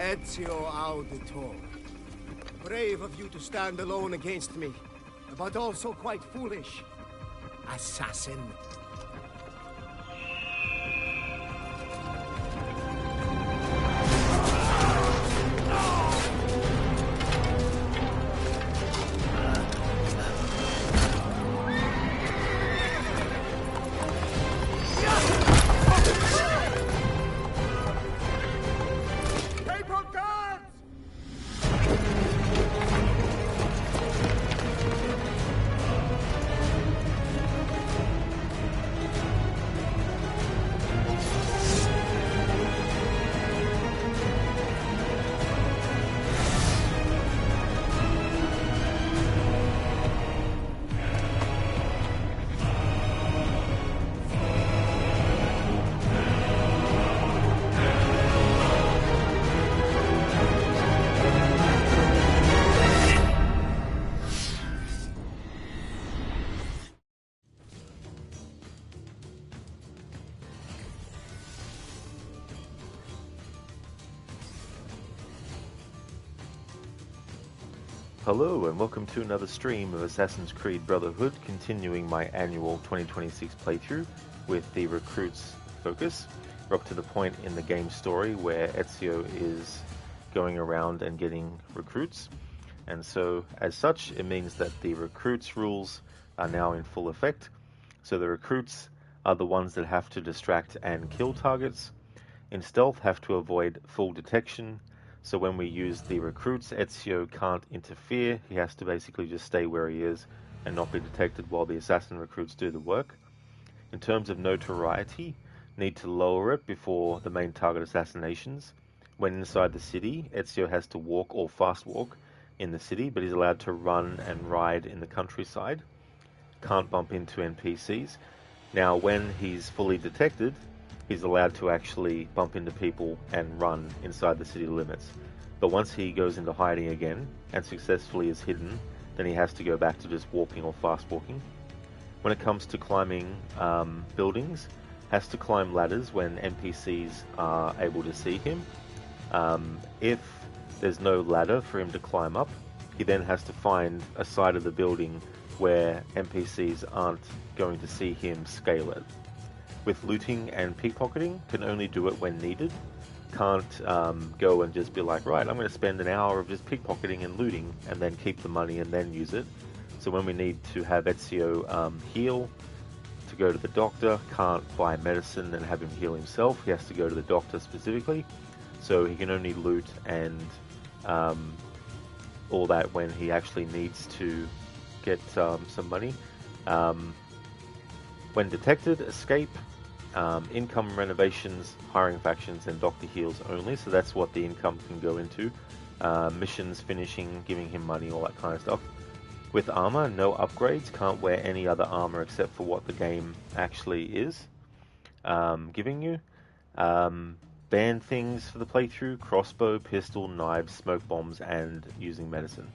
Ezio Auditor. Brave of you to stand alone against me, but also quite foolish. Assassin. Hello and welcome to another stream of Assassin's Creed Brotherhood, continuing my annual 2026 playthrough with the recruits focus. We're up to the point in the game story where Ezio is going around and getting recruits, and so as such it means that the recruits rules are now in full effect. So the recruits are the ones that have to distract and kill targets. In stealth, have to avoid full detection. So when we use the recruits, Ezio can't interfere. He has to basically just stay where he is and not be detected while the assassin recruits do the work. In terms of notoriety, need to lower it before the main target assassinations. When inside the city, Ezio has to walk or fast walk in the city, but he's allowed to run and ride in the countryside. Can't bump into NPCs. Now when he's fully detected, he's allowed to actually bump into people and run inside the city limits. But once he goes into hiding again and successfully is hidden, then he has to go back to just walking or fast walking. When it comes to climbing buildings, has to climb ladders when NPCs are able to see him. If there's no ladder for him to climb up, he then has to find a side of the building where NPCs aren't going to see him scale it. With looting and pickpocketing, can only do it when needed. Can't go and just be like, right, I'm going to spend an hour of just pickpocketing and looting and then keep the money and then use it. So when we need to have Ezio heal, to go to the doctor, can't buy medicine and have him heal himself. He has to go to the doctor specifically. So he can only loot and all that when he actually needs to get some money. When detected, escape. Income, renovations, hiring factions, and doctor heals only. So that's what the income can go into. Missions, finishing, giving him money, all that kind of stuff. With armor, no upgrades. Can't wear any other armor except for what the game actually is giving you. Ban things for the playthrough: crossbow, pistol, knives, smoke bombs, and using medicine.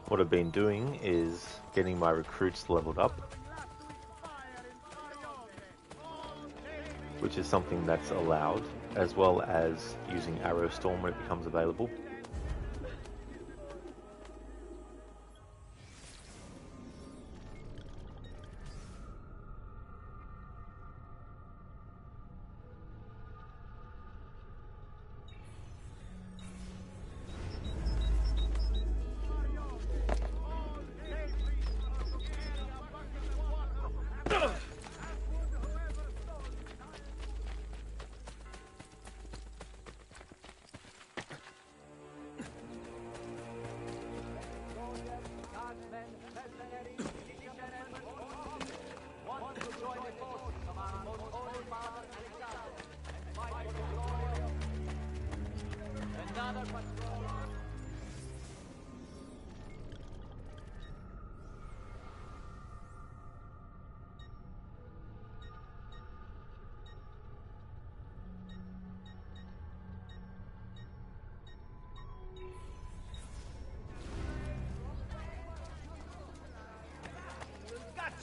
What I've been doing is getting my recruits leveled up, which is something that's allowed, as well as using Arrow Storm when it becomes available.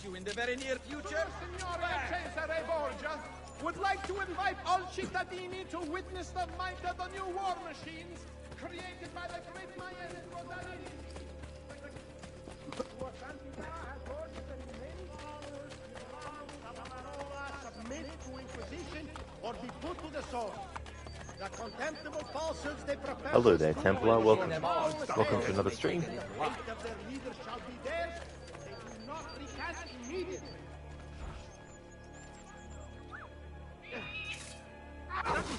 you in the very near future? Signore Cesare Borgia would like to invite all cittadini to witness the might of the new war machines created by the great Mayan Renovations. Submit to Inquisition or be put to the sword. The contemptible falsehoods they profess. Hello there, Templar. Welcome to another stream. The fate of their leaders shall be theirs. They do not recant immediately.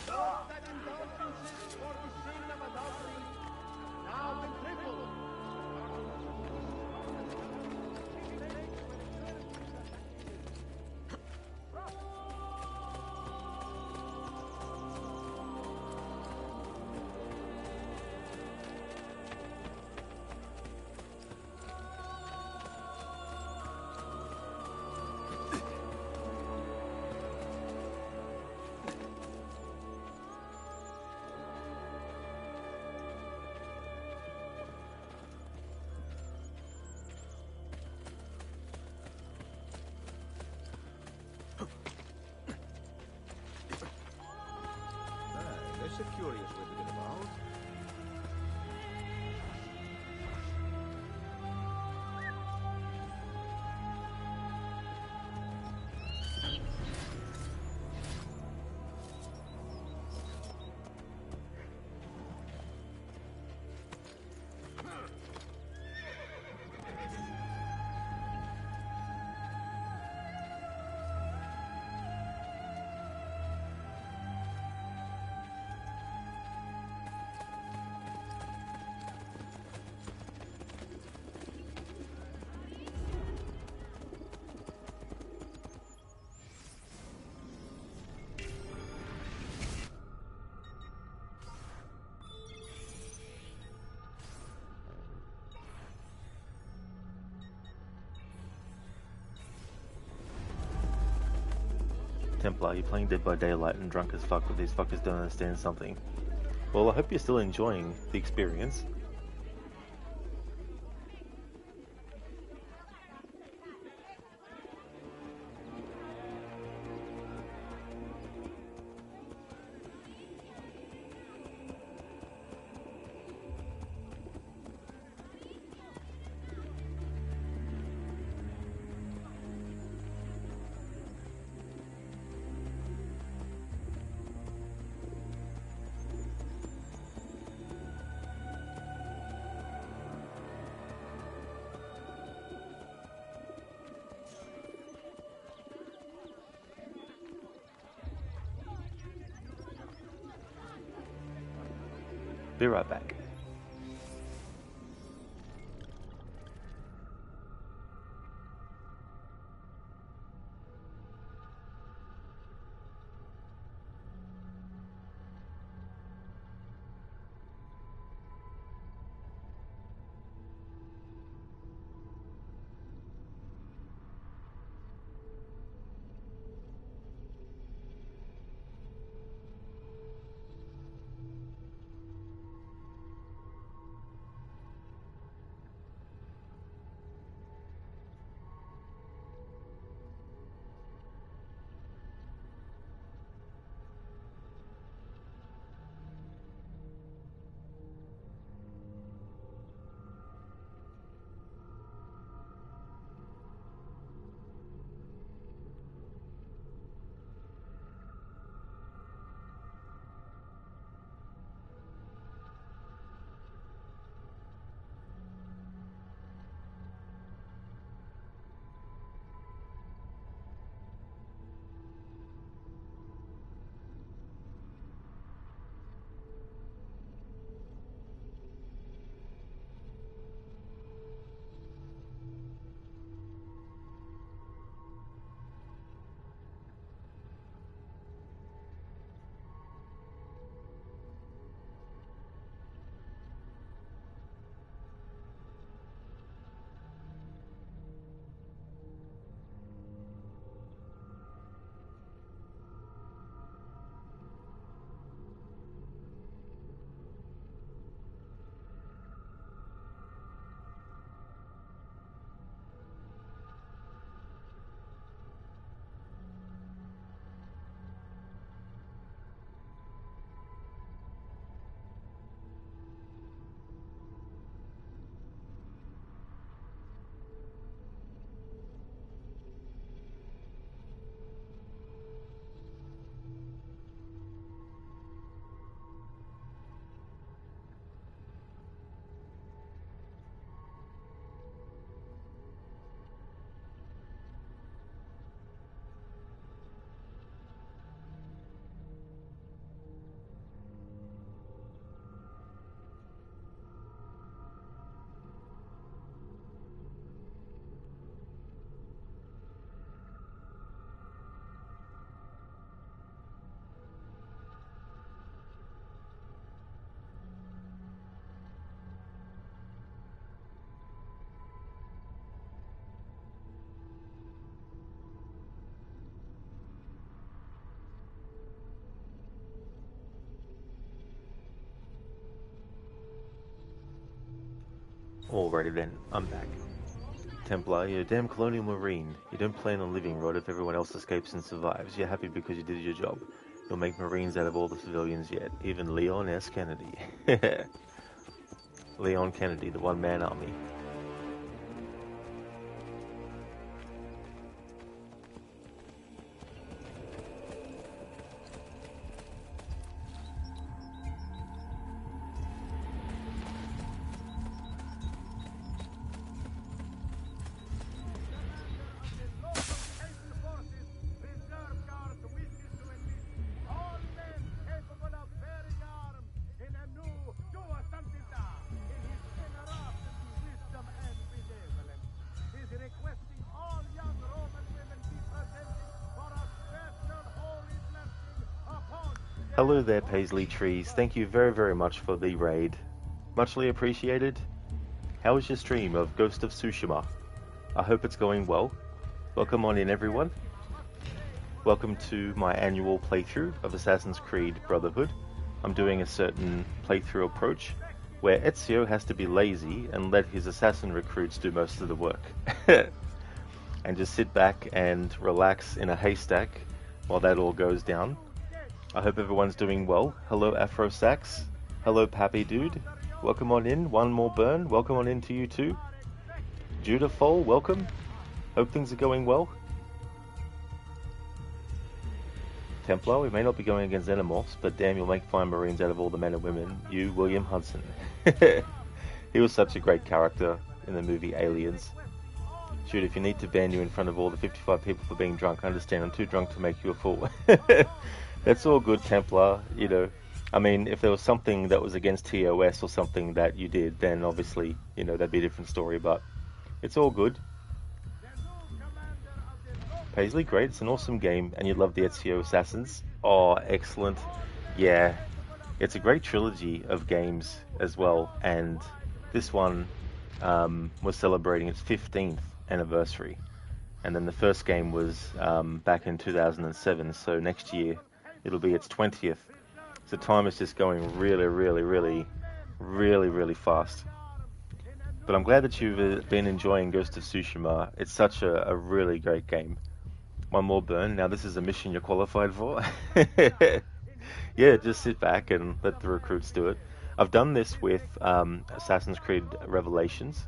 That indulgences for the sin of adultery now been tripled. That's a curious way to get about. Templar, you're playing Dead by Daylight and drunk as fuck, but these fuckers don't understand something. Well, I hope you're still enjoying the experience. Be right back. Alrighty then, I'm back. Templar, you're a damn colonial marine. You don't plan on living, right? If everyone else escapes and survives, you're happy because you did your job. You'll make marines out of all the civilians yet, even Leon S. Kennedy. Leon Kennedy, the one-man army. Hello there, Paisley Trees. Thank you very, very much for the raid. Muchly appreciated. How was your stream of Ghost of Tsushima? I hope it's going well. Welcome on in, everyone. Welcome to my annual playthrough of Assassin's Creed Brotherhood. I'm doing a certain playthrough approach where Ezio has to be lazy and let his assassin recruits do most of the work. And just sit back and relax in a haystack while that all goes down. I hope everyone's doing well. Hello, Afro Sax. Hello, Pappy Dude. Welcome on in. One more burn. Welcome on in to you too. Judah Fall, welcome. Hope things are going well. Templar, we may not be going against Xenomorphs, but damn, you'll make fine Marines out of all the men and women. You, William Hudson. He was such a great character in the movie Aliens. Shoot, if you need to ban you in front of all the 55 people for being drunk, I understand. I'm too drunk to make you a fool. That's all good, Templar, you know. I mean, if there was something that was against TOS or something that you did, then obviously, you know, that'd be a different story, but it's all good. Paisley, great, it's an awesome game, and you love the Ezio Assassins. Oh, excellent. Yeah, it's a great trilogy of games as well, and this one was celebrating its 15th anniversary. And then the first game was back in 2007, so next year it'll be its 20th. So time is just going really, really, really, really, really fast. But I'm glad that you've been enjoying Ghost of Tsushima. It's such a really great game. One more burn. Now this is a mission you're qualified for. Yeah, just sit back and let the recruits do it. I've done this with Assassin's Creed Revelations.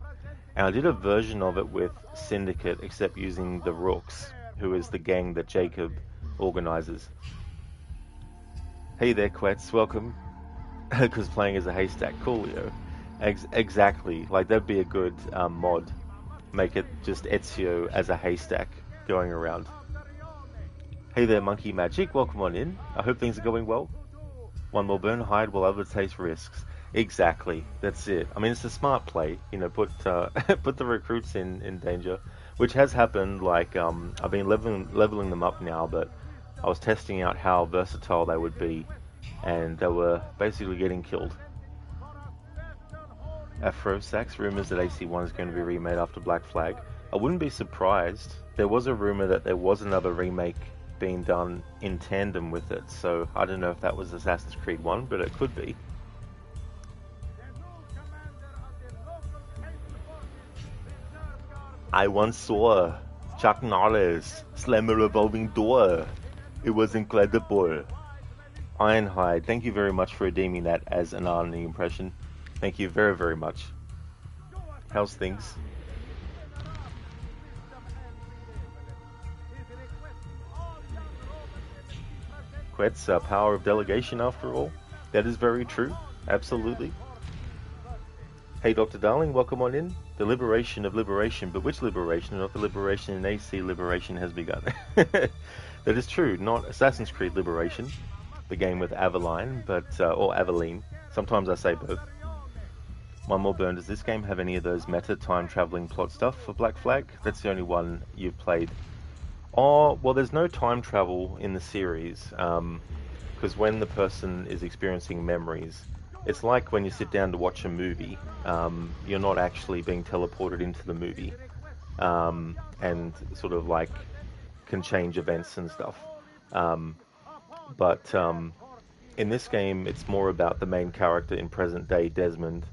And I did a version of it with Syndicate, except using the Rooks, who is the gang that Jacob organizes. Hey there, Quetz, welcome. Because playing as a haystack, coolio. Exactly, like that'd be a good mod. Make it just Ezio as a haystack going around. Hey there, Monkey Magic, welcome on in. I hope things are going well. One more burn, hide while others taste risks. Exactly, that's it. I mean, it's a smart play, you know, put put the recruits in danger, which has happened. Like, I've been leveling them up now, but I was testing out how versatile they would be, and they were basically getting killed. Afro Sax, rumors that AC1 is going to be remade after Black Flag. I wouldn't be surprised. There was a rumor that there was another remake being done in tandem with it, so I don't know if that was Assassin's Creed 1, but it could be. I once saw Chuck Norris slam a revolving door. It was incredible. Ironhide, thank you very much for redeeming that as an Arnie impression. Thank you very, very much. How's things? Quet's power of delegation after all. That is very true. Absolutely. Hey, Dr. Darling, welcome on in. The liberation of liberation, but which liberation? Not the liberation in AC, liberation has begun. That is true, not Assassin's Creed Liberation, the game with Aveline, but or Aveline. Sometimes I say both. One more burn. Does this game have any of those meta time traveling plot stuff for Black Flag? That's the only one you've played. Oh, well, there's no time travel in the series, because when the person is experiencing memories, it's like when you sit down to watch a movie, you're not actually being teleported into the movie, and sort of like can change events and stuff. But in this game, it's more about the main character in present day, Desmond,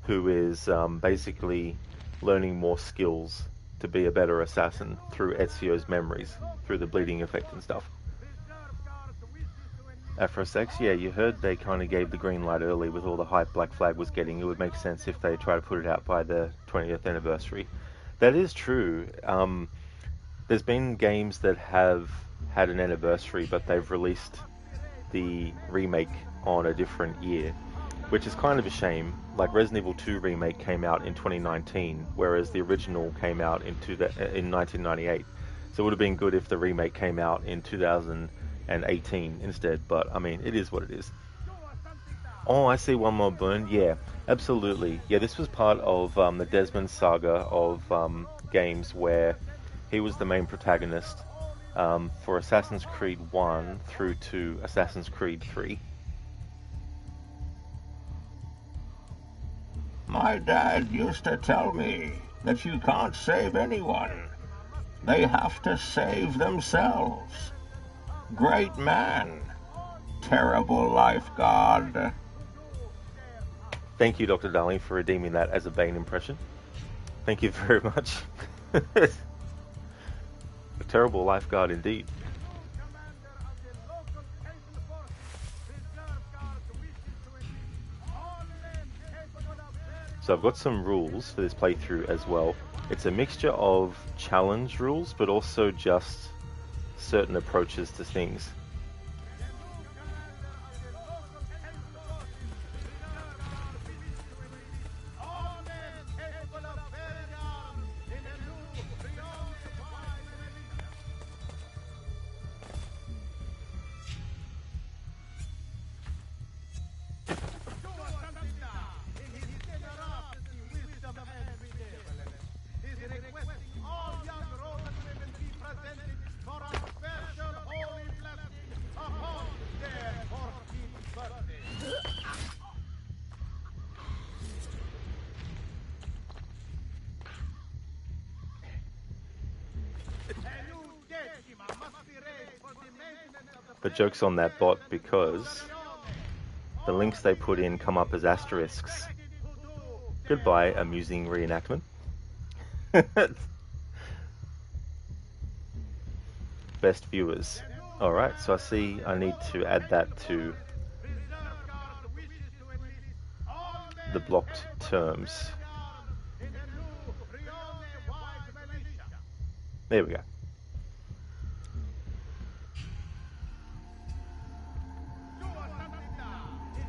who is basically learning more skills to be a better assassin through Ezio's memories, through the bleeding effect and stuff. Afrosex, yeah, you heard they kind of gave the green light early with all the hype Black Flag was getting. It would make sense if they try to put it out by the 20th anniversary. That is true. There's been games that have had an anniversary, but they've released the remake on a different year, which is kind of a shame. Like Resident Evil 2 remake came out in 2019, whereas the original came out in 1998. So it would have been good if the remake came out in 2018 instead, but I mean, it is what it is. Oh, I see one more burn. Yeah, absolutely. Yeah, this was part of the Desmond saga of games where he was the main protagonist for Assassin's Creed 1 through to Assassin's Creed 3. My dad used to tell me that you can't save anyone. They have to save themselves. Great man. Terrible lifeguard. Thank you, Dr. Darling, for redeeming that as a Bane impression. Thank you very much. A terrible lifeguard indeed. So I've got some rules for this playthrough as well. It's a mixture of challenge rules, but also just certain approaches to things. But joke's on that bot, because the links they put in come up as asterisks. Goodbye, amusing reenactment. Best viewers. Alright, so I see I need to add that to the blocked terms. There we go.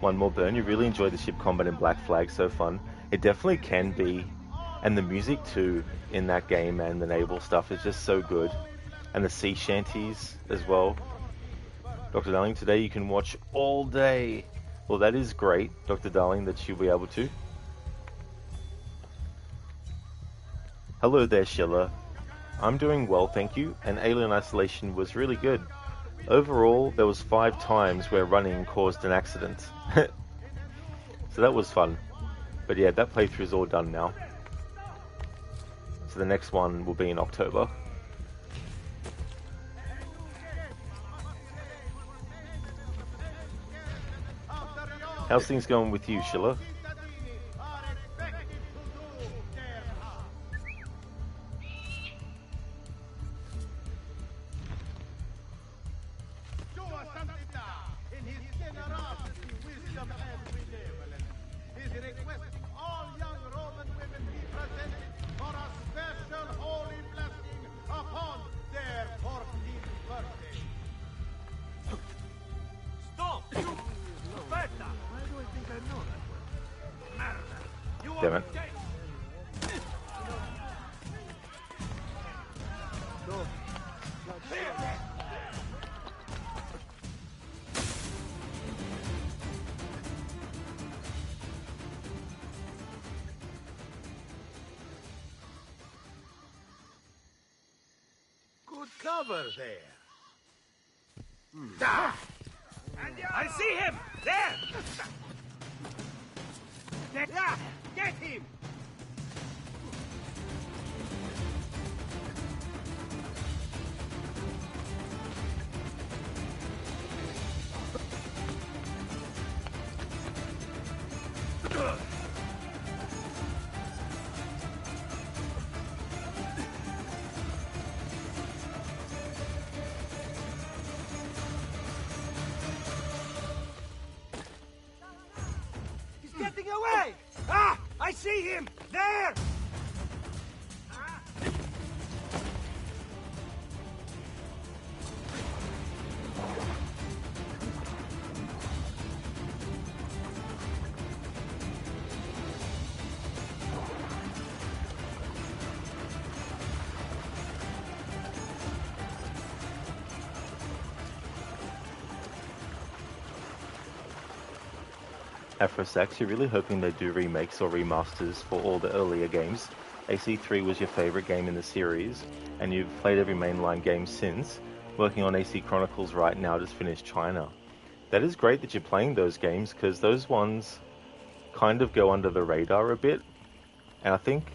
One more burn. You really enjoyed the ship combat in Black Flag, so fun. It definitely can be. And the music too in that game and the naval stuff is just so good. And the sea shanties as well. Dr. Darling, today you can watch all day. Well, that is great, Dr. Darling, that you'll be able to. Hello there, Sheila. I'm doing well, thank you, and Alien Isolation was really good. Overall, there was 5 times where running caused an accident. So that was fun. But yeah, that playthrough is all done now. So the next one will be in October. How's things going with you, Sheila? Damn it. Good cover there. I see him! There! Yeah! Get him! away! Ah! I see him! There! Afrosax, you're really hoping they do remakes or remasters for all the earlier games. AC3 was your favourite game in the series, and you've played every mainline game since, working on AC Chronicles right now, just finished China. That is great that you're playing those games, because those ones kind of go under the radar a bit, and I think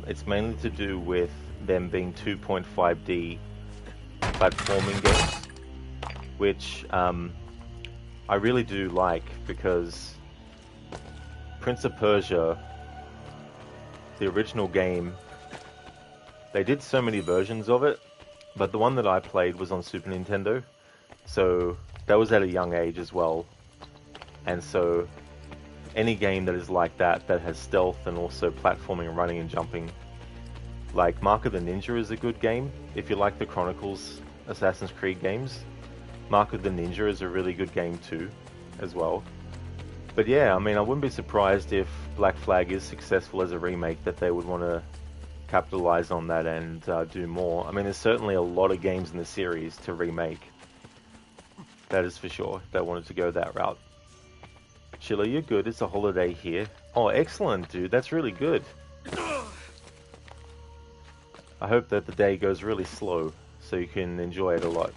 it's mainly to do with them being 2.5D platforming games, which I really do like, because Prince of Persia, the original game, they did so many versions of it, but the one that I played was on Super Nintendo, so that was at a young age as well. And so any game that is like that, that has stealth and also platforming and running and jumping, like Mark of the Ninja is a good game. If you like the Chronicles Assassin's Creed games, Mark of the Ninja is a really good game too, as well. But yeah, I mean, I wouldn't be surprised if Black Flag is successful as a remake, that they would want to capitalize on that and do more. I mean, there's certainly a lot of games in the series to remake. That is for sure, if they wanted to go that route. Chilla, you're good. It's a holiday here. Oh, excellent, dude. That's really good. I hope that the day goes really slow, so you can enjoy it a lot.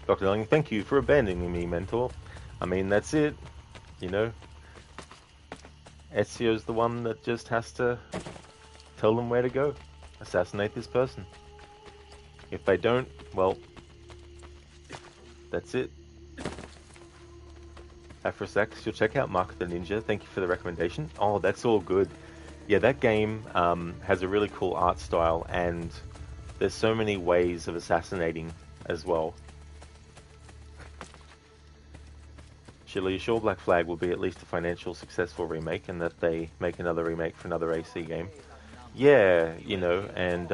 Dr. Lang, thank you for abandoning me, mentor. I mean, that's it. You know, Ezio's the one that just has to tell them where to go. Assassinate this person. If they don't, well, that's it. Afrosax, you'll check out Mark of the Ninja. Thank you for the recommendation. Oh, that's all good. Yeah, that game has a really cool art style, and there's so many ways of assassinating as well. Are you sure Black Flag will be at least a financial successful remake, and that they make another remake for another AC game? Yeah, you know, and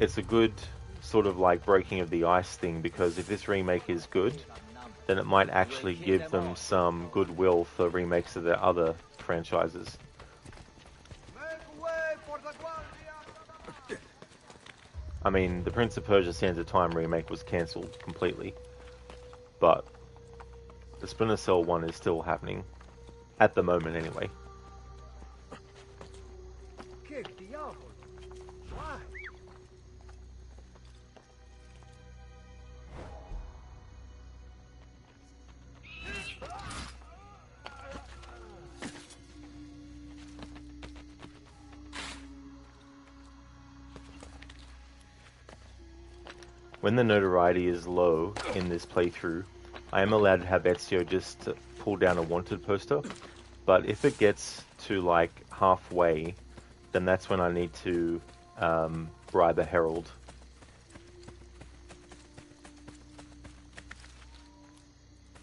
it's a good sort of like breaking of the ice thing, because if this remake is good, then it might actually give them some goodwill for remakes of their other franchises. I mean, the Prince of Persia Sands of Time remake was cancelled completely, but the Splinter Cell one is still happening. At the moment, anyway. When the notoriety is low in this playthrough, I am allowed to have Ezio just pull down a wanted poster, but if it gets to like halfway, then that's when I need to bribe a herald.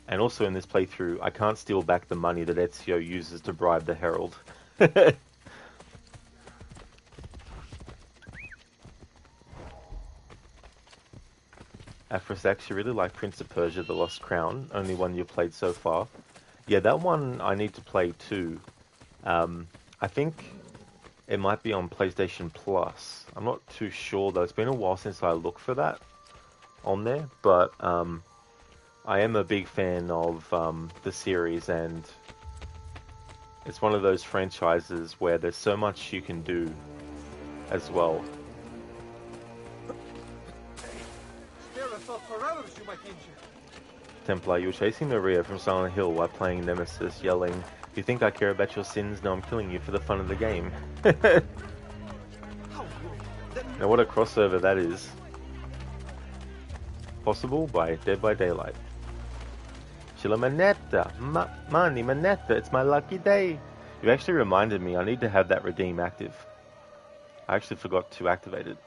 And also in this playthrough, I can't steal back the money that Ezio uses to bribe the herald. Afrosax, you really like Prince of Persia: The Lost Crown, only one you've played so far. Yeah, that one I need to play too. I think it might be on PlayStation Plus. I'm not too sure though. It's been a while since I looked for that on there, but I am a big fan of the series, and it's one of those franchises where there's so much you can do as well. Templar, you were chasing Maria from Silent Hill while playing Nemesis, yelling, "You think I care about your sins? No, I'm killing you for the fun of the game." Now what a crossover that is. Possible by Dead by Daylight. Chilla Manetta, Mani Manetta, it's my lucky day. You actually reminded me I need to have that redeem active. I actually forgot to activate it.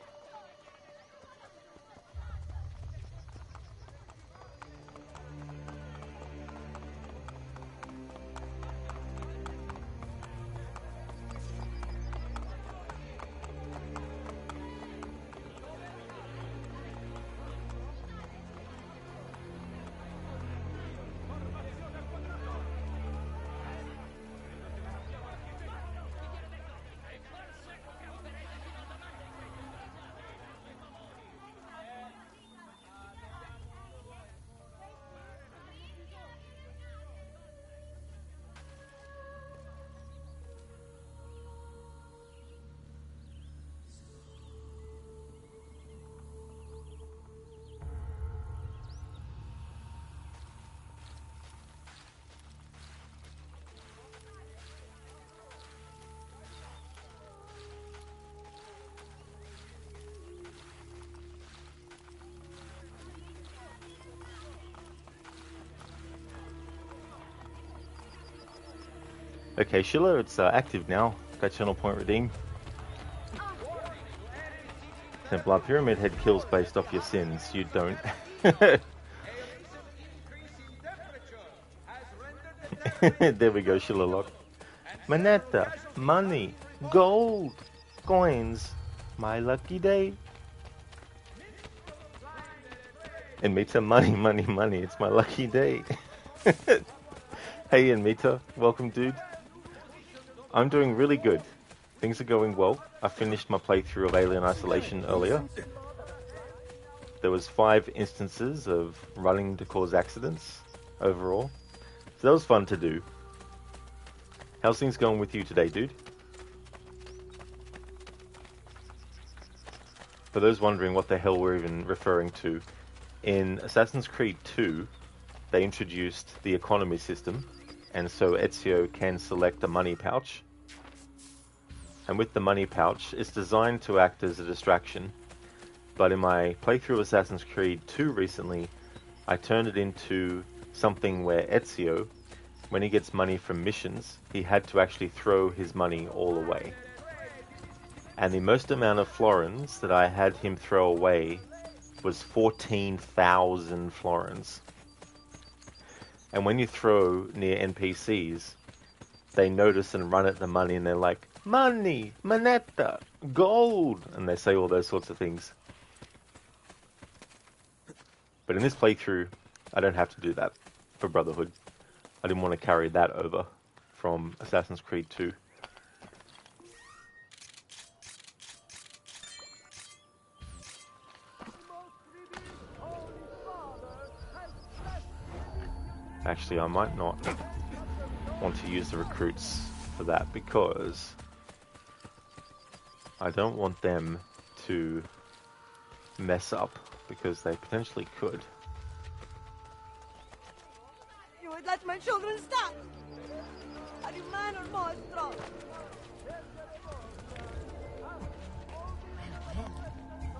Okay, Shiloh, it's active now. Got channel point redeem. Templar Pyramid Head kills based off your sins. You don't. There we go, Shiloh lock. Moneta, money, gold, coins. My lucky day. And Mita, money, money, money. It's my lucky day. Hey, and Mita, welcome, dude. I'm doing really good. Things are going well. I finished my playthrough of Alien Isolation earlier. There was 5 instances of running to cause accidents overall. So that was fun to do. How's things going with you today, dude? For those wondering what the hell we're even referring to, in Assassin's Creed 2, they introduced the economy system, and so Ezio can select a money pouch. And with the money pouch, it's designed to act as a distraction. But in my playthrough of Assassin's Creed 2 recently, I turned it into something where Ezio, when he gets money from missions, he had to actually throw his money all away. And the most amount of florins that I had him throw away was 14,000 florins. And when you throw near NPCs, they notice and run at the money and they're like, money, moneta, gold, and they say all those sorts of things. But in this playthrough, I don't have to do that for Brotherhood. I didn't want to carry that over from Assassin's Creed 2. Actually, I might not want to use the recruits for that because I don't want them to mess up, because they potentially could. You would let my children stop? Are you man or monster?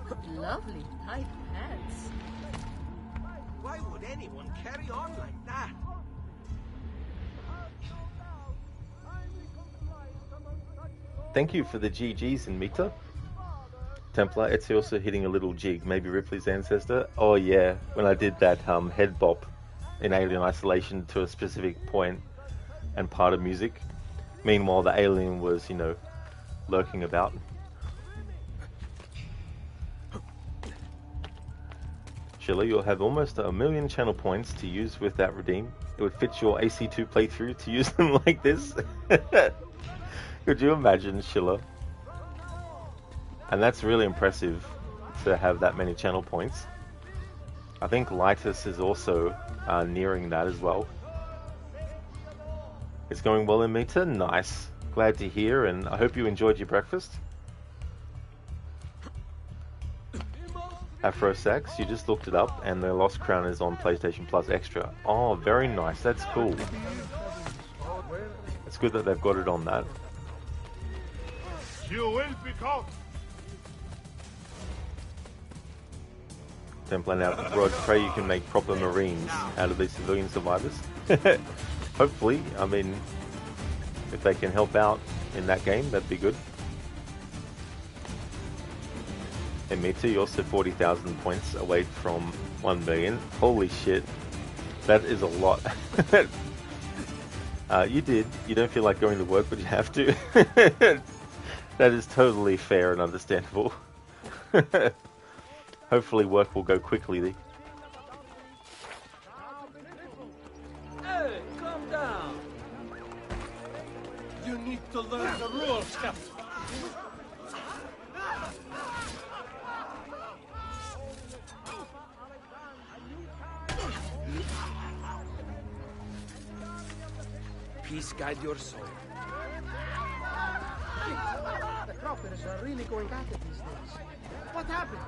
Well, lovely tight pants. Why would anyone carry on like that? Thank you for the GGs in Mita. Templar, Ezio also hitting a little jig. Maybe Ripley's ancestor? Oh yeah, when I did that head bop in Alien Isolation to a specific point and part of music. Meanwhile, the alien was, you know, lurking about. Sheila, you'll have almost 1 million channel points to use with that redeem. It would fit your AC2 playthrough to use them like this. Could you imagine, Sheila? And that's really impressive to have that many channel points. I think Lightus is also nearing that as well. It's going well in Meta? Nice. Glad to hear, and I hope you enjoyed your breakfast. Afro Sax, you just looked it up, and the Lost Crown is on PlayStation Plus Extra. Oh, very nice. That's cool. It's good that they've got it on that. You will be caught. Templar now, Rod, pray you can make proper Marines out of these civilian survivors. Hopefully, I mean, if they can help out in that game, that'd be good. And me too, you're also 40,000 points away from 1 million. Holy shit, that is a lot. You did. You don't feel like going to work, but you have to. That is totally fair and understandable. Hopefully work will go quickly. Hey, calm down. You need to learn the rules, Captain. Peace guide your soul. The croppers are really going at it these days. What happened?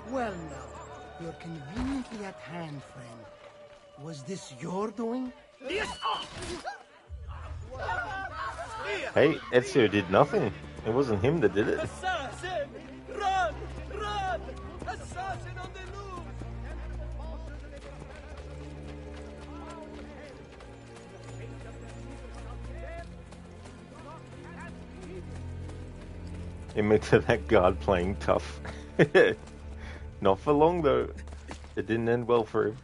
Well now, you're conveniently at hand, friend. Was this your doing? Hey, Ezio did nothing. It wasn't him that did it. Assassin! Run! Run! Assassin on the loose! Image of that guard playing tough. Not for long though. It didn't end well for him.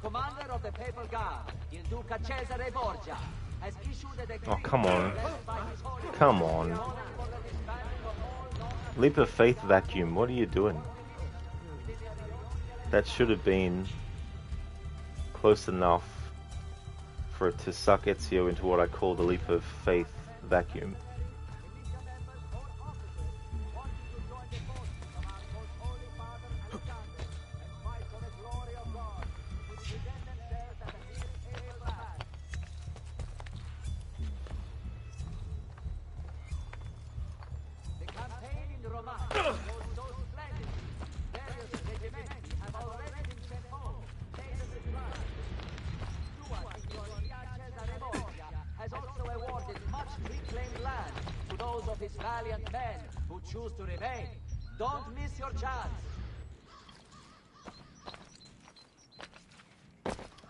Commander of the Papal Guard, Il Duca Cesare Borgia, has issued a decree. Oh, come on. Come on. Leap of faith vacuum, what are you doing? That should have been close enough for it to suck Ezio into what I call the leap of faith vacuum.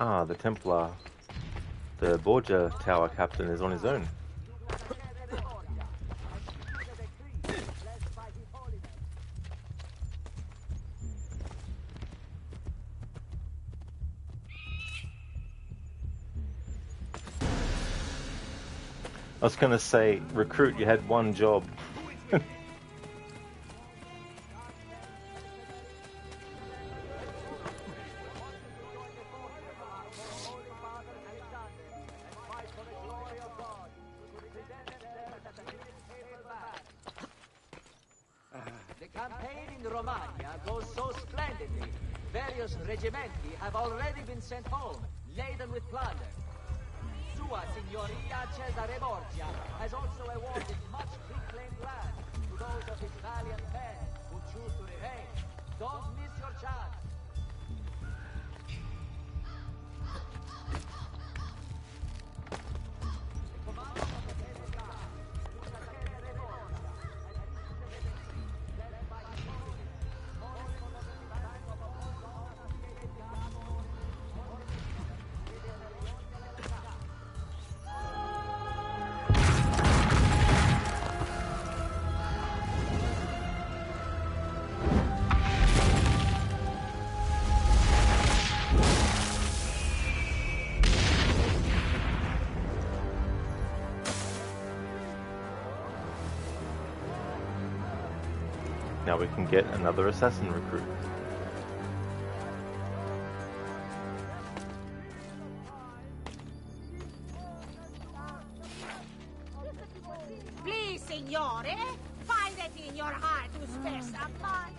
Ah, the Templar, the Borgia tower captain is on his own. I was going to say, recruit, you had one job. Regimenti have already been sent home, laden with plunder. Sua Signoria Cesare Borgia has also awarded much reclaimed land to those of his valiant men who choose to remain. Don't miss your chance. Now we can get another assassin recruit. Please, signore, find it in your heart to spare some money.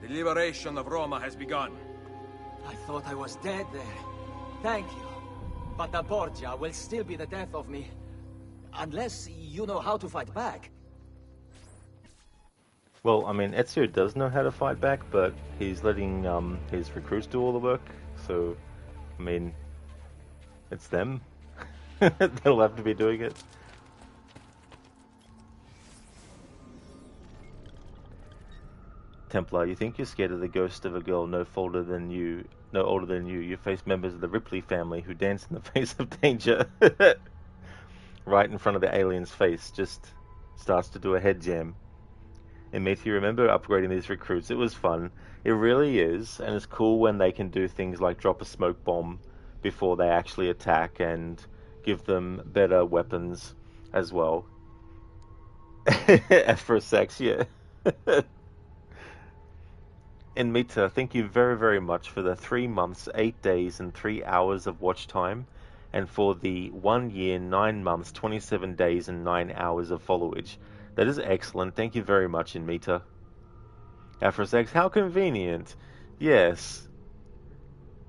The liberation of Roma has begun. I thought I was dead there. Thank you. But the Borgia will still be the death of me. Unless you know how to fight back. Well, I mean, Ezio does know how to fight back, but he's letting his recruits do all the work. So, I mean, it's them. They'll have to be doing it. Templar, you think you're scared of the ghost of a girl no older than you. You face members of the Ripley family who dance in the face of danger. Right in front of the alien's face, just starts to do a head jam. And mate, you remember upgrading these recruits? It was fun. It really is, and it's cool when they can do things like drop a smoke bomb before they actually attack and give them better weapons as well. For a sex, yeah. And Mita, thank you very, very much for the 3 months, 8 days, and 3 hours of watch time, and for the 1 year, 9 months, 27 days, and 9 hours of followage. That is excellent. Thank you very much, Mita. Afrosex, how convenient. Yes.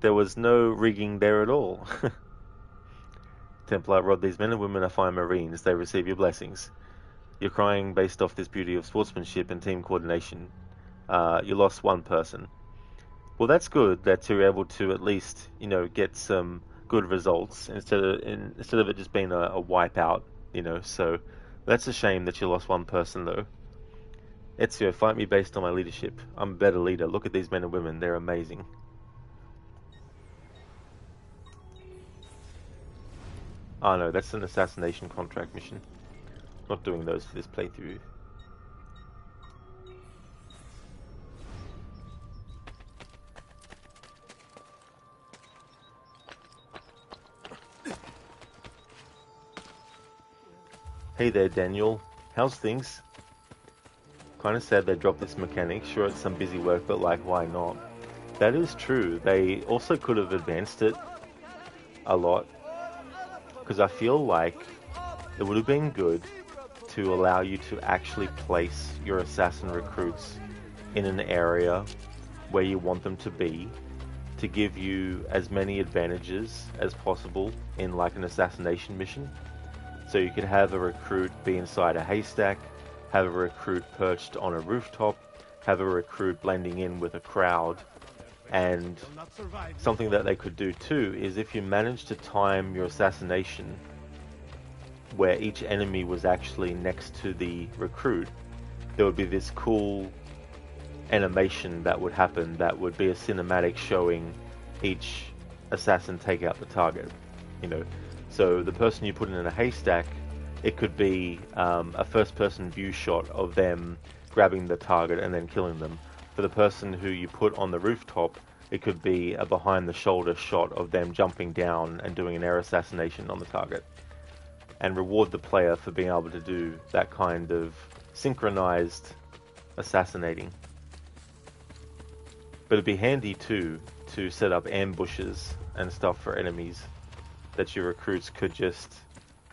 There was no rigging there at all. Templar Rod, these men and women are fine Marines. They receive your blessings. You're crying based off this beauty of sportsmanship and team coordination. You lost one person. Well, that's good that you're able to at least, get some good results instead of it just being a wipeout, So that's a shame that you lost one person, though. Ezio, fight me based on my leadership. I'm a better leader. Look at these men and women. They're amazing. Oh no, that's an assassination contract mission. Not doing those for this playthrough. Hey there, Daniel. How's things? Kinda sad they dropped this mechanic. Sure, it's some busy work, but why not? That is true. They also could have advanced it a lot. Because I feel like it would have been good to allow you to actually place your assassin recruits in an area where you want them to be, to give you as many advantages as possible in an assassination mission. So you could have a recruit be inside a haystack, have a recruit perched on a rooftop, have a recruit blending in with a crowd, and something that they could do too is if you manage to time your assassination where each enemy was actually next to the recruit, there would be this cool animation that would happen that would be a cinematic showing each assassin take out the target, So the person you put in a haystack, it could be a first-person view shot of them grabbing the target and then killing them. For the person who you put on the rooftop, it could be a behind-the-shoulder shot of them jumping down and doing an air assassination on the target. And reward the player for being able to do that kind of synchronized assassinating. But it'd be handy too to set up ambushes and stuff for enemies that your recruits could just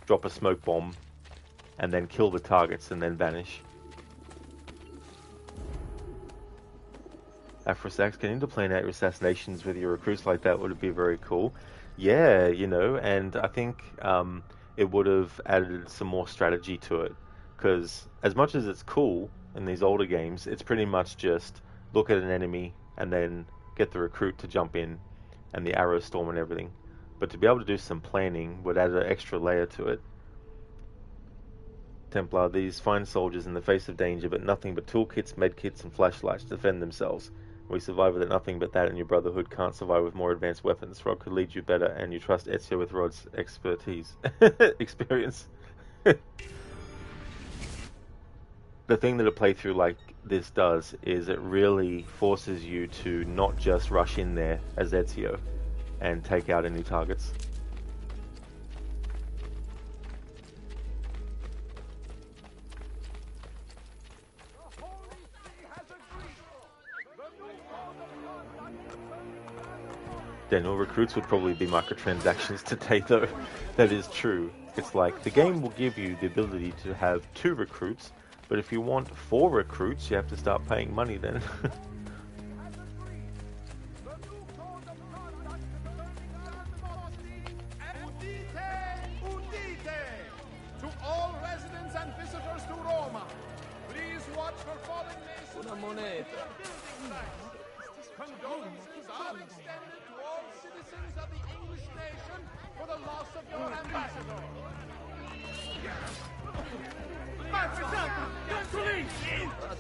drop a smoke bomb and then kill the targets and then vanish. Afrosax, getting to plan out your assassinations with your recruits like that would be very cool. Yeah, and I think it would have added some more strategy to it. Because as much as it's cool in these older games, it's pretty much just look at an enemy and then get the recruit to jump in and the arrow storm and everything. But to be able to do some planning would add an extra layer to it. Templar, these fine soldiers in the face of danger, but nothing but toolkits, medkits, and flashlights to defend themselves. We survive with nothing but that, and your Brotherhood can't survive with more advanced weapons. Rod could lead you better, and you trust Ezio with Rod's expertise. Experience. The thing that a playthrough like this does is it really forces you to not just rush in there as Ezio and take out any targets. Daniel, recruits would probably be microtransactions today though. That is true. It's like the game will give you the ability to have 2 recruits, but if you want 4 recruits, you have to start paying money then. To all residents and visitors to Roma, please watch for fallen men. Una moneta. Condolences are extended to all citizens of the English nation for the loss of your ambassador.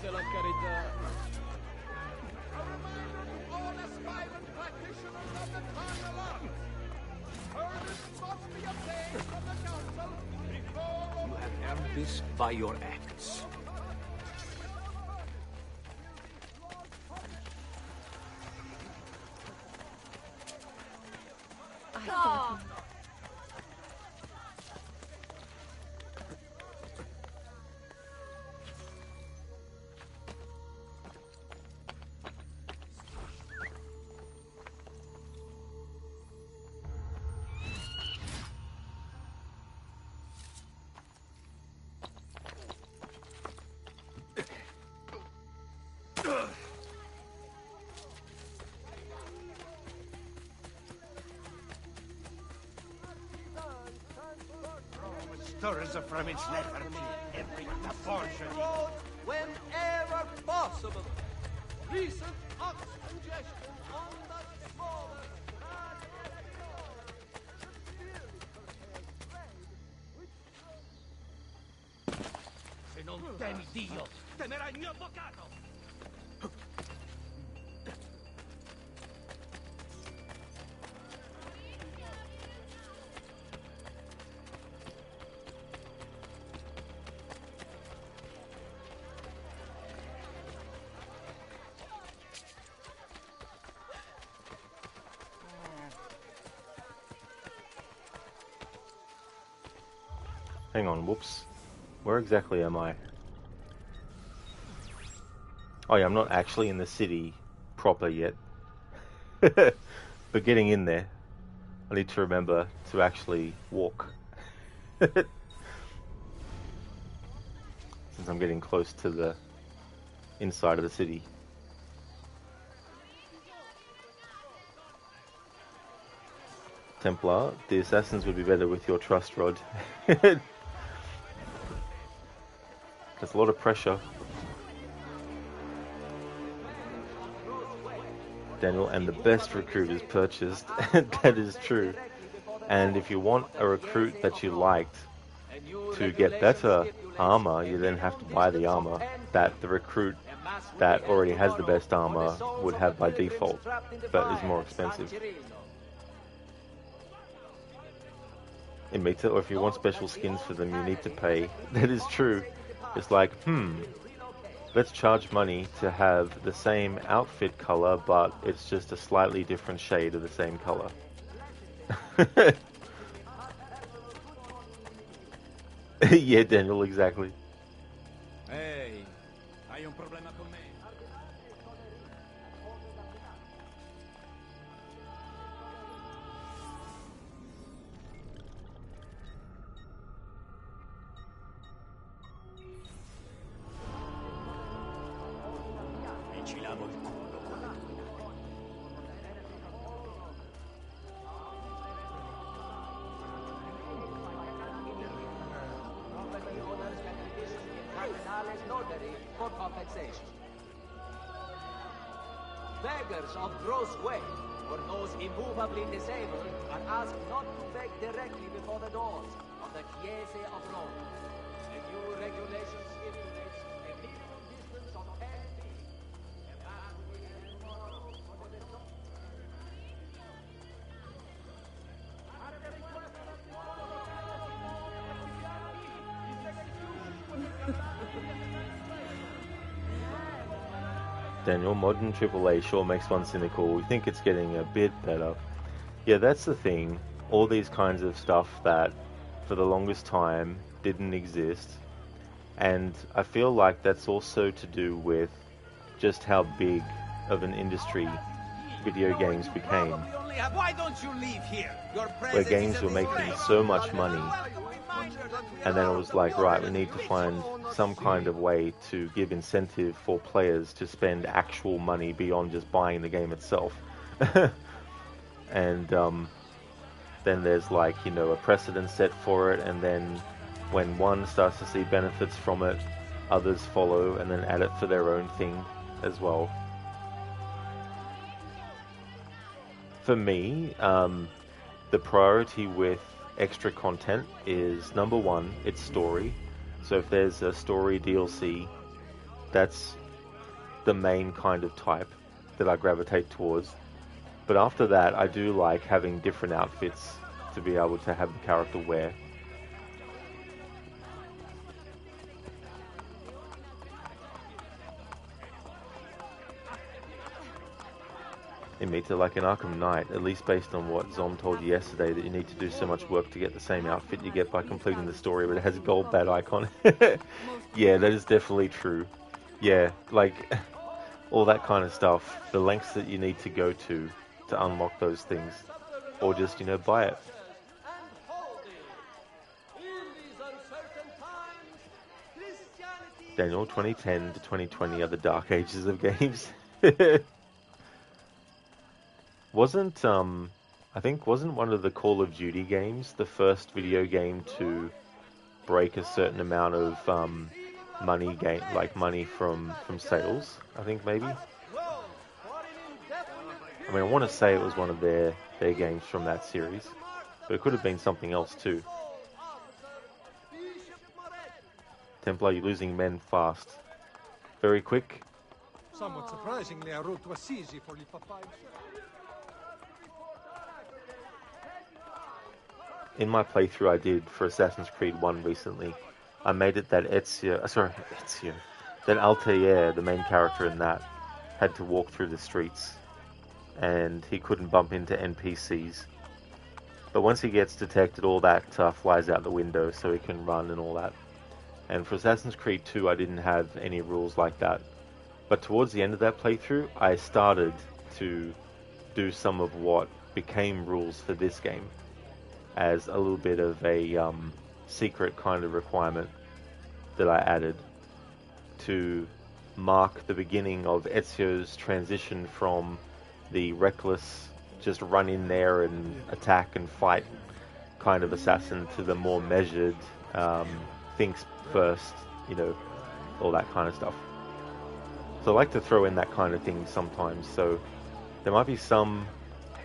Fate la carità. A reminder to all aspiring practitioners of the carnal arts. Permits must be obtained from the council before... You have earned this by your acts. Stirs from its lethargy every portion. Whenever possible. Recent ox congestion on the smaller. Se non temi Dio, temerai il mio avvocato! Hang on, whoops. Where exactly am I? Oh yeah, I'm not actually in the city proper yet. But getting in there, I need to remember to actually walk. Since I'm getting close to the inside of the city. Templar, the assassins would be better with your trust rod. There's a lot of pressure. Daniel, and the best recruit is purchased. That is true. And if you want a recruit that you liked to get better armor, you then have to buy the armor that the recruit that already has the best armor would have by default, but is more expensive. It makes it, or if you want special skins for them, you need to pay. That is true. It's like, let's charge money to have the same outfit color, but it's just a slightly different shade of the same color. Yeah, Daniel, exactly. Ehi, hai un problema con me? Ci lavo il culo con la for compensation. Beggars of gross weight, or those immovably disabled, are asked not to beg directly before the doors of the Chiese of Rome. The new regulation stipulates a minimum distance of 10 feet. A man will be held for the Daniel, modern AAA sure makes one cynical. We think it's getting a bit better. Yeah, that's the thing. All these kinds of stuff that for the longest time didn't exist. And I feel like that's also to do with just how big of an industry video games became. Why don't you leave here? Where games were making so much money. And then it was like, right, we need to find some kind of way to give incentive for players to spend actual money beyond just buying the game itself. And then there's like, you know, a precedent set for it, and then when one starts to see benefits from it, others follow and then add it for their own thing as well. For me, the priority with extra content is, number one, it's story. So if there's a story DLC, that's the main kind of type that I gravitate towards. But after that, I do like having different outfits to be able to have the character wear. Imita, like in Arkham Knight, at least based on what Zom told you yesterday, that you need to do so much work to get the same outfit you get by completing the story, but it has a gold bat icon. Yeah, that is definitely true. Yeah, like, all that kind of stuff, the lengths that you need to go to unlock those things, or just, you know, buy it. Daniel, 2010 to 2020 are the dark ages of games. Wasn't one of the Call of Duty games the first video game to break a certain amount of money from sales? I think maybe. I mean, I want to say it was one of their games from that series, but it could have been something else too. Templar, you're losing men fast. Very quick. Somewhat surprisingly, our route was easy for little pipes. In my playthrough I did for Assassin's Creed 1 recently, I made it that that Altair, the main character in that, had to walk through the streets, and he couldn't bump into NPCs. But once he gets detected, all that flies out the window, so he can run and all that. And for Assassin's Creed 2, I didn't have any rules like that. But towards the end of that playthrough, I started to do some of what became rules for this game, as a little bit of a secret kind of requirement that I added to mark the beginning of Ezio's transition from the reckless, just run in there and attack and fight kind of assassin to the more measured, thinks first, you know, all that kind of stuff. So I like to throw in that kind of thing sometimes, so there might be some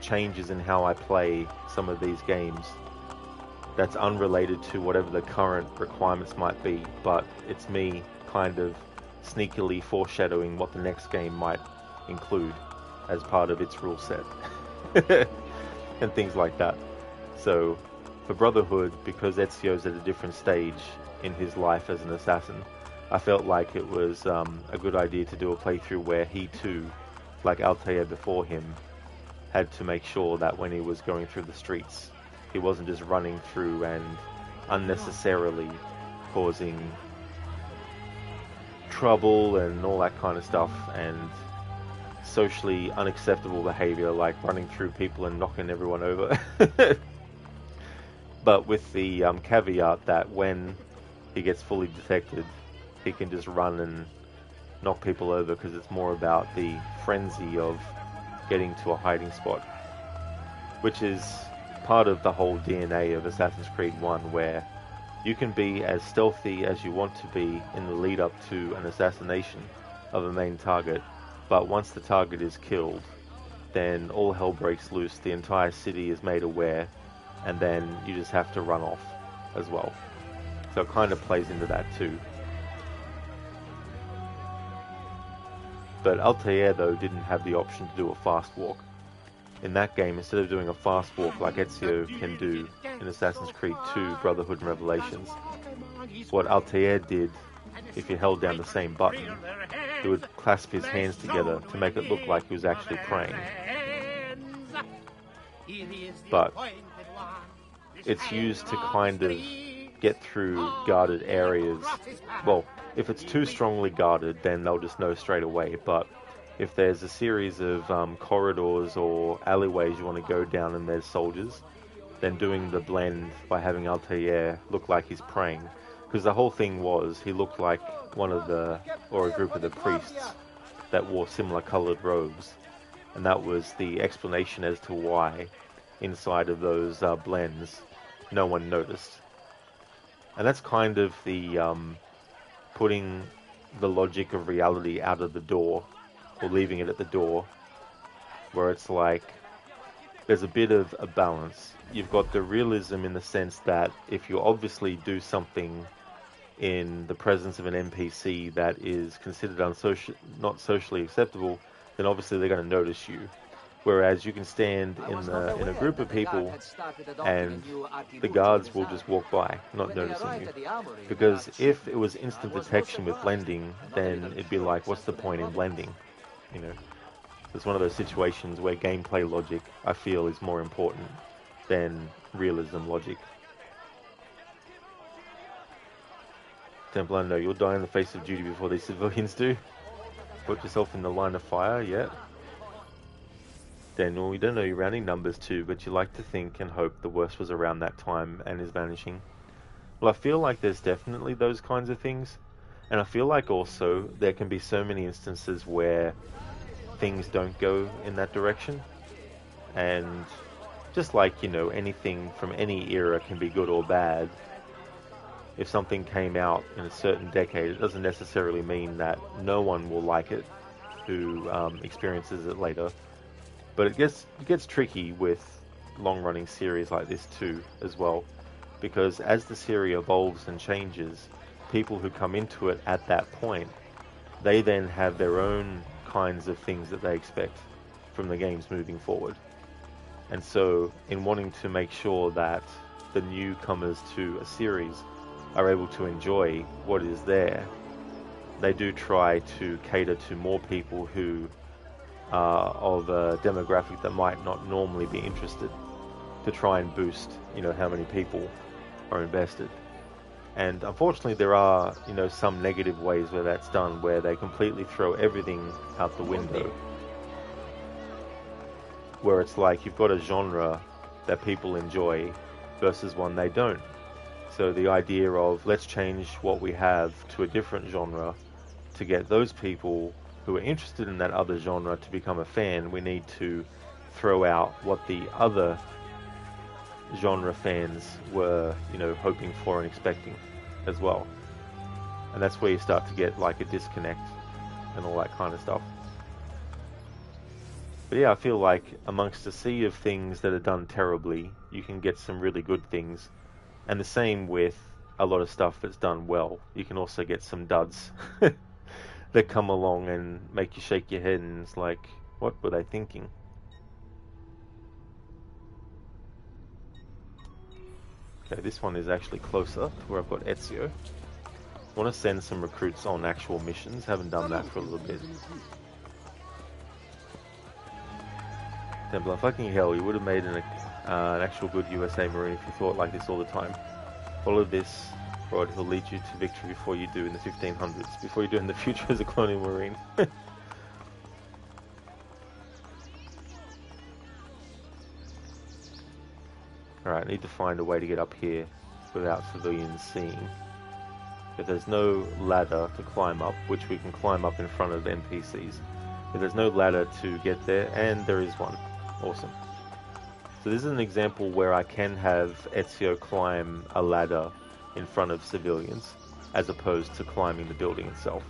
changes in how I play some of these games that's unrelated to whatever the current requirements might be, but it's me kind of sneakily foreshadowing what the next game might include as part of its rule set and things like that. So for Brotherhood, because Ezio's at a different stage in his life as an assassin, I felt like it was a good idea to do a playthrough where he too, like Altair before him, had to make sure that when he was going through the streets, he wasn't just running through and unnecessarily causing trouble and all that kind of stuff, and socially unacceptable behavior like running through people and knocking everyone over. But with the caveat that when he gets fully detected, he can just run and knock people over, because it's more about the frenzy of getting to a hiding spot, which is part of the whole DNA of Assassin's Creed 1, where you can be as stealthy as you want to be in the lead up to an assassination of a main target, but once the target is killed, then all hell breaks loose, the entire city is made aware, and then you just have to run off as well. So it kind of plays into that too. But Altair, though, didn't have the option to do a fast walk. In that game, instead of doing a fast walk like Ezio can do in Assassin's Creed 2, Brotherhood and Revelations, what Altair did, if you held down the same button, he would clasp his hands together to make it look like he was actually praying. But it's used to kind of get through guarded areas. Well, if it's too strongly guarded, then they'll just know straight away. But if there's a series of corridors or alleyways you want to go down and there's soldiers, then doing the blend by having Altair look like he's praying. Because the whole thing was, he looked like one of the, or a group of the priests that wore similar coloured robes. And that was the explanation as to why inside of those blends no one noticed. And that's kind of the putting the logic of reality out of the door, or leaving it at the door, where it's like there's a bit of a balance. You've got the realism in the sense that if you obviously do something in the presence of an NPC that is considered not socially acceptable, then obviously they're going to notice you. Whereas you can stand in a group of people and the guards will just walk by, not noticing you. Because if it was instant detection with blending, then it'd be like, what's the point in blending? You know, it's one of those situations where gameplay logic, I feel, is more important than realism logic. Templar, no, you'll die in the face of duty before these civilians do. Put yourself in the line of fire, yeah. Daniel, we don't know your rounding numbers too, but you like to think and hope the worst was around that time and is vanishing. Well, I feel like there's definitely those kinds of things, and I feel like also there can be so many instances where things don't go in that direction, and just like, you know, anything from any era can be good or bad. If something came out in a certain decade, it doesn't necessarily mean that no one will like it who experiences it later. But it gets tricky with long-running series like this too, as well, because as the series evolves and changes, people who come into it at that point, they then have their own kinds of things that they expect from the games moving forward. And so, in wanting to make sure that the newcomers to a series are able to enjoy what is there, they do try to cater to more people who of a demographic that might not normally be interested, to try and boost, you know, how many people are invested. And unfortunately there are, you know, some negative ways where that's done, where they completely throw everything out the window, where it's like you've got a genre that people enjoy versus one they don't. So the idea of let's change what we have to a different genre to get those people who are interested in that other genre to become a fan, we need to throw out what the other genre fans were, you know, hoping for and expecting as well. And that's where you start to get like a disconnect and all that kind of stuff. But yeah, I feel like amongst a sea of things that are done terribly, you can get some really good things. And the same with a lot of stuff that's done well. You can also get some duds that come along and make you shake your head, and it's like, what were they thinking? Okay, this one is actually closer to where I've got Ezio. I want to send some recruits on actual missions. Haven't done that for a little bit. Templar, fucking hell, you would have made an actual good USA Marine if you thought like this all the time. Follow this rod, he'll lead you to victory before you do in the 1500s, before you do in the future as a colonial marine. Alright, I need to find a way to get up here without civilians seeing. If there's no ladder to climb up, which we can climb up in front of NPCs. If there's no ladder to get there, and there is one. Awesome. So this is an example where I can have Ezio climb a ladder in front of civilians, as opposed to climbing the building itself.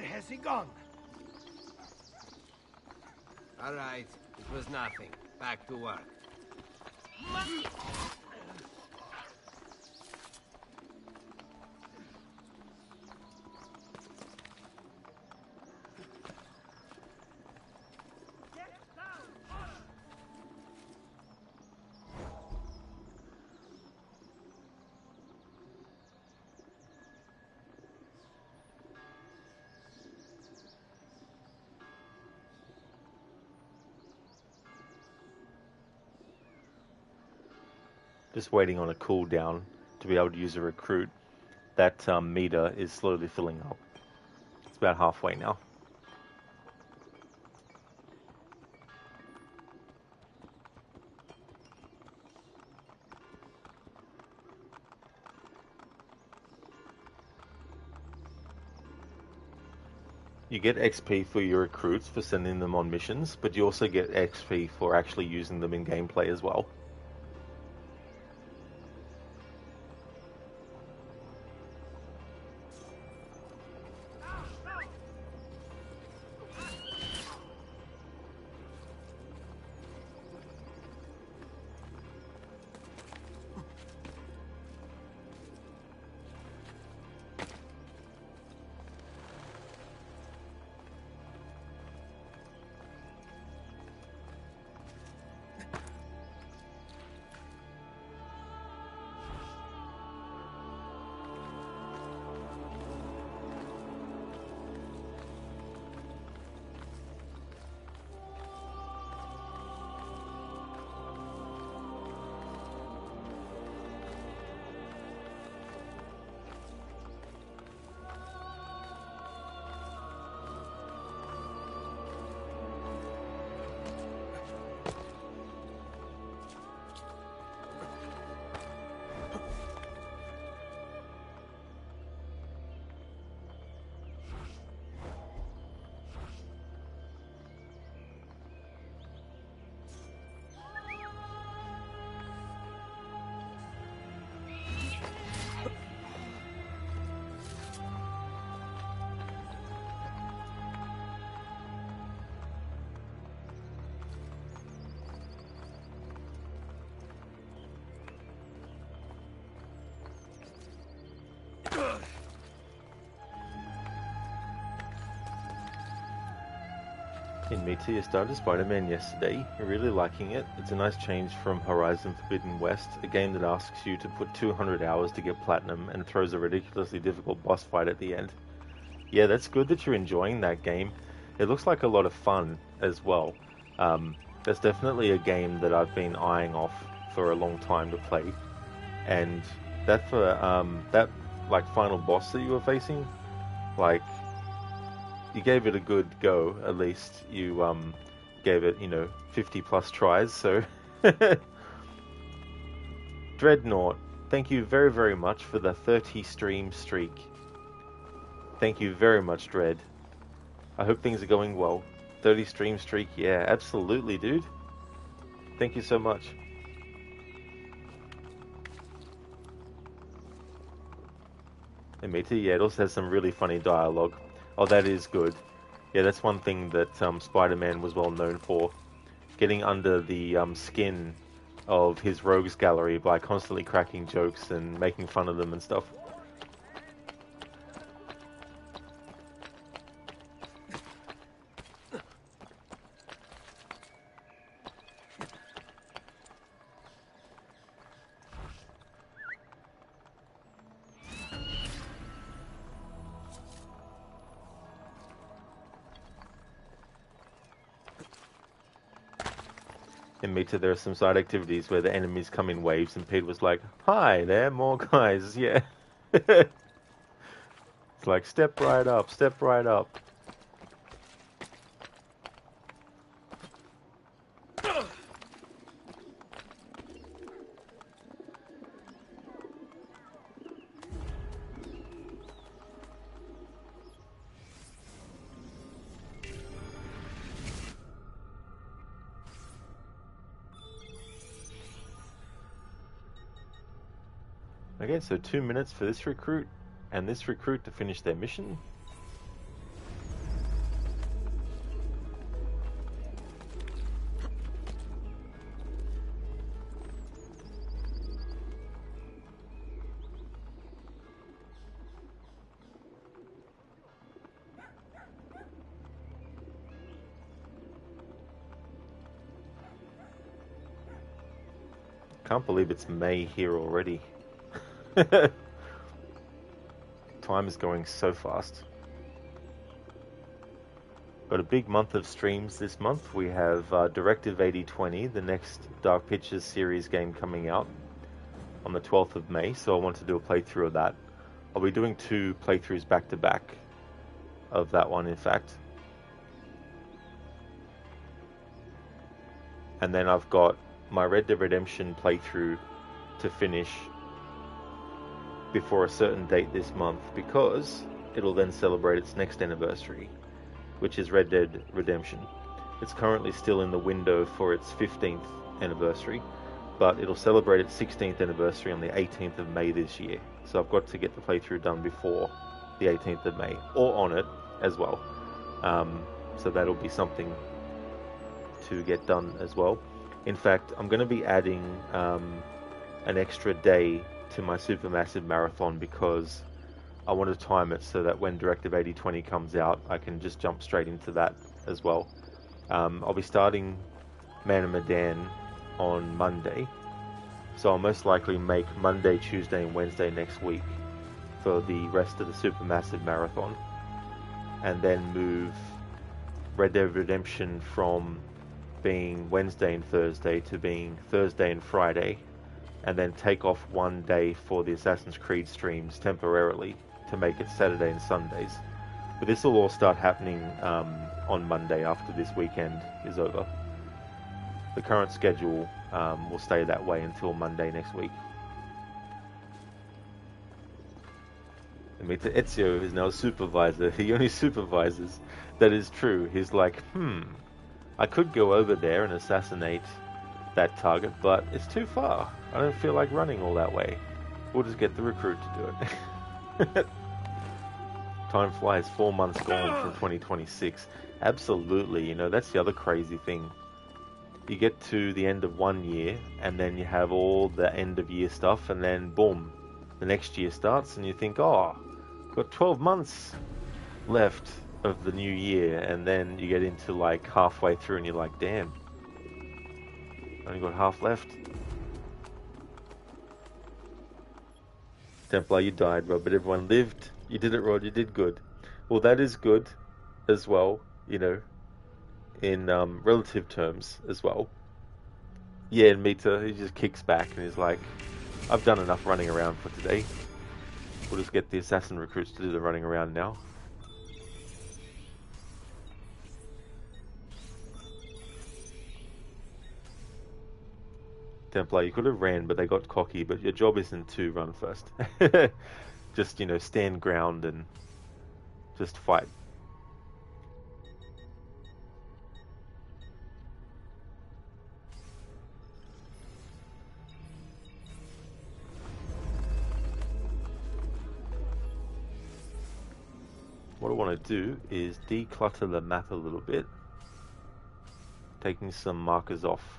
Where has he gone? All right, it was nothing. Back to work. Just waiting on a cooldown to be able to use a recruit. That meter is slowly filling up. It's about halfway now. You get XP for your recruits for sending them on missions, but you also get XP for actually using them in gameplay as well. In Meteor, you started Spider-Man yesterday. You're really liking it. It's a nice change from Horizon Forbidden West, a game that asks you to put 200 hours to get platinum and throws a ridiculously difficult boss fight at the end. Yeah, that's good that you're enjoying that game. It looks like a lot of fun as well. That's definitely a game that I've been eyeing off for a long time to play. And that like final boss that you were facing, like, you gave it a good go. At least you gave it, 50 plus tries. So Dreadnought, thank you very, very much for the 30 stream streak. Thank you very much, Dread. I hope things are going well. 30 stream streak, yeah, absolutely, dude. Thank you so much. And me too, yeah, it also has some really funny dialogue. Oh, that is good. Yeah, that's one thing that Spider-Man was well known for. Getting under the skin of his rogues gallery by constantly cracking jokes and making fun of them and stuff. In Meta, there are some side activities where the enemies come in waves, and Pete was like, "Hi there, more guys." Yeah. It's like, step right up, step right up. Okay, so 2 minutes for this recruit and this recruit to finish their mission. Can't believe it's May here already. Time is going so fast. Got a big month of streams this month. We have Directive 8020, the next Dark Pictures series game coming out on the 12th of May, so I want to do a playthrough of that. I'll be doing 2 playthroughs back to back of that one, in fact. And then I've got my Red Dead Redemption playthrough to finish before a certain date this month, because it'll then celebrate its next anniversary, which is Red Dead Redemption. It's currently still in the window for its 15th anniversary, but it'll celebrate its 16th anniversary on the 18th of May this year. So I've got to get the playthrough done before the 18th of May, or on it as well. So that'll be something to get done as well. In fact, I'm going to be adding an extra day to my Supermassive Marathon, because I want to time it so that when Directive 8020 comes out, I can just jump straight into that as well. I'll be starting Man of Medan on Monday, so I'll most likely make Monday, Tuesday and Wednesday next week for the rest of the Supermassive Marathon, and then move Red Dead Redemption from being Wednesday and Thursday to being Thursday and Friday, and then take off one day for the Assassin's Creed streams temporarily to make it Saturday and Sundays. But this will all start happening on Monday after this weekend is over. The current schedule will stay that way until Monday next week. I mean, Ezio is now a supervisor. He only supervises. That is true. He's like, I could go over there and assassinate that target, but it's too far. I don't feel like running all that way. We'll just get the recruit to do it. Time flies, 4 months gone from 2026. Absolutely, you know, that's the other crazy thing. You get to the end of one year, and then you have all the end of year stuff, and then boom, the next year starts, and you think, oh, got 12 months left of the new year, and then you get into like halfway through, and you're like, damn, only got half left. Templar, you died, Rod, but everyone lived. You did it, Rod. You did good. Well, that is good as well, you know, in relative terms as well. Yeah, and Mita, he just kicks back and he's like, I've done enough running around for today. We'll just get the assassin recruits to do the running around now. Templar, you could have ran, but they got cocky, but your job isn't to run first. Just, you know, stand ground and just fight. What I want to do is declutter the map a little bit, taking some markers off.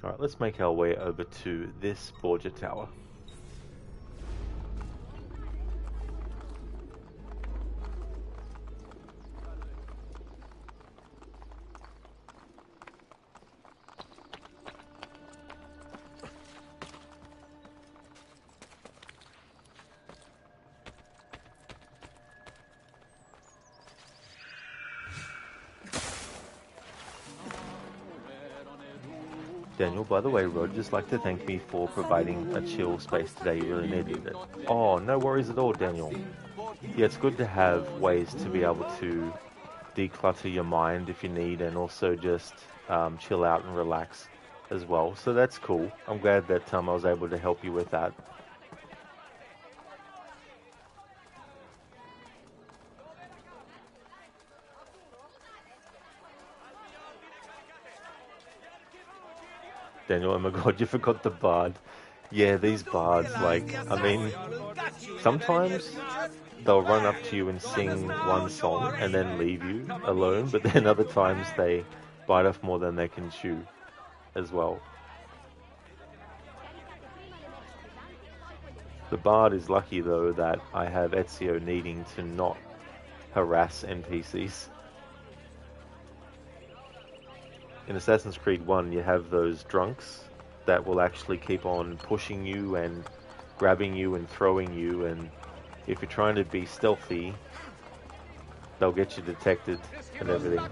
Alright, let's make our way over to this Borgia tower. Daniel, by the way, Rod, just like to thank me for providing a chill space today. You really needed it. Oh, no worries at all, Daniel. Yeah, it's good to have ways to be able to declutter your mind if you need, and also just chill out and relax as well. So that's cool. I'm glad that I was able to help you with that. Daniel, oh my god, you forgot the bard. Yeah, these bards, like, I mean, sometimes they'll run up to you and sing one song and then leave you alone, but then other times they bite off more than they can chew as well. The bard is lucky though that I have Ezio needing to not harass NPCs. In Assassin's Creed 1 you have those drunks that will actually keep on pushing you and grabbing you and throwing you, and if you're trying to be stealthy they'll get you detected and everything.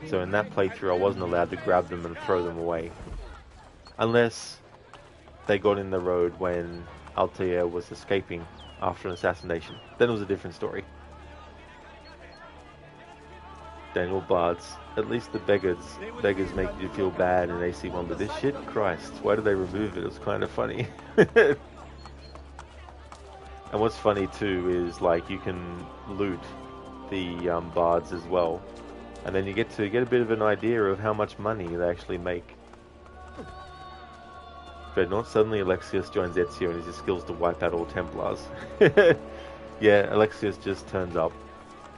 So in that playthrough I wasn't allowed to grab them and throw them away unless they got in the road when Altair was escaping after an assassination. Then it was a different story. Daniel Bards. At least the beggars make you feel bad in AC1, but this shit, Christ, why did they remove it? It was kind of funny. And what's funny too is like you can loot the bards as well, and then you get to get a bit of an idea of how much money they actually make. But not suddenly Alexius joins Ezio and his skills to wipe out all Templars. Yeah, Alexius just turns up.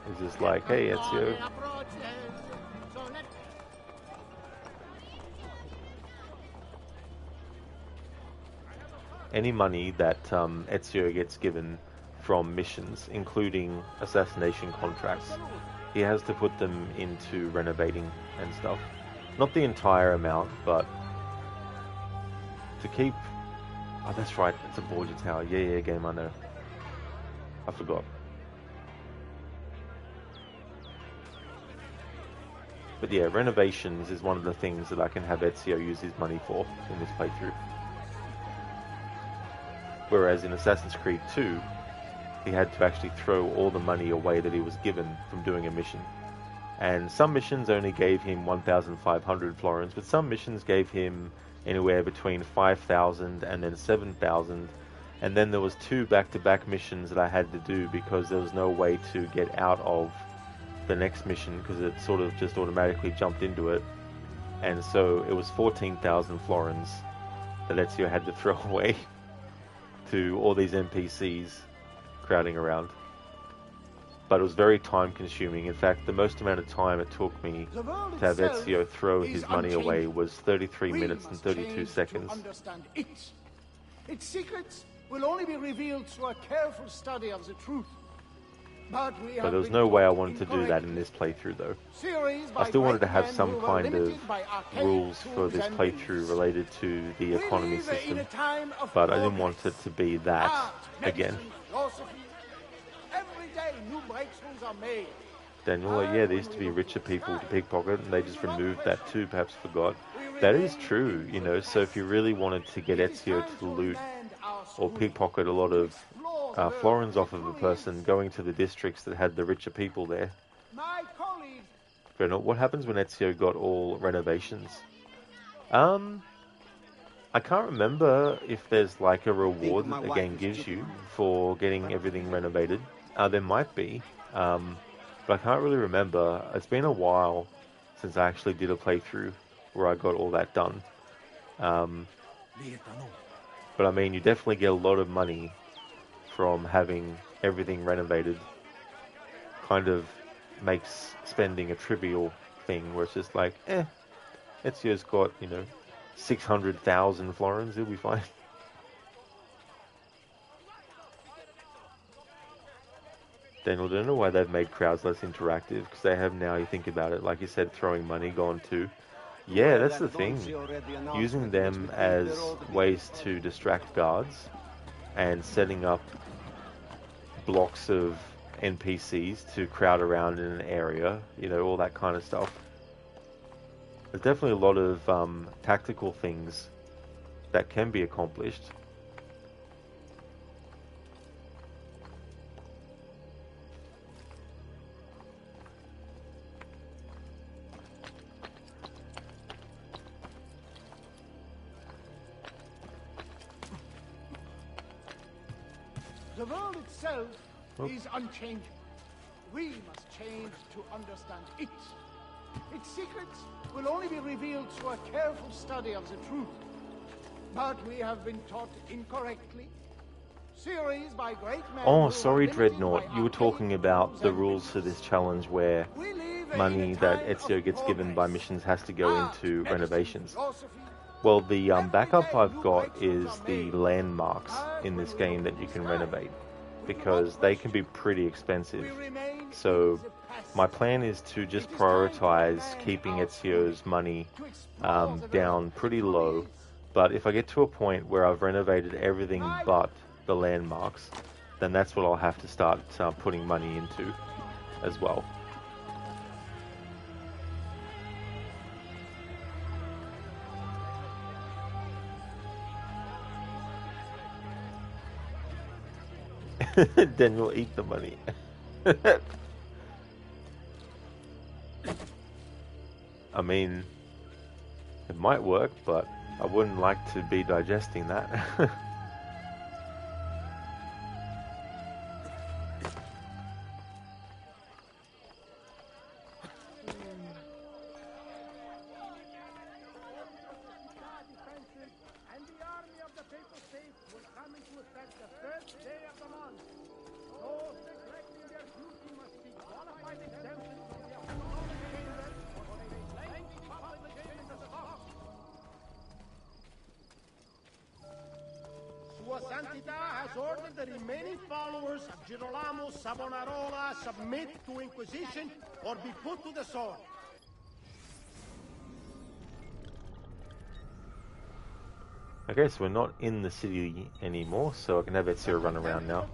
He's just like, hey Ezio. Any money that Ezio gets given from missions, including assassination contracts, he has to put them into renovating and stuff. Not the entire amount, but to keep... Oh, that's right, it's a Borgia tower. Yeah, game, I know. I forgot. But yeah, renovations is one of the things that I can have Ezio use his money for in this playthrough. Whereas in Assassin's Creed 2, he had to actually throw all the money away that he was given from doing a mission. And some missions only gave him 1,500 florins, but some missions gave him anywhere between 5,000 and then 7,000. And then there was 2 back-to-back missions that I had to do because there was no way to get out of the next mission because it sort of just automatically jumped into it. And so it was 14,000 florins that Ezio had to throw away to all these NPCs crowding around. But it was very time consuming. In fact, the most amount of time it took me to have Ezio throw his money away was 33 minutes and 32 seconds. Its secrets will only be revealed through a careful study of the truth. But there was no way I wanted to do that in this playthrough though. I still wanted to have some kind of rules for this playthrough related to the economy system, but I didn't want it to be that again. Daniel, yeah, there used to be richer people to pickpocket and they just removed that too, perhaps forgot. That is true, you know, so if you really wanted to get Ezio to loot or pickpocket a lot of florins off of a person, going to the districts that had the richer people there. But what happens when Ezio got all renovations? I can't remember if there's like a reward that the game gives you for getting everything renovated. There might be, but I can't really remember. It's been a while since I actually did a playthrough where I got all that done. But I mean, you definitely get a lot of money from having everything renovated. Kind of makes spending a trivial thing where it's just like, Ezio's got, 600,000 florins, he'll be fine. Daniel, I don't know why they've made crowds less interactive, because they have now, you think about it, like you said, throwing money gone too. Yeah, that's the thing. Using them as ways to distract guards and setting up blocks of NPCs to crowd around in an area, all that kind of stuff. There's definitely a lot of tactical things that can be accomplished. The world itself is unchanging. We must change to understand it. Its secrets will only be revealed through a careful study of the truth. But we have been taught incorrectly. Series by great men. Oh, sorry, Dreadnought. You were talking about the rules for this challenge where money that Ezio gets given by missions has to go into renovations. Well, the backup I've got is the landmarks in this game that you can renovate, because they can be pretty expensive. So my plan is to just prioritize keeping Ezio's money down pretty low, but if I get to a point where I've renovated everything but the landmarks, then that's what I'll have to start putting money into as well. Then we'll eat the money. I mean, it might work, but I wouldn't like to be digesting that. Submit to Inquisition or be put to the sword. Okay, so we're not in the city anymore, so I can have Ezio run around now.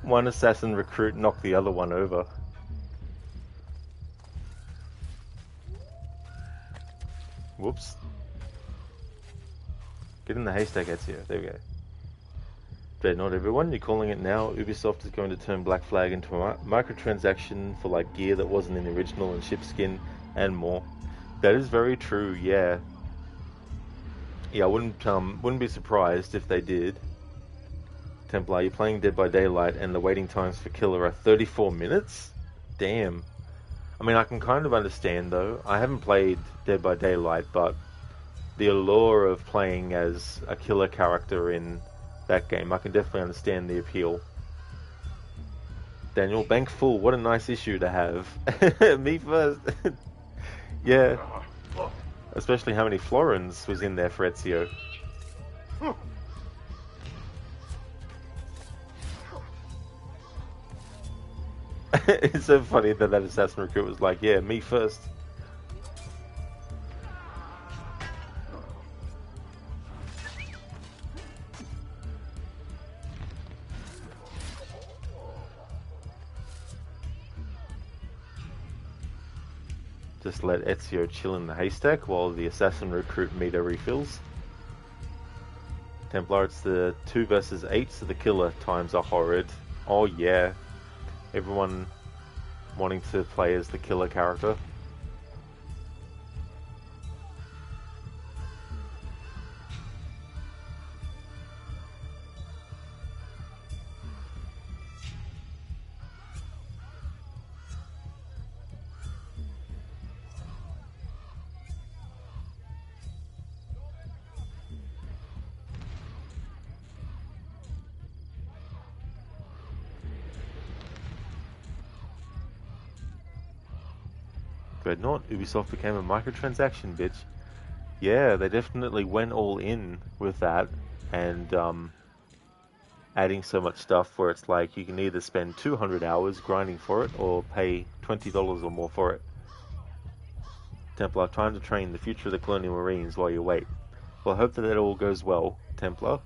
One assassin recruit knocked the other one over. Whoops. Get in the haystack, Ezio. There we go. Dreadnought, everyone. You're calling it now. Ubisoft is going to turn Black Flag into a microtransaction for like gear that wasn't in the original and ship skin and more. That is very true, yeah. Yeah, I wouldn't be surprised if they did. Templar, you're playing Dead by Daylight and the waiting times for Killer are 34 minutes? Damn. I mean, I can kind of understand, though. I haven't played Dead by Daylight, but the allure of playing as a killer character in that game, I can definitely understand the appeal. Daniel, bank full. What a nice issue to have. Me first. Yeah. Especially how many florins was in there for Ezio. It's so funny that assassin recruit was like, yeah, me first. Just let Ezio chill in the haystack while the assassin recruit meter refills. Templar, it's the 2 versus 8, so the killer times are horrid. Oh yeah. Everyone wanting to play as the killer character. Dreadnought, Ubisoft became a microtransaction, bitch. Yeah, they definitely went all in with that, and adding so much stuff where it's like you can either spend 200 hours grinding for it or pay $20 or more for it. Templar, time to train the future of the Colonial Marines while you wait. Well, I hope that it all goes well, Templar.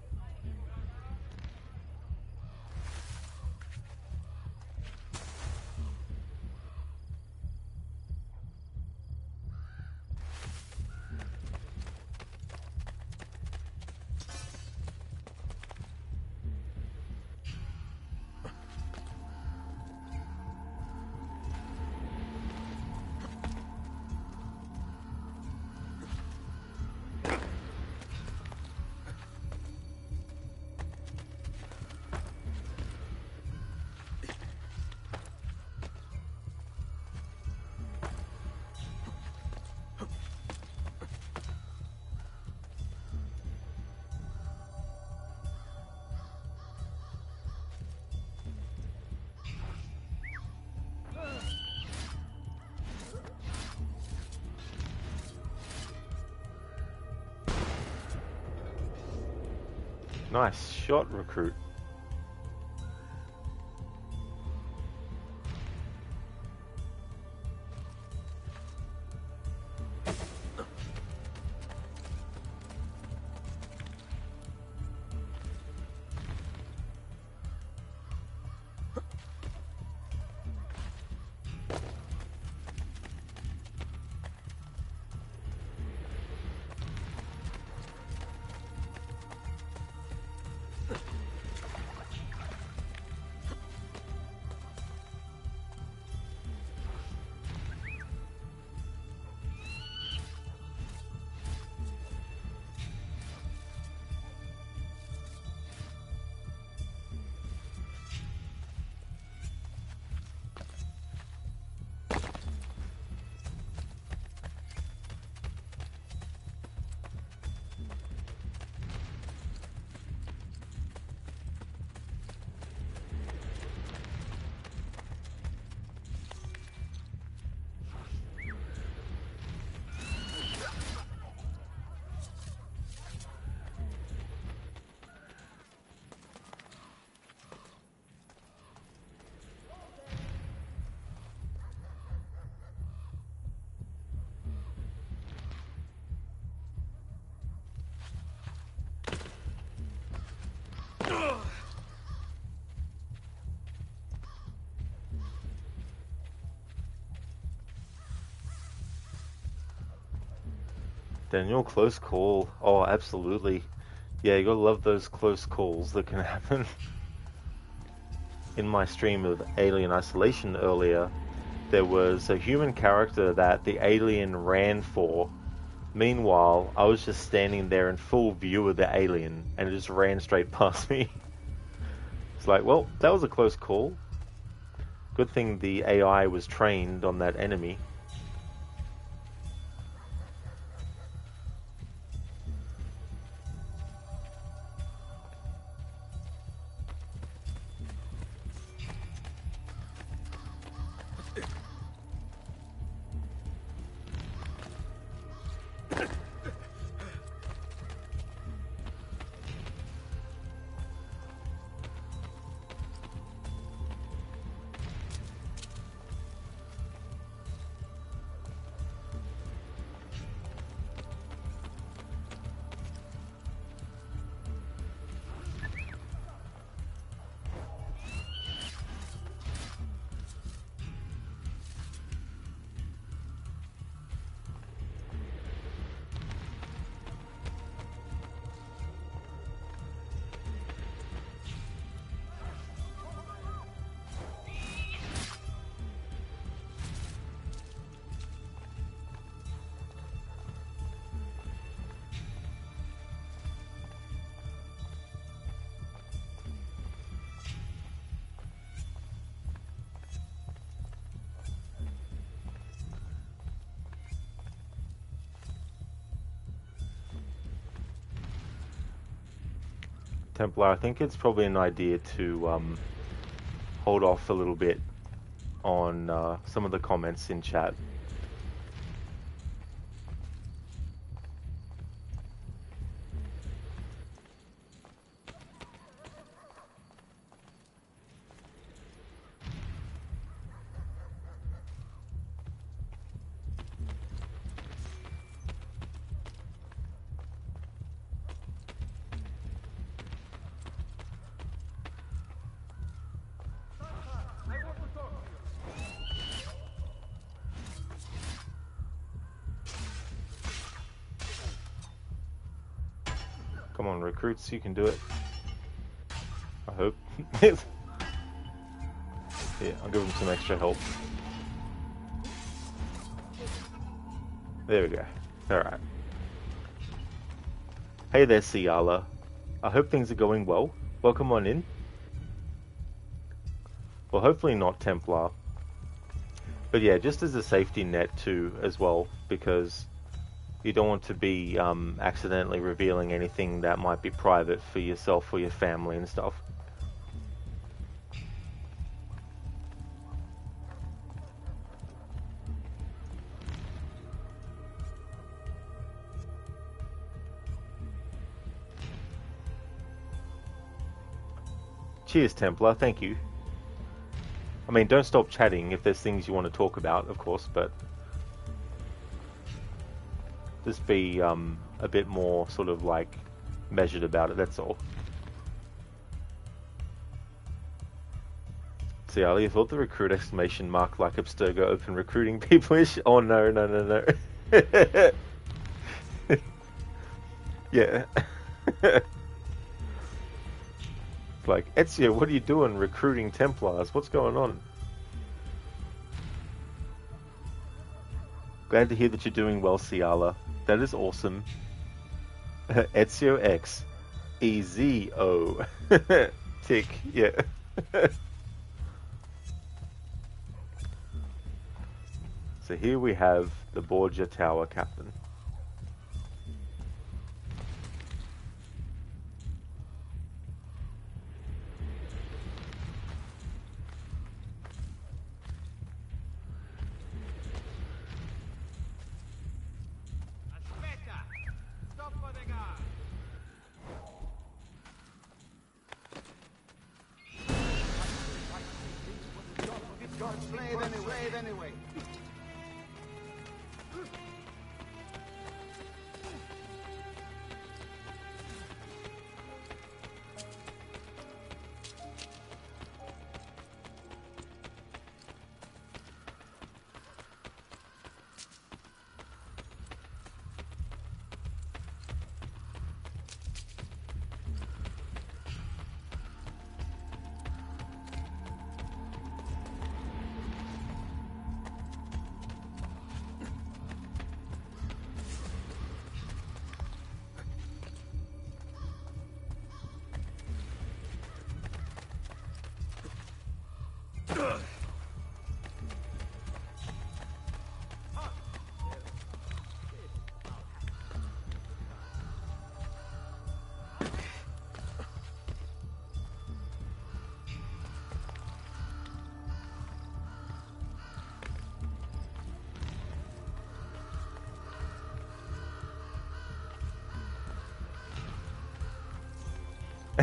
Nice shot, recruit. Daniel, close call. Oh, absolutely. Yeah, you gotta love those close calls that can happen. In my stream of Alien Isolation earlier, there was a human character that the alien ran for. Meanwhile, I was just standing there in full view of the alien, and it just ran straight past me. like, well, that was a close call. Good thing the AI was trained on that enemy. Templar, I think it's probably an idea to hold off a little bit on some of the comments in chat. Come on, recruits, you can do it. I hope. Yeah, I'll give them some extra help. There we go. Alright. Hey there, Ciala. I hope things are going well. Welcome on in. Well, hopefully not Templar. But yeah, just as a safety net too, as well, because you don't want to be accidentally revealing anything that might be private for yourself or your family and stuff. Cheers, Templar, thank you. I mean, don't stop chatting if there's things you want to talk about, of course, but just be a bit more sort of like measured about it, that's all. See, Ali, I thought the recruit exclamation mark like Abstergo open recruiting people-ish. Oh no, no, no, no. Yeah. Like, Ezio, what are you doing recruiting Templars? What's going on? Glad to hear that you're doing well, Ciala. That is awesome. Ezio X. E-Z-O. Tick, yeah. So here we have the Borgia Tower Captain. Anyway.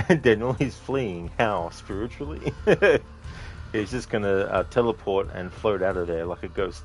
And Daniel, he's fleeing. How? Spiritually? He's just gonna teleport and float out of there like a ghost.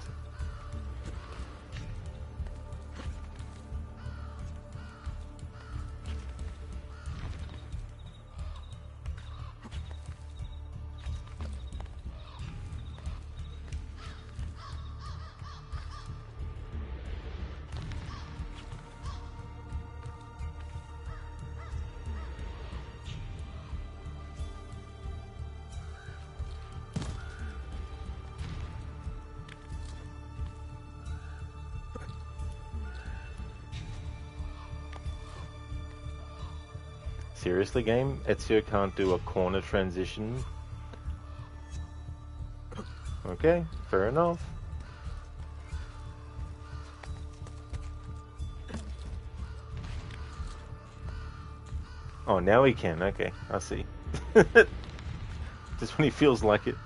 Seriously, game? Ezio can't do a corner transition? Okay, fair enough. Oh, now he can. Okay, I see. Just when he feels like it.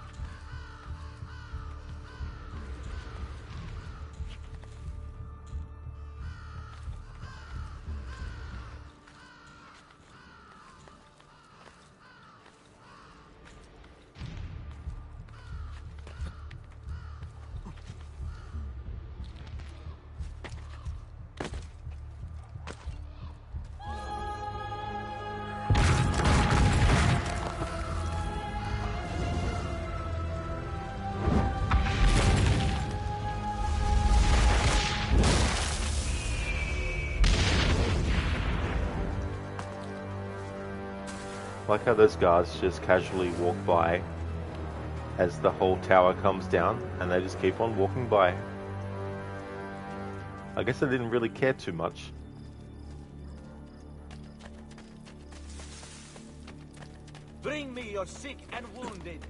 Like how those guards just casually walk by as the whole tower comes down, and they just keep on walking by. I guess I didn't really care too much. Bring me your sick and wounded.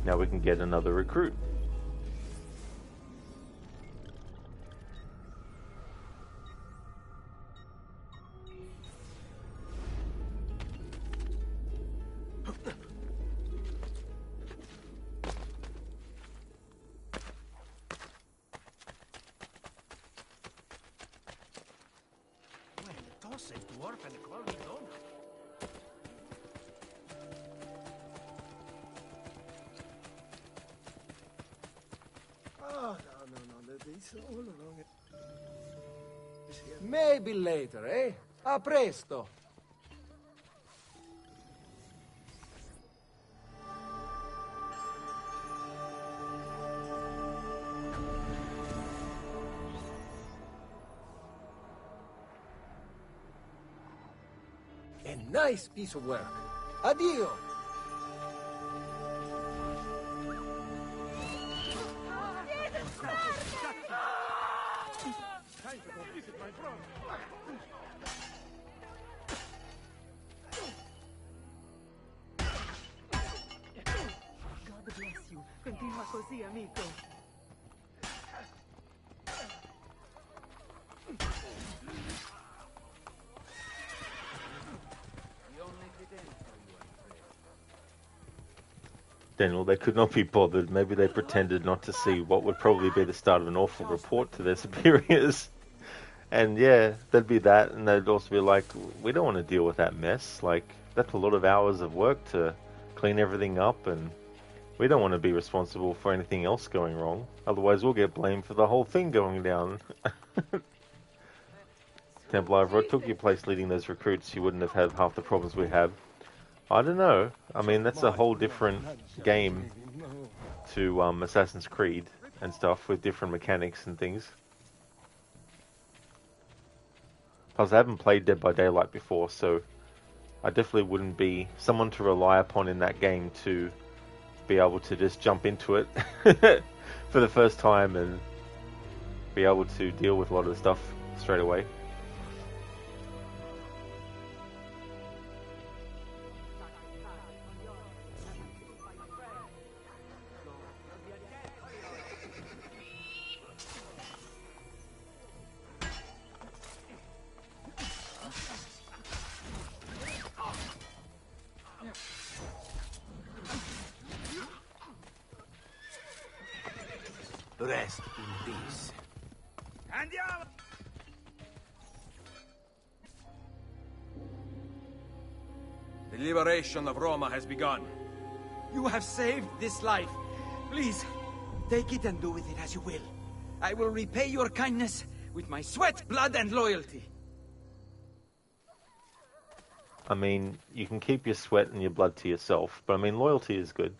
Now we can get another recruit. Maybe later, eh? A presto. A nice piece of work. Addio. God bless you. Continua così, amico. Daniel, they could not be bothered. Maybe they pretended not to see what would probably be the start of an awful report to their superiors. And yeah, there'd be that, and they'd also be like, we don't want to deal with that mess. Like, that's a lot of hours of work to clean everything up, and we don't want to be responsible for anything else going wrong. Otherwise, we'll get blamed for the whole thing going down. Templar, if I took your place leading those recruits, you wouldn't have had half the problems we have. I don't know. I mean, that's a whole different game to Assassin's Creed and stuff, with different mechanics and things. Plus, I haven't played Dead by Daylight before, so I definitely wouldn't be someone to rely upon in that game to be able to just jump into it for the first time and be able to deal with a lot of the stuff straight away. Rest in peace. Andiamo! The liberation of Roma has begun. You have saved this life. Please, take it and do with it as you will. I will repay your kindness with my sweat, blood, and loyalty. I mean, you can keep your sweat and your blood to yourself, but I mean, loyalty is good.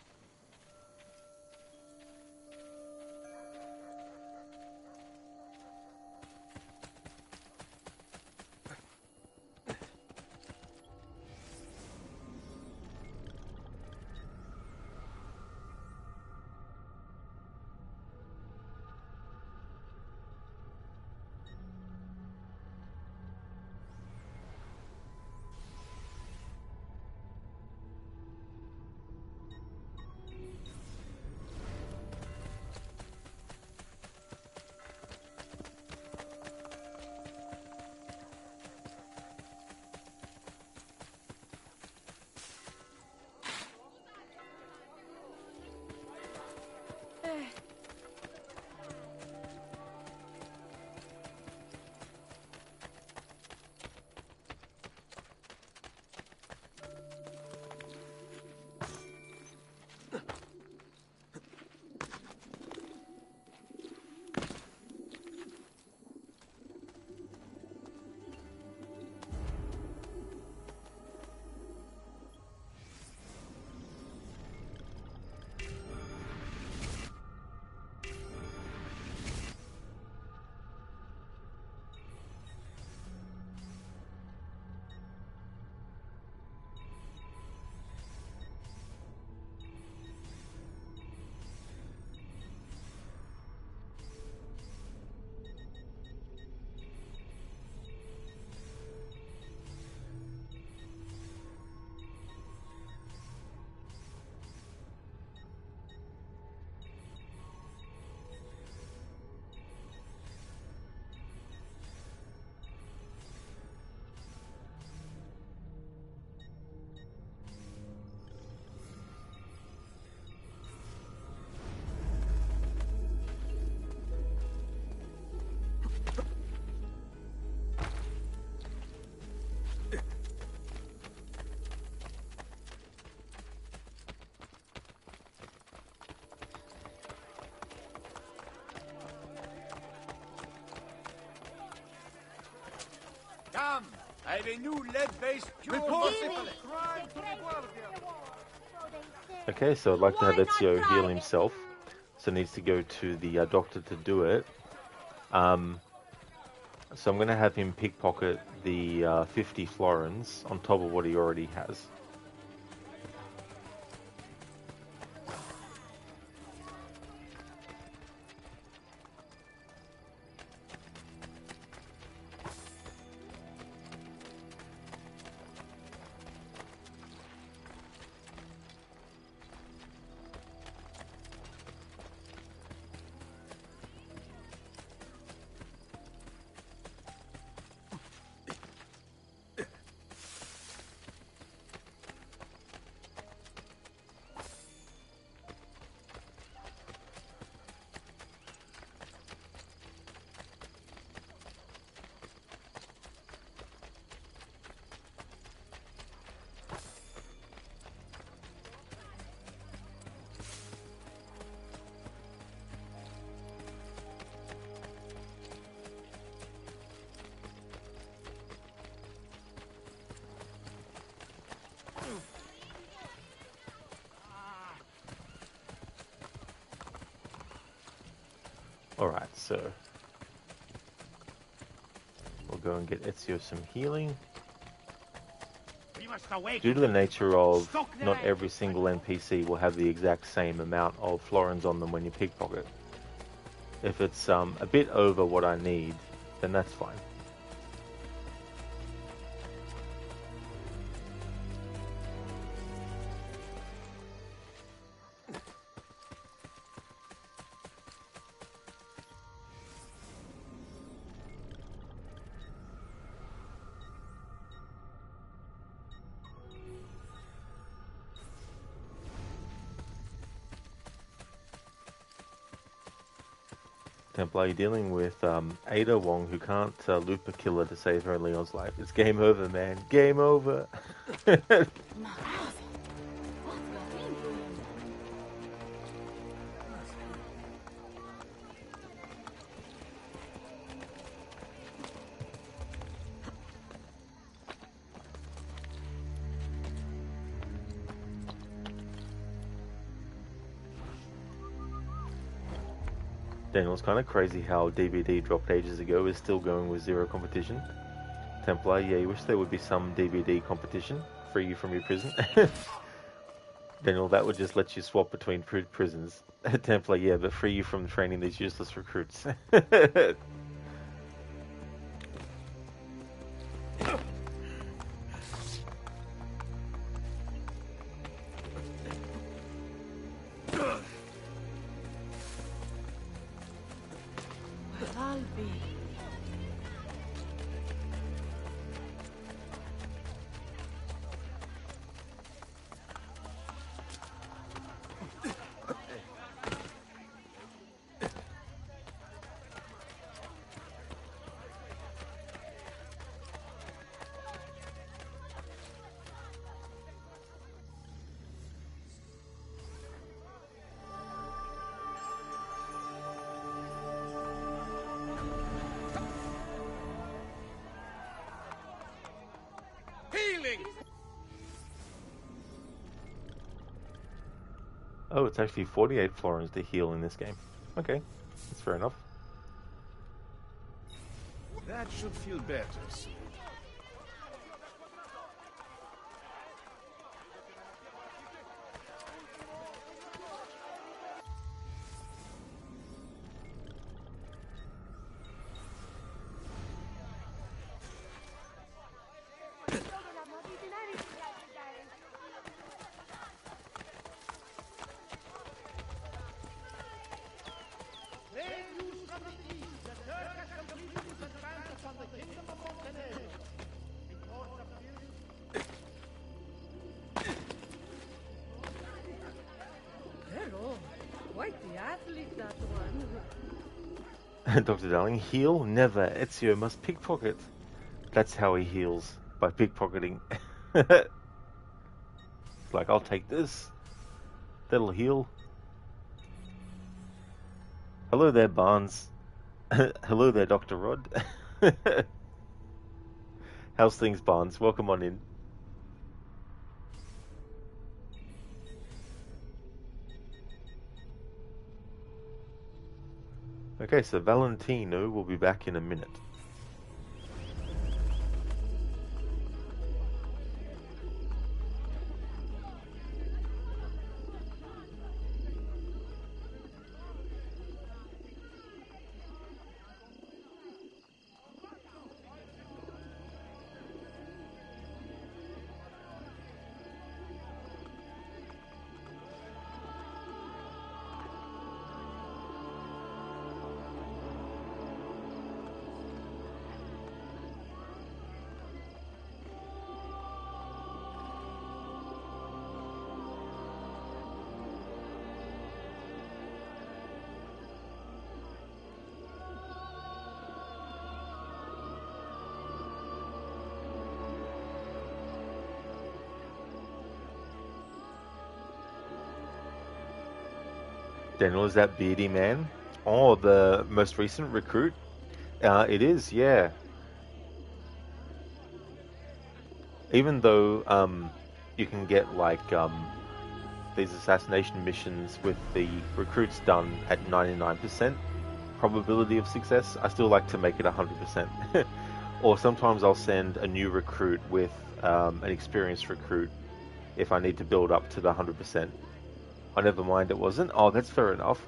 Come, I have a new lead-based cure. Report for it. syphilis. Crime to the Borgia. Okay, so I'd like to have Ezio heal himself, so he needs to go to the doctor to do it. So I'm going to have him pickpocket the 50 florins on top of what he already has. Alright, so we'll go and get Ezio some healing. Due to the nature of not every single NPC will have the exact same amount of florins on them when you pickpocket. If it's a bit over what I need, then that's fine. Templar, you're dealing with Ada Wong, who can't loop a killer to save her and Leon's life. It's game over, man. Game over. Daniel, it's kind of crazy how DVD dropped ages ago is still going with zero competition. Templar, yeah, you wish there would be some DVD competition, free you from your prison. Daniel, that would just let you swap between prisons. Templar, yeah, but free you from training these useless recruits. Oh, it's actually 48 florins to heal in this game. Okay, that's fair enough. That should feel better soon. Dr. Darling, heal? Never. Ezio must pickpocket. That's how he heals, by pickpocketing. It's like, I'll take this. That'll heal. Hello there, Barnes. Hello there, Dr. Rod. How's things, Barnes? Welcome on in. Okay, so Valentino will be back in a minute. Daniel, is that Beardy Man? Oh, the most recent recruit? It is, yeah. Even though you can get like these assassination missions with the recruits done at 99% probability of success, I still like to make it 100%. Or sometimes I'll send a new recruit with an experienced recruit if I need to build up to the 100%. Oh, never mind, it wasn't. Oh, that's fair enough.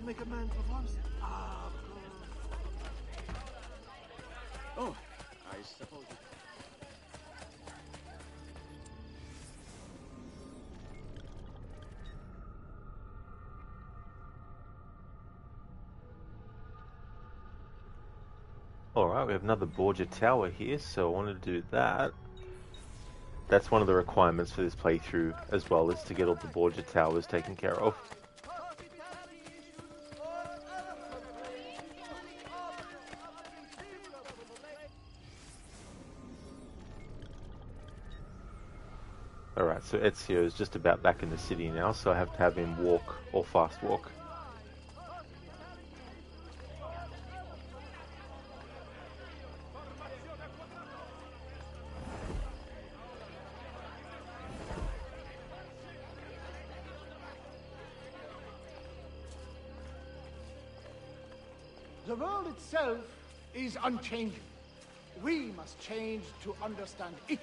make a man perform. Oh, I suppose. Alright, we have another Borgia tower here, so I want to do that. That's one of the requirements for this playthrough as well, is to get all the Borgia towers taken care of. Alright, so Ezio is just about back in the city now, so I have to have him walk or fast walk. The world itself is unchanging. We must change to understand it.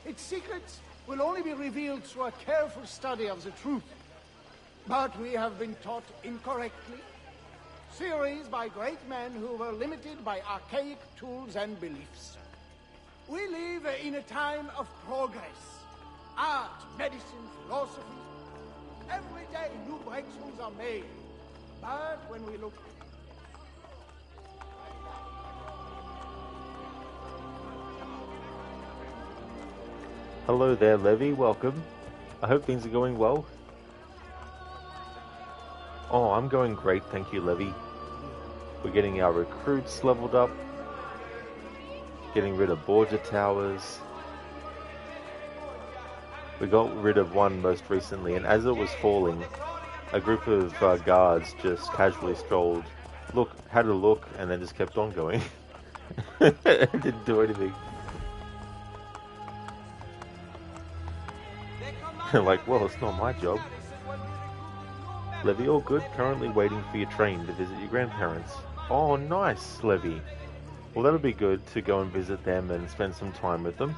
Its secrets will only be revealed through a careful study of the truth. But we have been taught incorrectly. Theories by great men who were limited by archaic tools and beliefs. We live in a time of progress. Art, medicine, philosophy. Every day new breakthroughs are made. But when we look... Hello there, Levy. Welcome. I hope things are going well. Oh, I'm going great, thank you, Levy. We're getting our recruits leveled up. Getting rid of Borgia towers. We got rid of one most recently, and as it was falling, a group of guards just casually strolled, had a look, and then just kept on going. Didn't do anything. Like, well, it's not my job. Levy, all good. Currently waiting for your train to visit your grandparents. Oh, nice, Levy. Well, that'll be good to go and visit them and spend some time with them.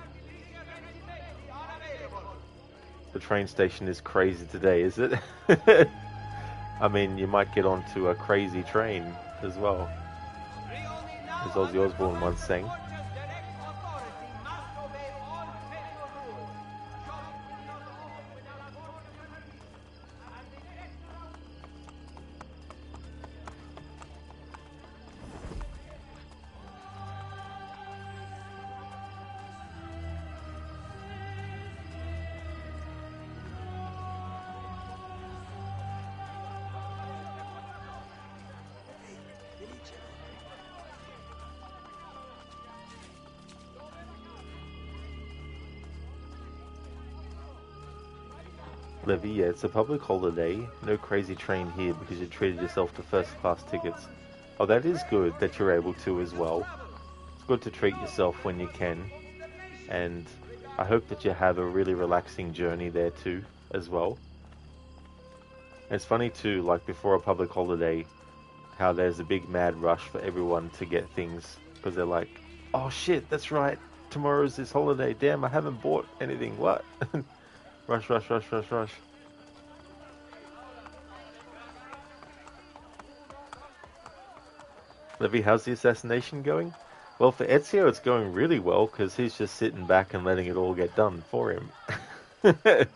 The train station is crazy today, is it? I mean, you might get onto a crazy train as well, as Ozzy Osbourne once sang. Levy, yeah, it's a public holiday. No crazy train here because you treated yourself to first class tickets. Oh, that is good that you're able to as well. It's good to treat yourself when you can. And I hope that you have a really relaxing journey there too, as well. And it's funny too, like before a public holiday, how there's a big mad rush for everyone to get things. Because they're like, oh shit, that's right, tomorrow's this holiday. Damn, I haven't bought anything. What? Rush, rush, rush, rush, rush. Levy, how's the assassination going? Well, for Ezio, it's going really well, because he's just sitting back and letting it all get done for him. But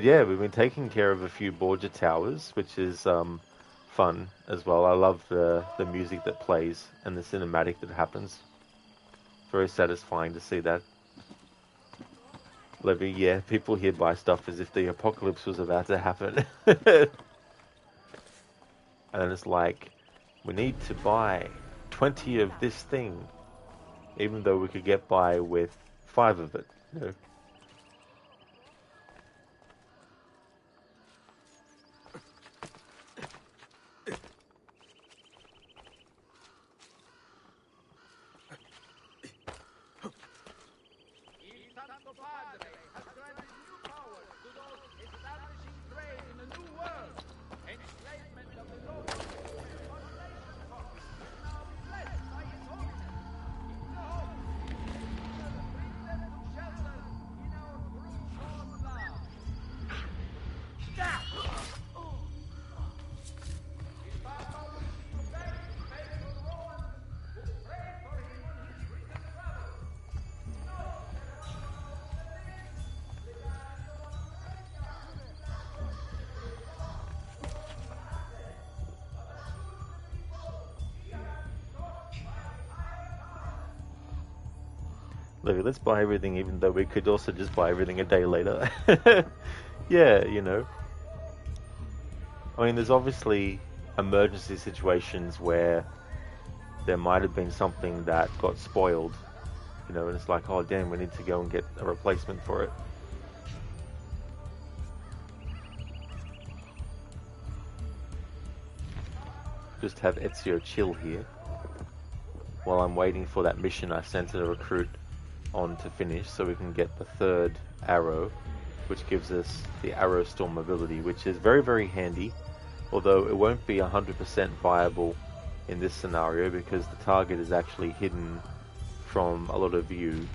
yeah, we've been taking care of a few Borgia towers, which is fun as well. I love the music that plays and the cinematic that happens. Very satisfying to see that. Levy, yeah, people here buy stuff as if the apocalypse was about to happen. And then it's like, we need to buy 20 of this thing, even though we could get by with 5 of it, you know. Look, let's buy everything, even though we could also just buy everything a day later. Yeah, you know. I mean, there's obviously emergency situations where there might have been something that got spoiled, you know, and it's like, oh damn, we need to go and get a replacement for it. Just have Ezio chill here while I'm waiting for that mission I sent a recruit on to finish, so we can get the third arrow, which gives us the arrow storm ability, which is very, very handy, although it won't be 100% viable in this scenario because the target is actually hidden from a lot of view.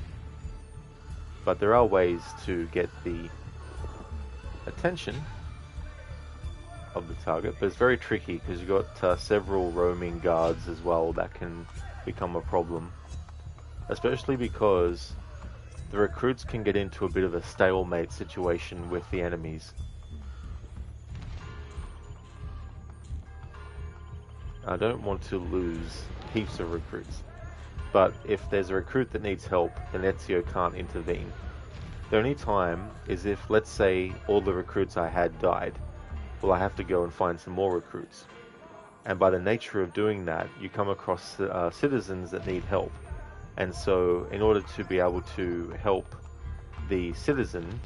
But there are ways to get the attention of the target, but it's very tricky because you've got several roaming guards as well that can become a problem, especially because the recruits can get into a bit of a stalemate situation with the enemies. I don't want to lose heaps of recruits, but if there's a recruit that needs help, then Ezio can't intervene. The only time is if, let's say, all the recruits I had died. Well, I have to go and find some more recruits. And by the nature of doing that, you come across citizens that need help. And so, in order to be able to help the citizen,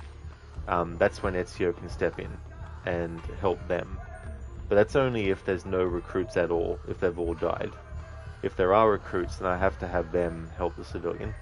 that's when Ezio can step in and help them. But that's only if there's no recruits at all, if they've all died. If there are recruits, then I have to have them help the civilian.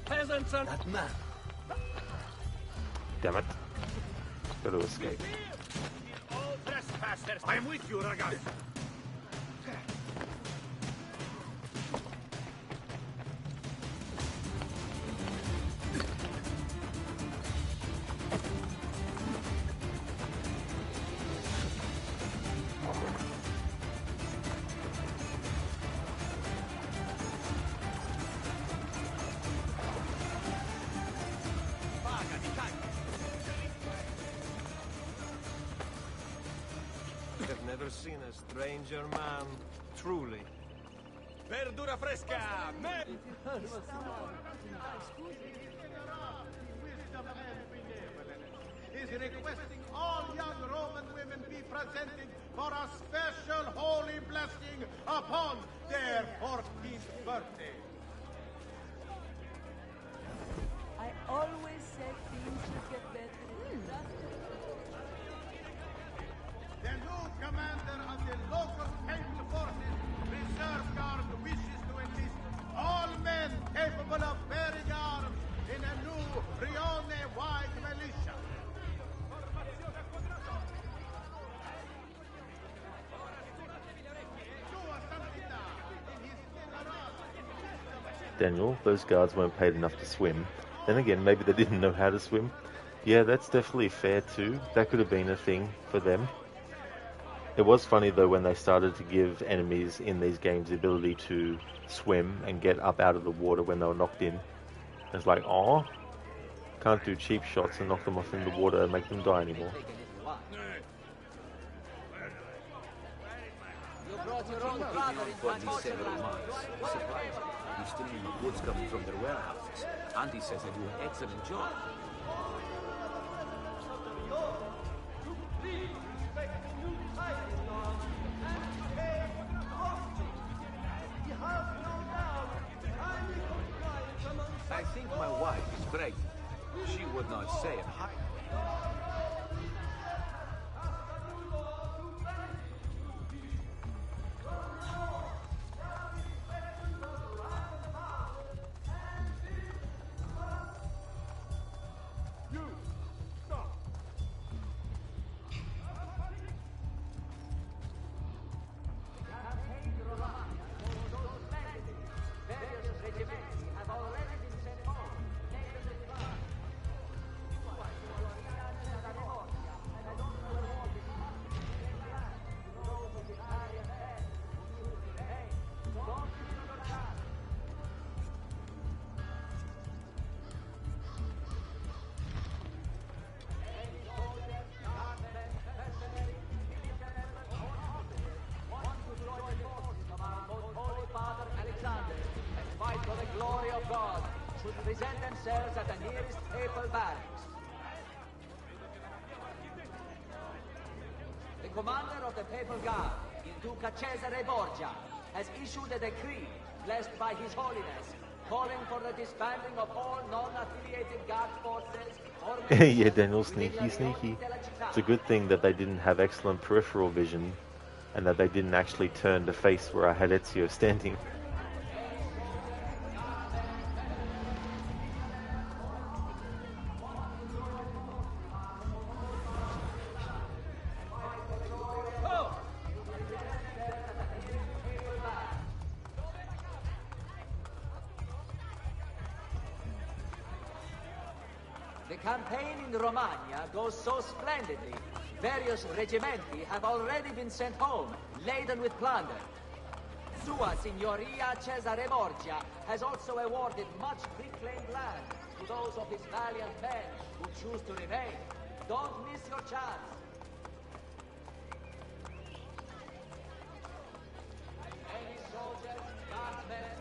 Peasants are that man. Damn it. Got to escape. All trespassers. I'm with you, ragazzi. Seen a stranger man, truly. Verdura fresca! Is requesting all young Roman women be presented for a special holy blessing upon their 14th birthday. I always said things would get better. The new commander of the local papal forces, Reserve Guard, wishes to enlist all men capable of bearing arms in a new Rione-wide militia. Sua Santità, in his generosity, Daniel. Those guards weren't paid enough to swim. Then again, maybe they didn't know how to swim. Yeah, that's definitely fair too. That could have been a thing for them. It was funny though when they started to give enemies in these games the ability to swim and get up out of the water when they were knocked in. It's like, oh, can't do cheap shots and knock them off in the water and make them die anymore. He's stealing the goods coming from their warehouses. And he says they do an excellent job. I think my wife is pregnant. She would not say it. Present themselves at the nearest papal barracks. The commander of the papal guard, Il Duca Cesare Borgia, has issued a decree blessed by His Holiness, calling for the disbanding of all non-affiliated guard forces. Yeah, Daniel, sneaky. It's a good thing that they didn't have excellent peripheral vision and that they didn't actually turn to face where I had Ezio standing. The campaign in Romagna goes so splendidly. Various regimenti have already been sent home, laden with plunder. Sua Signoria Cesare Borgia has also awarded much reclaimed land to those of his valiant men who choose to remain. Don't miss your chance. Any soldiers, guardsmen,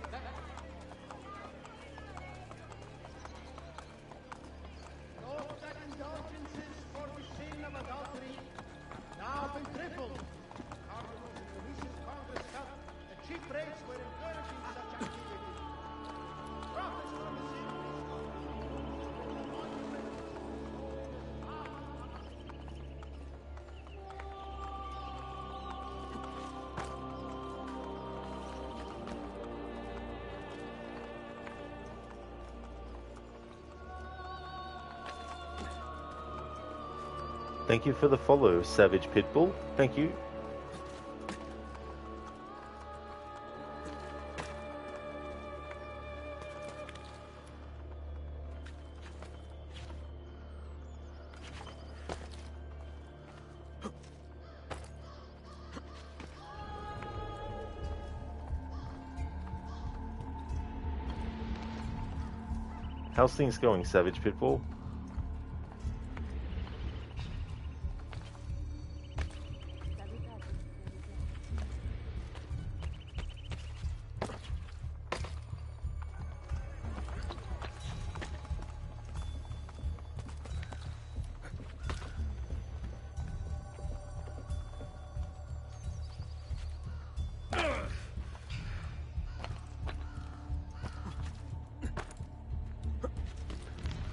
indulgences for the sin of adultery now been tripled. Cardinal and the recent Congress felt the cheap rates were encouraging such activity. Profits from the sin Thank you for the follow, Savage Pitbull. Thank you. How's things going, Savage Pitbull?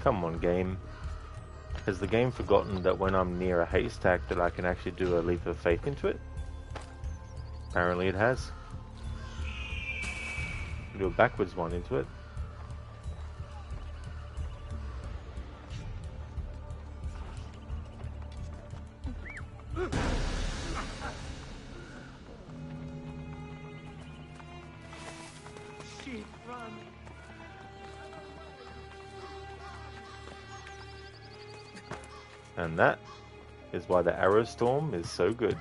Come on, game. Has the game forgotten that when I'm near a haystack that I can actually do a leap of faith into it? Apparently it has. Do a backwards one into it. sheep run. And that is why the Arrow Storm is so good.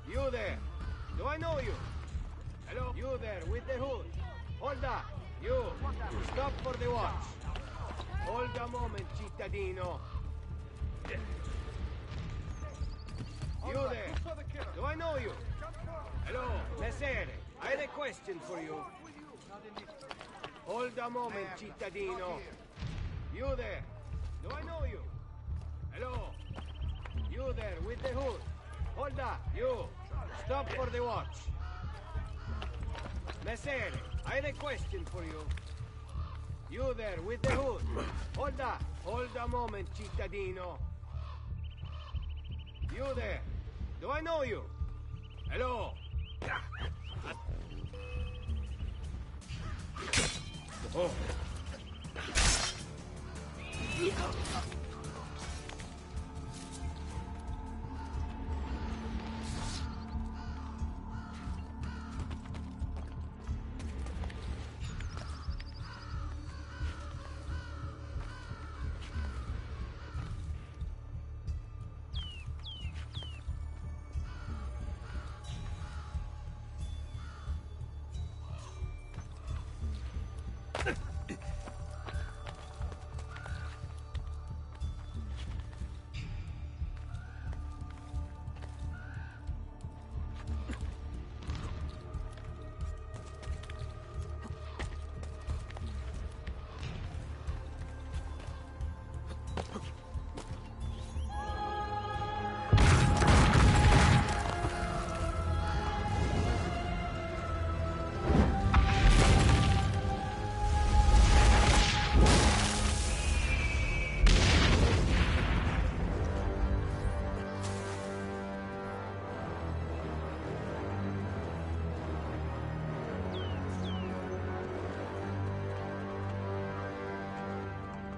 You there! Do I know you? Hello? You there with the hood. Hold up! You! Stop for the watch. Hold a moment, cittadino. You there! Do I know you? Hello, Messere. I had a question for you. Hold a moment, cittadino. You there! Do I know you? Hello? You there with the hood. Hold up, you! Stop for the watch. Messere, I have a question for you. You there with the hood. Hold up. Hold a moment, cittadino. You there. Do I know you? Hello? Oh.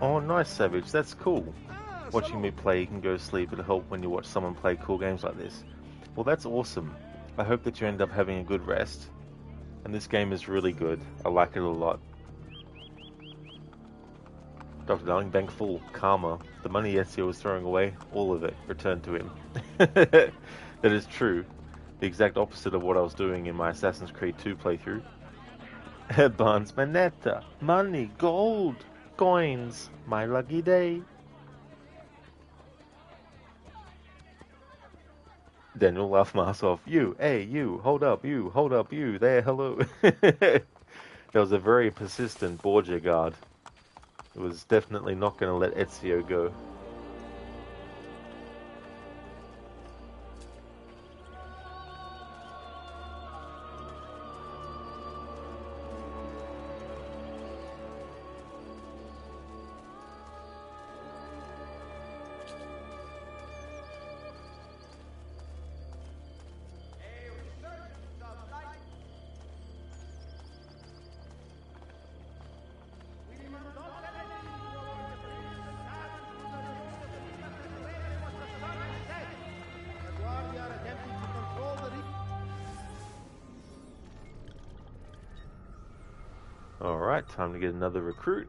Oh, nice, Savage. That's cool. Watching me play, you can go to sleep. It'll help when you watch someone play cool games like this. Well, that's awesome. I hope that you end up having a good rest. And this game is really good. I like it a lot. Dr. Darling, bank full. Karma. The money Ezio was throwing away, all of it returned to him. That is true. The exact opposite of what I was doing in my Assassin's Creed 2 playthrough. Barnes Manetta. Money. Gold. Coins. My lucky day. Daniel laughed my ass off. You, hey, you, hold up, you, there, hello. There was a very persistent Borgia guard. It was definitely not going to let Ezio go. Alright, time to get another recruit.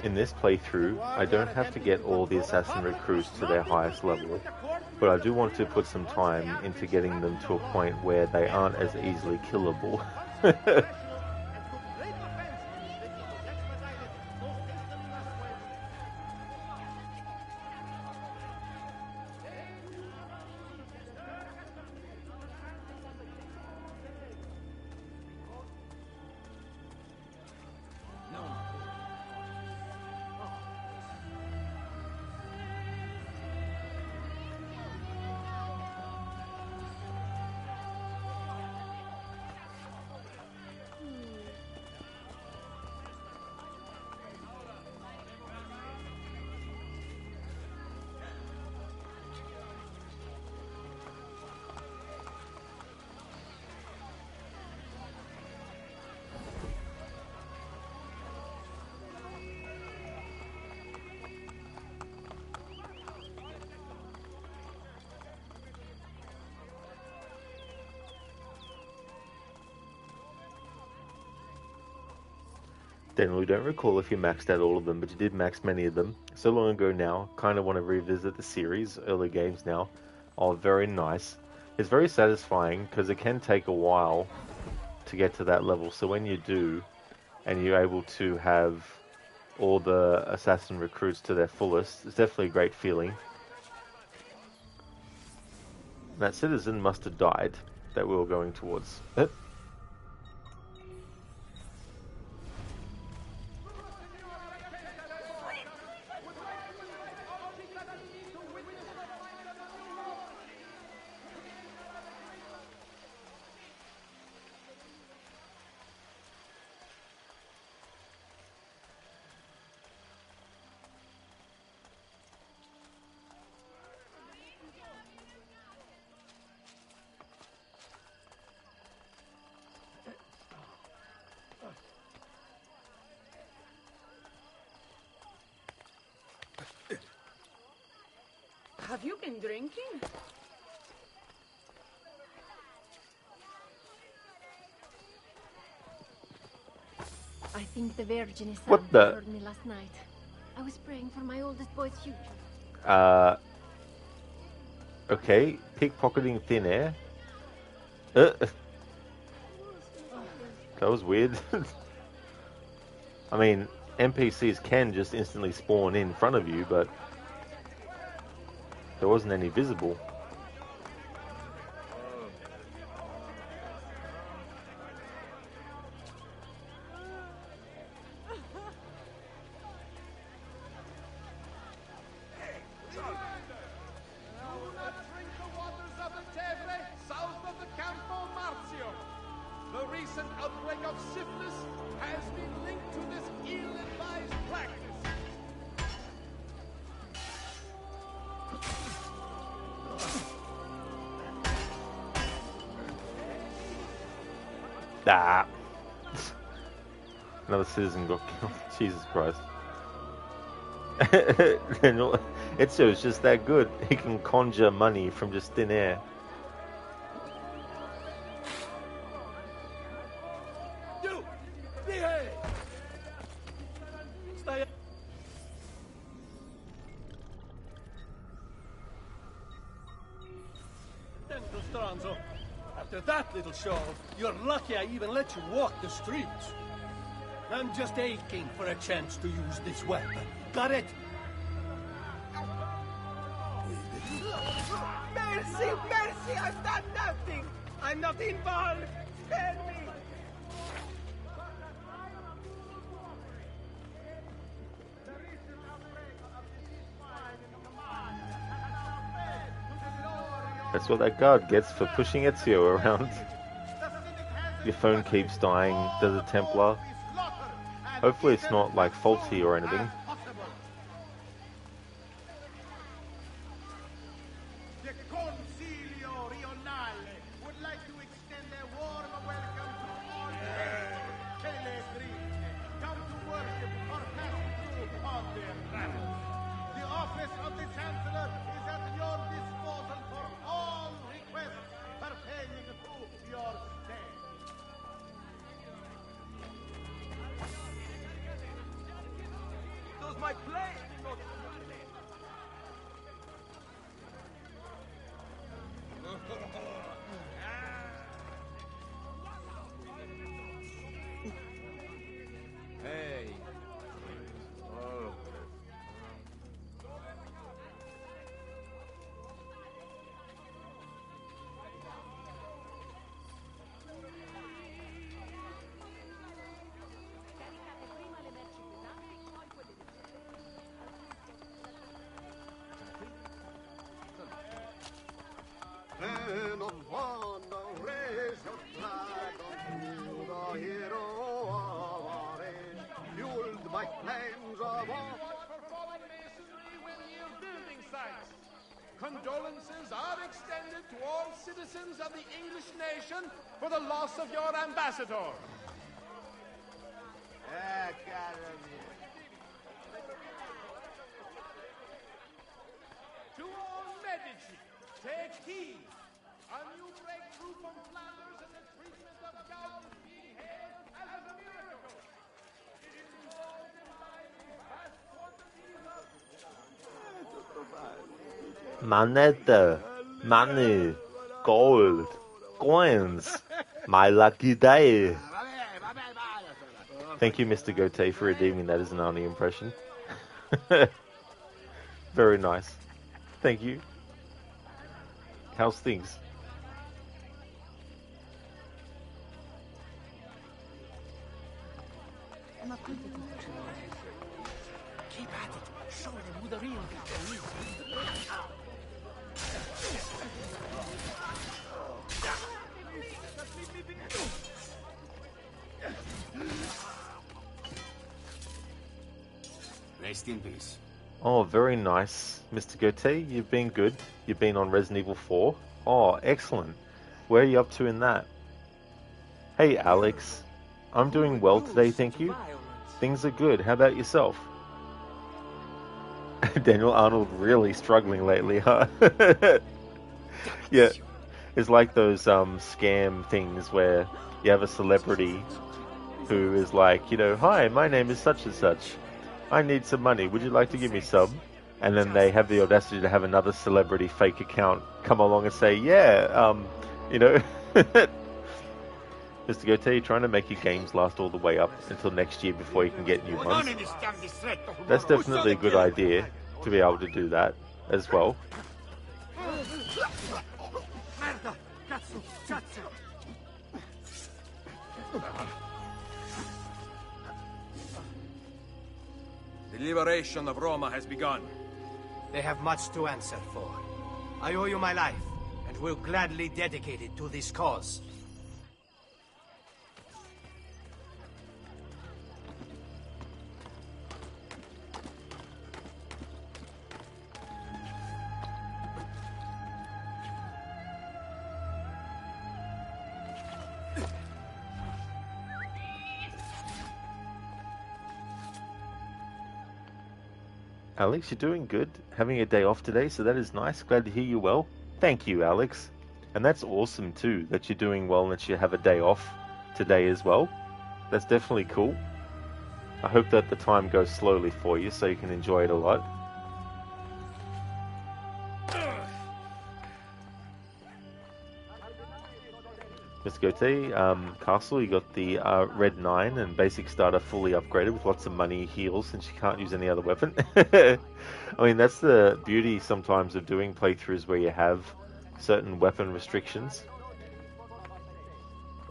In this playthrough, I don't have to get all the assassin recruits to their highest level, but I do want to put some time into getting them to a point where they aren't as easily killable. Generally don't recall if you maxed out all of them, but you did max many of them. So long ago now, kind of want to revisit the series. Early games now are very nice. It's very satisfying because it can take a while to get to that level. So when you do, and you're able to have all the assassin recruits to their fullest, it's definitely a great feeling. That citizen must have died that we were going towards. Have you been drinking? I think the Virgin is What the? heard me last night. I was praying for my oldest boy's future. Okay, pickpocketing thin air. That was weird. I mean, NPCs can just instantly spawn in front of you, but there wasn't any visible. The recent outbreak of syphilis has been linked to this ill-advised practice. Ah. Another citizen got killed. Jesus Christ. Ezio's just that good. He can conjure money from just thin air. After that little show, you're lucky I even let you walk the streets. I'm just aching for a chance to use this weapon. Got it? Mercy, mercy, I've done nothing. I'm not involved. Spare me. That's what that guard gets for pushing Ezio around. Your phone keeps dying. Does a Templar? Hopefully it's not like faulty or anything. Condolences are extended to all citizens of the English nation for the loss of your ambassador. To all Medici, take heed. A new breakthrough from Flanders and the treatment of gowns being hailed as a miracle. It is Moneta, money, gold, coins, my lucky day. Thank you, Mr. Gote, for redeeming that as an Arnie impression. Very nice. Thank you. How's things? Keep at it. Show them who the real guy is. Rest in peace. Oh, very nice, Mr. Gote. You've been good. You've been on Resident Evil 4. Oh, excellent. Where are you up to in that? Hey, Alex. I'm doing well today, thank you. Things are good. How about yourself? Daniel Arnold really struggling lately, huh? Yeah. It's like those scam things where you have a celebrity who is like, you know, hi, my name is such and such. I need some money. Would you like to give me some? And then they have the audacity to have another celebrity fake account come along and say, yeah, you know, Mr. Gote, you're trying to make your games last all the way up until next year before you can get new ones. That's definitely a good idea to be able to do that as well. The liberation of Roma has begun. They have much to answer for. I owe you my life, and will gladly dedicate it to this cause. Alex, you're doing good. Having a day off today, so that is nice. Glad to hear you well. Thank you, Alex. And that's awesome too, that you're doing well and that you have a day off today as well. That's definitely cool. I hope that the time goes slowly for you so you can enjoy it a lot. Mr. Gote, Castle, you got the Red 9 and basic starter fully upgraded with lots of money heals since you can't use any other weapon. I mean, that's the beauty sometimes of doing playthroughs where you have certain weapon restrictions.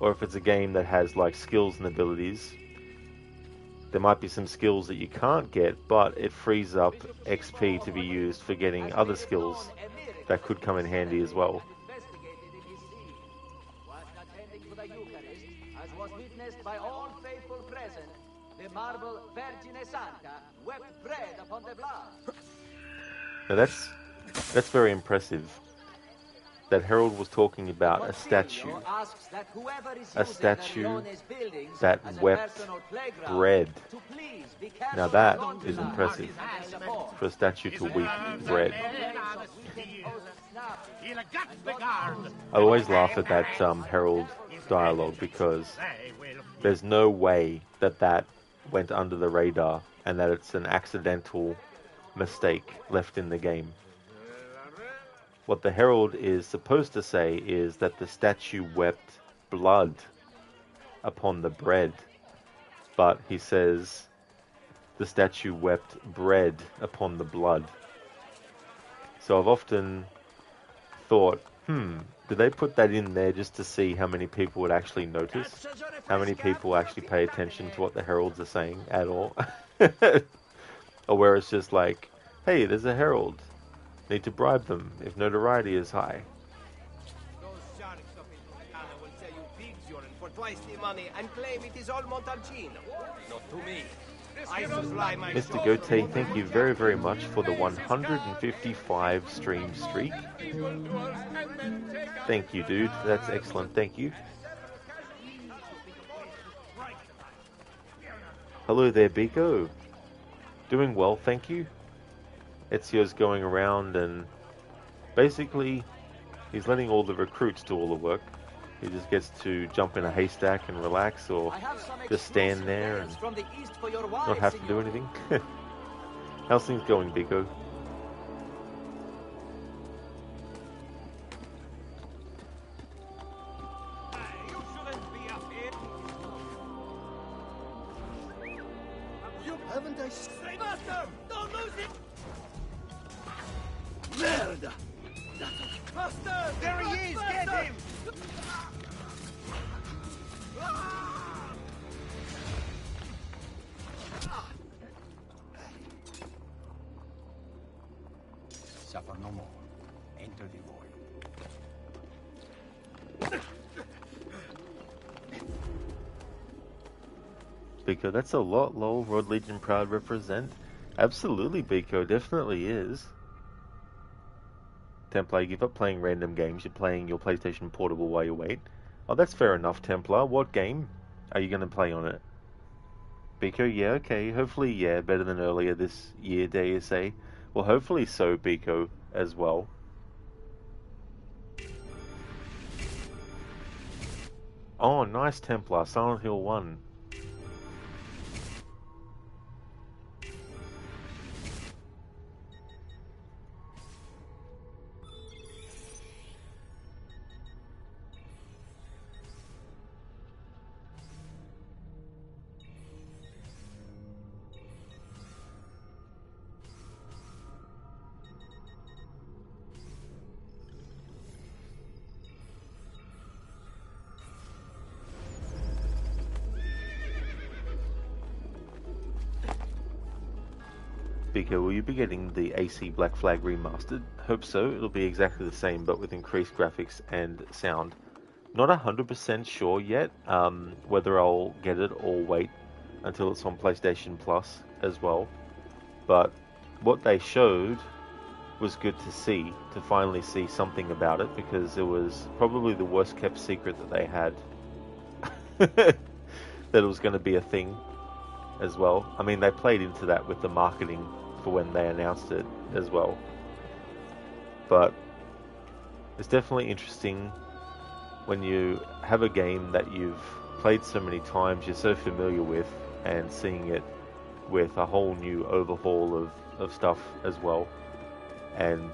Or if it's a game that has like skills and abilities, there might be some skills that you can't get, but it frees up XP to be used for getting other skills that could come in handy as well. By all faithful present, the marble Vergine Santa wept bread upon the blood. Now that's very impressive. That Herald was talking about a statue that wept bread. Now that is impressive for a statue to weep bread. I always laugh at that Herald dialogue because there's no way that that went under the radar and that it's an accidental mistake left in the game. What the Herald is supposed to say is that the statue wept blood upon the bread, but he says the statue wept bread upon the blood. So I've often thought, did they put that in there just to see how many people would actually notice? How many people actually pay attention to what the Heralds are saying at all? Or where it's just like, hey, there's a Herald. Need to bribe them if notoriety is high. Those sharks up in Toscana will sell you pig's urine for twice the money and claim it is all Montalcino. Not to me. I supply my Mr. Gote, thank you very, very much for the 155 stream streak. Thank you, dude. That's excellent. Thank you. Hello there, Biko. Doing well, thank you. Ezio's going around and basically he's letting all the recruits do all the work. He just gets to jump in a haystack and relax, or just stand there and not have to do anything. How's things going, Biko? Haven't I... Master! Don't lose it! Merda! Master! There he is! Get him! Suffer no more. Enter the void. Biko, that's a lot, lol. Rod Legion proud represent. Absolutely, Biko, definitely is. Templar, you give up playing random games. You're playing your PlayStation Portable while you wait. Oh, that's fair enough, Templar. What game are you going to play on it? Biko, yeah, okay. Hopefully, yeah, better than earlier this year, dare you say. Well, hopefully so, Biko, as well. Oh, nice, Templar. Silent Hill 1. Biko, will you be getting the AC Black Flag remastered? Hope so. It'll be exactly the same, but with increased graphics and sound. Not 100% sure yet whether I'll get it or wait until it's on PlayStation Plus as well. But what they showed was good to see, to finally see something about it, because it was probably the worst kept secret that they had. That it was going to be a thing as well. I mean, they played into that with the marketing for when they announced it as well. But it's definitely interesting when you have a game that you've played so many times, you're so familiar with, and seeing it with a whole new overhaul of stuff as well. And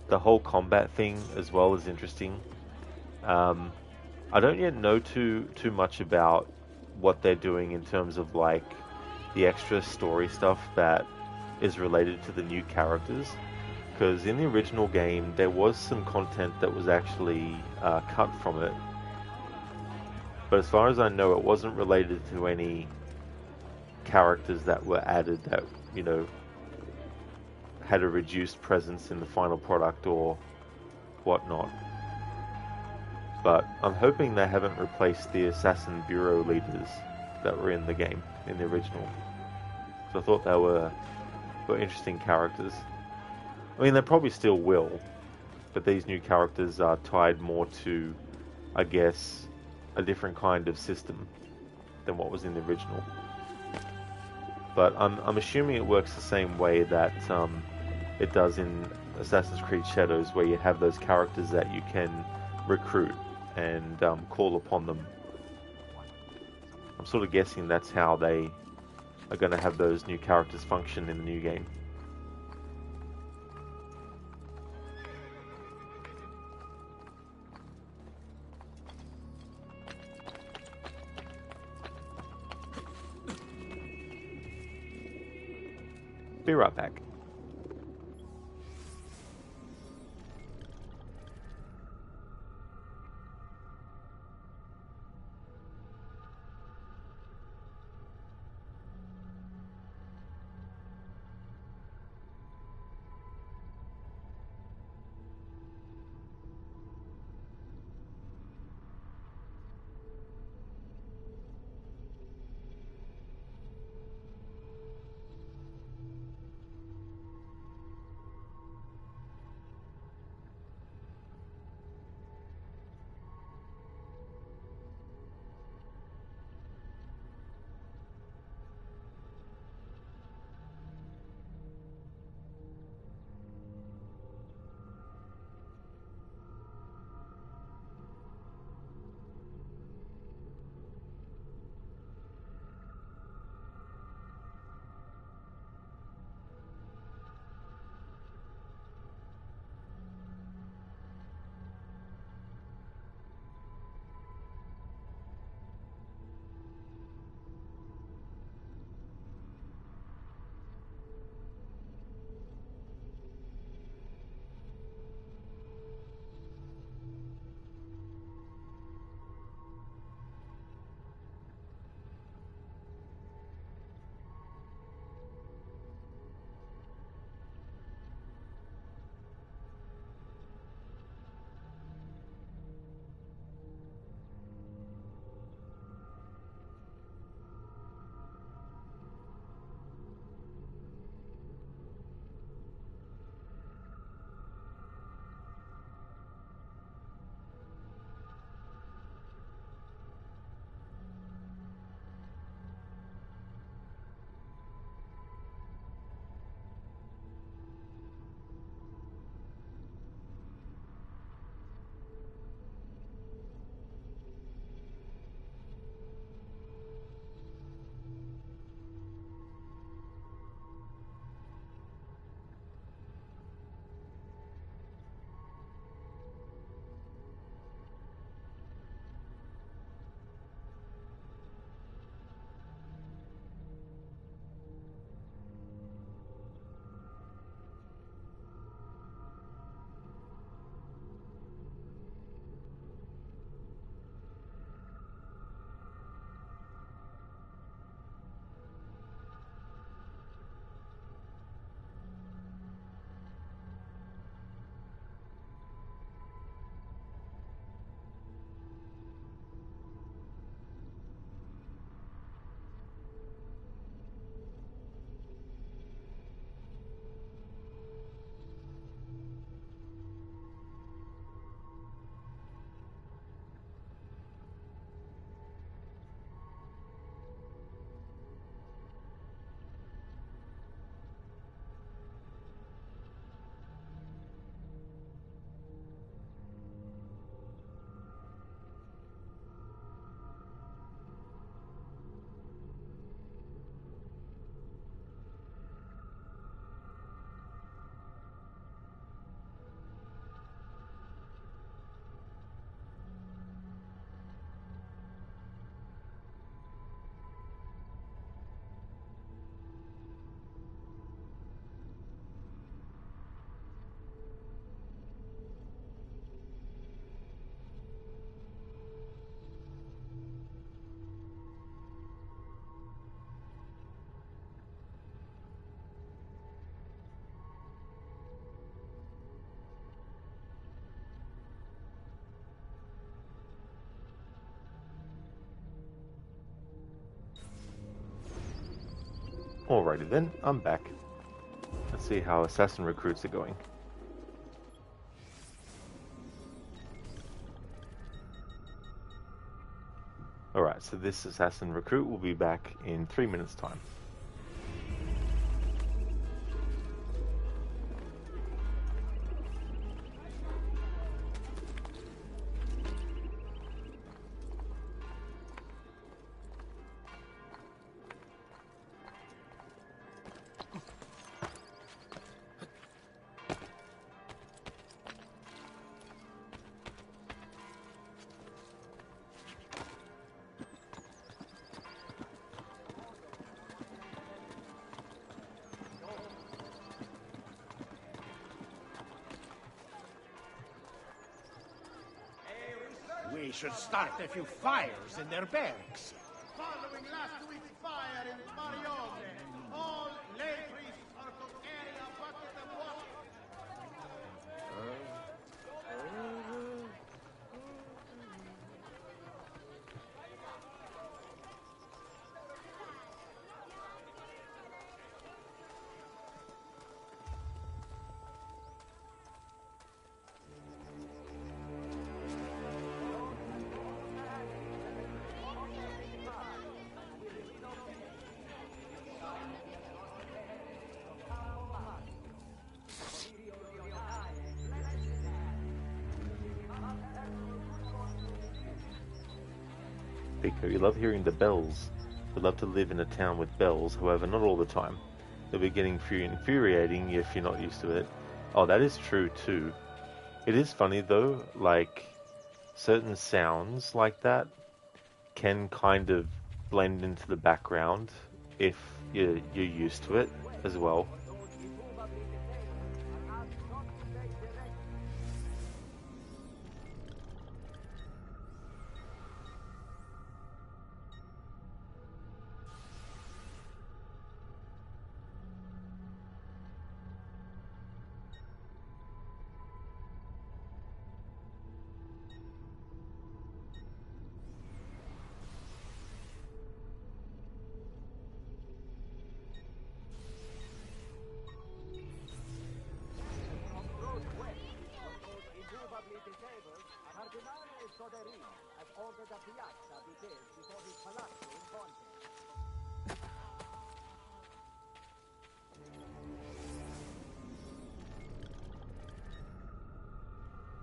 the whole combat thing as well is interesting. I don't yet know too much about what they're doing in terms of like the extra story stuff that is related to the new characters, because in the original game there was some content that was actually cut from it, but as far as I know it wasn't related to any characters that were added that, you know, had a reduced presence in the final product or whatnot. But I'm hoping they haven't replaced the Assassin Bureau leaders that were in the game, in the original. So I thought they were interesting characters. I mean, they probably still will, but these new characters are tied more to, I guess, a different kind of system than what was in the original. But I'm assuming it works the same way that it does in Assassin's Creed Shadows, where you have those characters that you can recruit and call upon them. I'm sort of guessing that's how they are going to have those new characters function in the new game. Be right back. Alrighty then, I'm back. Let's see how assassin recruits are going. Alright, so this assassin recruit will be back in 3 minutes' time. We should start a few fires in their barracks. Following last week's fire in Marione, all lay priests are to carry a bucket of water. Pico, you love hearing the bells. You'd love to live in a town with bells, however, not all the time. It'll be getting infuriating if you're not used to it. Oh, that is true too. It is funny though, like, certain sounds like that can kind of blend into the background if you're used to it as well.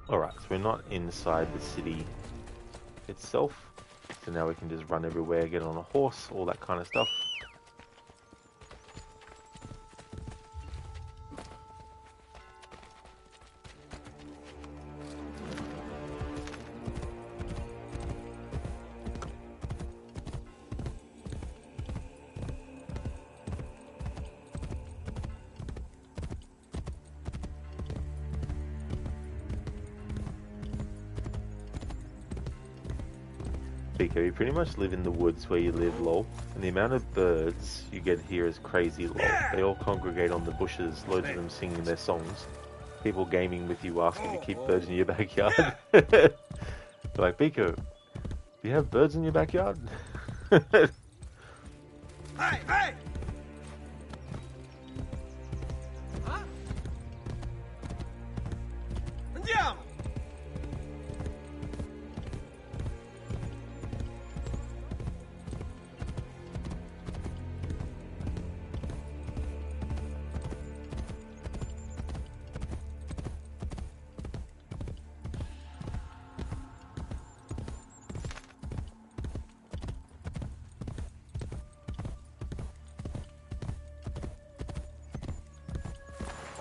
Alright, so we're not inside the city itself, so now we can just run everywhere, get on a horse, all that kind of stuff. Pico, you pretty much live in the woods where you live, lol. And the amount of birds you get here is crazy, lol. They all congregate on the bushes, loads of them singing their songs. People gaming with you asking to keep birds in your backyard. They're like, Pico, do you have birds in your backyard? Hey, hey! Huh? Andiamo!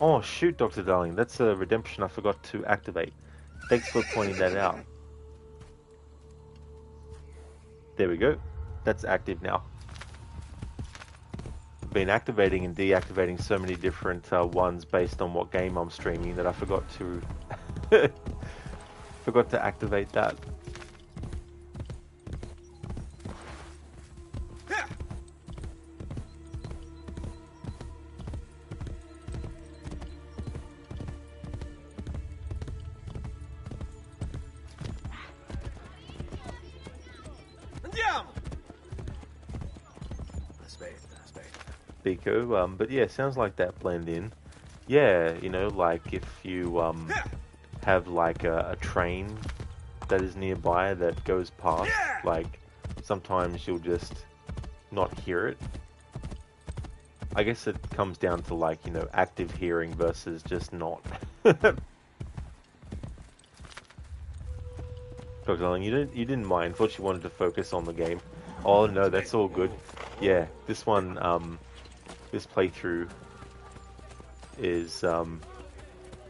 Oh shoot, Dr. Darling, that's a redemption I forgot to activate. Thanks for pointing that out. There we go. That's active now. I've been activating and deactivating so many different ones based on what game I'm streaming that I forgot to forgot to activate that. Biko. But yeah, sounds like that blend in. Yeah, you know, like if you have like a train that is nearby that goes past, like sometimes you'll just not hear it. I guess it comes down to like, you know, active hearing versus just not. Dr. Darling, you didn't mind. Thought you wanted to focus on the game. Oh no, that's all good. Yeah, this one, this playthrough is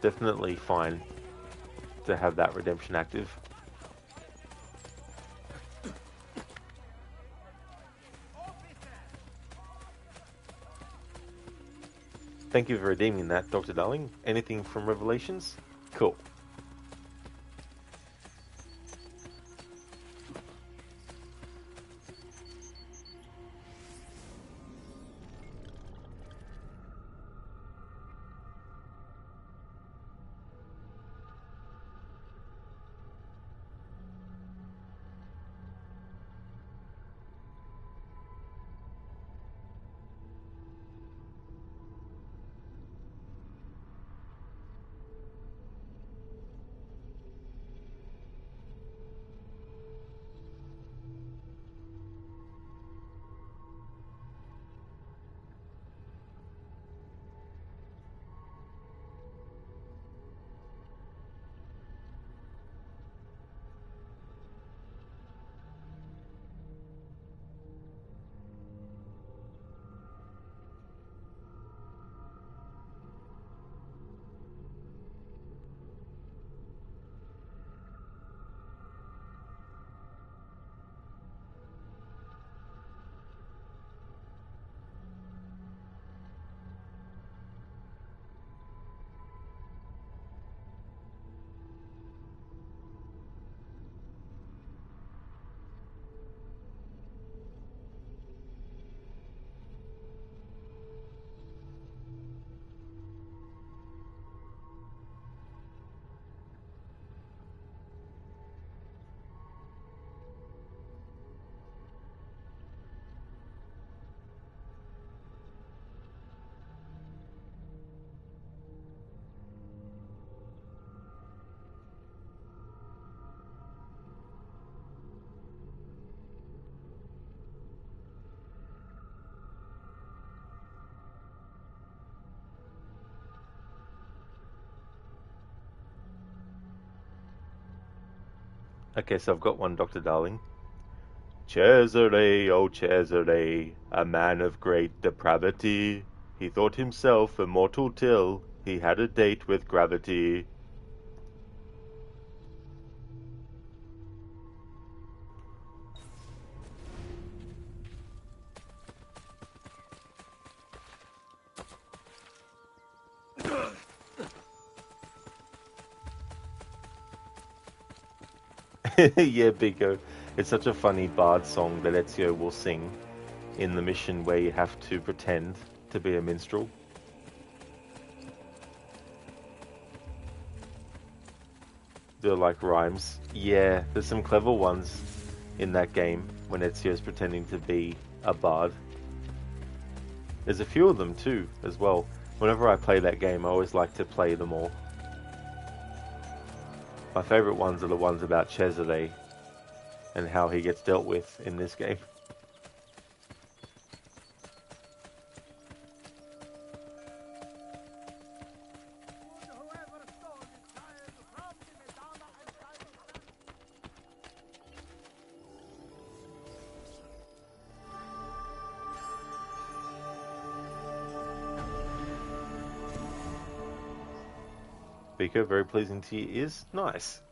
definitely fine to have that redemption active. Thank you for redeeming that, Dr. Darling. Anything from Revelations? Cool. Okay, so I've got one, Dr. Darling. Cesare, oh Cesare, a man of great depravity, he thought himself immortal till he had a date with gravity. Yeah, Biko. It's such a funny bard song that Ezio will sing in the mission where you have to pretend to be a minstrel. They're like rhymes. Yeah, there's some clever ones in that game when Ezio's pretending to be a bard. There's a few of them too, as well. Whenever I play that game, I always like to play them all. My favourite ones are the ones about Cesare and how he gets dealt with in this game. Biko, very pleasing to your ears. Nice.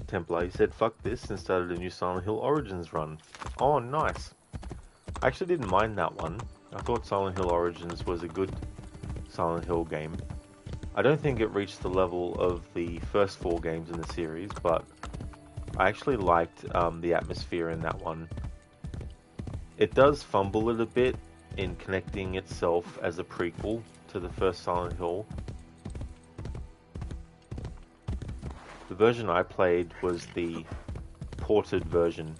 Templar. He said, fuck this, and started a new Silent Hill Origins run. Oh, nice. I actually didn't mind that one. I thought Silent Hill Origins was a good Silent Hill game. I don't think it reached the level of the first 4 games in the series, but I actually liked the atmosphere in that one. It does fumble it a bit in connecting itself as a prequel to the first Silent Hill. The version I played was the ported version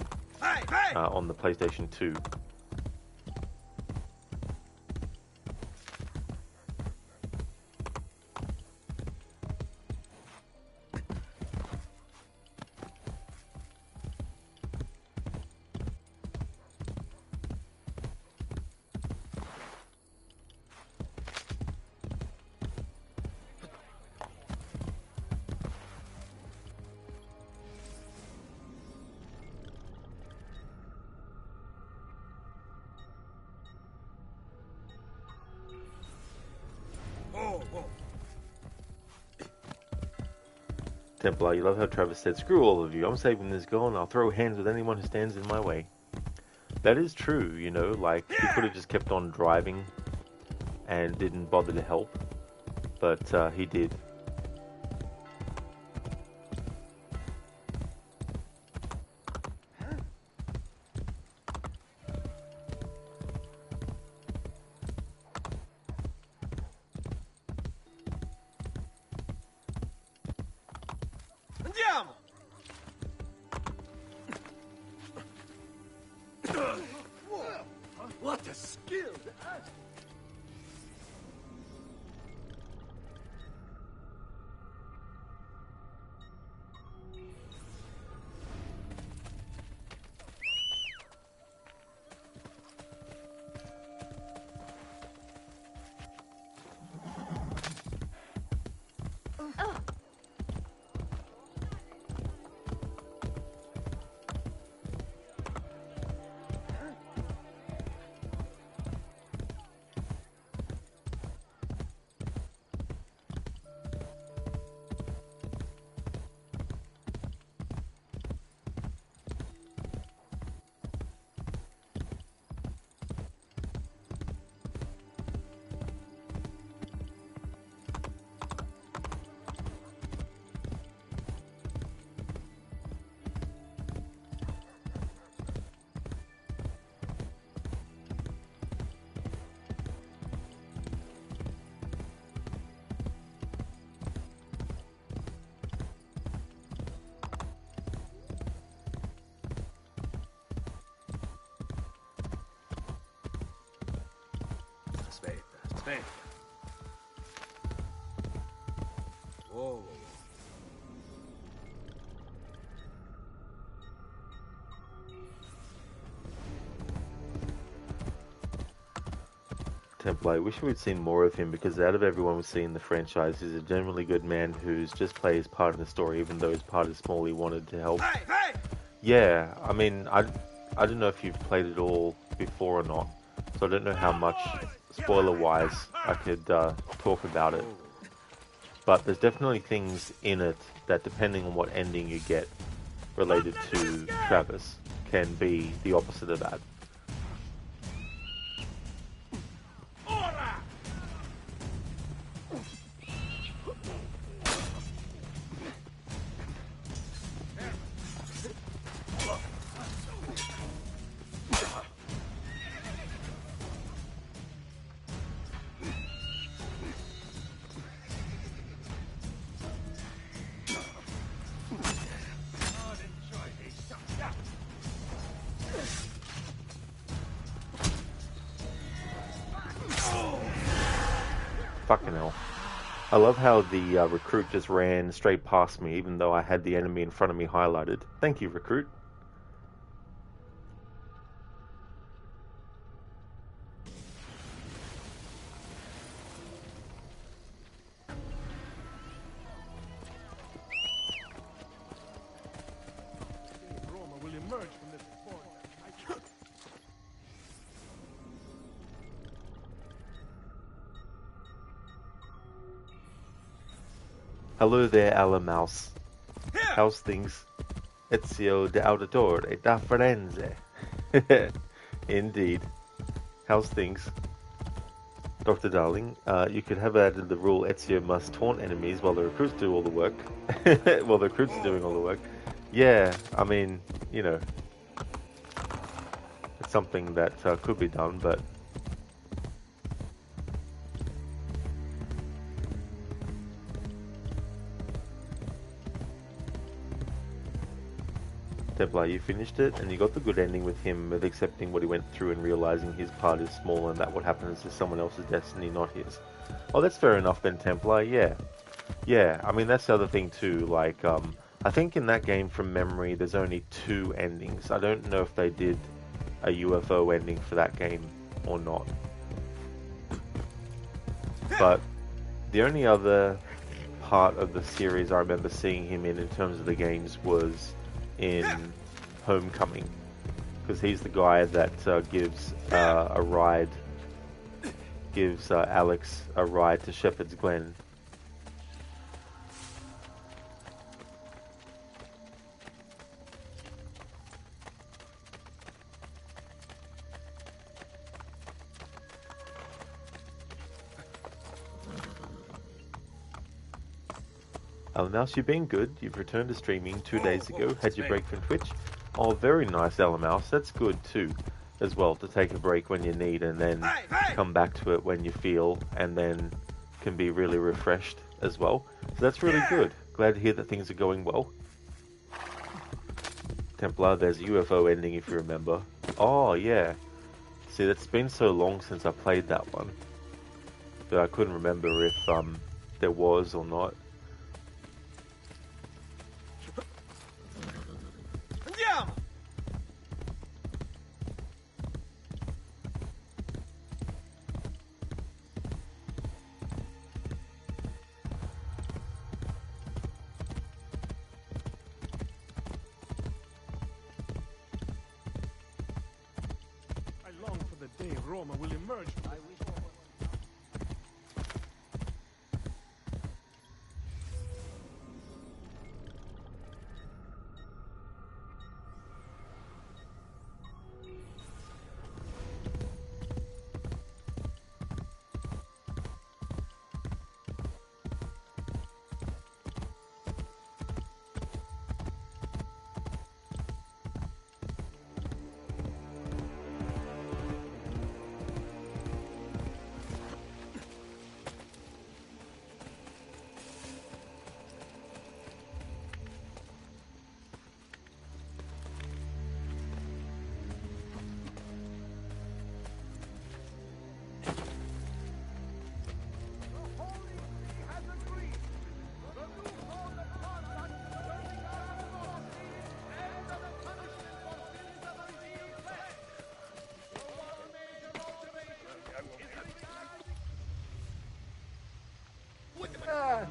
on the PlayStation 2. Templar, you love how Travis said, screw all of you, I'm saving this girl and I'll throw hands with anyone who stands in my way. That is true, you know, like, he could have just kept on driving and didn't bother to help, but he did. What a skill! Aspetta. Whoa. Templar, I wish we'd seen more of him, because out of everyone we've seen in the franchise, he's a genuinely good man who's just plays part of the story, even though his part is small. He wanted to help. Yeah, I mean, I don't know if you've played it all before or not, so I don't know how much, spoiler-wise, I could talk about it. But there's definitely things in it that, depending on what ending you get related to Travis, can be the opposite of that. Fucking hell. I love how the recruit just ran straight past me, even though I had the enemy in front of me highlighted. Thank you, recruit. Roma will emerge from this fort. Hello there, Ala Mouse. How's things? Ezio de Auditore da Firenze. Indeed. How's things? Dr. Darling, you could have added the rule Ezio must taunt enemies while the recruits do all the work. While the recruits are doing all the work. Yeah, I mean, you know, it's something that could be done, but Templar, you finished it, and you got the good ending with him of accepting what he went through and realizing his part is small and that what happens is someone else's destiny, not his. Oh, that's fair enough then, Templar, yeah. Yeah, I mean, that's the other thing too, like, I think in that game from memory there's only 2 endings. I don't know if they did a UFO ending for that game or not. But the only other part of the series I remember seeing him in terms of the games was in Homecoming, because he's the guy that gives Alex a ride to Shepherd's Glen. Mouse, you've been good. You've returned to streaming 2 days ago. Had your break from Twitch. Oh, very nice, Mouse. That's good too, as well, to take a break when you need and then come back to it when you feel, and then can be really refreshed as well. So that's really good. Glad to hear that things are going well. Templar, there's a UFO ending if you remember. Oh, yeah. See, that's been so long since I played that one, but I couldn't remember if there was or not.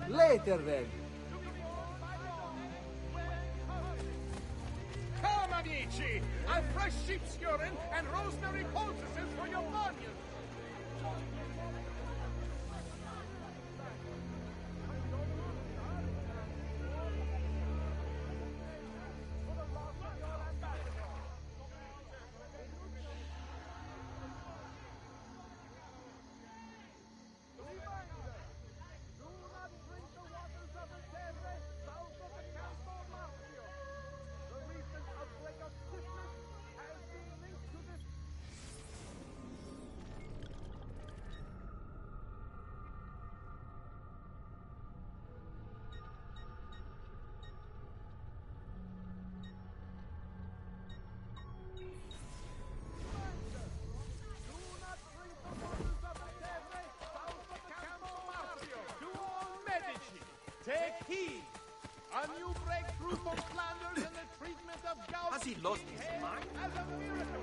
Later then. Come, amici! A fresh sheep's urine and rosemary poultices for your bunions! Take heed! A new breakthrough for Flanders in the treatment of gout. Has he lost his mind? As a miracle!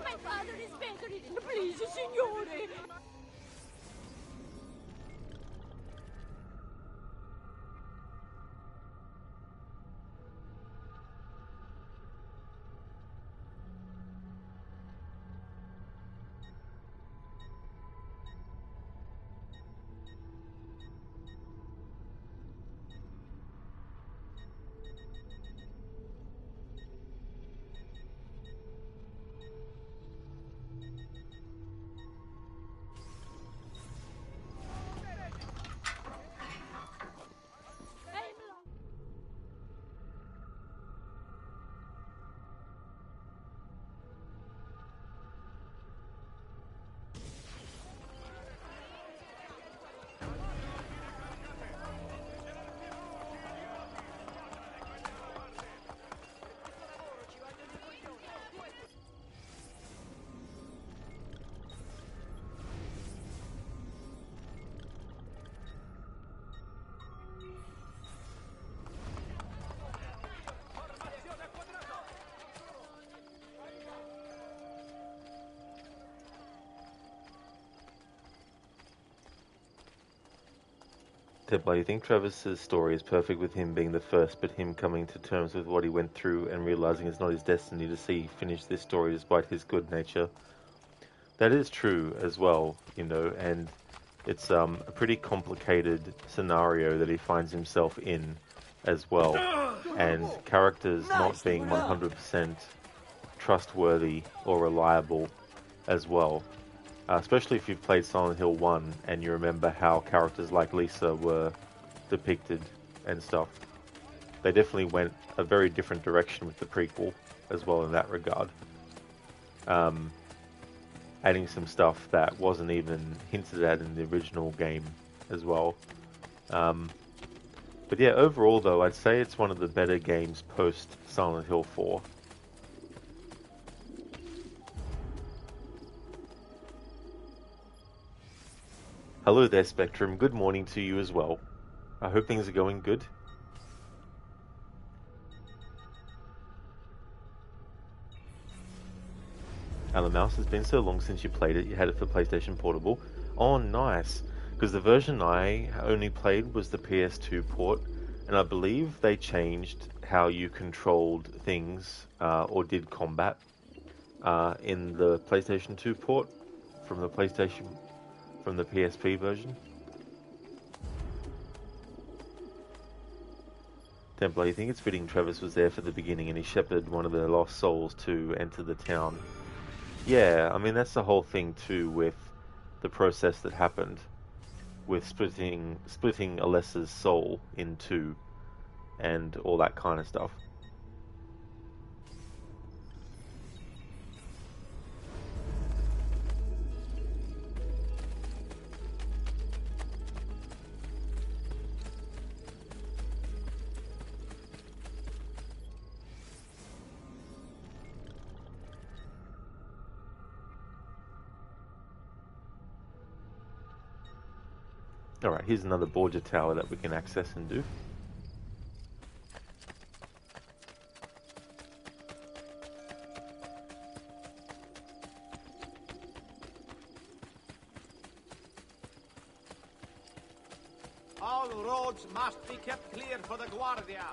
My father is bedridden. Please, signore. Templar, you think Travis's story is perfect with him being the first, but him coming to terms with what he went through and realizing it's not his destiny to see finish this story despite his good nature? That is true as well, you know, and it's a pretty complicated scenario that he finds himself in as well, and characters not being 100% trustworthy or reliable as well. Especially if you've played Silent Hill 1 and you remember how characters like Lisa were depicted and stuff. They definitely went a very different direction with the prequel as well in that regard. Adding some stuff that wasn't even hinted at in the original game as well. But yeah, overall though, I'd say it's one of the better games post Silent Hill 4. Hello there, Spectrum. Good morning to you as well. I hope things are going good. Alan Mouse, has been so long since you played it. You had it for PlayStation Portable. Oh, nice. Because the version I only played was the PS2 port, and I believe they changed how you controlled things or did combat in the PlayStation 2 port from the PSP version. Templar, you think it's fitting Travis was there for the beginning and he shepherded one of the lost souls to enter the town? Yeah, I mean that's the whole thing too with the process that happened with splitting Alessa's soul in two and all that kind of stuff. Alright, here's another Borgia tower that we can access and do. All roads must be kept clear for the Guardia.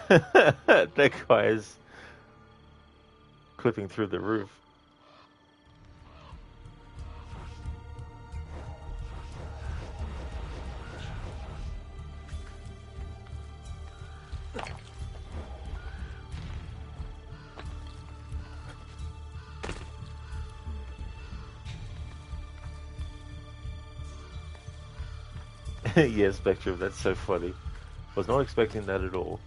That guy is clipping through the roof. Yeah, Spectrum, that's so funny. Was not expecting that at all.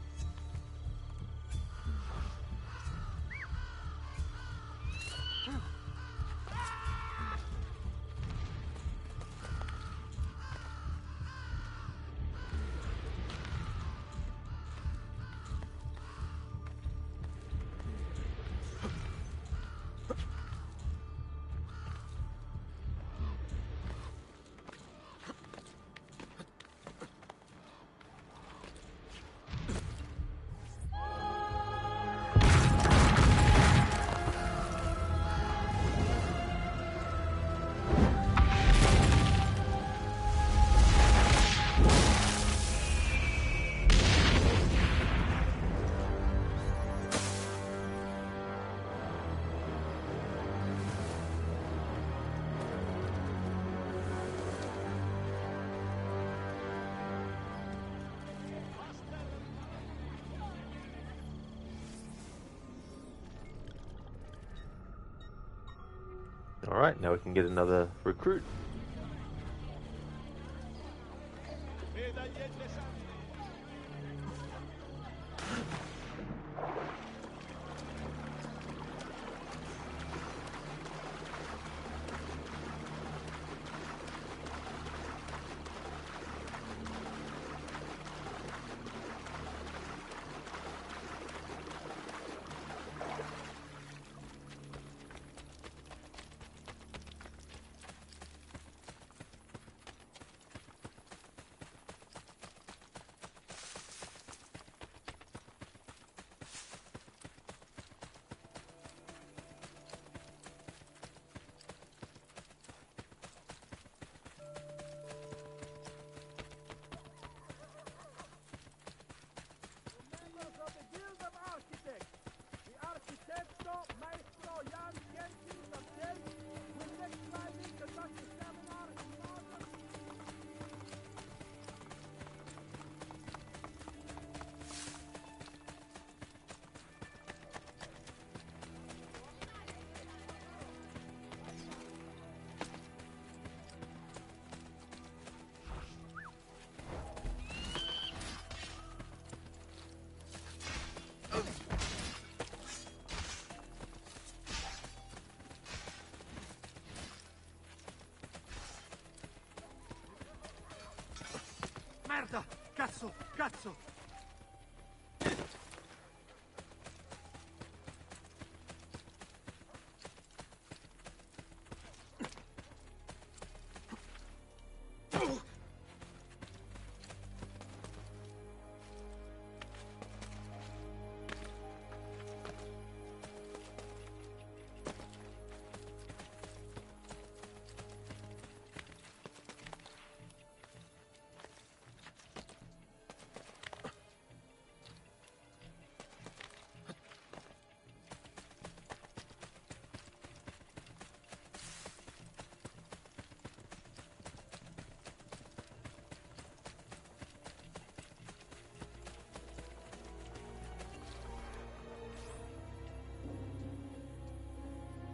Alright, now we can get another recruit. Merda! Cazzo! Cazzo!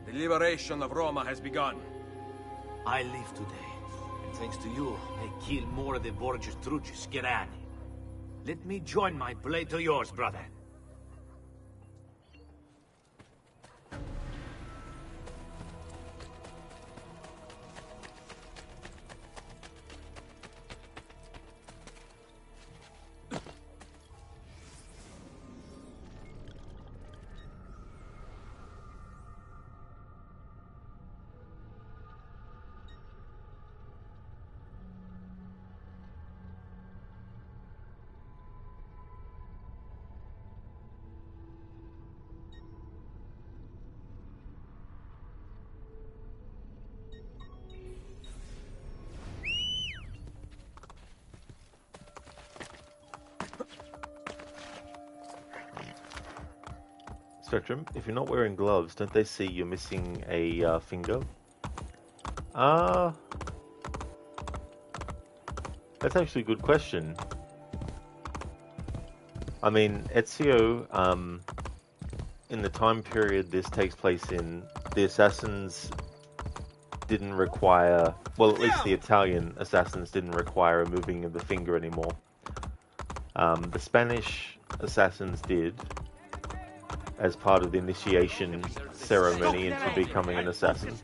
The liberation of Roma has begun. I live today, and thanks to you, I kill more of the Borgia's truci scherani. Let me join my blade to yours, brother. Spectrum, if you're not wearing gloves, don't they see you're missing a finger? That's actually a good question. I mean, Ezio, in the time period this takes place in, the assassins didn't require, well, at least the Italian assassins didn't require removing of the finger anymore. The Spanish assassins did, as part of the initiation ceremony into becoming an assassin.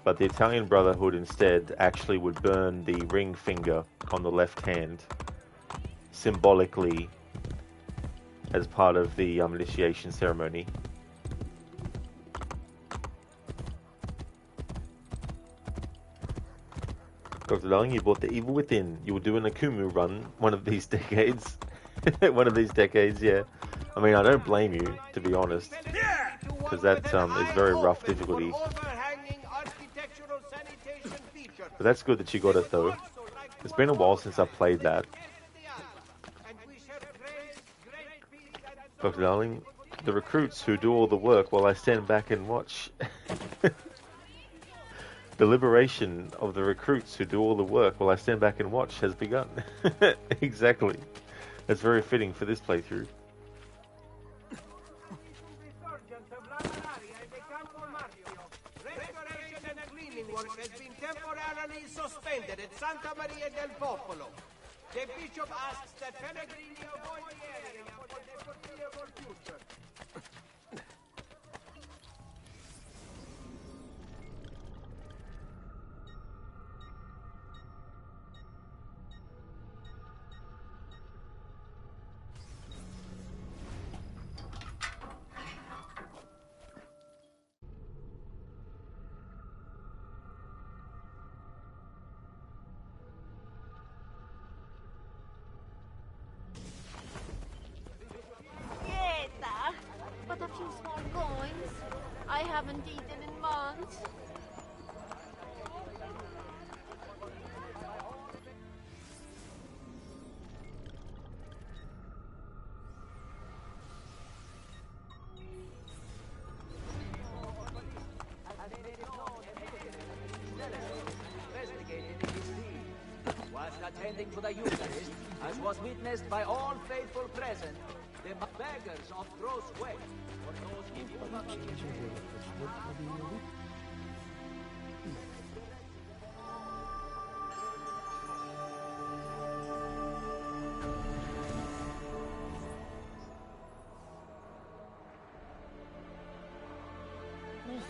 But the Italian Brotherhood instead actually would burn the ring finger on the left hand, symbolically, as part of the initiation ceremony. Dr. Darling, you bought The Evil Within. You will do an Akumu run one of these decades. One of these decades, yeah. I mean, I don't blame you, to be honest, because that is very rough difficulty. But that's good that you got it, though. It's been a while since I played that. Dr. Darling, the recruits who do all the work while I stand back and watch. The liberation of the recruits who do all the work while I stand back and watch has begun. Exactly. That's very fitting for this playthrough. suspended at Santa Maria del Popolo. The bishop asks that Pellegrini avoid the area for the foreseeable future. But a few small coins. I haven't eaten in months. Was attending to the Eucharist, as was witnessed by all faithful present, the beggars of gross weight, for those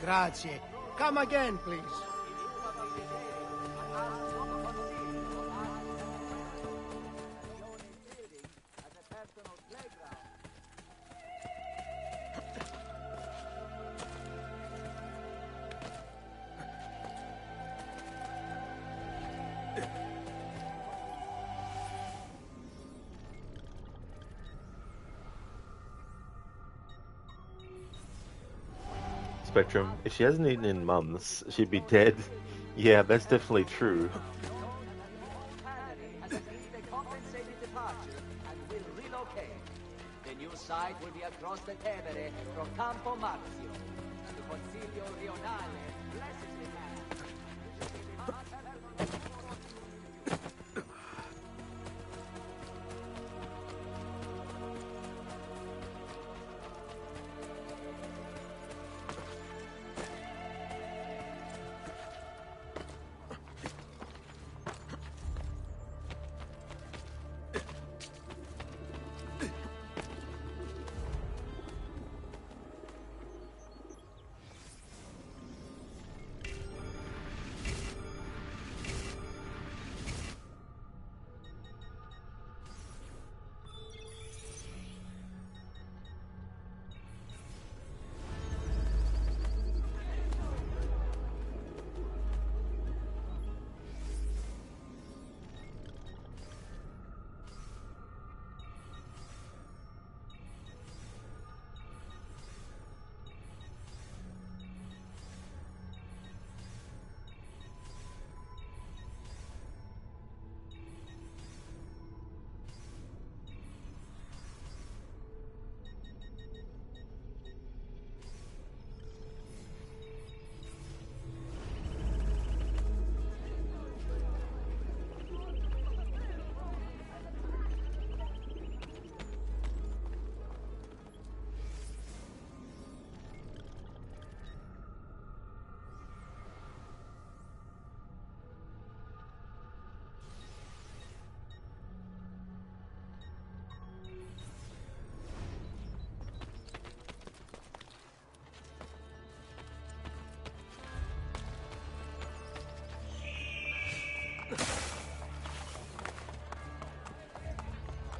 Grazie. Come again, please. Spectrum, if she hasn't eaten in months, she'd be dead. Yeah, that's definitely true. has agreed a compensated departure and will relocate. The new site will be across the Tevere from Campo Marzio. The Consiglio Rionale blesses the land.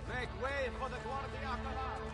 Make way for the Guardia Cavallo.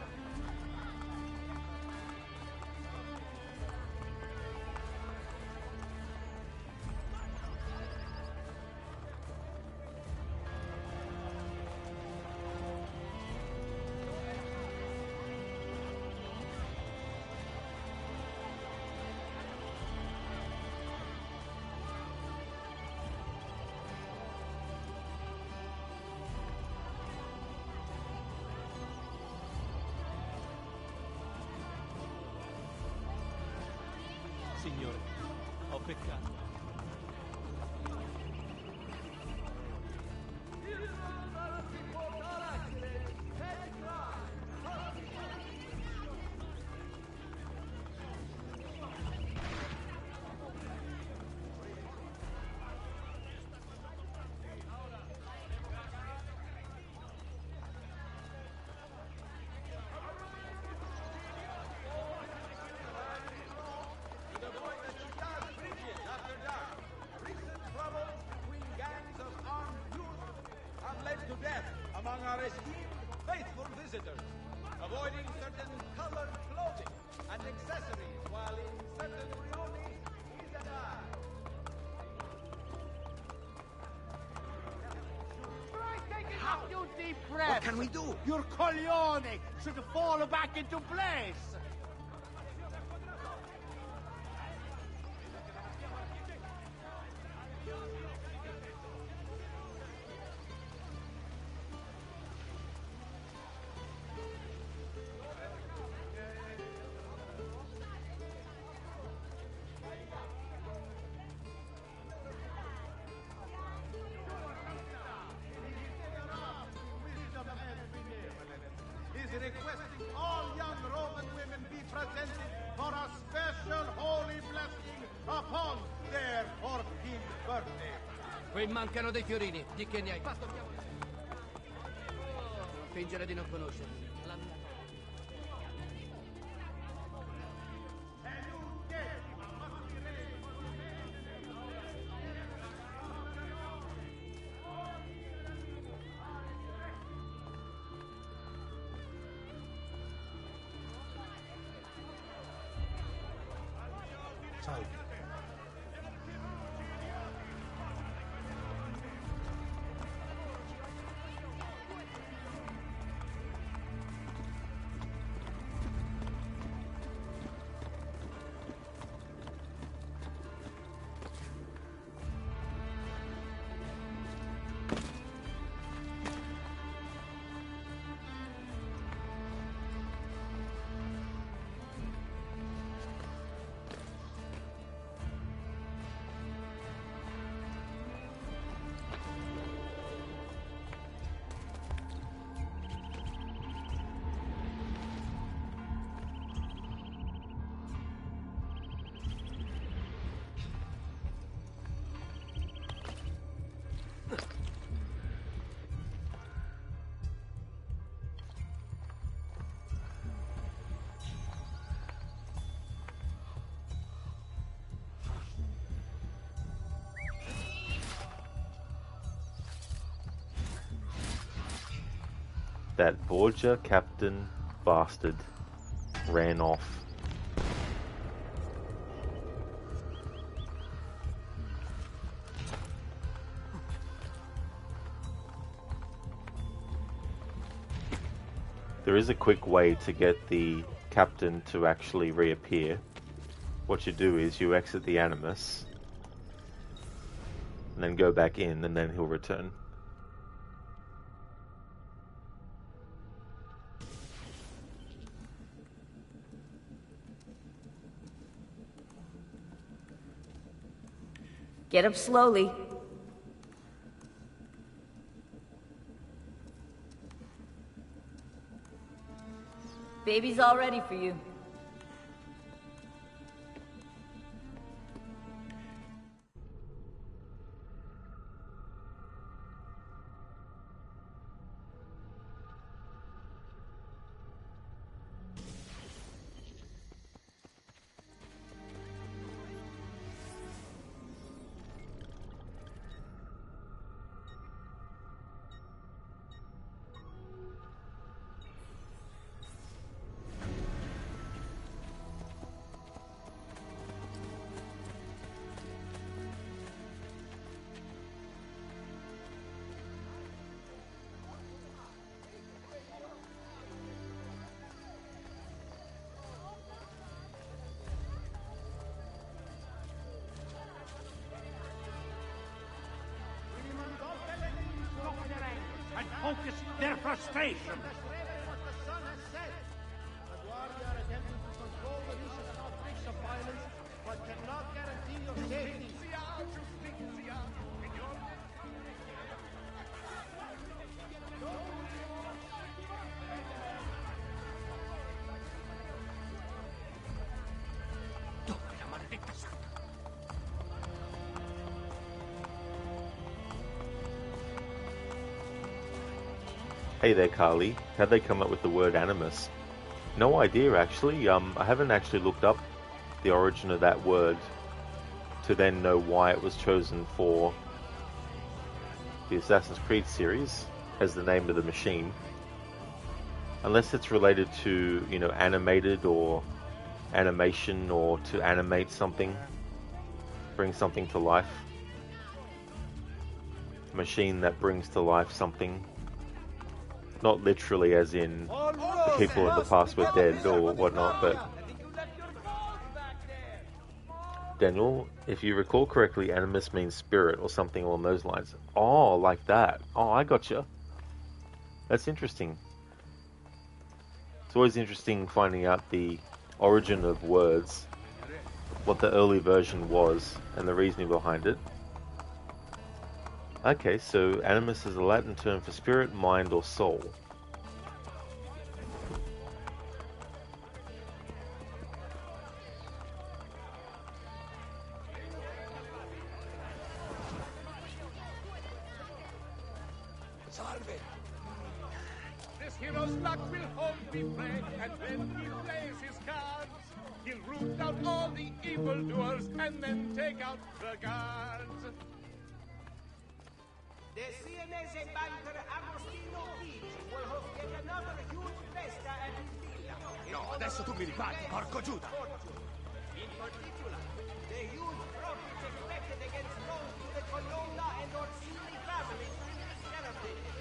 are esteemed faithful visitors, avoiding certain colored clothing and accessories while in certain rioni is an eye. Try taking a few deep breaths. What can we do? Your coglione should fall back into place. Requesting all young Roman women be presented for a special holy blessing upon their 14th birthday. Qui mancano dei fiorini, di che ne hai? Fingere di non conoscerli. La mia... Salve. That Borgia captain bastard ran off. There is a quick way to get the captain to actually reappear. What you do is you exit the Animus and then go back in, and then he'll return. Get up slowly. Baby's all ready for you. And focus their frustration. The sun has set. The Guardia are attempting to control the recent outbreaks of violence, but cannot guarantee your safety. Hey there, Carly. How'd they come up with the word Animus? No idea, actually. I haven't actually looked up the origin of that word to then know why it was chosen for the Assassin's Creed series. as the name of the machine. Unless it's related to, you know, animated or animation, or to animate something, bring something to life. A machine that brings to life something. Not literally as in the people in the past were dead or whatnot, but... Daniel, if you recall correctly, animus means spirit or something along those lines. Oh, like that. Oh, I gotcha. That's interesting. It's always interesting finding out the origin of words, what the early version was, and the reasoning behind it. Okay, so animus is a Latin term for spirit, mind, or soul. This hero's luck will hold me pray, and when he plays his cards, he'll root out all the evildoers and then take out the guards. The Sienese banker Agostino Chigi will host yet another huge festa at his villa. No, adesso tu mi ripari, porco Giuda! In particular, the huge profits expected against loans to the Colonna and Orsini families will be celebrated.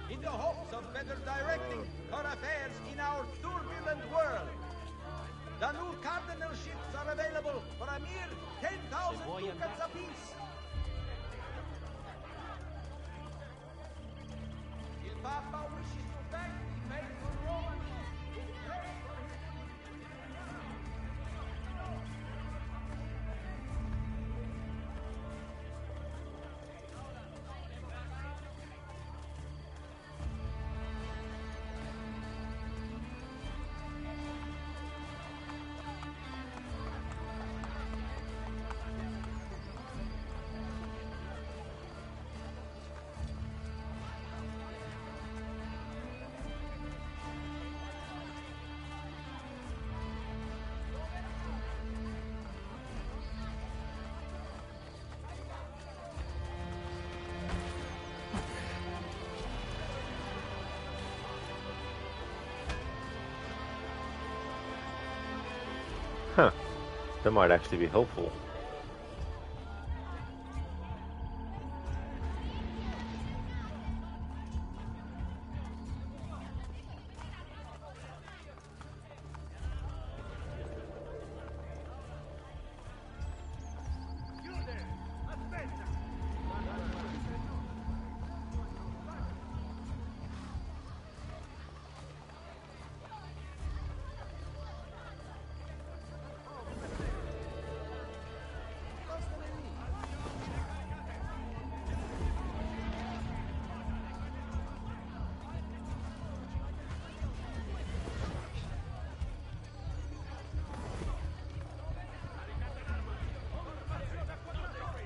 In the hopes of better directing her affairs in our turbulent world. The new cardinalships are available for a mere 10,000 ducats apiece. Il Papa wishes to thank the faithful Romans who pray for his... Huh. That might actually be helpful.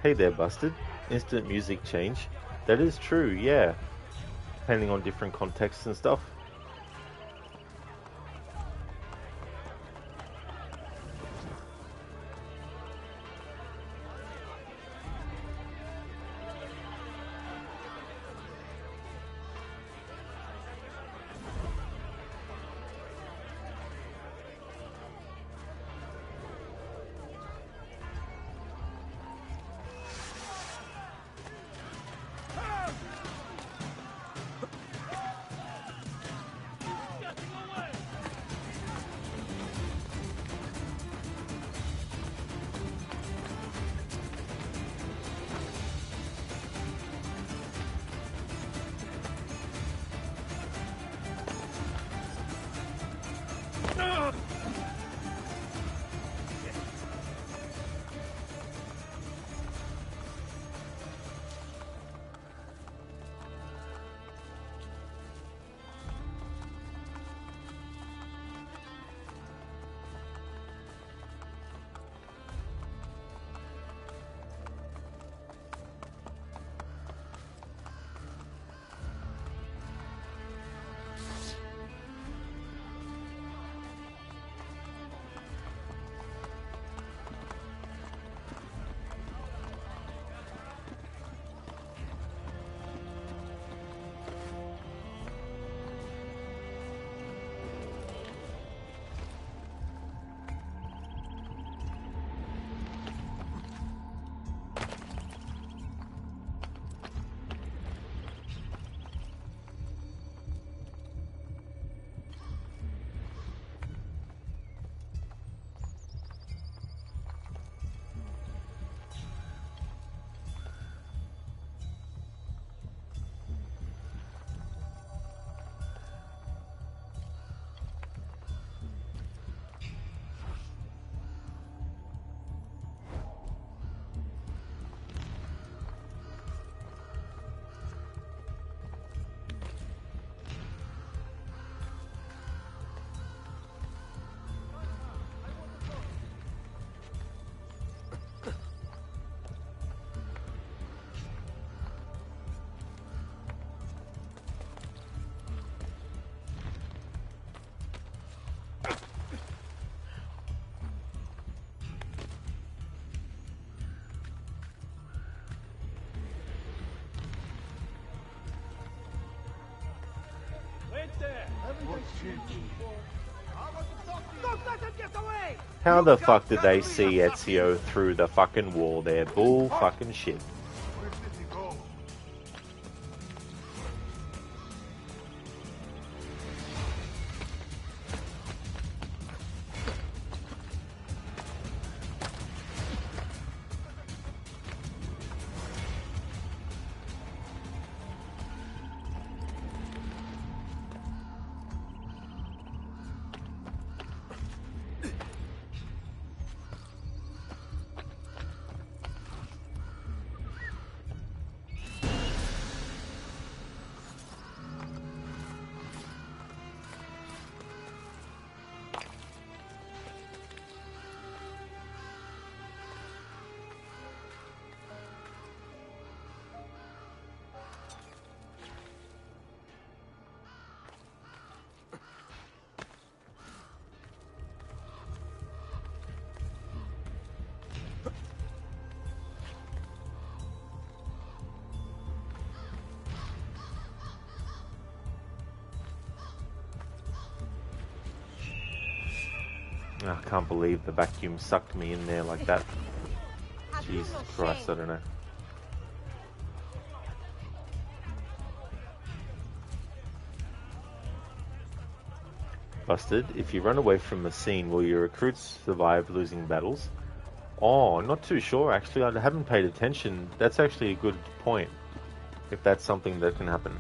Hey there, Busted. Instant music change. That is true, yeah. Depending on different contexts and stuff. Don't let him get away! How the fuck did they see Ezio through the fucking wall there? Bull fucking shit. Where did he go? I can't believe the vacuum sucked me in there like that. Jesus Christ, I don't know. Busted. If you run away from a scene, will your recruits survive losing battles? Oh, not too sure actually. I haven't paid attention. That's actually a good point. If that's something that can happen.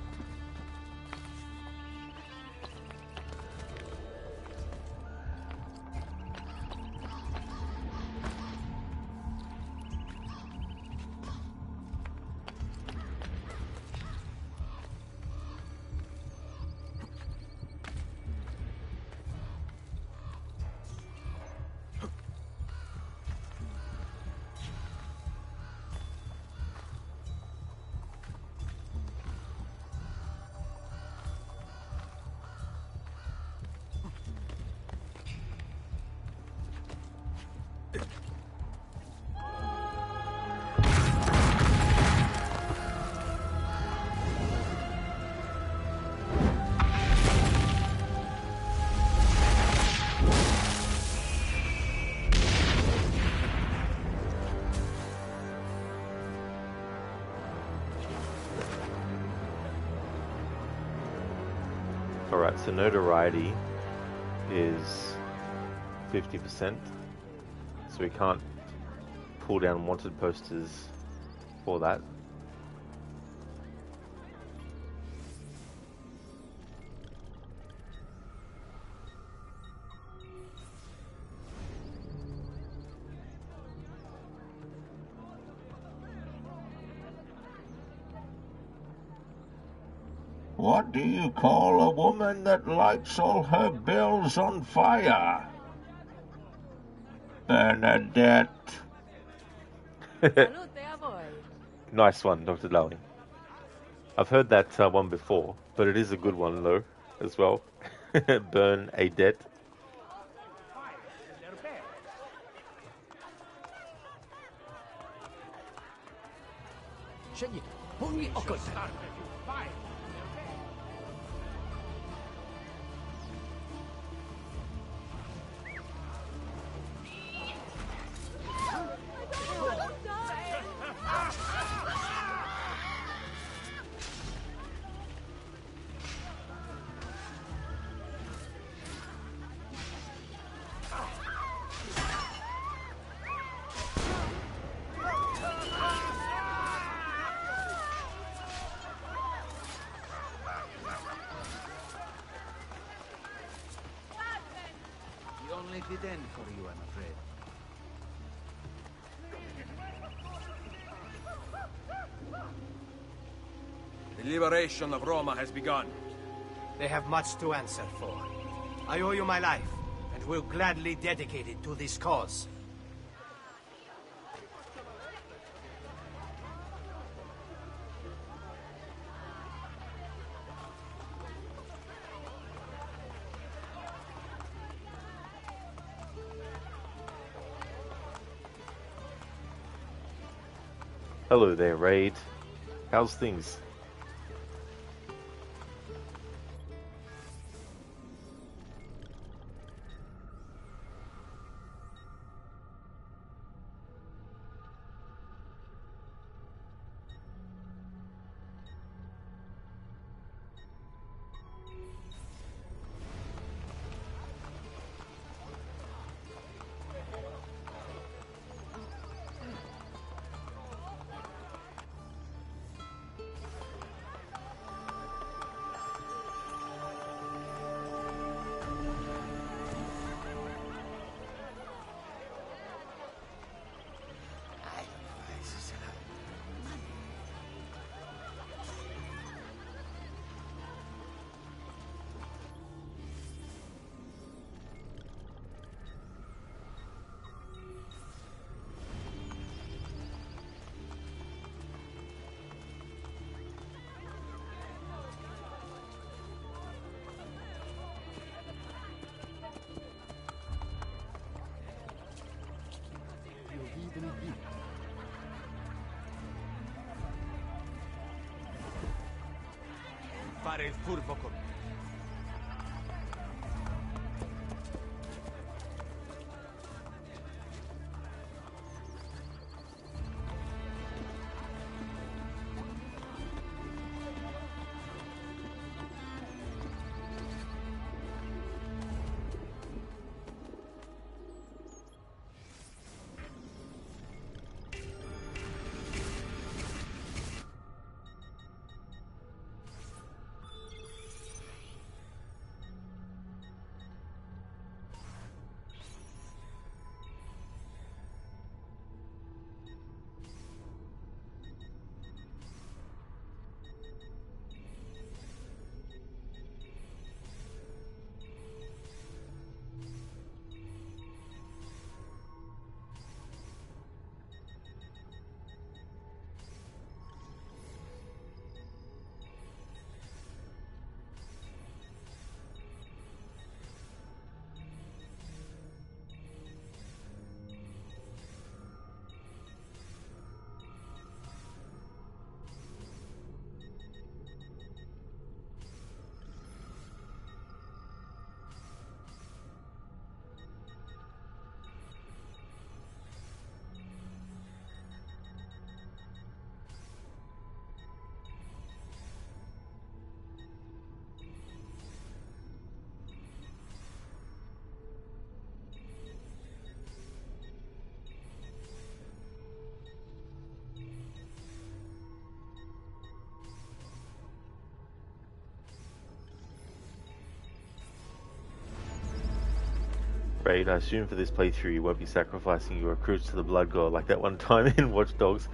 Alright, so Notoriety is 50%, so we can't pull down wanted posters for that. What do you call a woman that lights all her bills on fire? Bernadette. Nice one, Dr. Darling. I've heard that one before, but it is a good one, though, as well. Burn a debt. Did end for you, I'm afraid. The liberation of Roma has begun. They have much to answer for. I owe you my life, and will gladly dedicate it to this cause. Hello there, Raid. How's things? fare il furbo con me. Right, I assume for this playthrough you won't be sacrificing your recruits to the blood god like that one time in Watch Dogs.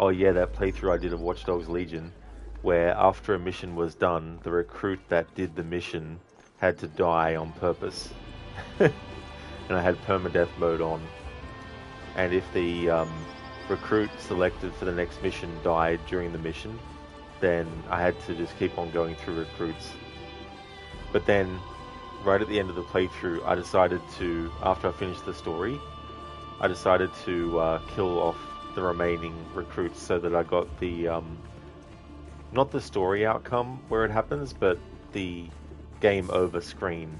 Oh yeah, that playthrough I did of Watch Dogs Legion, where after a mission was done, the recruit that did the mission had to die on purpose. And I had permadeath mode on. And if the recruit selected for the next mission died during the mission, then I had to just keep on going through recruits. But then, right at the end of the playthrough, I decided to, after I finished the story, I decided to kill off the remaining recruits so that I got the, not the story outcome where it happens, but the game over screen,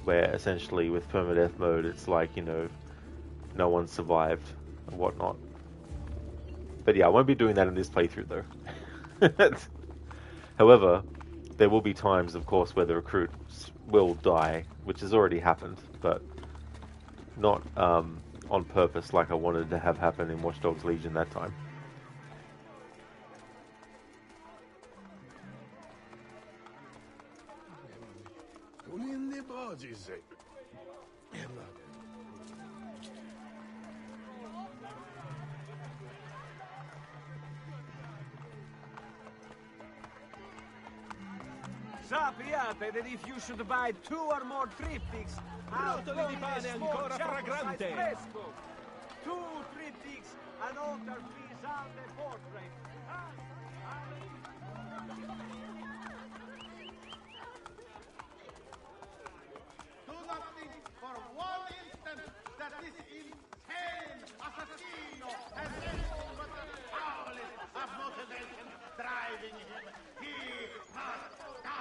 where essentially with permadeath mode it's like, you know, no one survived and whatnot. But yeah, I won't be doing that in this playthrough though. However, there will be times, of course, where the recruits will die, which has already happened, but not on purpose like I wanted to have happen in Watch Dogs Legion that time. Sappiate that if you should buy 2 or more triptychs, Rotoli di pane ancora fragrante. 2 triptychs, an altar frizzante portrait. Do not think for one instant that this insane assassino has anything but the foulest of motivations driving him. He must die!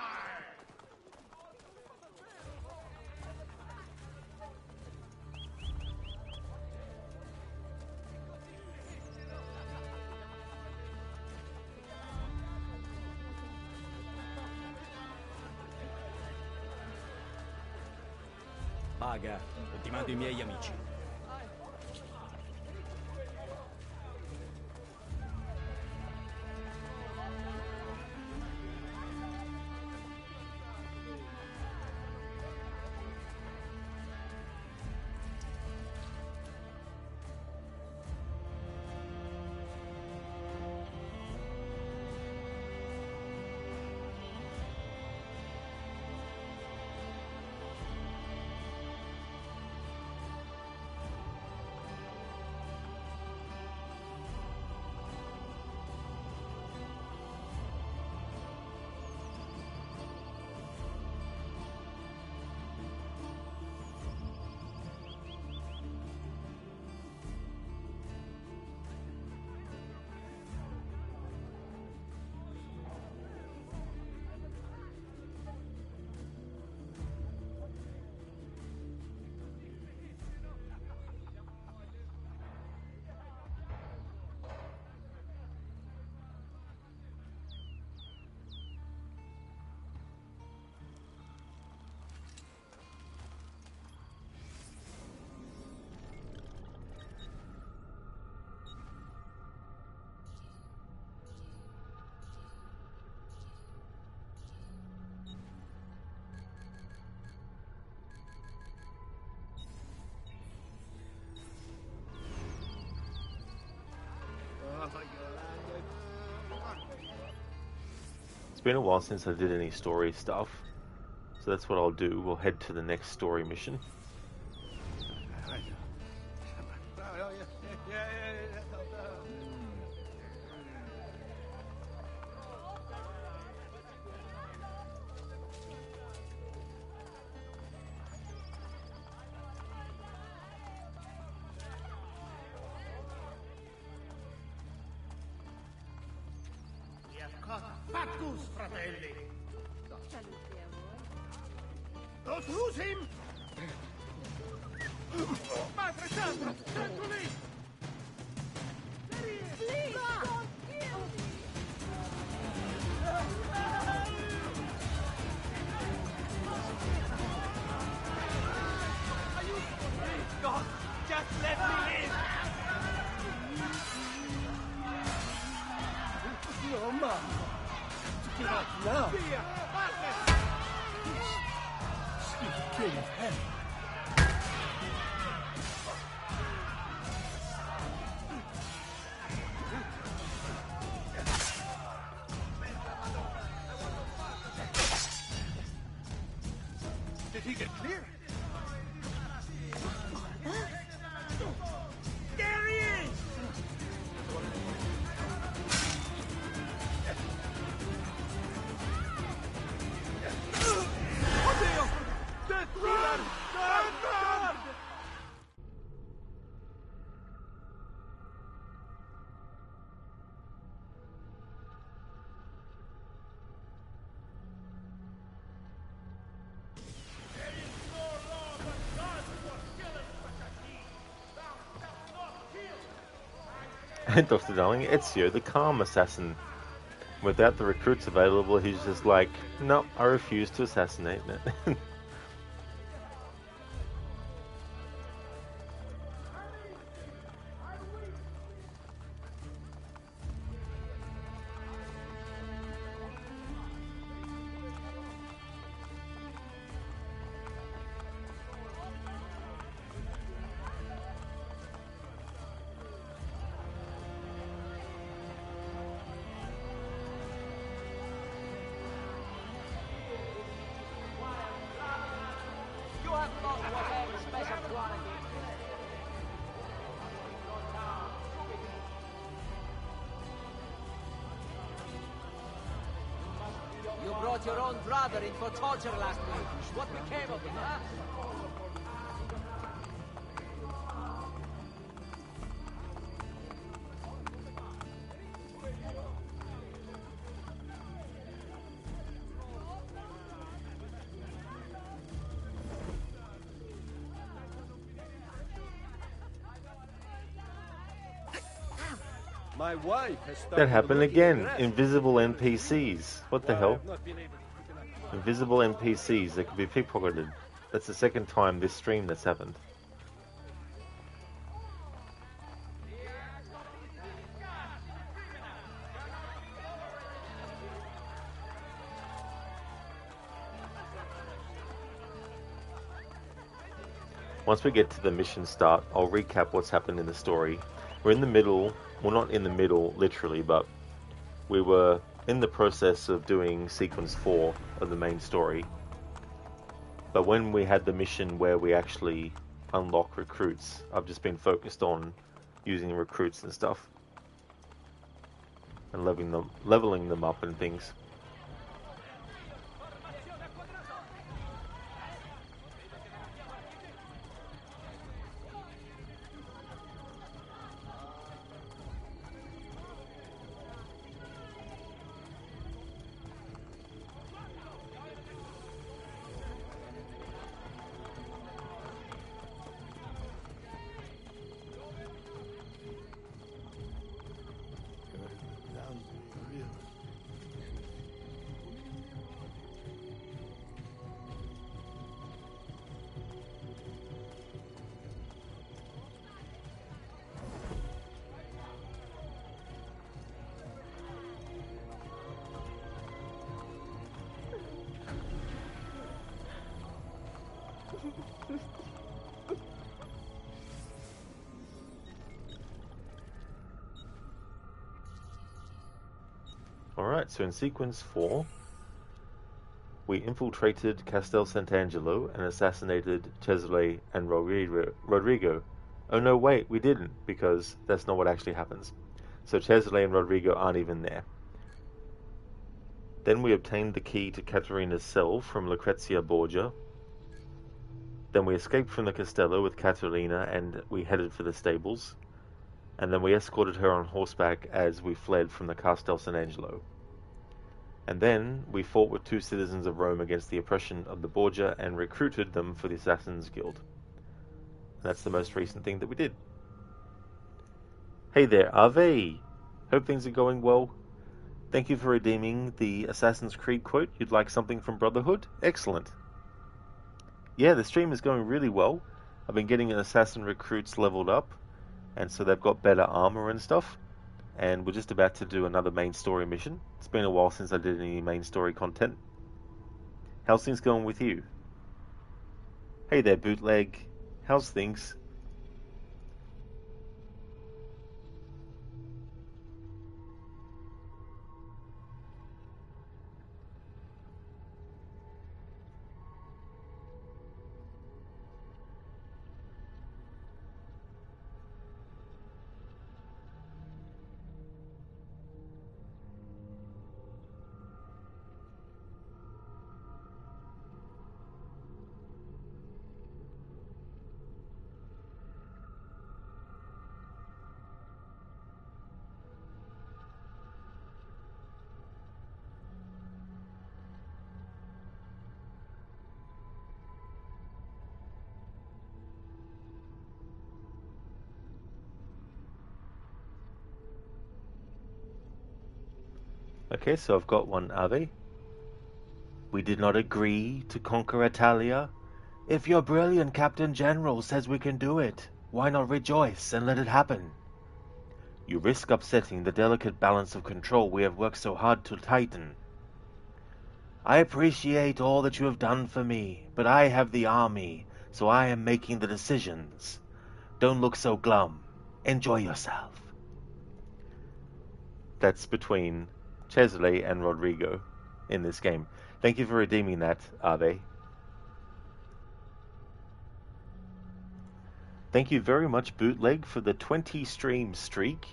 Paga o ti mando I miei amici. It's been a while since I did any story stuff, so that's what I'll do. We'll head to the next story mission. Fat goose, fratelli! Don't lose him! Madre Santa! Sento lì! Please, don't kill me! God, just let me live! No, Mom. Get out now. Via! Sweet king of heaven. Did he get clear? There he is! Oddio! Death Run! Guard! And Dr. Darling, Ezio, the calm assassin. Without the recruits available, he's just like, no, I refuse to assassinate it. You have lost whatever special quality. You brought your own brother in for torture last week. What became of him, huh? My wife has started That happened working again. in rest. Invisible NPCs. What the Well, hell? I've not been able to pick enough. Invisible NPCs that could be pickpocketed. That's the second time this stream that's happened. Once we get to the mission start, I'll recap what's happened in the story. We're in the middle, well not in the middle literally, but we were in the process of doing sequence 4 of the main story. But when we had the mission where we actually unlock recruits, I've just been focused on using recruits and stuff. And leveling them up and things. Alright, so in sequence 4, we infiltrated Castel Sant'Angelo and assassinated Cesare and Rodrigo. Oh no, wait, we didn't, because that's not what actually happens. So Cesare and Rodrigo aren't even there. Then we obtained the key to Caterina's cell from Lucrezia Borgia. Then we escaped from the Castello with Caterina and we headed for the stables. And then we escorted her on horseback as we fled from the Castel Sant'Angelo. And then we fought with 2 citizens of Rome against the oppression of the Borgia and recruited them for the Assassin's Guild. And that's the most recent thing that we did. Hey there, Ave! Hope things are going well. Thank you for redeeming the Assassin's Creed quote. You'd like something from Brotherhood? Excellent. Yeah, the stream is going really well. I've been getting assassin recruits leveled up, and so they've got better armor and stuff. And we're just about to do another main story mission. It's been a while since I did any main story content. How's things going with you? Hey there, Bootleg. How's things? Okay, so I've got one, Ave. We did not agree to conquer Italia. If your brilliant Captain General says we can do it, why not rejoice and let it happen? You risk upsetting the delicate balance of control we have worked so hard to tighten. I appreciate all that you have done for me, but I have the army, so I am making the decisions. Don't look so glum. Enjoy yourself. That's between Cesare and Rodrigo in this game. Thank you for redeeming that, Ave. Thank you very much, Bootleg, for the 20 stream streak.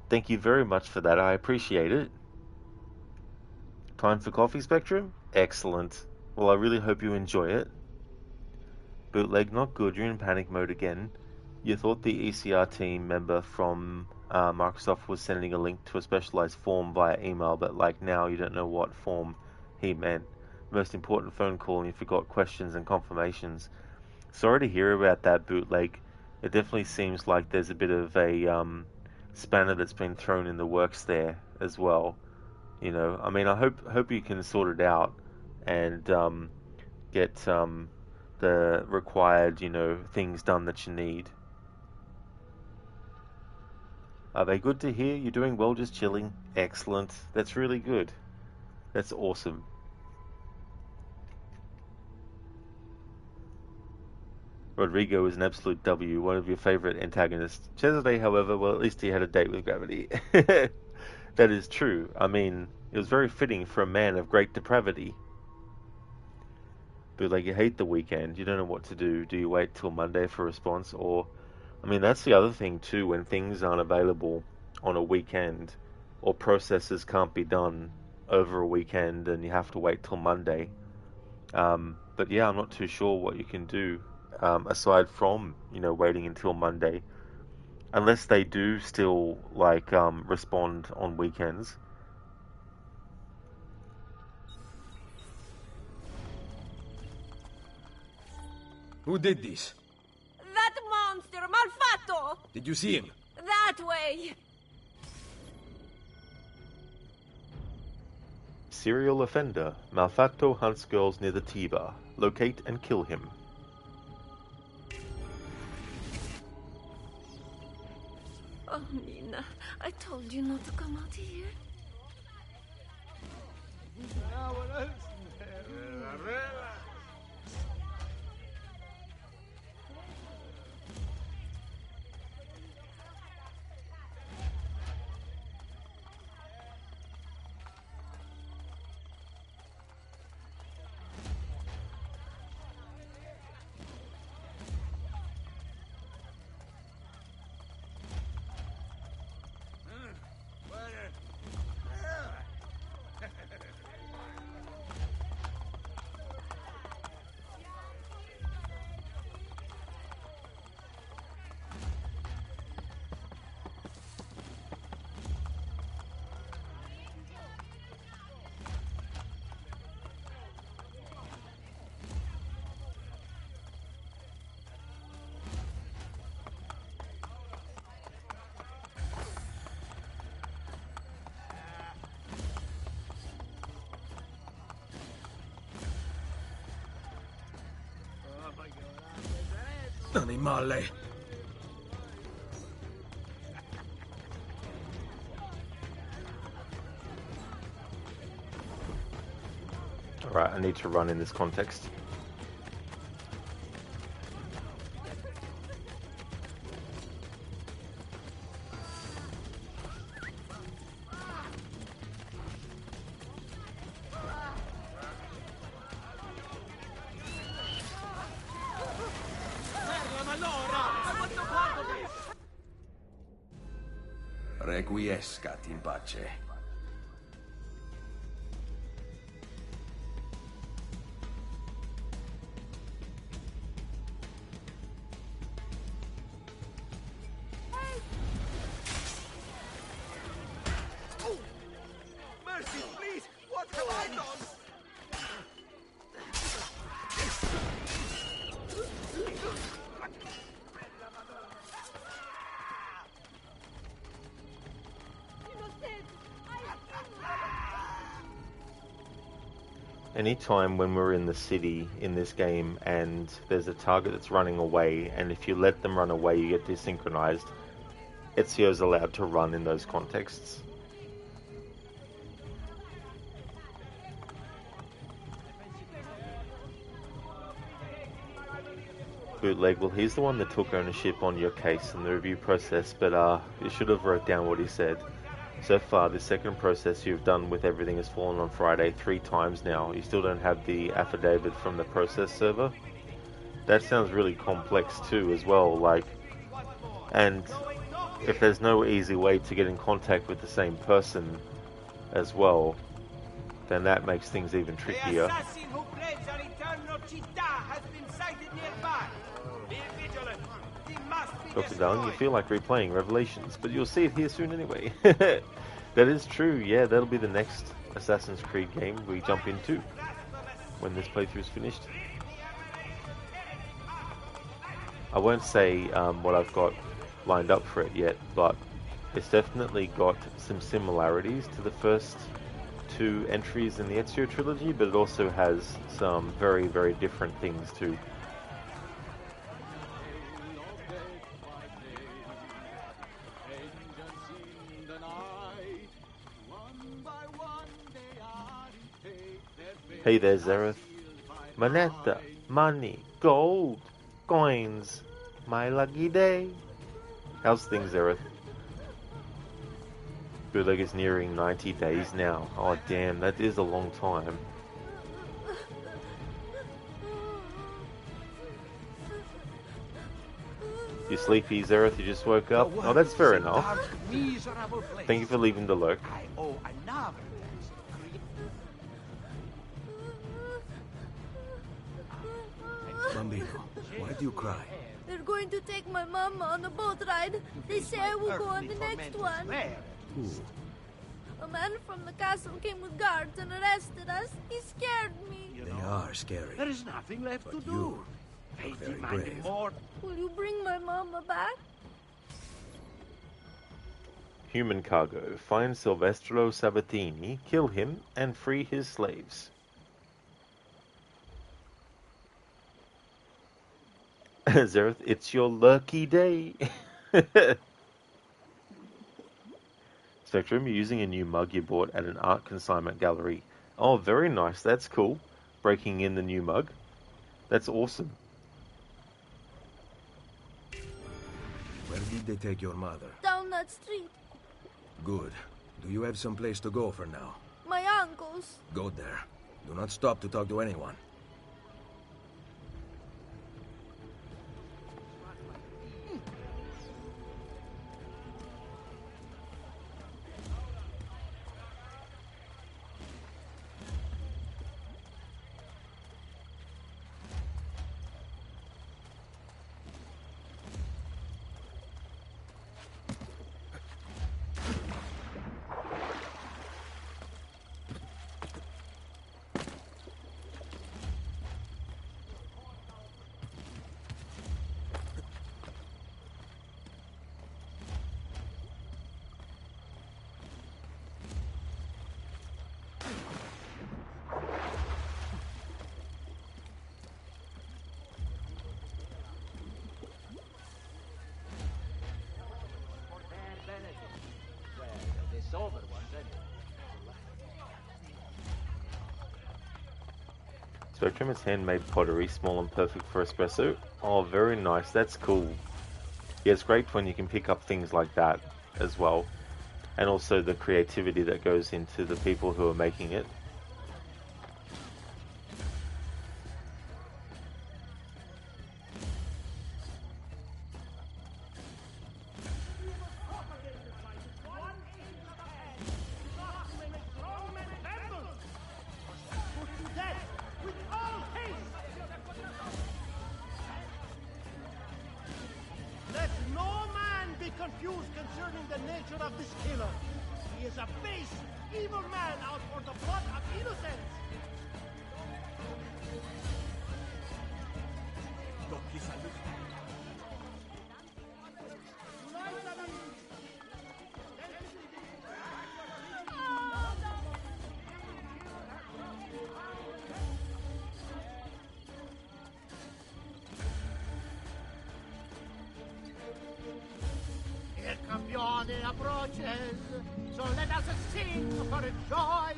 Thank you very much for that. I appreciate it. Time for coffee, Spectrum? Excellent. Well, I really hope you enjoy it. Bootleg, not good. You're in panic mode again. You thought the ECR team member from Microsoft was sending a link to a specialized form via email, but like now you don't know what form he meant. Most important phone call and you forgot questions and confirmations. Sorry to hear about that, Bootleg. It definitely seems like there's a bit of a spanner that's been thrown in the works there as well. You know, I mean, I hope you can sort it out and get the required, you know, things done that you need. Are they good to hear? You're doing well, just chilling. Excellent. That's really good. That's awesome. Rodrigo is an absolute W, one of your favorite antagonists. Cesare, however, well, at least he had a date with gravity. That is true. I mean, it was very fitting for a man of great depravity. But like, you hate the weekend, you don't know what to do. Do you wait till Monday for a response? Or, I mean, that's the other thing too, when things aren't available on a weekend, or processes can't be done over a weekend and you have to wait till Monday. But yeah, I'm not too sure what you can do, aside from, you know, waiting until Monday. Unless they do still, like, respond on weekends. Who did this? That monster, Malfatto! Did you see him? That way! Serial offender. Malfatto hunts girls near the Tiber. Locate and kill him. Oh, Nina, I told you not to come out here. Animale. Alright, I need to run in this context. Requiescat in pace. Mercy, please! What have I done? Anytime when we're in the city in this game and there's a target that's running away, and if you let them run away you get desynchronized, Ezio's allowed to run in those contexts. Bootleg, well, he's the one that took ownership on your case in the review process, but you should have wrote down what he said. So far, the second process you've done with Everything Has Fallen on Friday 3 times now. You still don't have the affidavit from the process server. That sounds really complex too as well, like, and if there's no easy way to get in contact with the same person as well, then that makes things even trickier. The assassin who plagues our eternal città has been sighted nearby. Be vigilant. He must be Dr. destroyed. Darling, you feel like replaying Revelations, but you'll see it here soon anyway. That is true, yeah, that'll be the next Assassin's Creed game we jump into when this playthrough is finished. I won't say what I've got lined up for it yet, but it's definitely got some similarities to the first 2 entries in the Ezio trilogy, but it also has some very, very different things too. Hey there, Zareth. Moneta, money, gold, coins, my lucky day. How's things, Zareth? Bootleg is nearing 90 days now. Oh damn, that is a long time. You sleepy, Zareth? You just woke up? Oh, that's fair enough. Thank you for leaving the lurk. I owe another Bambino, why do you cry? They're going to take my mama on a boat ride. They say I will go on the next one. Who? A man from the castle came with guards and arrested us. He scared me. They are scary. There is nothing left But to do. you They are very demanded brave. more. Will you bring my mama back? Human cargo. Find Silvestro Sabatini, kill him, and free his slaves. Zareth, it's your lucky day. Spectrum, you're using a new mug you bought at an art consignment gallery. Oh, very nice. That's cool. Breaking in the new mug. That's awesome. Where did they take your mother? Down that street. Good. Do you have some place to go for now? My uncle's. Go there. Do not stop to talk to anyone. Spectrum, it's handmade pottery, small and perfect for espresso. Oh, very nice. That's cool. Yeah, it's great when you can pick up things like that as well. And also the creativity that goes into the people who are making it. Let no man be confused concerning the nature of this killer. He is a base, evil man out for the blood of innocents. Here Campione approaches, so let us sing for joy.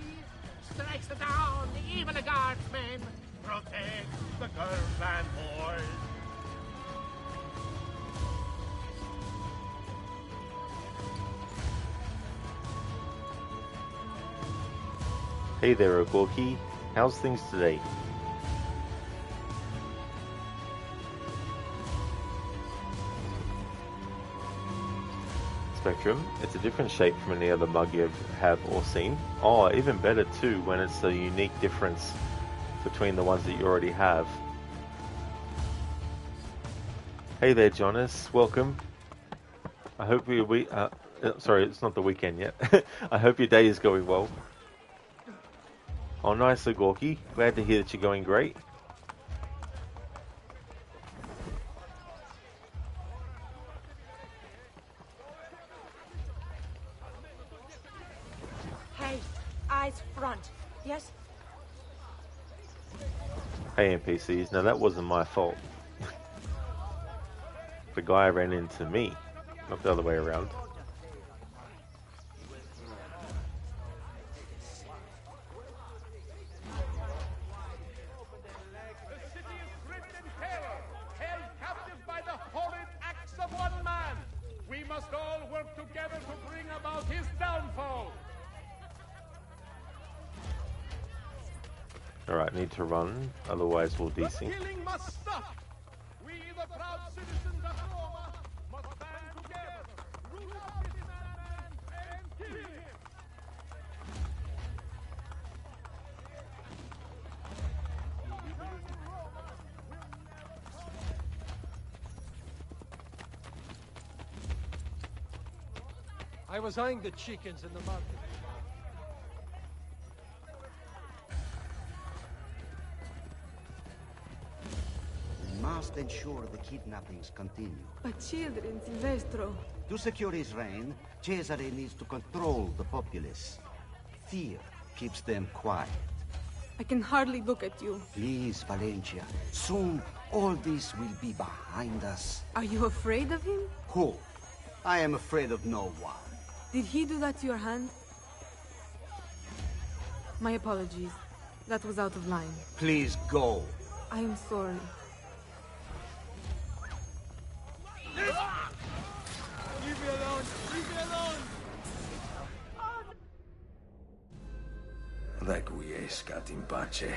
Strikes down the evil guardsmen, protects the girls and boys. Hey there, Ogorki. How's things today? Spectrum, it's a different shape from any other mug you have or seen. Oh, even better too when it's a unique difference between the ones that you already have. Hey there, Jonas. Welcome. I hope sorry, it's not the weekend yet. I hope your day is going well. Oh, nice, Ogorki. Glad to hear that you're going great. Hey, eyes front. Yes? Hey, NPCs. Now, that wasn't my fault. The guy ran into me, not the other way around. Alright, need to run, otherwise we'll desync. Killing must stop. We, the proud citizens of Roma, must stand together. Root out this madman and kill him. I was eyeing the chickens in the market. Must ensure the kidnappings continue. But children, Silvestro. To secure his reign, Cesare needs to control the populace. Fear keeps them quiet. I can hardly look at you. Please, Valencia. Soon, all this will be behind us. Are you afraid of him? Who? I am afraid of no one. Did he do that to your hand? My apologies. That was out of line. Please go. I am sorry. Leave me alone! Leave me alone! Requiescat in pace.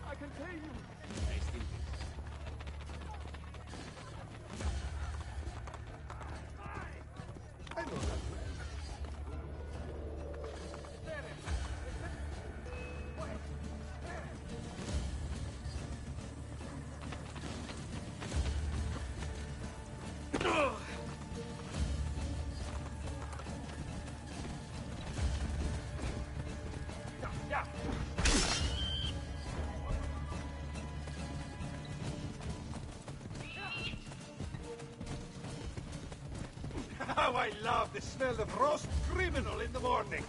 I can pay you! How I love the smell of roast criminal in the morning.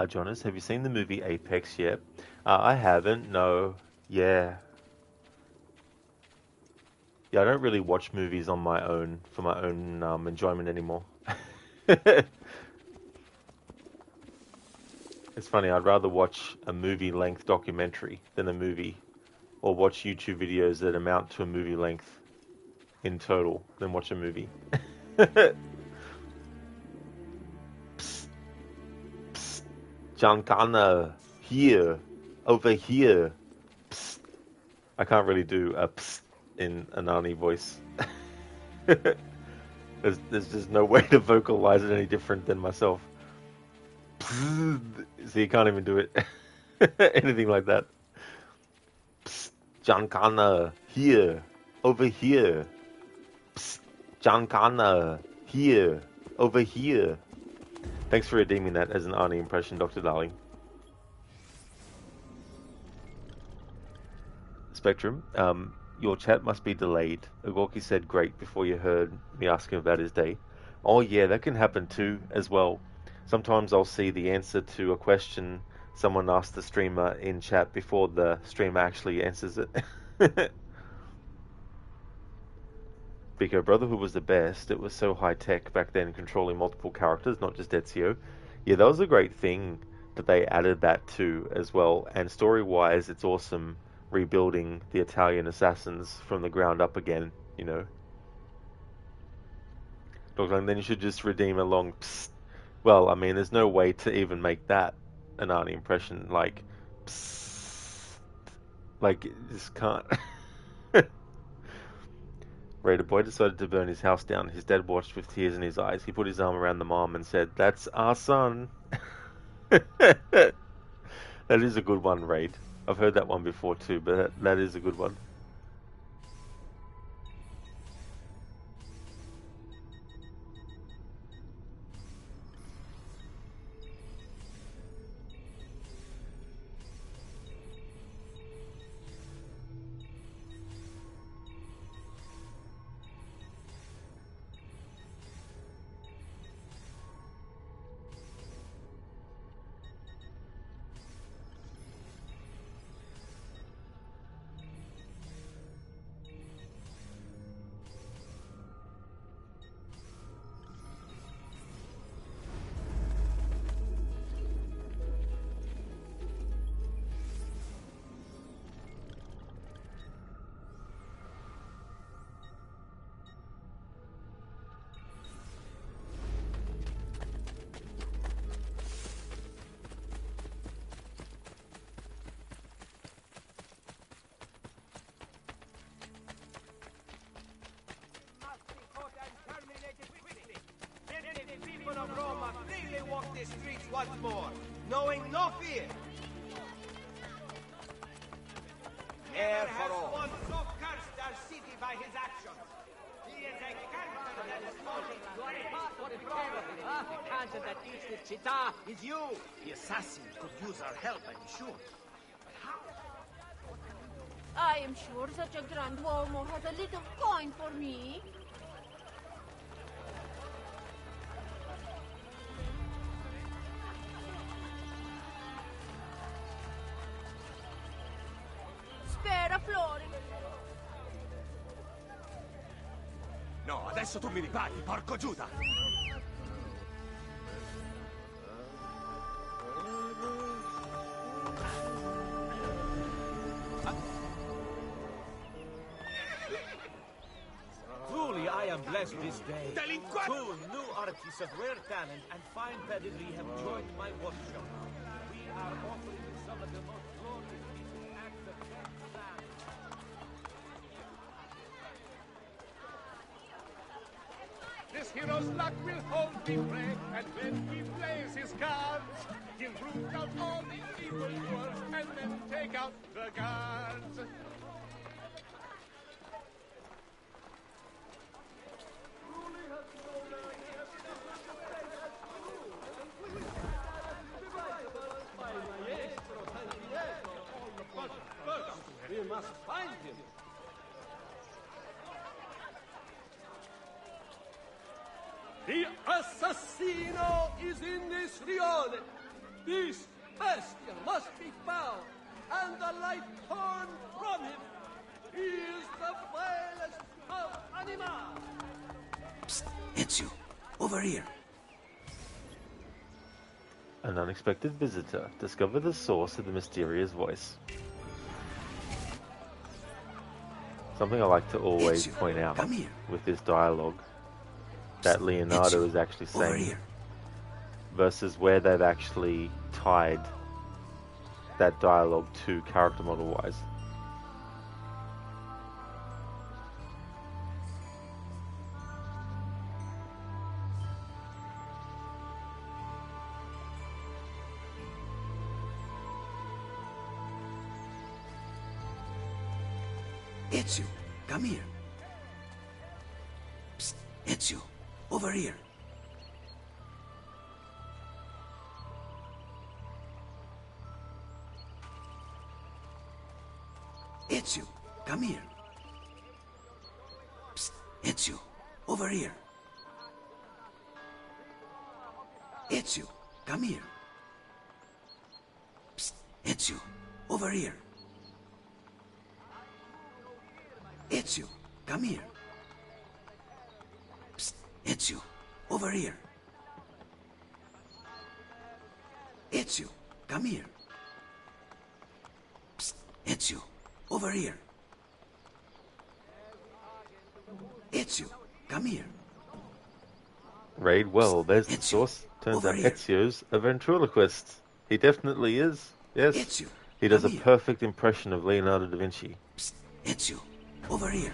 Jonas, have you seen the movie Apex yet? I haven't, no. Yeah. Yeah, I don't really watch movies on my own, for my own enjoyment anymore. It's funny, I'd rather watch a movie-length documentary than a movie, or watch YouTube videos that amount to a movie length in total than watch a movie. John Connor, here, over here. Psst. I can't really do a psst in a Nani voice. There's just no way to vocalize it any different than myself. Psst. So you can't even do it. Anything like that. Psst. John Connor, here, over here. Psst. John Connor, here, over here. Thanks for redeeming that as an Arnie impression, Dr. Darling. Spectrum, your chat must be delayed. Agorki said great before you heard me ask him about his day. Oh yeah, that can happen too, as well. Sometimes I'll see the answer to a question someone asked the streamer in chat before the streamer actually answers it. Because Brotherhood was the best. It was so high-tech back then, controlling multiple characters, not just Ezio. Yeah, that was a great thing that they added that to as well. And story-wise, it's awesome rebuilding the Italian assassins from the ground up again, you know. And then you should just redeem a long psst. Well, I mean, there's no way to even make that an Arnie impression, like, psst. Like, you just can't. Raider Boy decided to burn his house down. His dad watched with tears in his eyes. He put his arm around the mom and said, "That's our son." That is a good one, Raid. I've heard that one before too, but that is a good one. The streets once more, knowing no fear. Never has one so cursed our city by his actions. He is a cancer that is causing The cancer that eats this chita is you. The assassin could use our help, I'm sure. I am sure such a grand uomo has a little coin for me. Spera, Flori. No, adesso tu mi ripaghi, porco Giuda! blessed this day. Two new artists of rare talent and fine pedigree have joined my workshop. We are offering you some of the most glorious pieces acts of This hero's luck will hold him brave, and when he plays his cards, he'll root out all the evil doers and then take out the guards. We must find him. The assassino is in this rione. This bestia must be found, and the life torn from him. He is the vilest of animals. Psst, Ezio, over here. An unexpected visitor. Discover the source of the mysterious voice. Something I like to always point out with this dialogue that Leonardo is actually saying versus where they've actually tied that dialogue to character model wise. Ezio, come here. Psst, Ezio, over here. Ezio, come here. Psst, Ezio, over here. Ezio, come here. Psst, Ezio, over here. Ezio, come here. Psst, Ezio, over here. Ezio, come here. Psst, Ezio, over here. Ezio, come here. Raid, well, there's the source. Turns out Ezio's a ventriloquist. He definitely is. Yes. Ezio, he does a perfect impression of Leonardo da Vinci. Psst, Ezio, over here.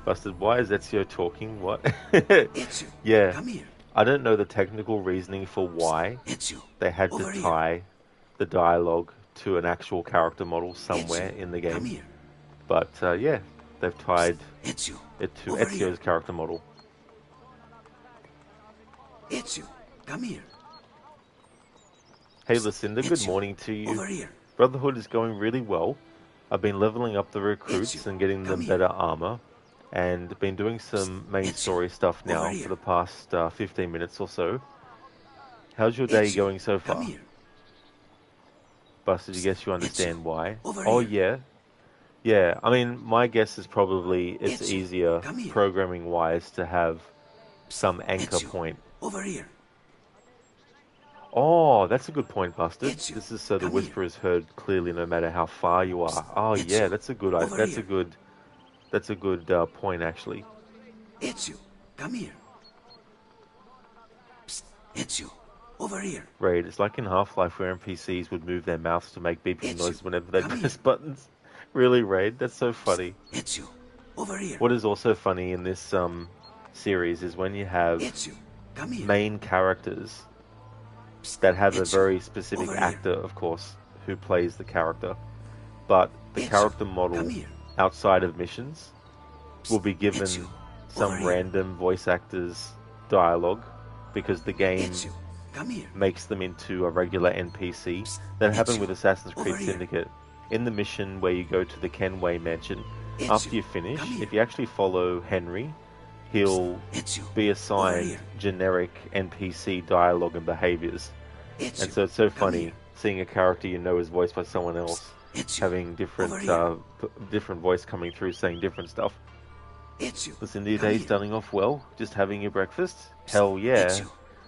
Busted, why is Ezio talking? What? Ezio, yeah. come here. I don't know the technical reasoning for why they had to tie the dialogue to an actual character model somewhere in the game. But yeah, they've tied it to Ezio's character model. Ezio, come here. Hey Lucinda, good morning to you. Over here. Brotherhood is going really well. I've been leveling up the recruits and getting them better armor, and been doing some main story stuff now for the past 15 minutes or so. How's your day going so far? Busted, you guess you understand why? Oh yeah. Yeah, I mean, my guess is probably it's easier programming-wise to have some anchor point. Over here. Oh, that's a good point, Busted. This is so the whisper is heard clearly no matter how far you are. Oh yeah, that's a good point actually. Ezio, come here. Psst, Ezio, over here. Raid, it's like in Half-Life where NPCs would move their mouths to make beeping noise whenever they press buttons. Really, Raid? That's so funny. Ezio, over here. What is also funny in this series is when you have main characters that have a very specific actor, of course, who plays the character, but the character model outside of missions will be given some random voice actors dialogue because the game makes them into a regular NPC. That happened with Assassin's Creed Syndicate. In the mission where you go to the Kenway mansion, after you finish, if you actually follow Henry, he'll be assigned generic NPC dialogue and behaviors. And so it's so funny seeing a character you know is voiced by someone else, having different voice coming through saying different stuff. Lucinda, your day's starting off well? Just having your breakfast? Hell yeah.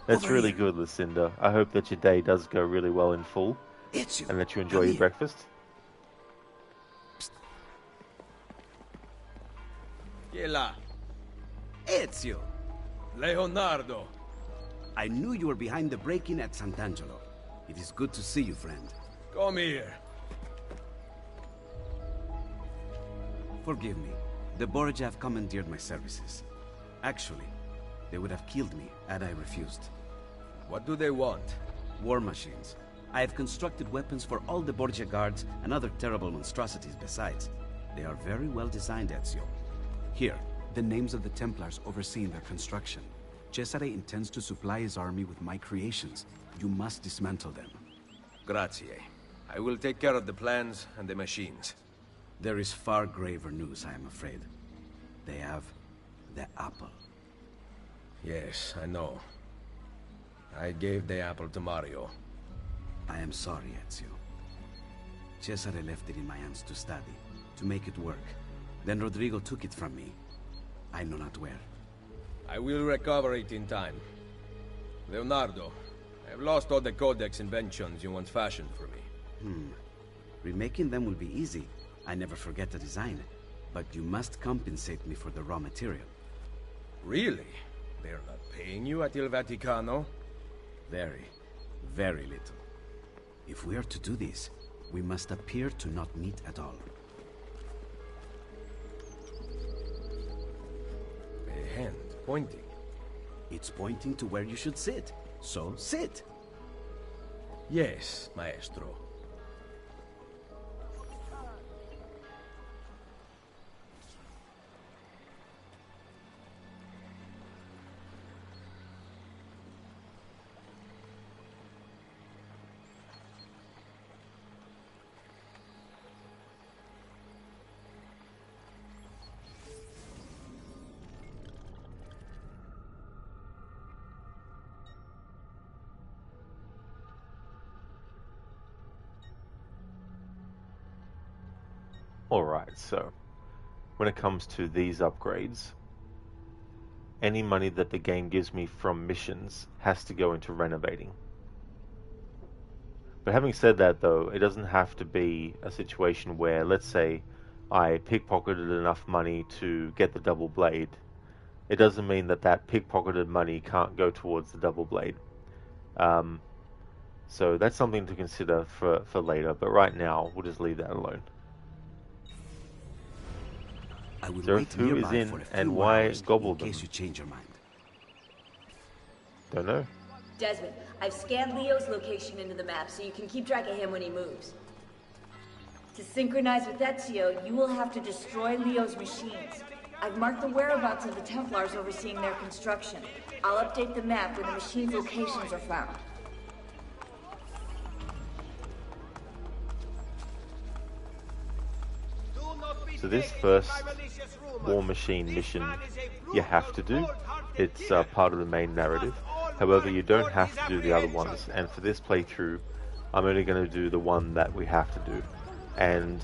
That's really good, Lucinda. I hope that your day does go really well in full, and that you enjoy your breakfast. Chi è là? Ezio! Leonardo! I knew you were behind the break-in at Sant'Angelo. It is good to see you, friend. Come here. Forgive me. The Borgia have commandeered my services. Actually, they would have killed me had I refused. What do they want? War machines. I have constructed weapons for all the Borgia guards and other terrible monstrosities besides. They are very well designed, Ezio. Here, the names of the Templars overseeing their construction. Cesare intends to supply his army with my creations. You must dismantle them. Grazie. I will take care of the plans and the machines. There is far graver news, I am afraid. They have the apple. Yes, I know. I gave the apple to Mario. I am sorry, Ezio. Cesare left it in my hands to study, to make it work. Then Rodrigo took it from me. I know not where. I will recover it in time. Leonardo, I have lost all the codex inventions you once fashioned for me. Remaking them will be easy. I never forget the design. But you must compensate me for the raw material. Really? They're not paying you at Il Vaticano? Very, very little. If we are to do this, we must appear to not meet at all. A hand pointing. It's pointing to where you should sit. So, sit! Yes, maestro. Alright, so when it comes to these upgrades, any money that the game gives me from missions has to go into renovating. But having said that though, it doesn't have to be a situation where, let's say, I pickpocketed enough money to get the double blade. It doesn't mean that that pickpocketed money can't go towards the double blade. So that's something to consider for later, but right now, we'll just leave that alone. I will So wait who is in and why gobble them? In case you change your mind. Don't know. Desmond, I've scanned Leo's location into the map so you can keep track of him when he moves. To synchronize with Ezio, you will have to destroy Leo's machines. I've marked the whereabouts of the Templars overseeing their construction. I'll update the map when the machine's locations are found. So this first War Machine mission you have to do. It's part of the main narrative. However, you don't have to do the other ones, and for this playthrough I'm only going to do the one that we have to do. And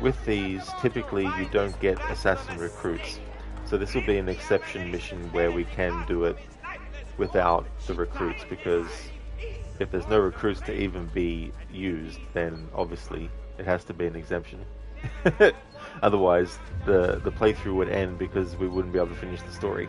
with these, typically you don't get assassin recruits, so this will be an exception mission where we can do it without the recruits, because if there's no recruits to even be used, then obviously it has to be an exemption. Otherwise the playthrough would end because we wouldn't be able to finish the story.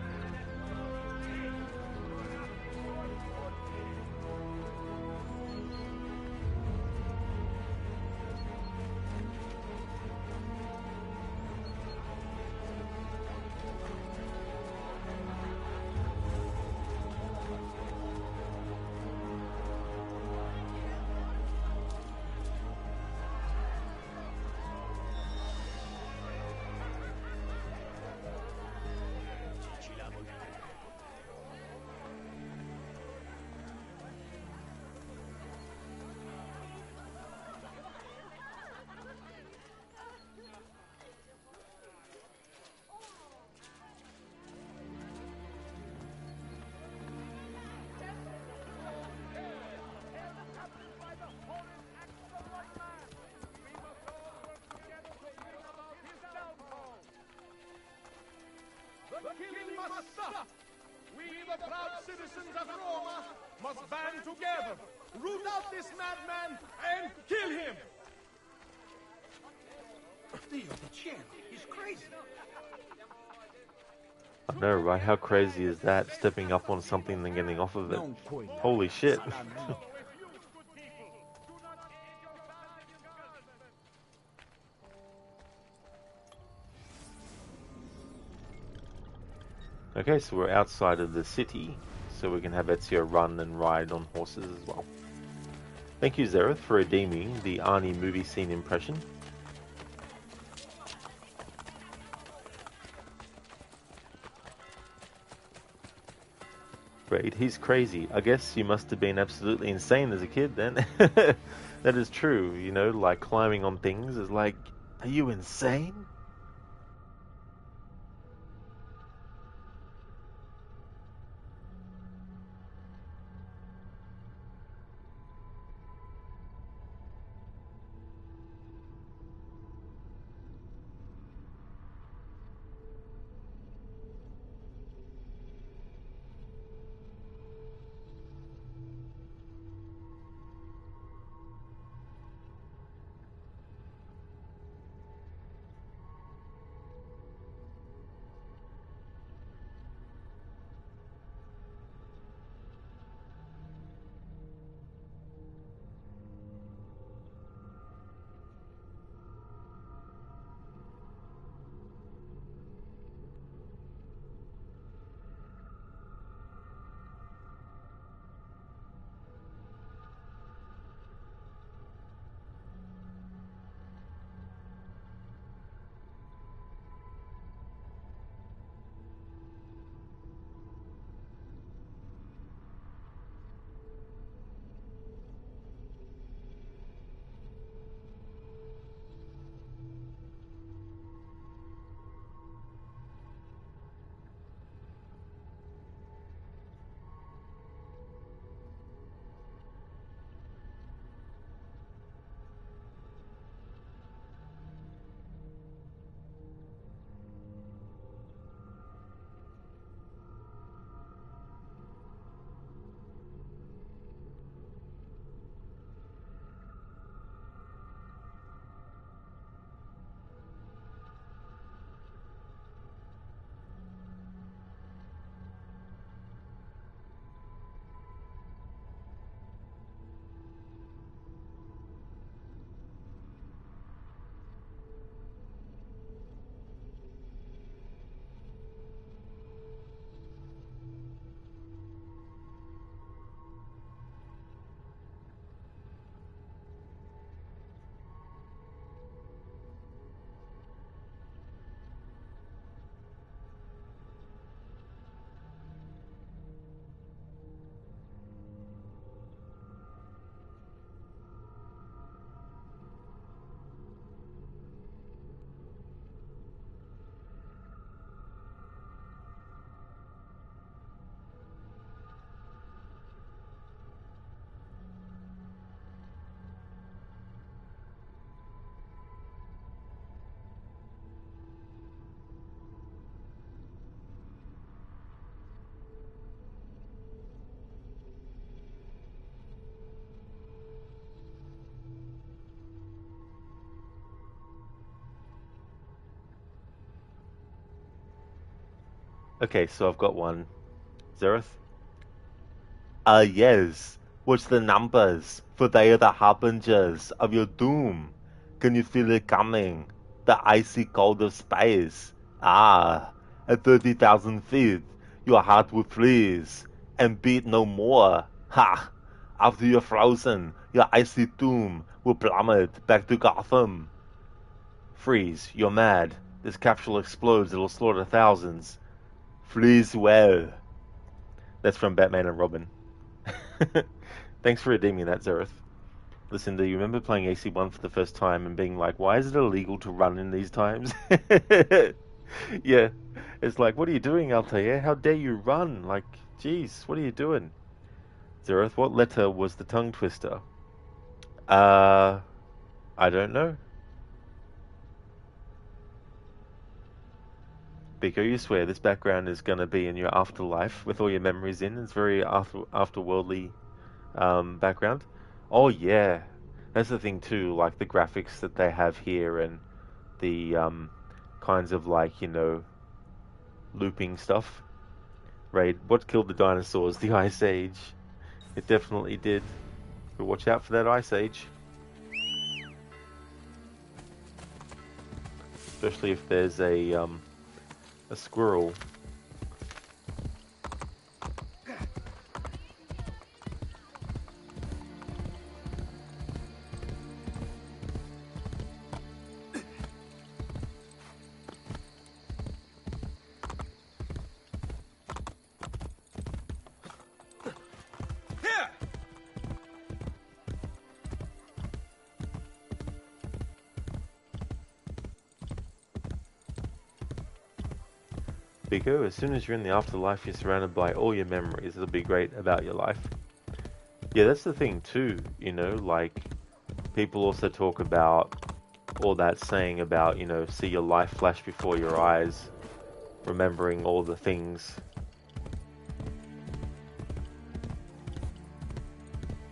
The killing must stop! We, the proud citizens of Roma, must band together, root out this madman, and kill him! Dio, the chair is crazy. I know, right? How crazy is that? Stepping up on something and then getting off of it. Holy shit. Okay, so we're outside of the city, so we can have Ezio run and ride on horses as well. Thank you, Zereth, for redeeming the Arnie movie scene impression. Great, he's crazy. I guess you must have been absolutely insane as a kid then. That is true, you know, like climbing on things is like, are you insane? Okay, so I've got one. Zereth? Yes. What's the numbers? For they are the harbingers of your doom. Can you feel it coming? The icy cold of space. At 30,000 feet, your heart will freeze and beat no more. Ha! After you're frozen, your icy doom will plummet back to Gotham. Freeze, you're mad. This capsule explodes, it'll slaughter thousands. Freeze well. That's from Batman and Robin. Thanks for redeeming that, Zereth. Listen, do you remember playing AC1 for the first time and being like, why is it illegal to run in these times? Yeah, it's like, what are you doing, Altair? How dare you run? Like, jeez, what are you doing? Zereth, what letter was the tongue twister? I don't know. Biko, you swear this background is going to be in your afterlife with all your memories in. It's very afterworldly background. Oh yeah, that's the thing too. Like the graphics that they have here and the kinds of like, you know, looping stuff. Raid, what killed the dinosaurs? The Ice Age. It definitely did. But watch out for that Ice Age. Especially if there's a squirrel. As soon as you're in the afterlife, you're surrounded by all your memories. It'll be great about your life. Yeah, that's the thing too, you know, like, people also talk about all that saying about, you know, see your life flash before your eyes, remembering all the things.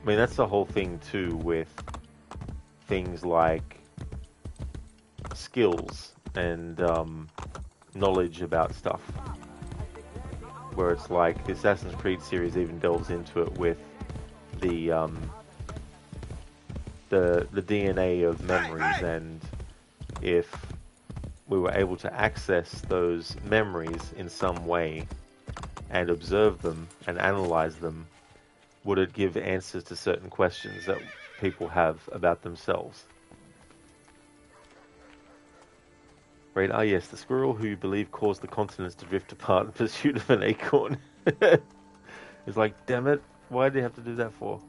I mean, that's the whole thing too with things like skills and knowledge about stuff. Where it's like the Assassin's Creed series even delves into it with the DNA of memories, and if we were able to access those memories in some way and observe them and analyze them, would it give answers to certain questions that people have about themselves? Right, ah yes, the squirrel who you believe caused the continents to drift apart in pursuit of an acorn. It's like, damn it, why did you have to do that for?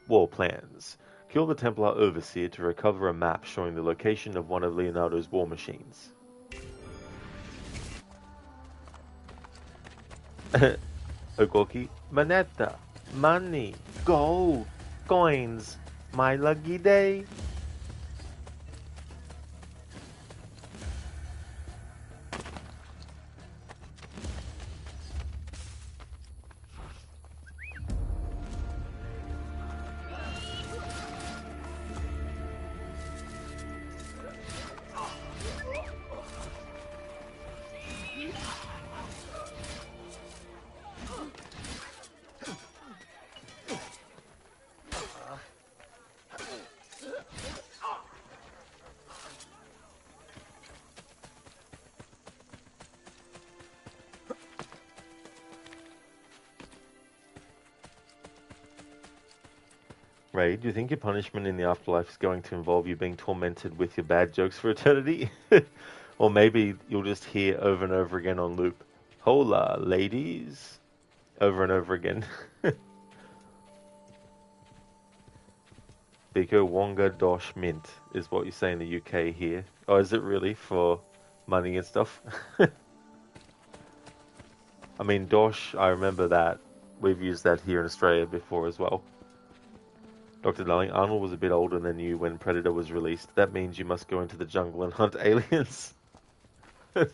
War plans. Kill the Templar Overseer to recover a map showing the location of one of Leonardo's war machines. Ogoki, moneta, money, gold, coins, my lucky day. Ray, do you think your punishment in the afterlife is going to involve you being tormented with your bad jokes for eternity? Or maybe you'll just hear over and over again on loop, "Hola, ladies," over and over again. Biko Wonga Dosh Mint is what you say in the UK here. Oh, is it really for money and stuff? I mean, Dosh, I remember that. We've used that here in Australia before as well. Dr. Darling, Arnold was a bit older than you when Predator was released. That means you must go into the jungle and hunt aliens. Well,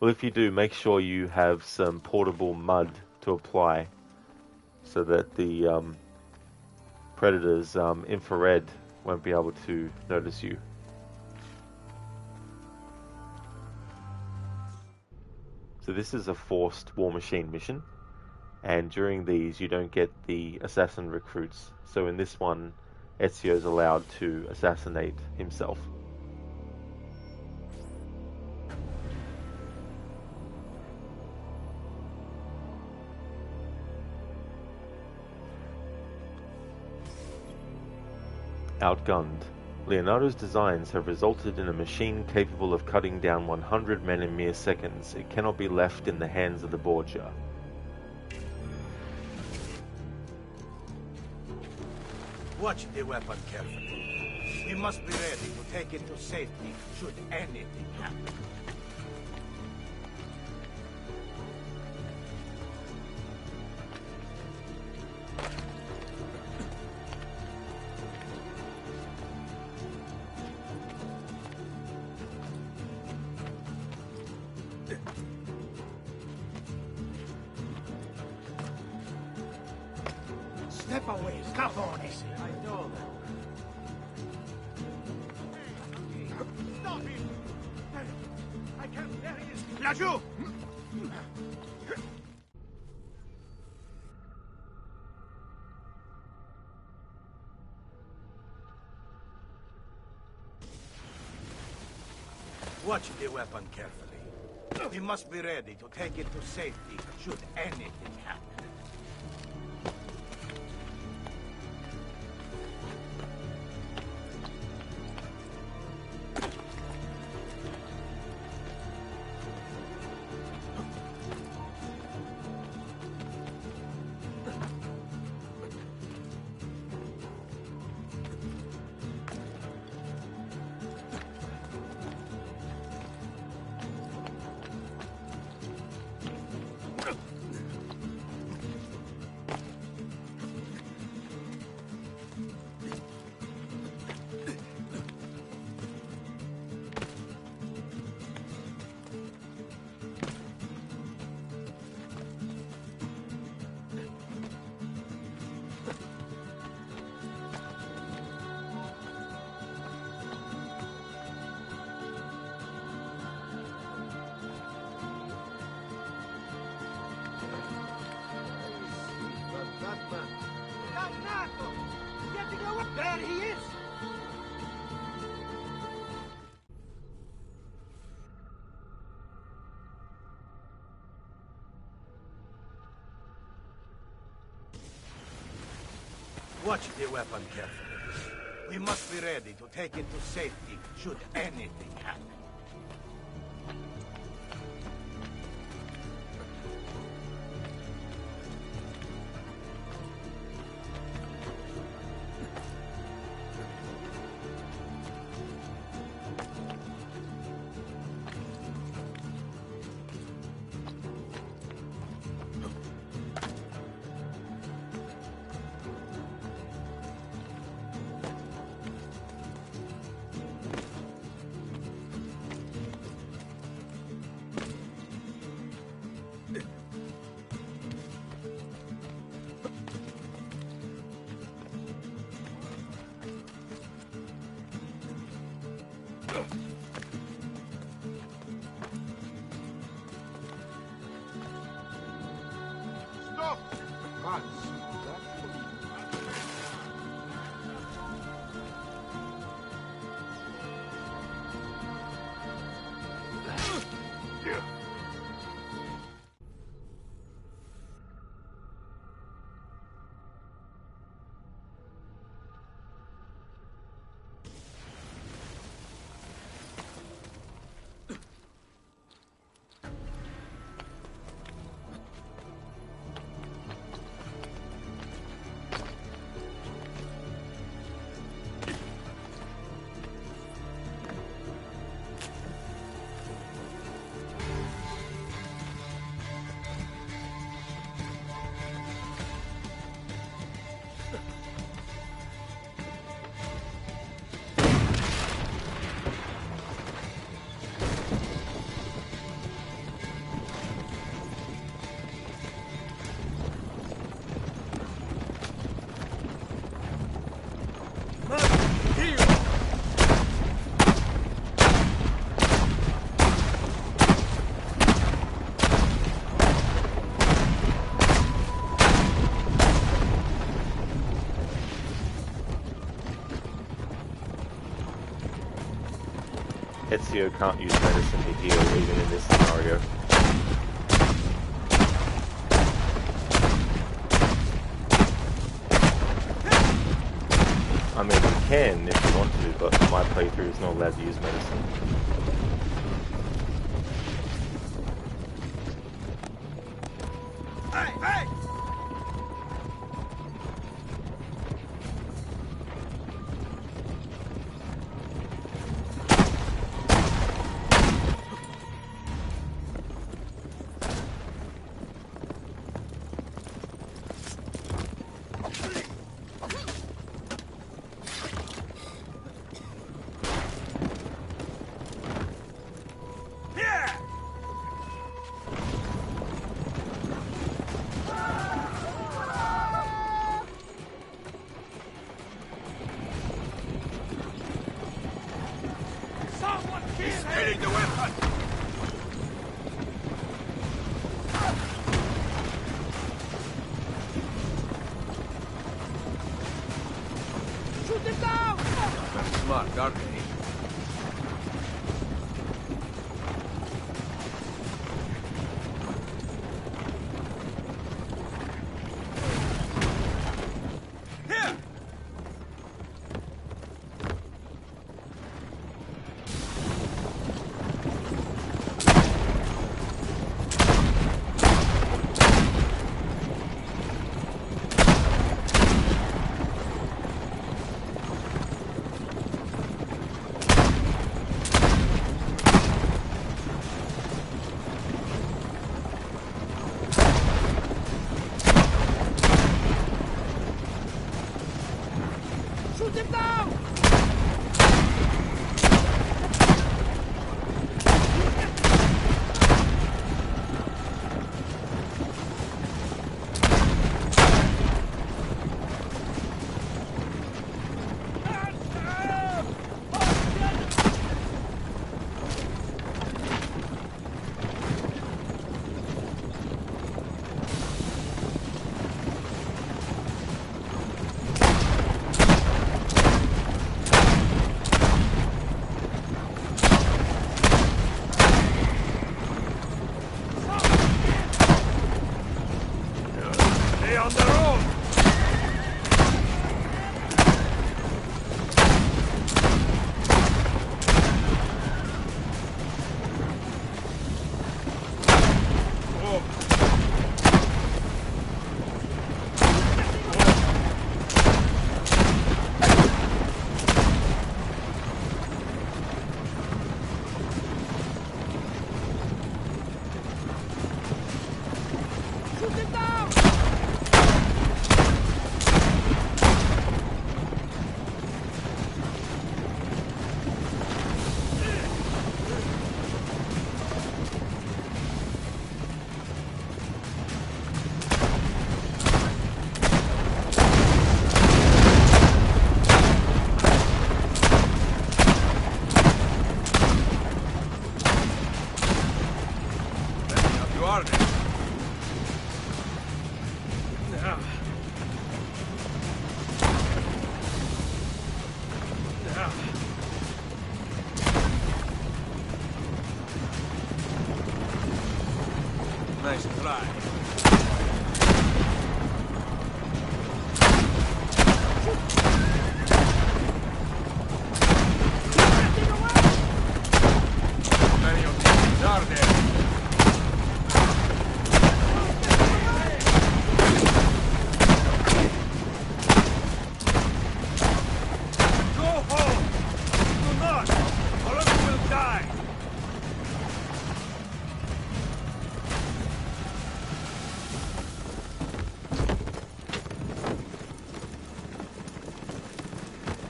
if you do, make sure you have some portable mud to apply so that the Predator's infrared won't be able to notice you. So this is a forced war machine mission, and during these you don't get the assassin recruits. So in this one, Ezio is allowed to assassinate himself. Outgunned. Leonardo's designs have resulted in a machine capable of cutting down 100 men in mere seconds. It cannot be left in the hands of the Borgia. Watch the weapon carefully. We must be ready to take it to safety should anything happen. Step away, scafones. I know that. Stop him! There he is! Laggiù! Watch the weapon carefully. We must be ready to take it to safety should anything happen. There he is! Watch the weapon carefully. We must be ready to take it to safety should anything happen. Stop! Ezio can't use medicine to heal even in this scenario. I mean, you can if you want to, but my playthrough is not allowed to use medicine. smart, are they? Nice try. Many of these are there. Go home! Do not! All of you will die!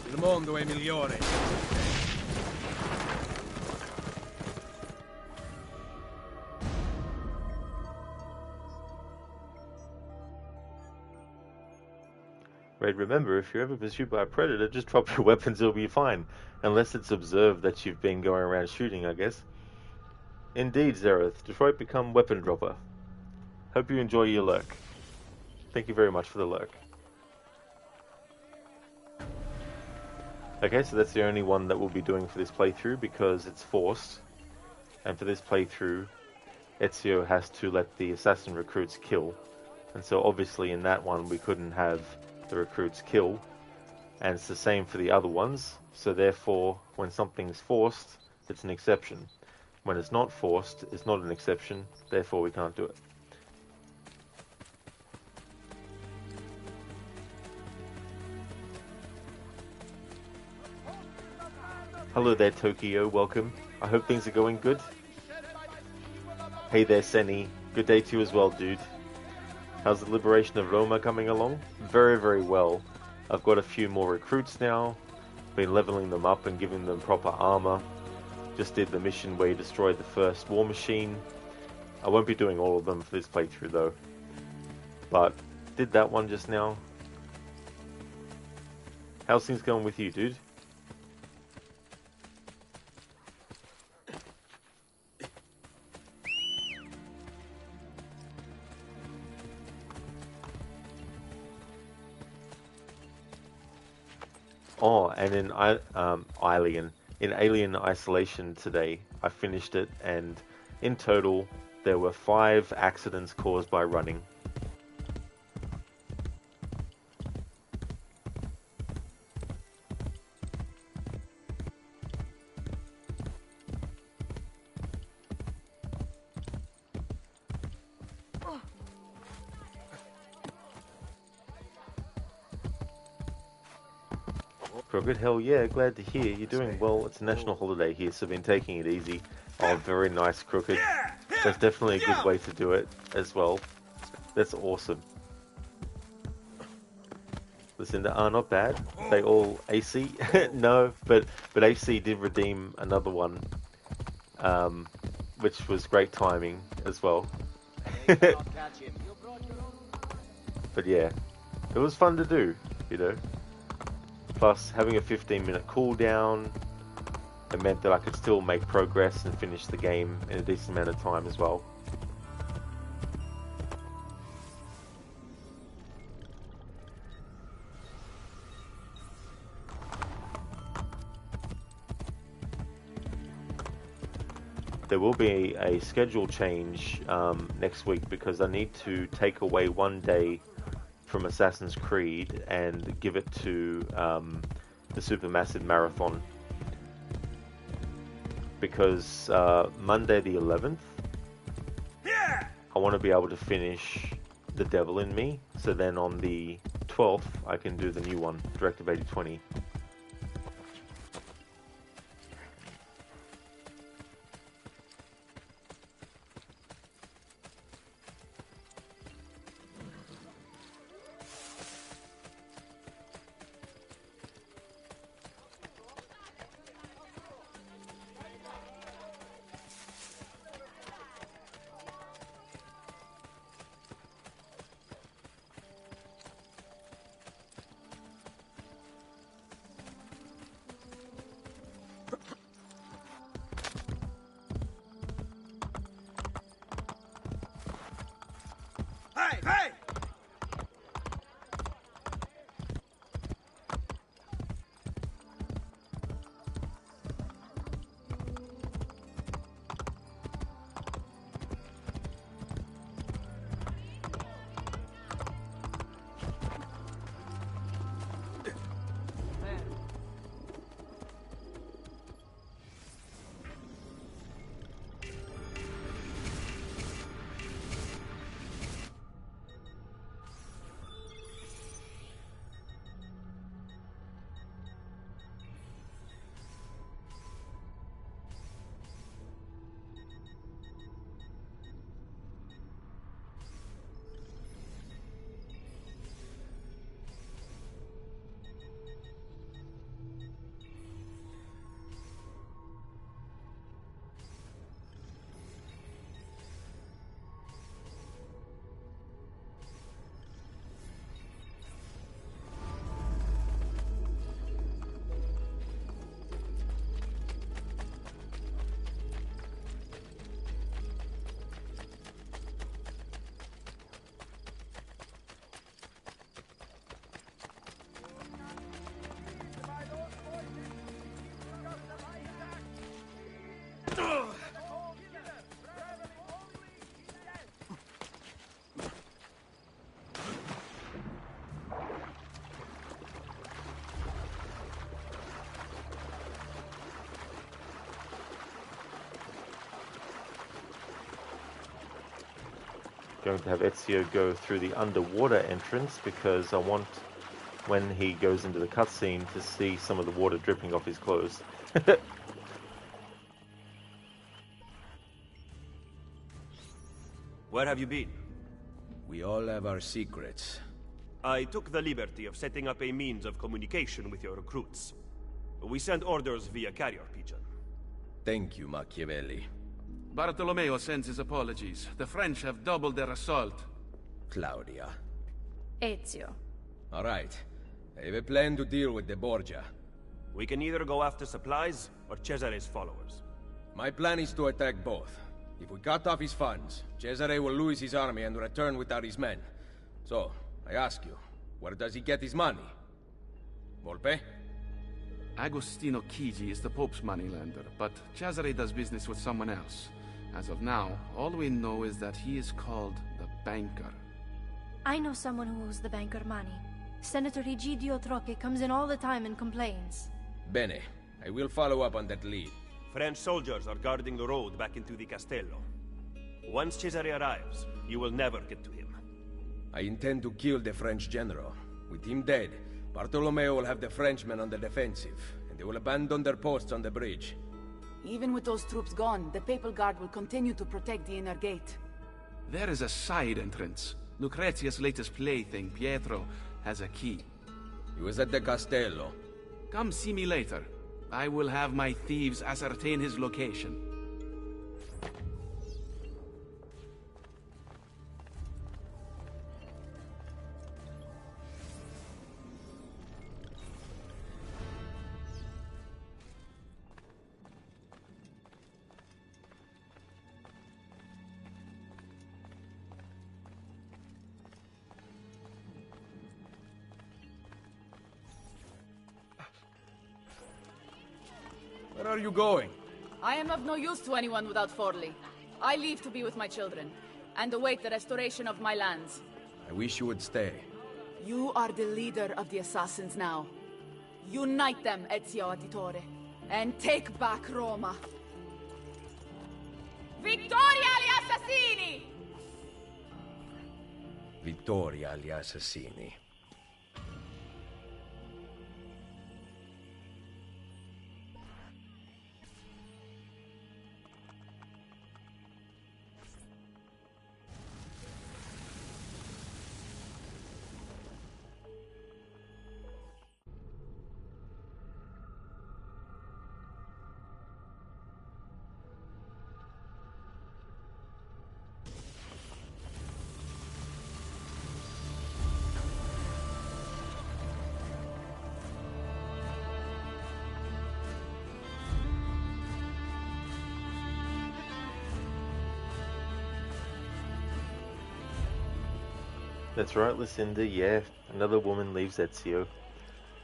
Il mondo è migliore. Right, remember, if you're ever pursued by a predator, just drop your weapons, it'll be fine. Unless it's observed that you've been going around shooting, I guess. Indeed, Zereth, Detroit become weapon dropper. Hope you enjoy your lurk. Thank you very much for the lurk. Okay, so that's the only one that we'll be doing for this playthrough because it's forced. And for this playthrough, Ezio has to let the assassin recruits kill. And so obviously in that one we couldn't have the recruits kill. And it's the same for the other ones. So therefore, when something's forced, it's an exception. When it's not forced, it's not an exception. Therefore we can't do it. Hello there, Tokyo. Welcome. I hope things are going good. Hey there, Senny. Good day to you as well, dude. How's the liberation of Roma coming along? Very, very well. I've got a few more recruits now. Been leveling them up and giving them proper armor. Just did the mission where you destroyed the first war machine. I won't be doing all of them for this playthrough though. But did that one just now. How's things going with you, dude? Oh, and in Alien Isolation today, I finished it, and in total, there were 5 accidents caused by running. Good, hell yeah, glad to hear you're doing well. It's a national holiday here, so I've been taking it easy. Oh, very nice, Crooked. That's definitely a good way to do it as well. That's awesome. Listen, not bad. They all AC? No, but AC did redeem another one, which was great timing as well. But yeah, it was fun to do, you know. Plus, having a 15-minute cooldown, it meant that I could still make progress and finish the game in a decent amount of time as well. There will be a schedule change next week because I need to take away one day from Assassin's Creed and give it to the Supermassive Marathon, because Monday the 11th I want to be able to finish The Devil in Me, so then on the 12th I can do the new one, Directive 8020. Going to have Ezio go through the underwater entrance because I want, when he goes into the cutscene, to see some of the water dripping off his clothes. Where have you been? We all have our secrets. I took the liberty of setting up a means of communication with your recruits. We sent orders via carrier pigeon. Thank you, Machiavelli. Bartolomeo sends his apologies. The French have doubled their assault. Claudia. Ezio. All right. I have a plan to deal with the Borgia. We can either go after supplies or Cesare's followers. My plan is to attack both. If we cut off his funds, Cesare will lose his army and return without his men. So, I ask you, where does he get his money? Volpe? Agostino Chigi is the Pope's moneylender, but Cesare does business with someone else. As of now, all we know is that he is called the Banker. I know someone who owes the banker money. Senator Egidio Troche comes in all the time and complains. Bene. I will follow up on that lead. French soldiers are guarding the road back into the Castello. Once Cesare arrives, you will never get to him. I intend to kill the French general. With him dead, Bartolomeo will have the Frenchmen on the defensive, and they will abandon their posts on the bridge. Even with those troops gone, the Papal Guard will continue to protect the inner gate. There is a side entrance. Lucrezia's latest plaything, Pietro, has a key. He was at the Castello. Come see me later. I will have my thieves ascertain his location. Where are you going? I am of no use to anyone without Forli. I leave to be with my children, and await the restoration of my lands. I wish you would stay. You are the leader of the assassins now. Unite them, Ezio Auditore, and take back Roma. Vittoria agli assassini! Vittoria agli assassini. That's right, Lucinda, yeah. Another woman leaves Ezio.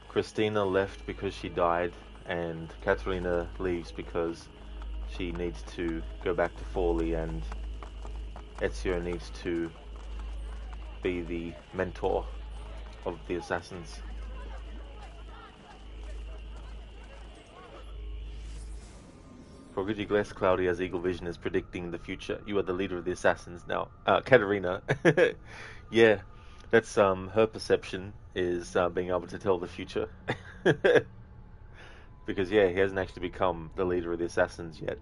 Christina left because she died, and Caterina leaves because she needs to go back to Forli, and Ezio needs to be the mentor of the assassins. Prodigy Glass Claudia's Eagle Vision is predicting the future. You are the leader of the assassins now. Caterina. Yeah, that's her perception is being able to tell the future. Because yeah, he hasn't actually become the leader of the assassins yet.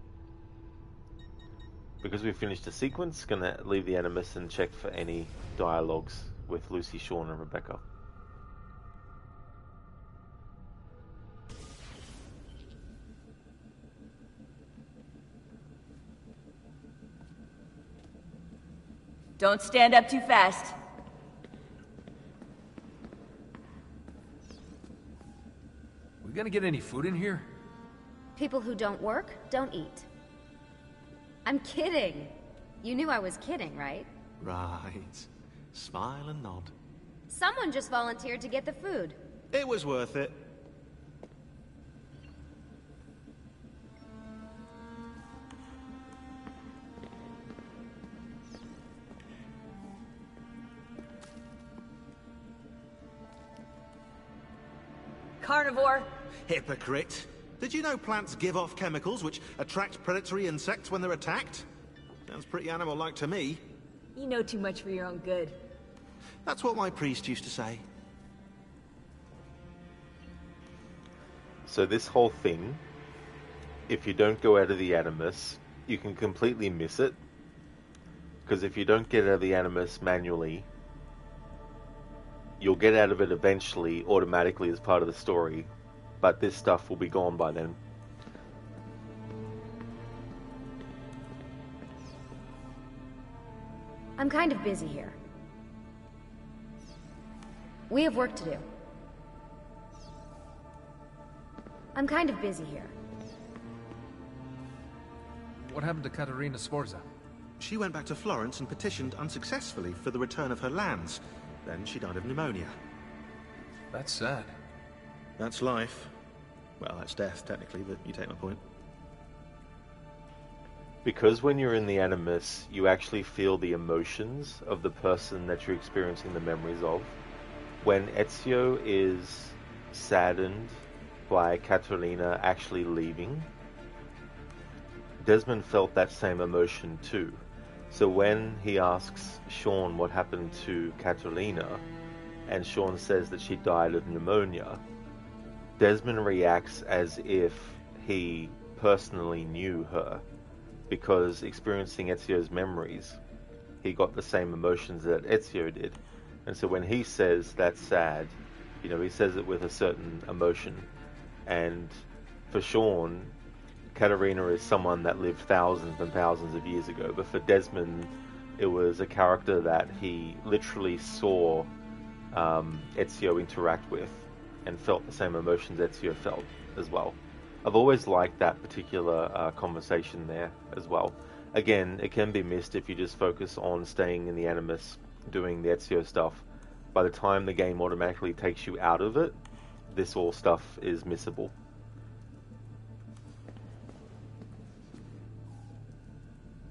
Because we've finished the sequence, gonna leave the Animus and check for any dialogues with Lucy, Sean and Rebecca. Don't stand up too fast. We gonna get any food in here? People who don't work, don't eat. I'm kidding. You knew I was kidding, right? Right. Smile and nod. Someone just volunteered to get the food. It was worth it. Carnivore. Hypocrite. Did you know plants give off chemicals which attract predatory insects when they're attacked? Sounds pretty animal-like to me. You know too much for your own good. That's what my priest used to say. So this whole thing, if you don't go out of the Animus, you can completely miss it. Because if you don't get out of the Animus manually, you'll get out of it eventually, automatically as part of the story, but this stuff will be gone by then. I'm kind of busy here. We have work to do. I'm kind of busy here. What happened to Caterina Sforza? She went back to Florence and petitioned unsuccessfully for the return of her lands. Then she died of pneumonia. That's sad. That's life. Well, that's death, technically, but you take my point. Because when you're in the Animus, you actually feel the emotions of the person that you're experiencing the memories of. When Ezio is saddened by Caterina actually leaving, Desmond felt that same emotion too. So when he asks Sean what happened to Caterina, and Sean says that she died of pneumonia, Desmond reacts as if he personally knew her, because experiencing Ezio's memories, he got the same emotions that Ezio did. And so when he says that's sad, you know, he says it with a certain emotion. And for Sean, Caterina is someone that lived thousands and thousands of years ago. But for Desmond, it was a character that he literally saw Ezio interact with and felt the same emotions Ezio felt as well. I've always liked that particular conversation there as well. Again, it can be missed if you just focus on staying in the Animus, doing the Ezio stuff. By the time the game automatically takes you out of it, this all stuff is missable.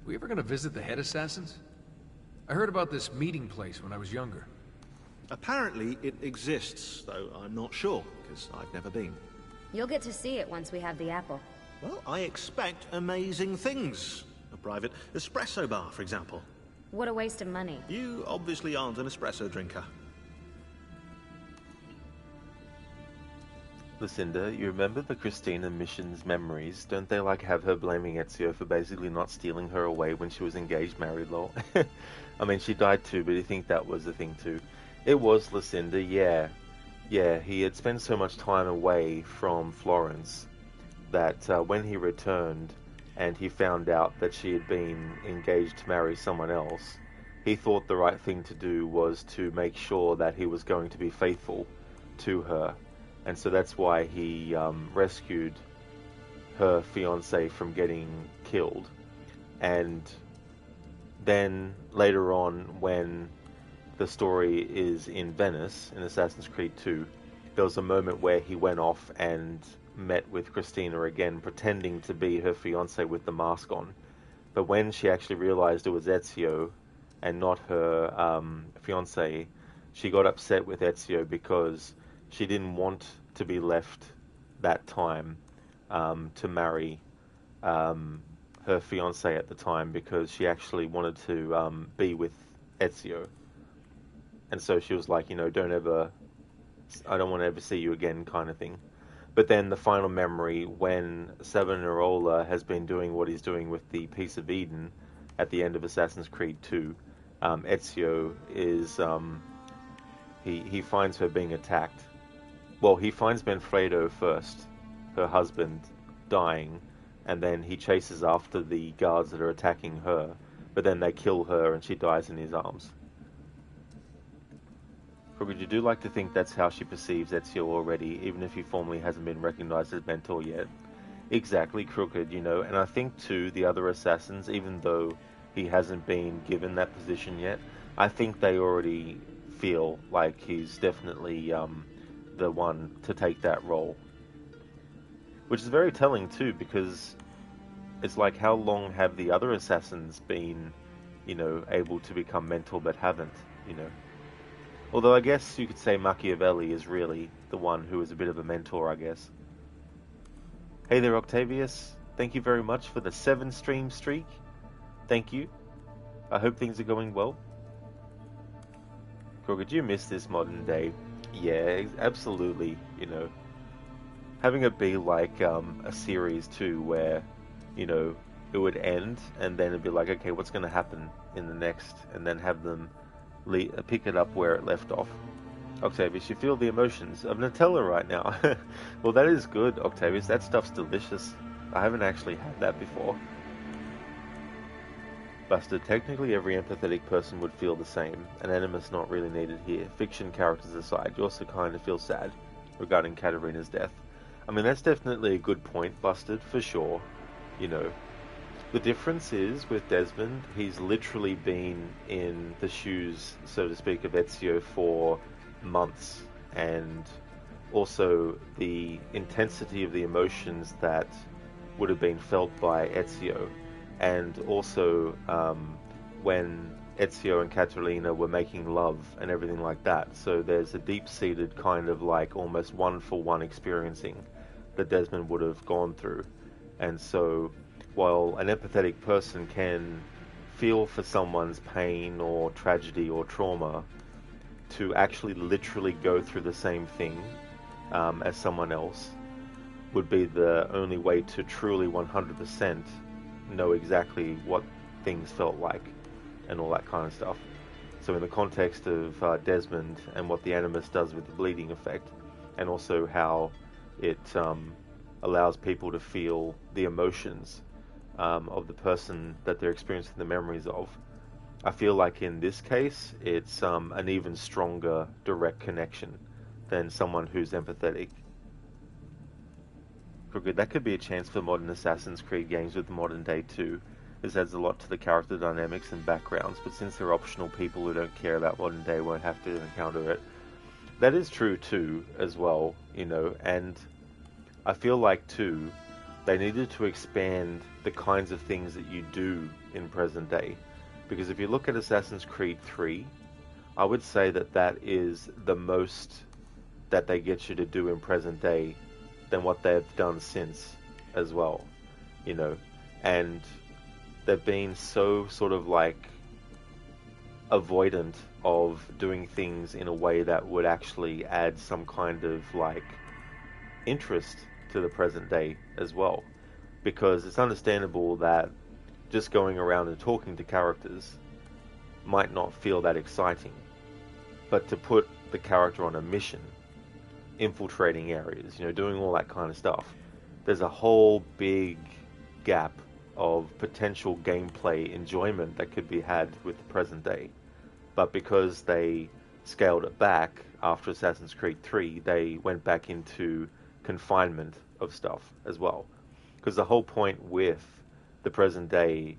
We ever gonna visit the head assassins? I heard about this meeting place when I was younger. Apparently it exists, though I'm not sure, because I've never been. You'll get to see it once we have the apple. Well, I expect amazing things. A private espresso bar, for example. What a waste of money. You obviously aren't an espresso drinker. Lucinda, you remember the Christina mission's memories? Don't they like have her blaming Ezio for basically not stealing her away when she was engaged, married, lol? I mean, she died too, but you think that was the thing too? It was Lucinda, yeah. Yeah, he had spent so much time away from Florence that when he returned and he found out that she had been engaged to marry someone else, he thought the right thing to do was to make sure that he was going to be faithful to her. And so that's why he rescued her fiancé from getting killed. And then later on, when the story is in Venice, in Assassin's Creed 2, there was a moment where he went off and met with Christina again, pretending to be her fiancé with the mask on. But when she actually realized it was Ezio and not her fiancé, she got upset with Ezio because she didn't want to be left that time to marry her fiancé at the time, because she actually wanted to be with Ezio. And so she was like, you know, I don't want to ever see you again, kind of thing. But then the final memory, when Savonarola has been doing what he's doing with the Piece of Eden at the end of Assassin's Creed 2, Ezio is, he finds her being attacked. Well, he finds Manfredo first, her husband, dying, and then he chases after the guards that are attacking her, but then they kill her and she dies in his arms. Crooked, you do like to think that's how she perceives Ezio already, even if he formally hasn't been recognized as mentor yet. Exactly, Crooked, you know, and I think too, the other assassins, even though he hasn't been given that position yet, I think they already feel like he's definitely the one to take that role. Which is very telling too, because it's like, how long have the other assassins been, you know, able to become mentor but haven't, you know? Although I guess you could say Machiavelli is really the one who is a bit of a mentor, I guess. Hey there, Octavius. Thank you very much for the 7-stream streak. Thank you. I hope things are going well. Crooked, do you miss this modern day? Yeah, absolutely, you know. Having it be like a series too, where, you know, it would end and then it'd be like, okay, what's going to happen in the next, and then have them pick it up where it left off. Octavius, you feel the emotions of Nutella right now. Well, that is good, Octavius. That stuff's delicious. I haven't actually had that before. Buster, technically every empathetic person would feel the same. An animus not really needed here. Fiction characters aside, you also kind of feel sad regarding Katarina's death. I mean, that's definitely a good point, Busted, for sure. You know, the difference is, with Desmond, he's literally been in the shoes, so to speak, of Ezio for months, and also the intensity of the emotions that would have been felt by Ezio, and also when Ezio and Catalina were making love and everything like that. So there's a deep-seated kind of like almost one-for-one experiencing that Desmond would have gone through. And so while an empathetic person can feel for someone's pain or tragedy or trauma, to actually literally go through the same thing as someone else would be the only way to truly 100% know exactly what things felt like and all that kind of stuff. So in the context of Desmond and what the Animus does with the bleeding effect, and also how it allows people to feel the emotions of the person that they're experiencing the memories of, I feel like in this case it's an even stronger direct connection than someone who's empathetic. Good. That could be a chance for modern Assassin's Creed games with the modern day too. This adds a lot to the character dynamics and backgrounds, but since they're optional, people who don't care about modern day won't have to encounter it. That is true too, as well, you know, and I feel like too, they needed to expand the kinds of things that you do in present day. Because if you look at Assassin's Creed 3, I would say that that is the most that they get you to do in present day than what they've done since as well, you know. And they've been so sort of like avoidant of doing things in a way that would actually add some kind of like interest to the present day as well. Because it's understandable that just going around and talking to characters might not feel that exciting. But to put the character on a mission, infiltrating areas, you know, doing all that kind of stuff, there's a whole big gap of potential gameplay enjoyment that could be had with the present day. But because they scaled it back after Assassin's Creed 3, they went back into confinement of stuff as well. Because the whole point with the present day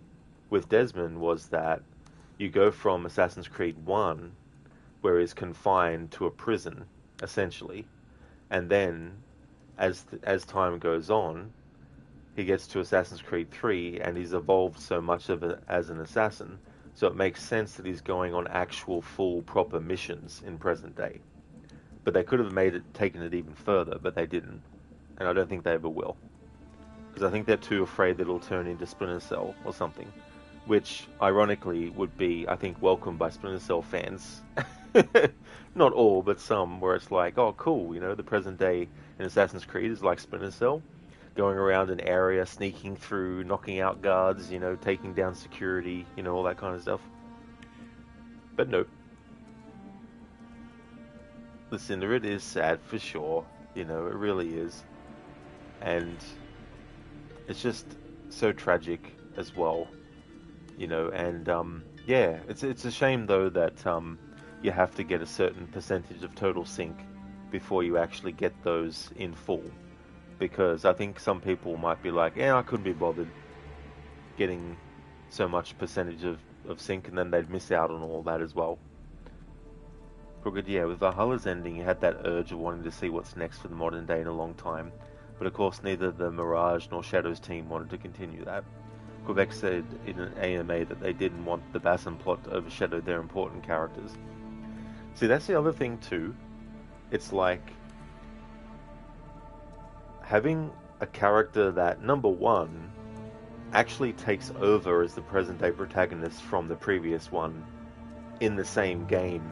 with Desmond was that you go from Assassin's Creed 1, where he's confined to a prison, essentially, and then as time goes on, he gets to Assassin's Creed 3, and he's evolved so much of it as an assassin, so it makes sense that he's going on actual full proper missions in present day. But they could have taken it even further, but they didn't, and I don't think they ever will. Because I think they're too afraid that it'll turn into Splinter Cell or something, which ironically would be, I think, welcomed by Splinter Cell fans. Not all, but some, where it's like, oh cool, you know, the present day in Assassin's Creed is like Splinter Cell, going around an area, sneaking through, knocking out guards, you know, taking down security, you know, all that kind of stuff. But nope. Listen, it is sad for sure, you know, it really is. And it's just so tragic as well, you know, and yeah, it's a shame though that you have to get a certain percentage of total sync before you actually get those in full, because I think some people might be like, yeah, I couldn't be bothered getting so much percentage of sync, and then they'd miss out on all that as well. Crooked, yeah, with Valhalla's ending, you had that urge of wanting to see what's next for the modern day in a long time. But of course, neither the Mirage nor Shadow's team wanted to continue that. Quebec said in an AMA that they didn't want the Basim plot to overshadow their important characters. See, that's the other thing too. It's like having a character that, number one, actually takes over as the present-day protagonist from the previous one in the same game.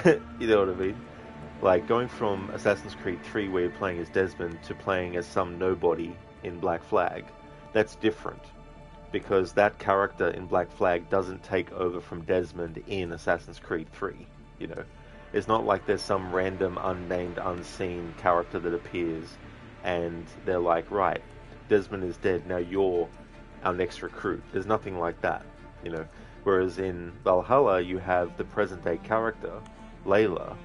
You know what I mean? Like, going from Assassin's Creed 3, where you're playing as Desmond, to playing as some nobody in Black Flag, that's different. Because that character in Black Flag doesn't take over from Desmond in Assassin's Creed 3, you know? It's not like there's some random, unnamed, unseen character that appears, and they're like, right, Desmond is dead, now you're our next recruit. There's nothing like that, you know? Whereas in Valhalla, you have the present-day character, Layla,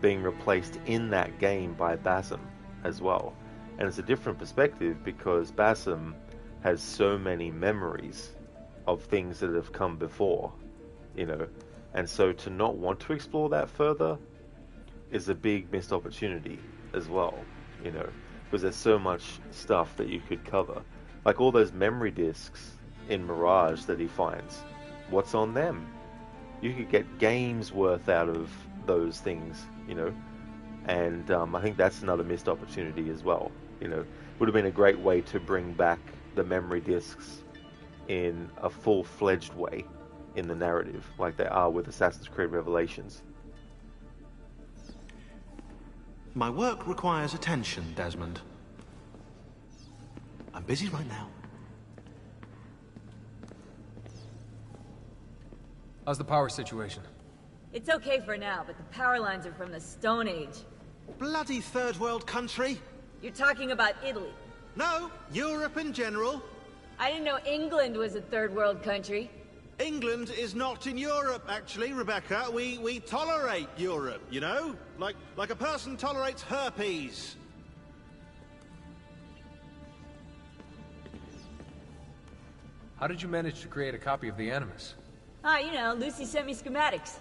being replaced in that game by Basim as well. And it's a different perspective because Basim has so many memories of things that have come before, you know. And so to not want to explore that further is a big missed opportunity as well, you know, because there's so much stuff that you could cover. Like all those memory discs in Mirage that he finds. What's on them? You could get games worth out of those things, you know. And I think that's another missed opportunity as well. You know, would have been a great way to bring back the memory discs in a full-fledged way in the narrative, like they are with Assassin's Creed Revelations. My work requires attention, Desmond. I'm busy right now. How's the power situation? It's okay for now, but the power lines are from the Stone Age. Bloody third world country! You're talking about Italy. No, Europe in general. I didn't know England was a third world country. England is not in Europe, actually, Rebecca. We tolerate Europe, you know? Like a person tolerates herpes. How did you manage to create a copy of the Animus? Ah, you know, Lucy sent me schematics.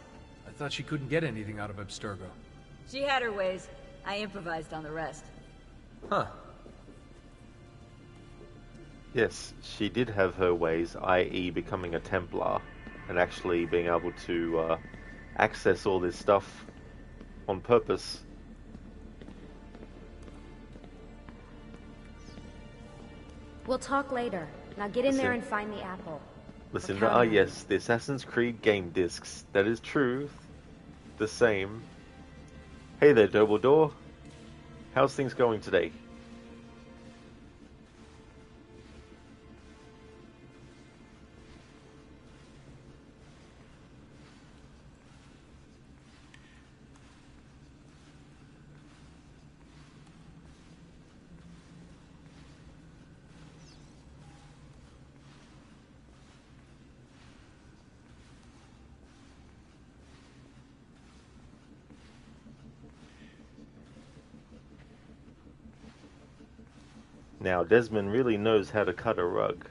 I thought she couldn't get anything out of Abstergo. She had her ways. I improvised on the rest. Huh. Yes, she did have her ways, i.e. becoming a Templar, and actually being able to access all this stuff on purpose. We'll talk later. Now get in there and find the apple. Listen, counting. yes, the Assassin's Creed game discs. That is true. The same. Hey there, Dumbledore. How's things going today? Now, Desmond really knows how to cut a rug.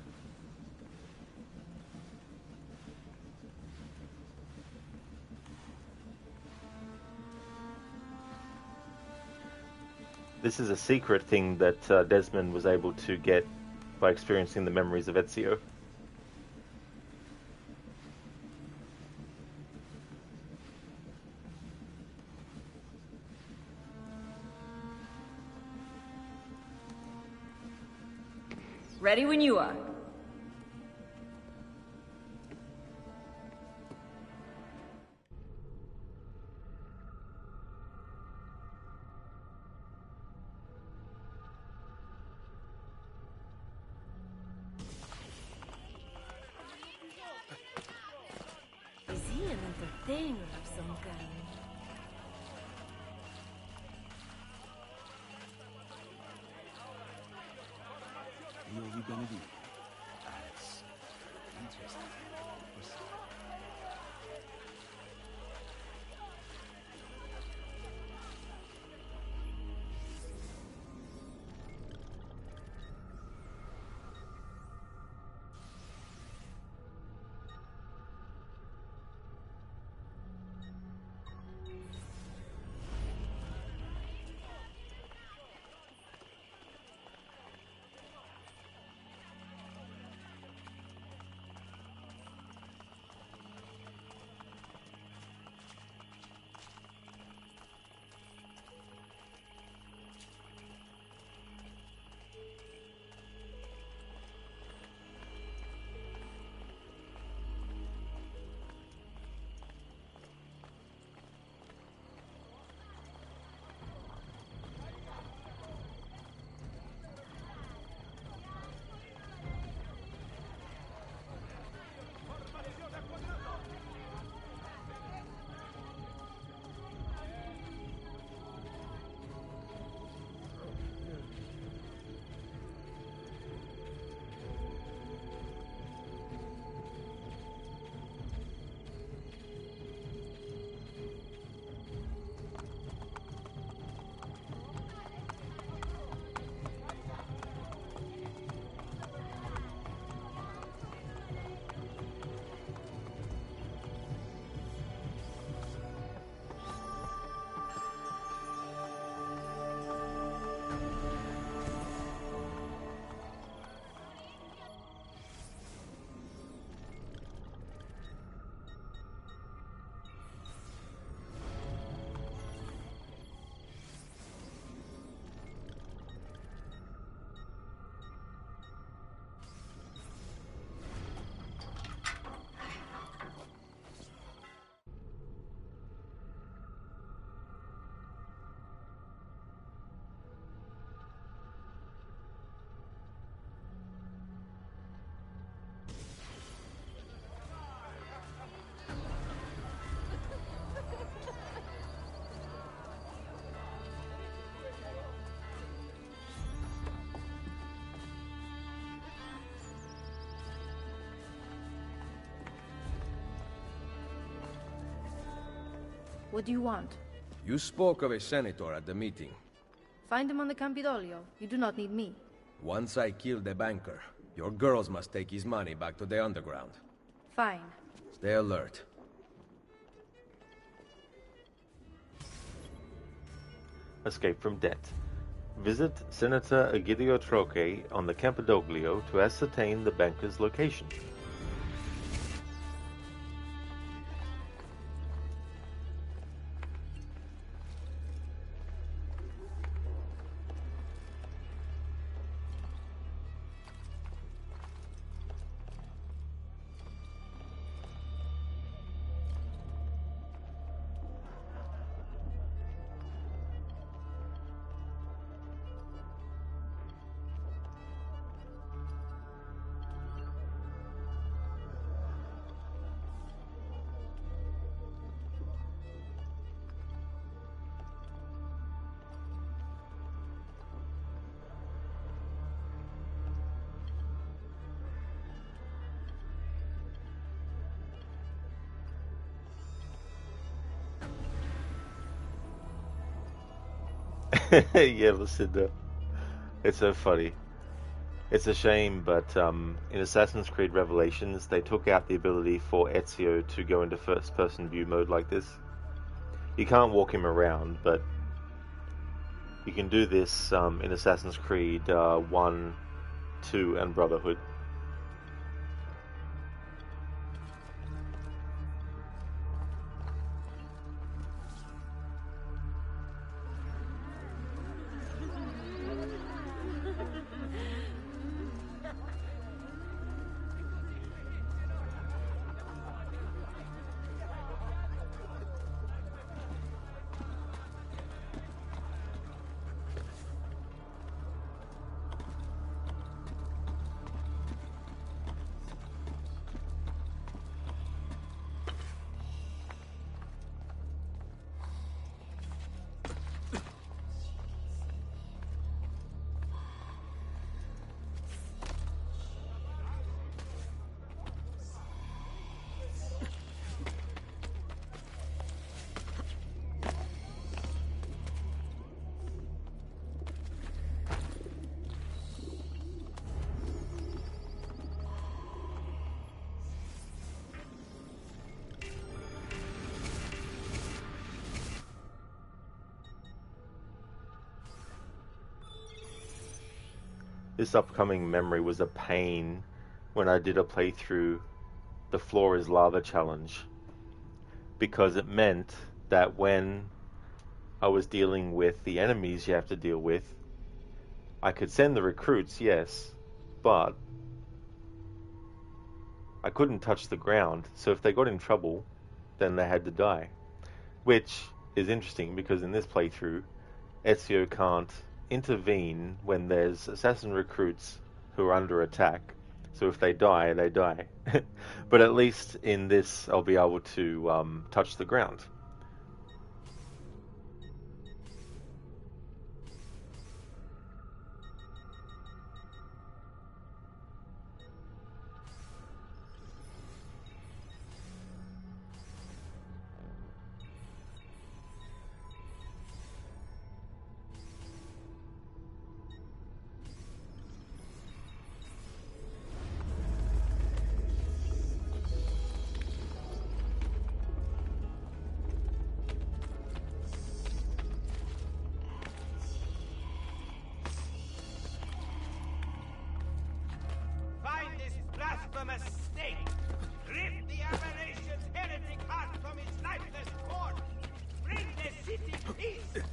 This is a secret thing that Desmond was able to get by experiencing the memories of Ezio. Ready when you are. Is he an entertainer of some kind? What are you gonna do? That's interesting. What do you want? You spoke of a senator at the meeting. Find him on the Campidoglio. You do not need me. Once I kill the banker, your girls must take his money back to the underground. Fine. Stay alert. Escape from debt. Visit Senator Egidio Troche on the Campidoglio to ascertain the banker's location. Yeah, Lucinda. It's so funny. It's a shame, but in Assassin's Creed Revelations, they took out the ability for Ezio to go into first-person view mode like this. You can't walk him around, but you can do this in Assassin's Creed 1, 2, and Brotherhood. This upcoming memory was a pain when I did a playthrough, the Floor is Lava challenge, because it meant that when I was dealing with the enemies you have to deal with, I could send the recruits, yes, but I couldn't touch the ground, so if they got in trouble, then they had to die. Which is interesting, because in this playthrough, Ezio can't intervene when there's assassin recruits who are under attack. So if they die, they die. But at least in this, I'll be able to touch the ground. Blasphemous snake! Rip the aberration's heretic heart from its lifeless corpse! Bring the city peace!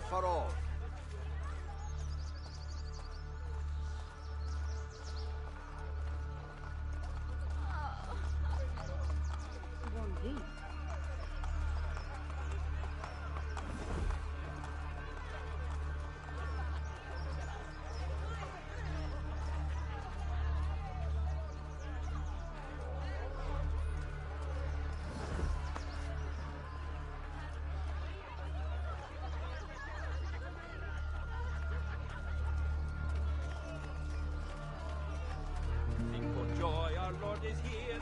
for all. Sing for joy, our Lord is here.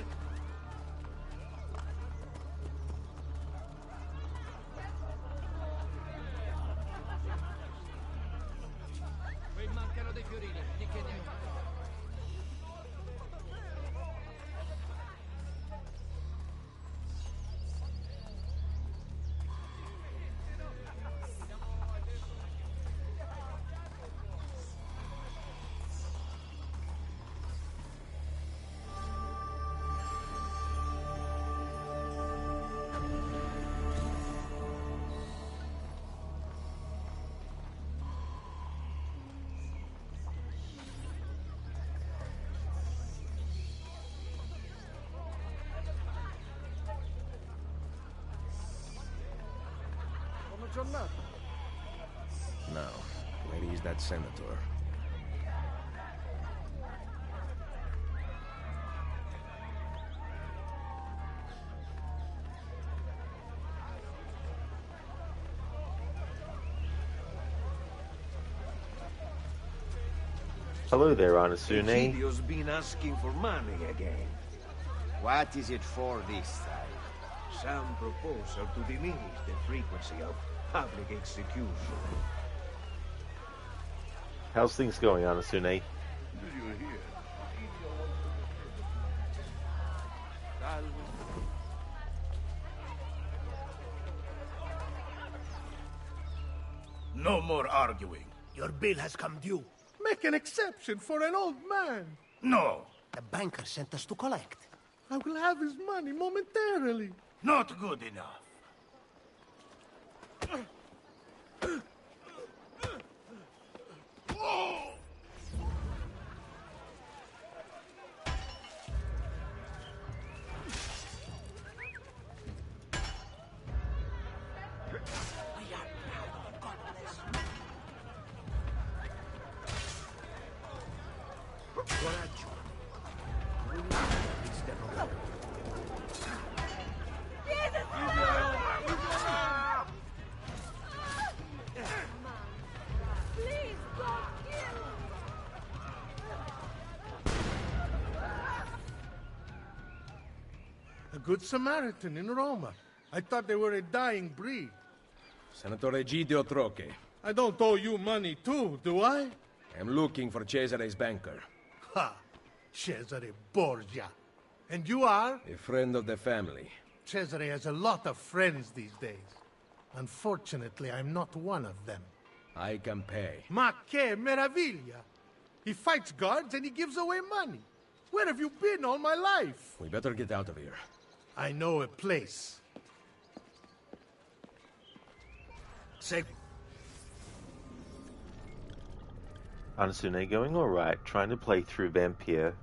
Qui mancano dei fiorini, di che ne ho? Now, where is that senator? Hello there, Anasune. Ezio's been asking for money again. What is it for this time? Some proposal to diminish the frequency of public execution. How's things going, Anasune? Do you hear? No more arguing. Your bill has come due. Make an exception for an old man. No. The banker sent us to collect. I will have his money momentarily. Not good enough. A good Samaritan in Roma. I thought they were a dying breed. Senator Egidio Troche. I don't owe you money too, do I? I'm looking for Cesare's banker. Ha! Cesare Borgia. And you are? A friend of the family. Cesare has a lot of friends these days. Unfortunately, I'm not one of them. I can pay. Ma che meraviglia! He fights guards and he gives away money. Where have you been all my life? We better get out of here. I know a place. Anasune going alright, trying to play through Vampire.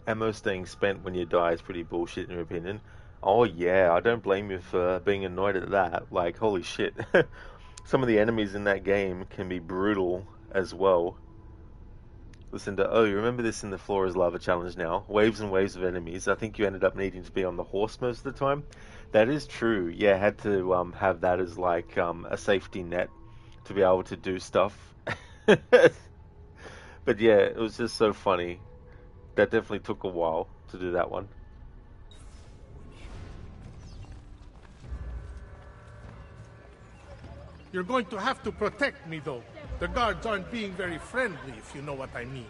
Ammo staying spent when you die is pretty bullshit in your opinion. Oh yeah, I don't blame you for being annoyed at that. Like, holy shit. Some of the enemies in that game can be brutal as well. Listen to, oh, you remember this in the Floor is Lava challenge now? Waves and waves of enemies. I think you ended up needing to be on the horse most of the time. That is true. Yeah, I had to have that as like a safety net to be able to do stuff. But yeah, it was just so funny. That definitely took a while to do that one. You're going to have to protect me, though. The guards aren't being very friendly, if you know what I mean.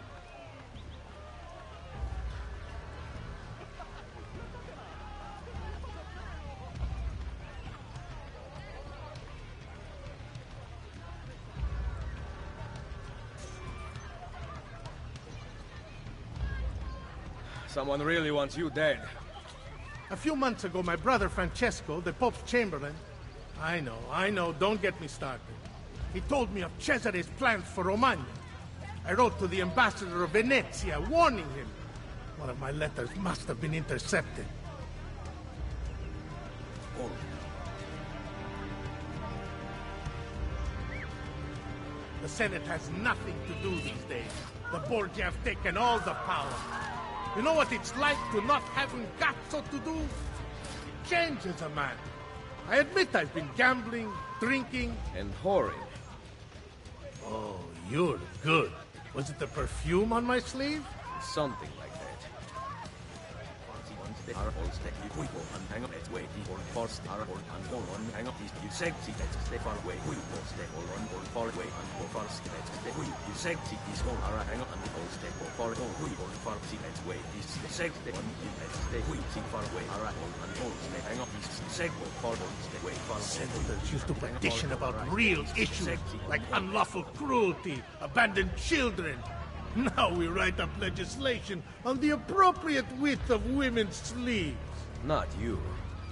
Someone really wants you dead. A few months ago, my brother Francesco, the Pope's Chamberlain... I know, don't get me started. He told me of Cesare's plans for Romagna. I wrote to the ambassador of Venezia, warning him. One of my letters must have been intercepted. Oh. The Senate has nothing to do these days. The Borgia have taken all the power. You know what it's like to not having cazzo to do? It changes a man. I admit I've been gambling, drinking... and whoring. Oh, you're good. Was it the perfume on my sleeve? Something like that. Senators used to petition about real issues, like unlawful cruelty, abandoned children. Now we write up legislation on the appropriate width of women's sleeves. Not you.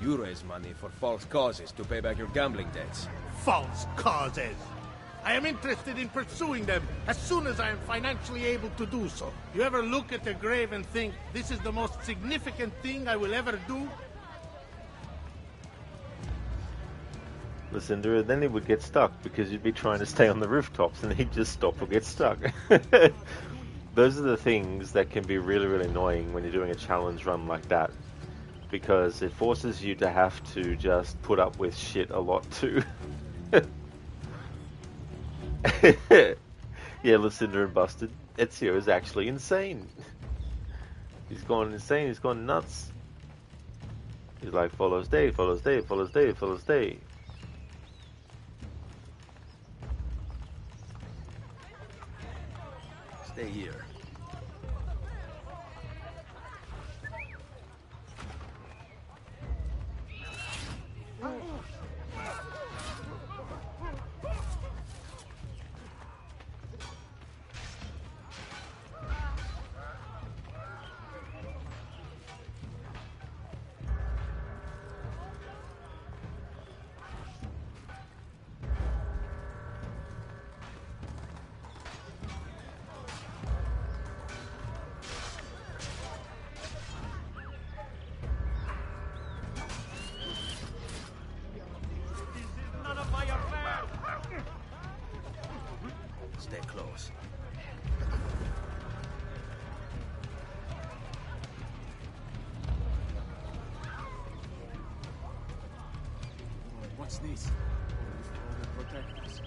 You raise money for false causes to pay back your gambling debts. False causes. I am interested in pursuing them as soon as I am financially able to do so. You ever look at a grave and think, this is the most significant thing I will ever do? Lucinda, then he would get stuck because you'd be trying to stay on the rooftops and he'd just stop or get stuck. Those are the things that can be really, really annoying when you're doing a challenge run like that, because it forces you to have to just put up with shit a lot too. Yeah, Lucinda and Busted. Ezio is actually insane. He's gone insane, he's gone nuts. He's like, follows day, follows day, follows day, follows day. Stay here. Stay close. What's this? Protect us.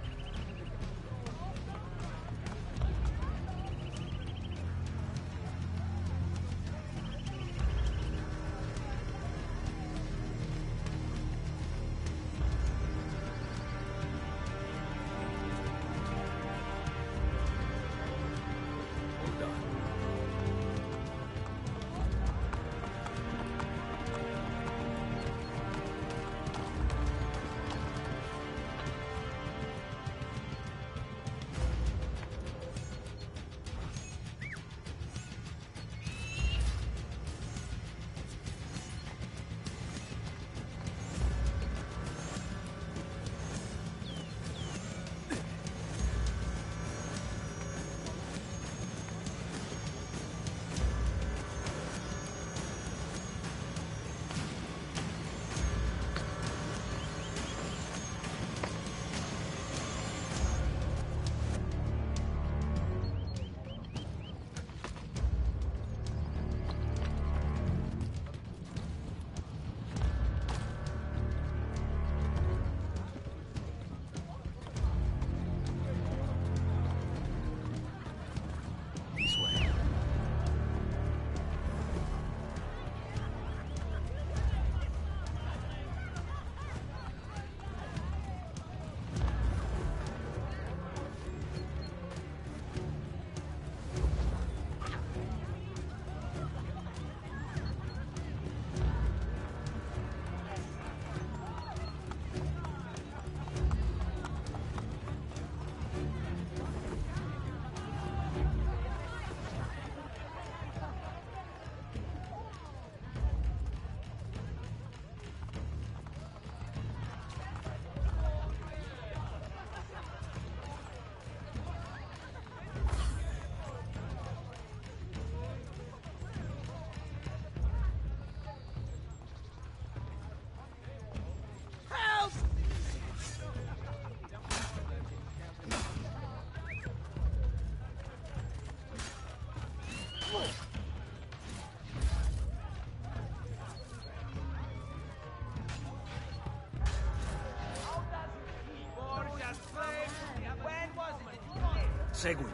Seguimi.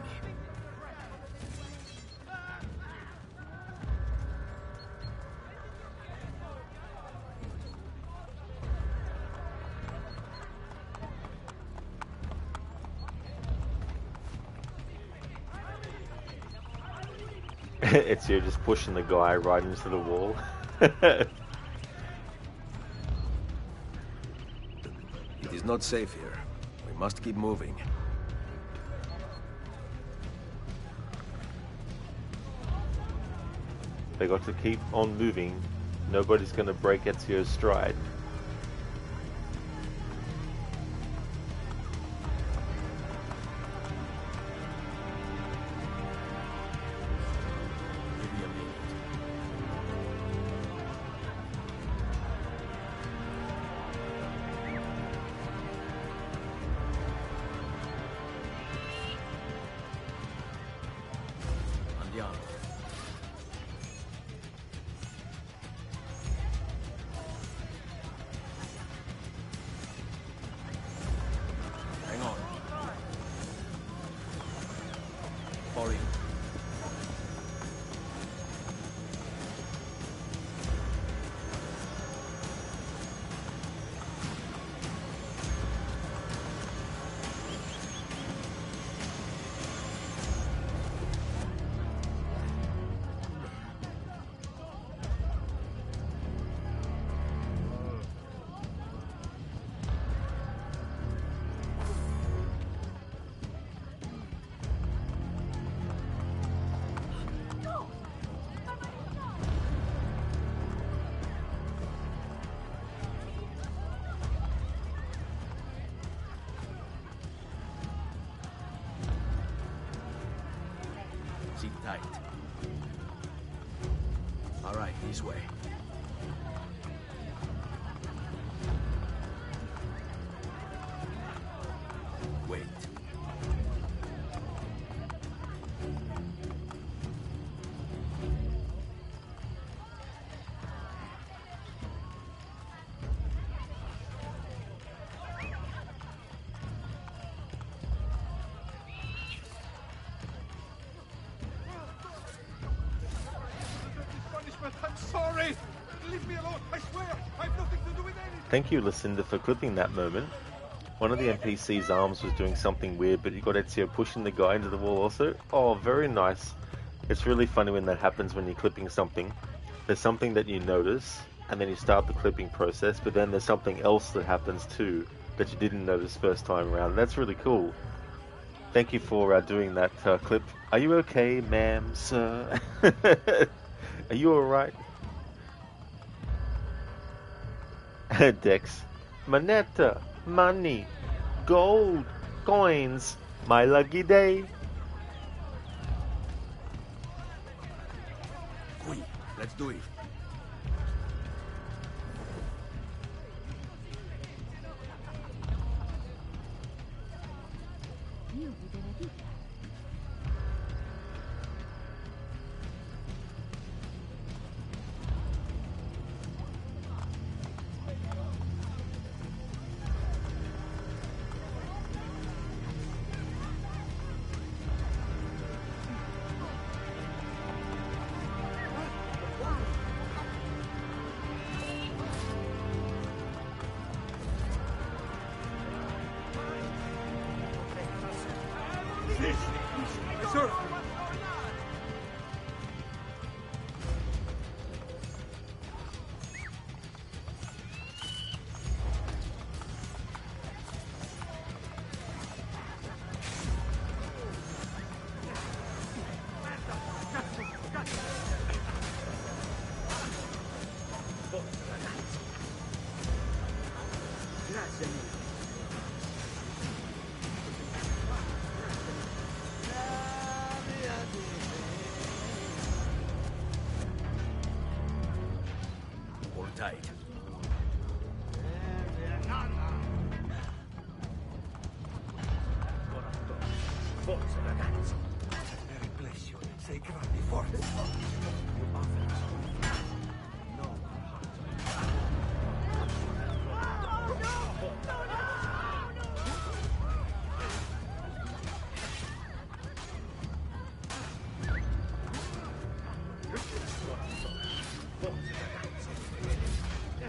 Ezio just pushing the guy right into the wall. It is not safe here. We must keep moving. They got to keep on moving. Nobody's gonna break Ezio's stride. Sit tight. All right, this way. Wait. I'm sorry! Leave me alone, I swear! I've nothing to do with anything! Thank you, Lucinda, for clipping that moment. One of the NPC's arms was doing something weird, but you got Ezio pushing the guy into the wall also. Oh, very nice. It's really funny when that happens when you're clipping something. There's something that you notice, and then you start the clipping process, but then there's something else that happens too that you didn't notice first time around. That's really cool. Thank you for doing that clip. Are you okay, ma'am, sir? Are you alright? Dex. Moneta. Money. Gold. Coins. My lucky day. Qui, let's do it. Sir! Hold tight. Forza, ragazzi. Mary bless you. Sei grandi forte. No.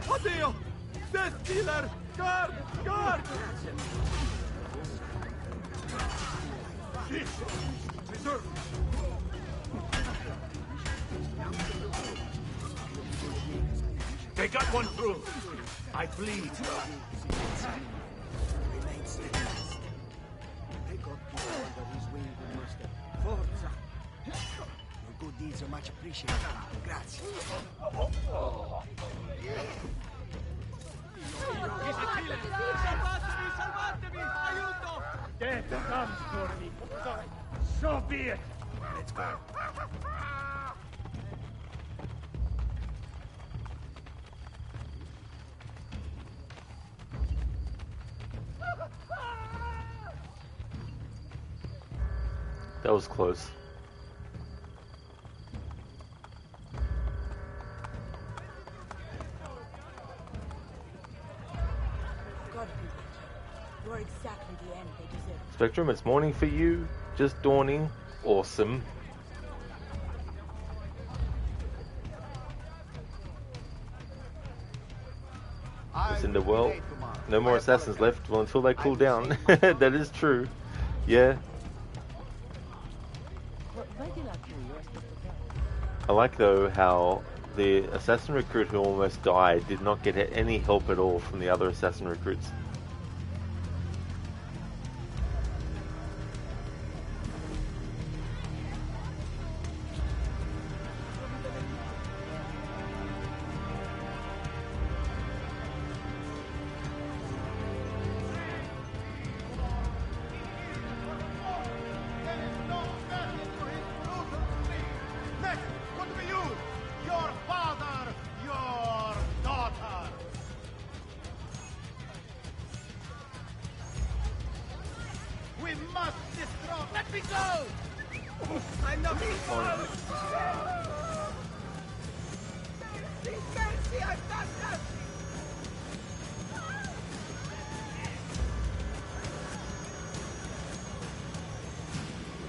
Oddio! Death dealer! Guard! Guard! Reserve! They got one through. I bleed. Remain steadfast. They got people under his wing, good master. Forza! Your good deeds are much appreciated. Grazie. Salvatemi! Salvatemi! Aiuto! Death comes for me. So be it. Let's go. That was close. You are exactly the end they deserve. Spectrum, it's morning for you. Just dawning. Awesome. Lucinda, well, no more assassins left. Well, until they cool down. That is true. Yeah. I like, though, how the assassin recruit who almost died did not get any help at all from the other assassin recruits.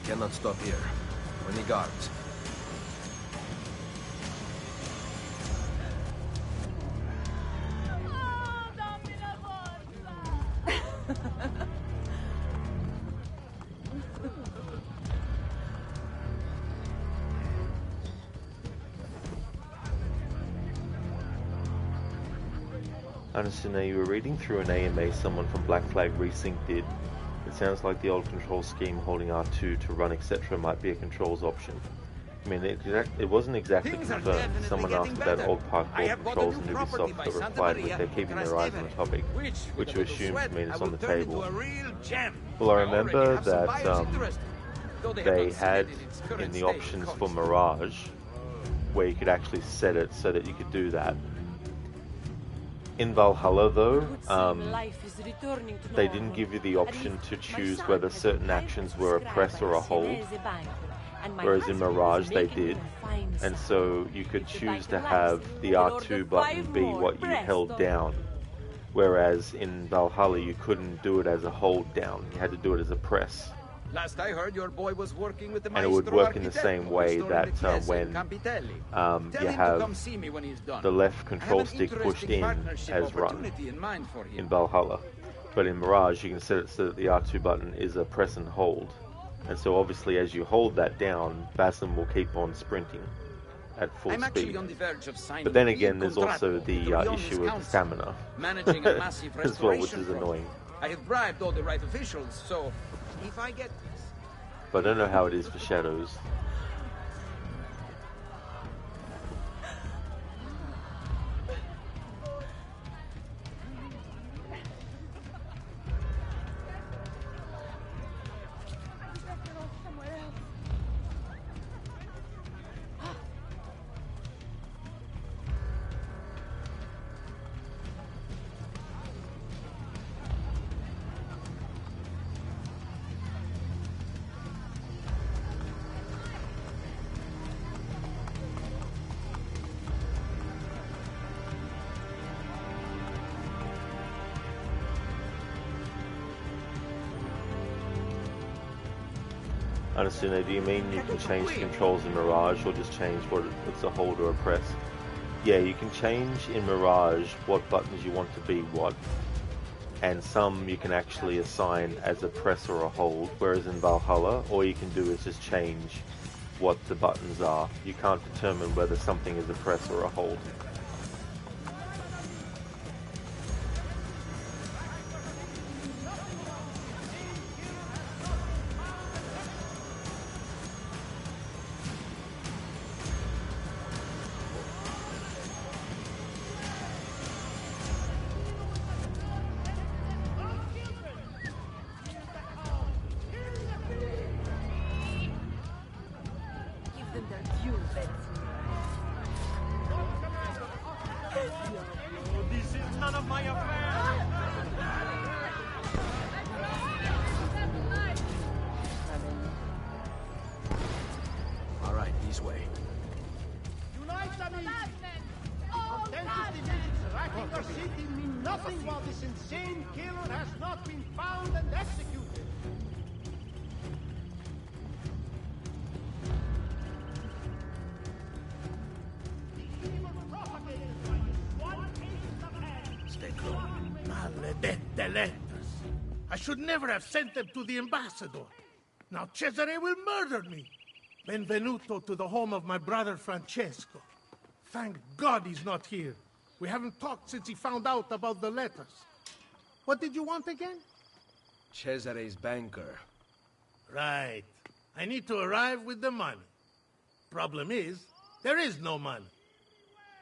Cannot stop here. Many guards. I understand now you were reading through an AMA someone from Black Flag Resync did. It sounds like the old control scheme holding R2 to run etc. might be a controls option. I mean, it wasn't exactly confirmed. Someone asked about old parkour controls in Ubisoft, but replied with they're keeping their eyes on the topic, which you assume to mean it's on the table. Well, I remember that they had in the options for Mirage, where you could actually set it so that you could do that. In Valhalla, though, they didn't give you the option to choose whether certain actions were a press or a hold, whereas in Mirage they did. And so you could choose to have the R2 button be what you held down, whereas in Valhalla you couldn't do it as a hold down, you had to do it as a press. Last I heard, your boy was working with the and it would work in the same way that when you have the left control stick pushed in as run in Valhalla. But in Mirage you can set it so that the R2 button is a press and hold. And so obviously as you hold that down, Basim will keep on sprinting at full speed. But then again there's also the issue of stamina as well, which is annoying. I have bribed all the right officials, so if I get this... But I don't know how it is for Shadows. Understood. Do you mean you can change the controls in Mirage or just change what it's a hold or a press? Yeah, you can change in Mirage what buttons you want to be what, and some you can actually assign as a press or a hold, whereas in Valhalla, all you can do is just change what the buttons are. You can't determine whether something is a press or a hold. This is none of my affair! All right, this way. Unite the men! Contentious divisions racking your city mean nothing while this insane killer has not been found and executed. Stay close. Maledette letters. I should never have sent them to the ambassador. Now Cesare will murder me. Benvenuto to the home of my brother Francesco. Thank God he's not here. We haven't talked since he found out about the letters. What did you want again? Cesare's banker. Right. I need to arrive with the money. Problem is, there is no money.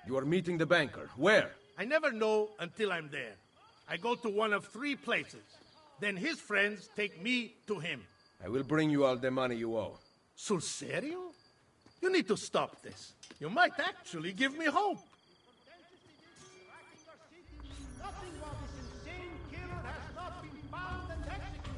You are meeting the banker. Where? I never know until I'm there. I go to one of 3 places. Then his friends take me to him. I will bring you all the money you owe. Sul serio? You need to stop this. You might actually give me hope. Nothing while this insane killer has not been found and executed.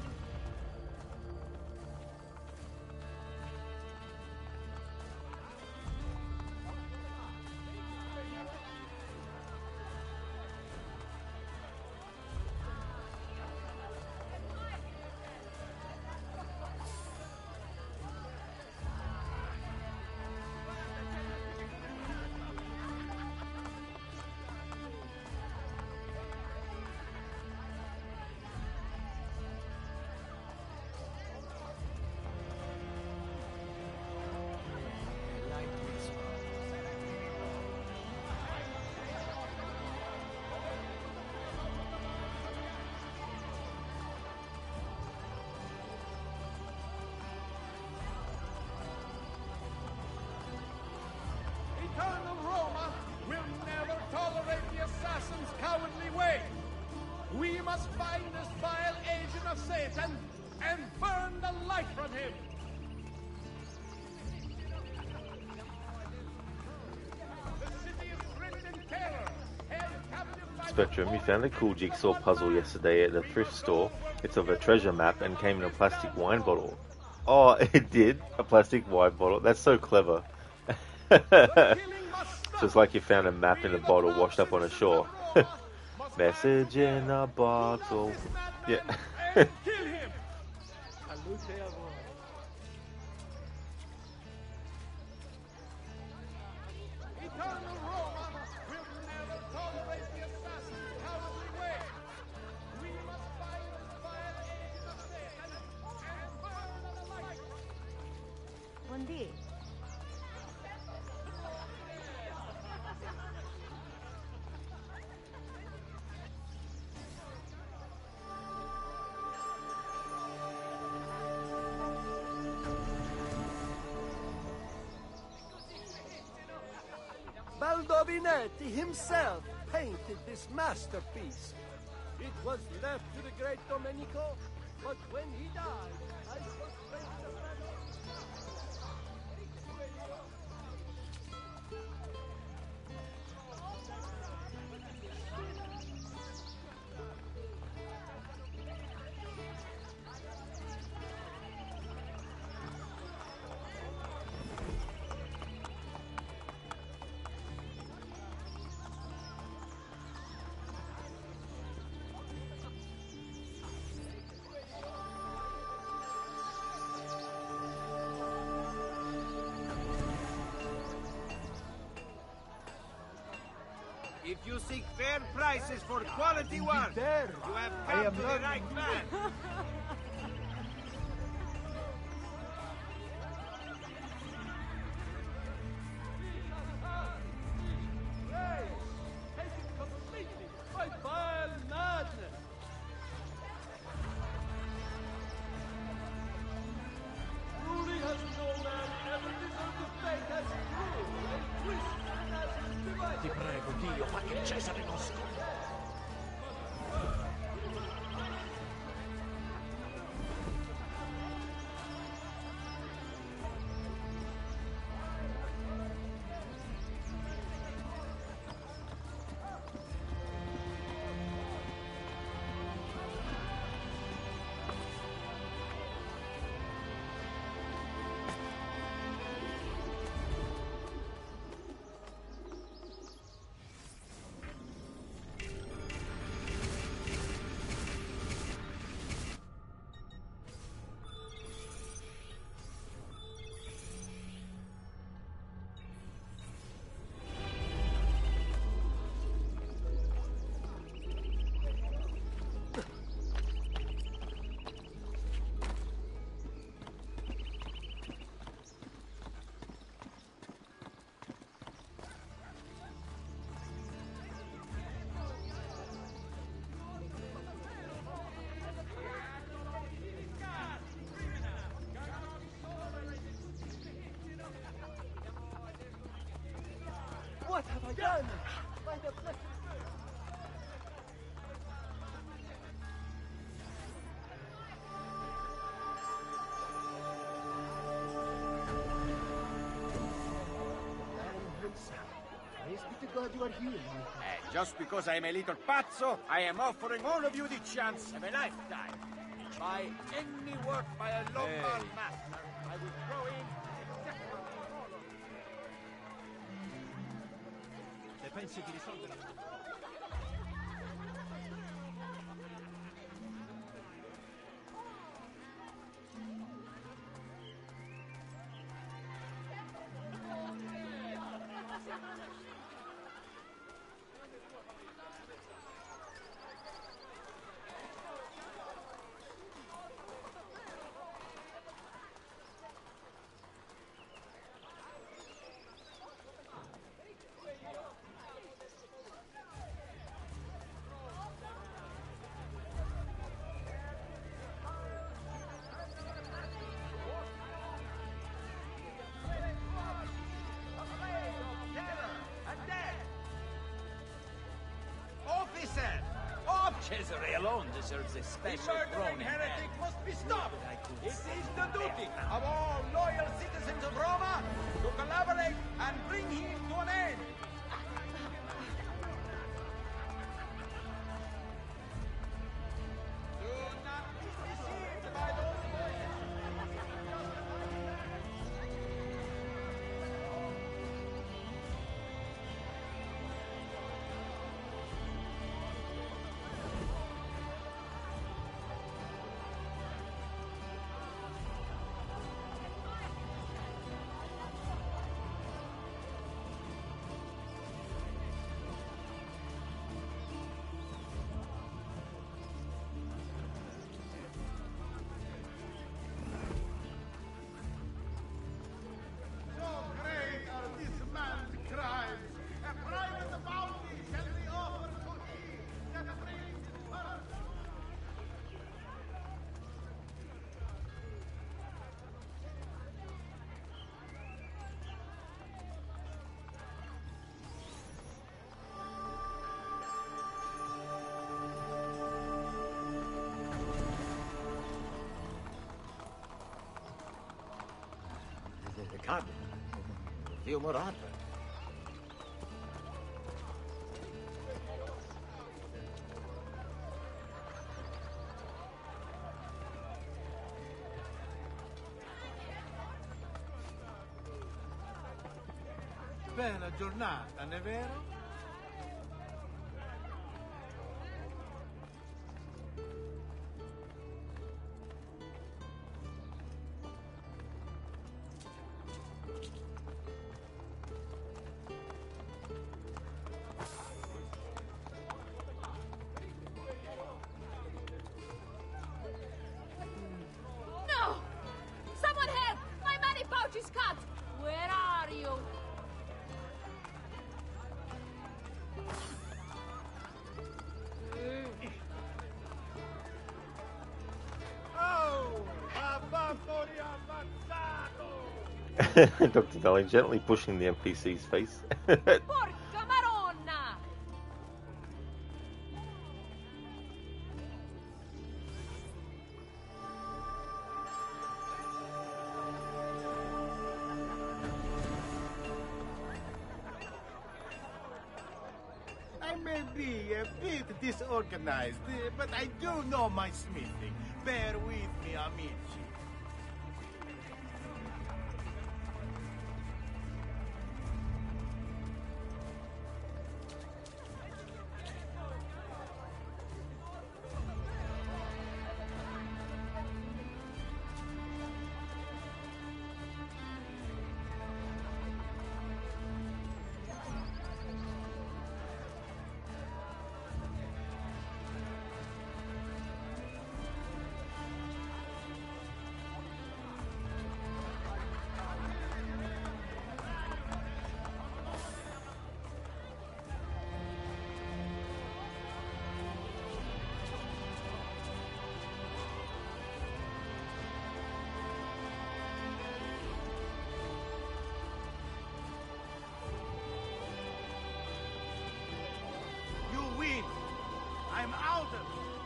Eternal Roma will never tolerate the assassin's cowardly way. We must find this vile agent of Satan and burn the life from him. The city is gripped in terror, held captive by Spectrum, you found a cool jigsaw puzzle yesterday at a thrift store. It's of a treasure map and came in a plastic wine bottle. Oh, it did? A plastic wine bottle? That's so clever. So it's like you found a map in a bottle washed up on a shore. Message in a bottle. Yeah. kill him. Eternal Roma will never tolerate the assassin's cowardly way. We must find this vile agent of Satan and burn the life. Buondì. Baldovinetti himself painted this masterpiece. It was left to the great Domenico, but when he died, I frustrated the If you seek fair prices for quality work, you have come to the right man. Taken completely by vile madness. Truly has no man ever deserved a fate as cruel and twisted as his device. Ti prego, Dio, fa che Cesare non scopra. What have I done? By the blessed... Praise be to God you are here, my Just because I am a little pazzo, I am offering all of you the chance of a lifetime. By any work by a local master, I will throw in Se pensi di risolvere... Cesare alone deserves a special throne. Heretic must be stopped. It is the duty of all loyal citizens of Roma to collaborate and bring him to an end. Do not be deceived by those voices. Cade. Zio Morata. Bella giornata, non è vero? Dr. Darling gently pushing the NPC's face. Porca Maronna! I may be a bit disorganized, but I do know my smithing. Bear with me, amici. You win. I'm out of here.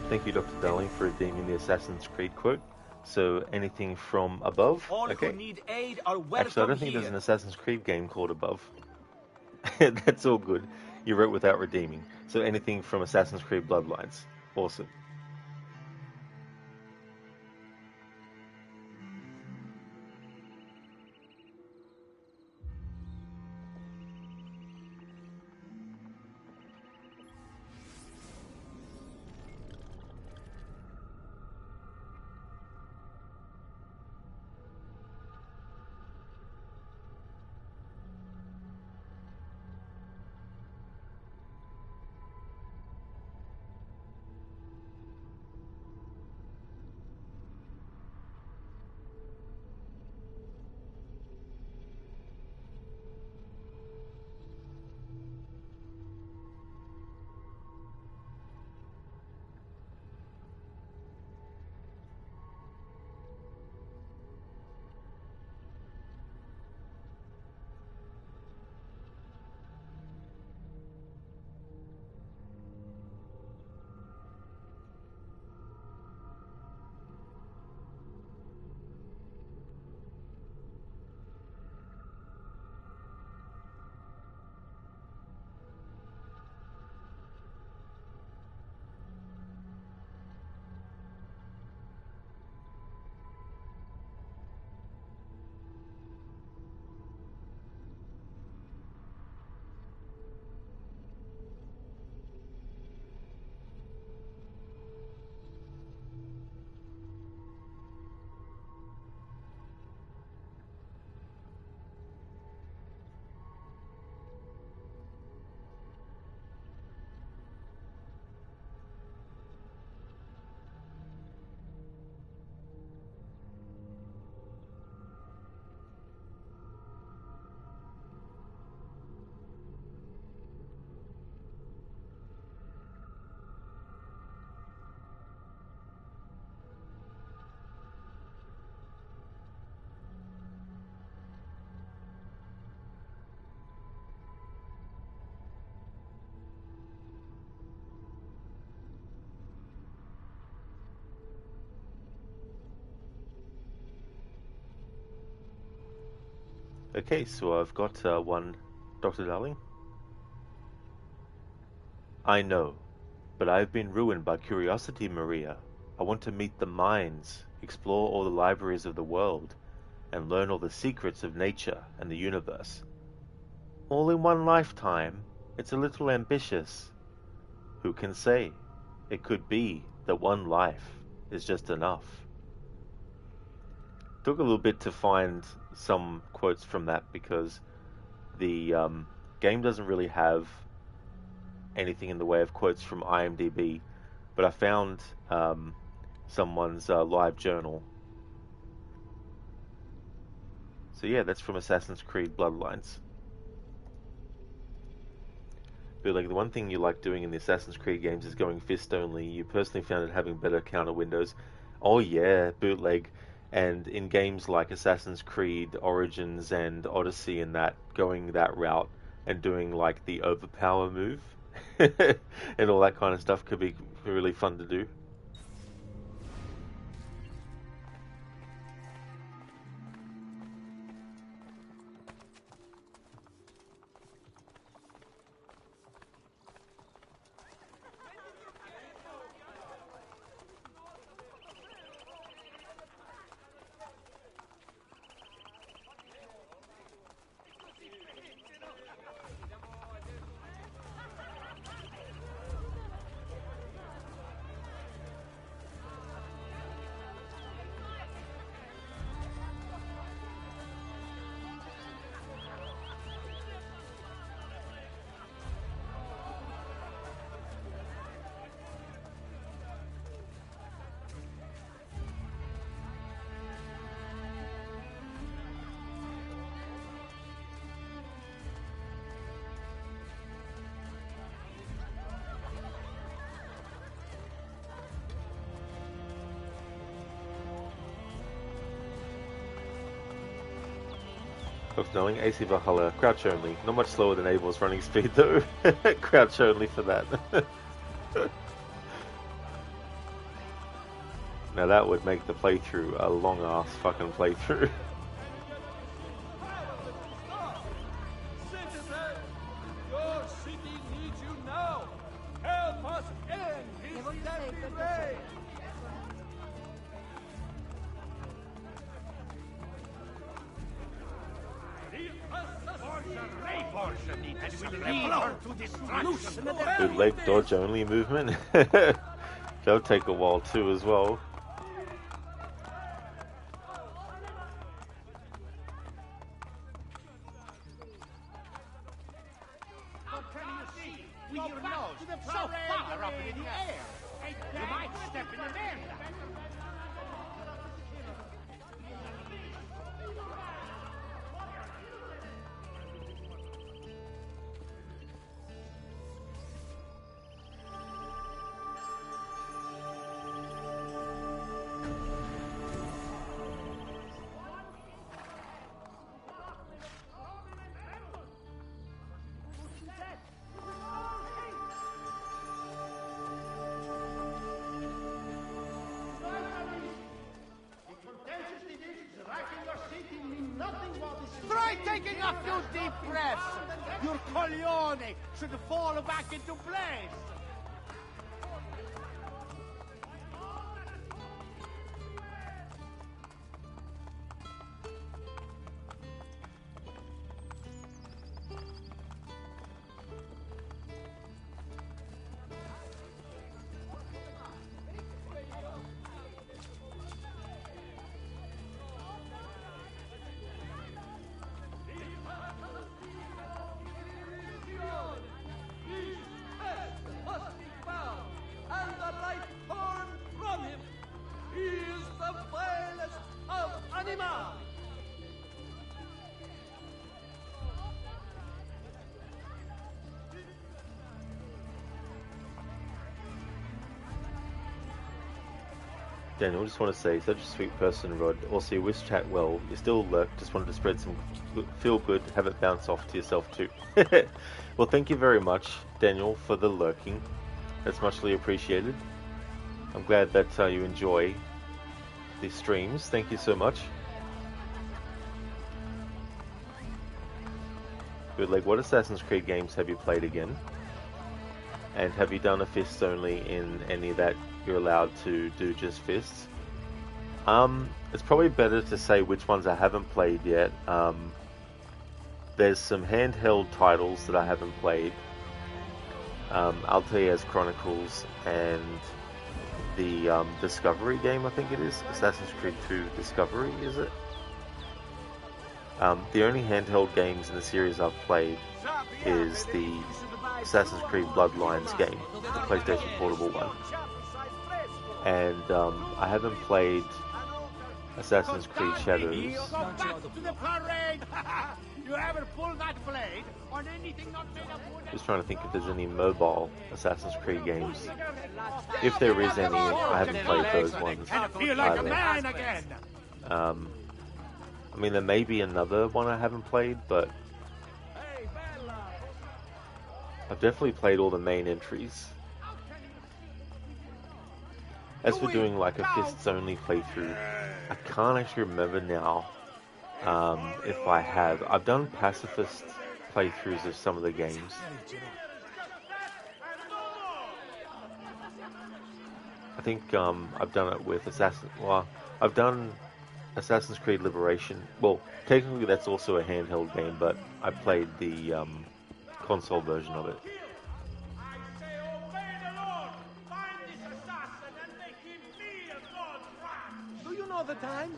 Thank you, Dr. Darling, for redeeming the Assassin's Creed quote. So, anything from above? All Okay. who need aid are welcome Actually, I don't think here. there's an Assassin's Creed game called Above. That's all good. You wrote without redeeming. So, anything from Assassin's Creed Bloodlines. Awesome. Okay, so I've got one, Dr. Darling. I know, but I've been ruined by curiosity, Maria. I want to meet the minds, explore all the libraries of the world, and learn all the secrets of nature and the universe. All in one lifetime, it's a little ambitious. Who can say? It could be that one life is just enough. Took a little bit to find some quotes from that because the game doesn't really have anything in the way of quotes from IMDb, but I found someone's live journal. So yeah, that's from Assassin's Creed Bloodlines. But like the one thing you like doing in the Assassin's Creed games is going fist only. You personally found it having better counter windows. Oh yeah, bootleg. And in games like Assassin's Creed Origins and Odyssey and that, going that route and doing like the overpower move and all that kind of stuff could be really fun to do. Knowing AC Valhalla, crouch only. Not much slower than Abel's running speed though. Crouch only for that. Now that would make the playthrough a long ass fucking playthrough. Your city needs you now. Help us end his death. Bootleg dodge only movement. That'll take a while too as well. Try taking a few deep breaths. Your coglione should fall back into place. Daniel, just want to say, such a sweet person, Rod. Also, you wish chat well. You still lurk, just wanted to spread some feel good, have it bounce off to yourself too. Well, thank you very much, Daniel, for the lurking. That's muchly appreciated. I'm glad that you enjoy the streams. Thank you so much. Good, like, what Assassin's Creed games have you played again? And have you done a fists only in any that you're allowed to do just fists? It's probably better to say which ones I haven't played yet. There's some handheld titles that I haven't played. Altair's Chronicles and the Discovery game, I think it is. Assassin's Creed 2 Discovery, is it? The only handheld games in the series I've played is the Assassin's Creed Bloodlines game, the PlayStation Portable one. And I haven't played Assassin's Creed Shadows. Go back to the parade! You ever pull that blade on anything not made of wood? Just trying to think if there's any mobile Assassin's Creed games. If there is any, I haven't played those ones Feel like a man again. I mean, there may be another one I haven't played, but I've definitely played all the main entries. As for doing like a fists-only playthrough, I can't actually remember now if I have. I've done pacifist playthroughs of some of the games. I think I've done it with I've done Assassin's Creed Liberation. Well, technically that's also a handheld game, but I played the console version of it. Do you know the time?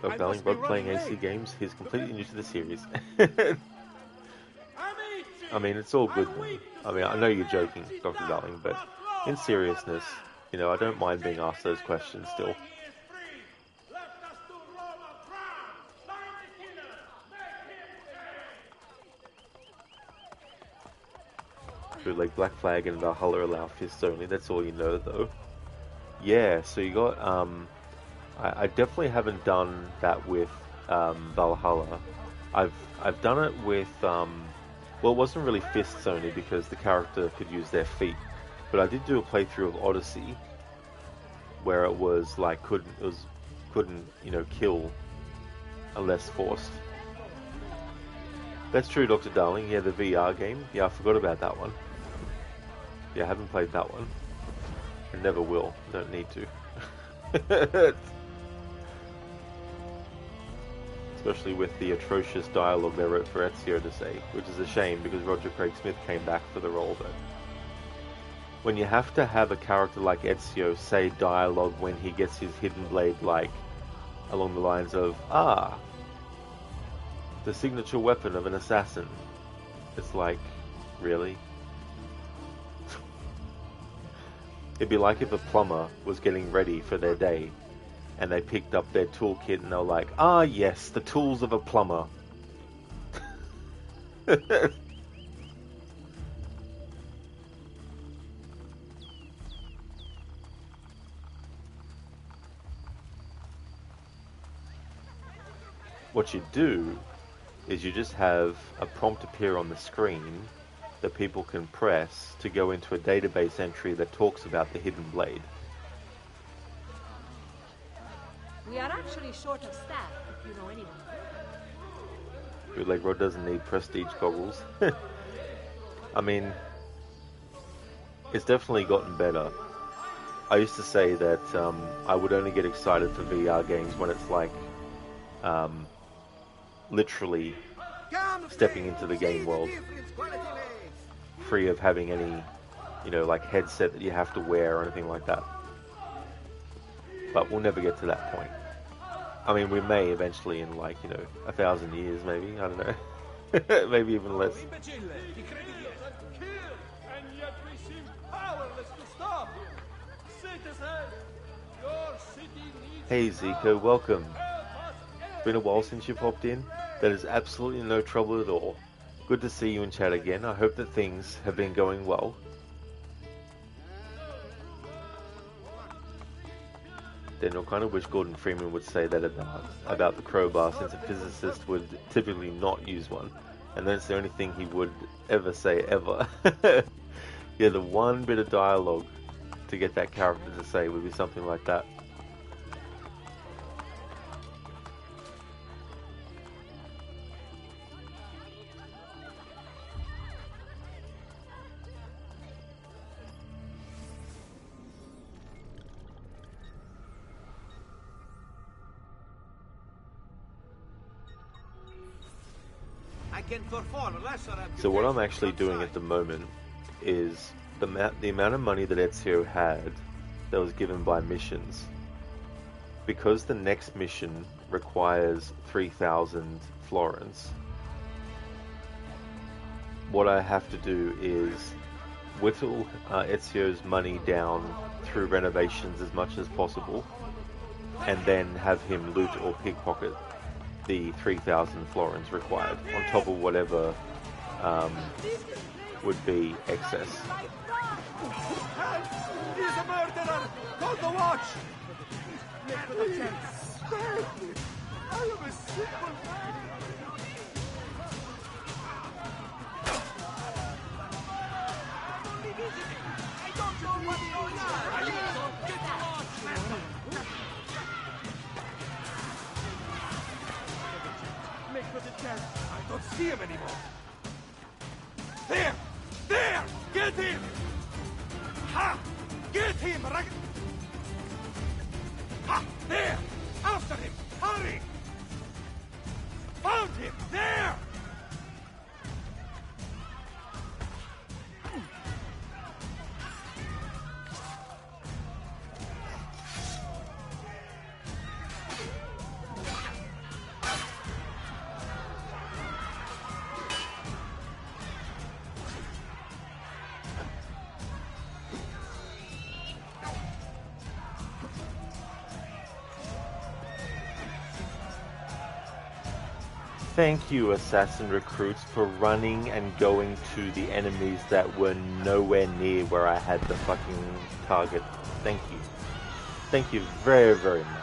Dr. Darling, Rod playing AC games, he's completely new to the series. I mean, it's all good though. I mean, I know you're joking, Dr. Darling, but in seriousness, you know, I don't mind being asked those questions still. Like Black Flag and Valhalla allow fists only, that's all you know though. Yeah, so you got, I definitely haven't done that with Valhalla. I've done it with, well, it wasn't really fists only because the character could use their feet. But I did do a playthrough of Odyssey where it was like, couldn't, you know, kill unless forced. That's true, Dr. Darling. Yeah, the VR game. Yeah, I forgot about that one. Yeah, I haven't played that one. I never will. Don't need to. Especially with the atrocious dialogue they wrote for Ezio to say, which is a shame because Roger Craig Smith came back for the role though. When you have to have a character like Ezio say dialogue when he gets his hidden blade, like along the lines of, the signature weapon of an assassin. It's like, really? It'd be like if a plumber was getting ready for their day and they picked up their toolkit and they're like, yes, the tools of a plumber. What you do is you just have a prompt appear on the screen that people can press to go into a database entry that talks about the hidden blade. We are actually short of staff, if you know anyone. Bootleg Rod doesn't need prestige goggles. I mean, it's definitely gotten better. I used to say that I would only get excited for VR games when it's like literally stepping into the game world, free of having any, you know, like headset that you have to wear or anything like that. But we'll never get to that point. I mean, we may eventually in like, you know, 1,000 years maybe, I don't know. Maybe even less. Hey Zico, welcome. Been a while since you popped in. That is absolutely no trouble at all. Good to see you in chat again. I hope that things have been going well. Daniel, kind of wish Gordon Freeman would say that about the crowbar, since a physicist would typically not use one. And that's the only thing he would ever say, ever. Yeah, the one bit of dialogue to get that character to say would be something like that. So what I'm actually doing at the moment is the amount of money that Ezio had that was given by missions. Because the next mission requires 3,000 florins, what I have to do is whittle Ezio's money down through renovations as much as possible, and then have him loot or pickpocket the 3,000 florins required, on top of whatever would be excess. He's a murderer! Call the watch! Please, spare me! I am a simple man! I don't know what's going on! Get the watch! Make for the chest! I don't see him anymore! There! There! Get him! Ha! Get him! Ha! There! After him! Hurry! Found him! There! Thank you, assassin recruits, for running and going to the enemies that were nowhere near where I had the fucking target. Thank you. Thank you very, very much.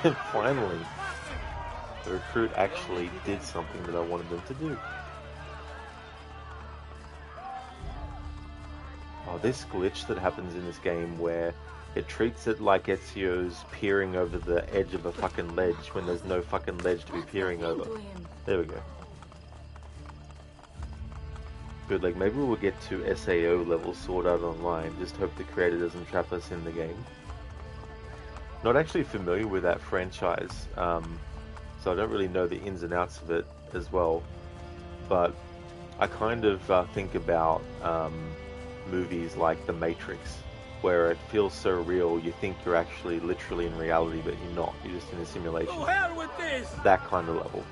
And finally, the recruit actually did something that I wanted them to do. Oh, this glitch that happens in this game where it treats it like Ezio's peering over the edge of a fucking ledge when there's no fucking ledge to be peering over. There we go. Good, like maybe we'll get to SAO level Sword Art Online, just hope the creator doesn't trap us in the game. Not actually familiar with that franchise, so I don't really know the ins and outs of it as well, but I kind of think about movies like The Matrix, where it feels so real, you think you're actually literally in reality, but you're not, you're just in a simulation. To hell with this! That kind of level.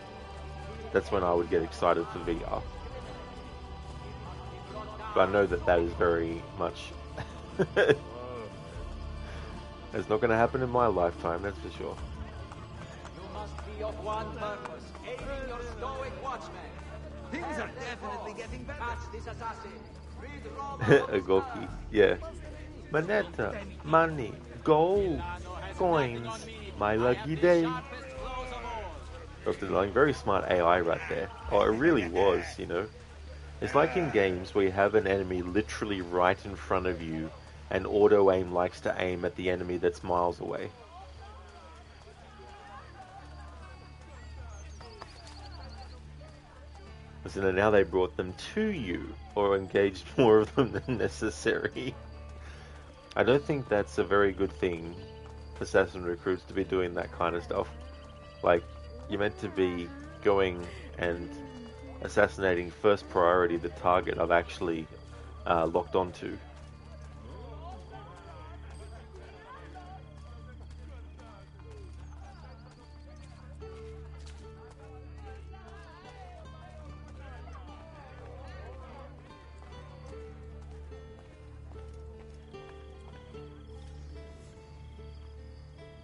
That's when I would get excited for VR. But I know that that is very much... It's not going to happen in my lifetime, that's for sure. You must be of one purpose, aiding your stoic watchmen. Things are definitely getting better. Catch this assassin. Read Roma. Agoki, yeah. Moneta, money, gold, coins, my lucky day. Dr. Darling, very smart AI right there. Oh, it really was, you know. It's like in games where you have an enemy literally right in front of you, and auto-aim likes to aim at the enemy that's miles away. So now they brought them to you, or engaged more of them than necessary. I don't think that's a very good thing, assassin recruits, to be doing that kind of stuff. Like, you're meant to be going and assassinating first priority the target I've actually locked onto.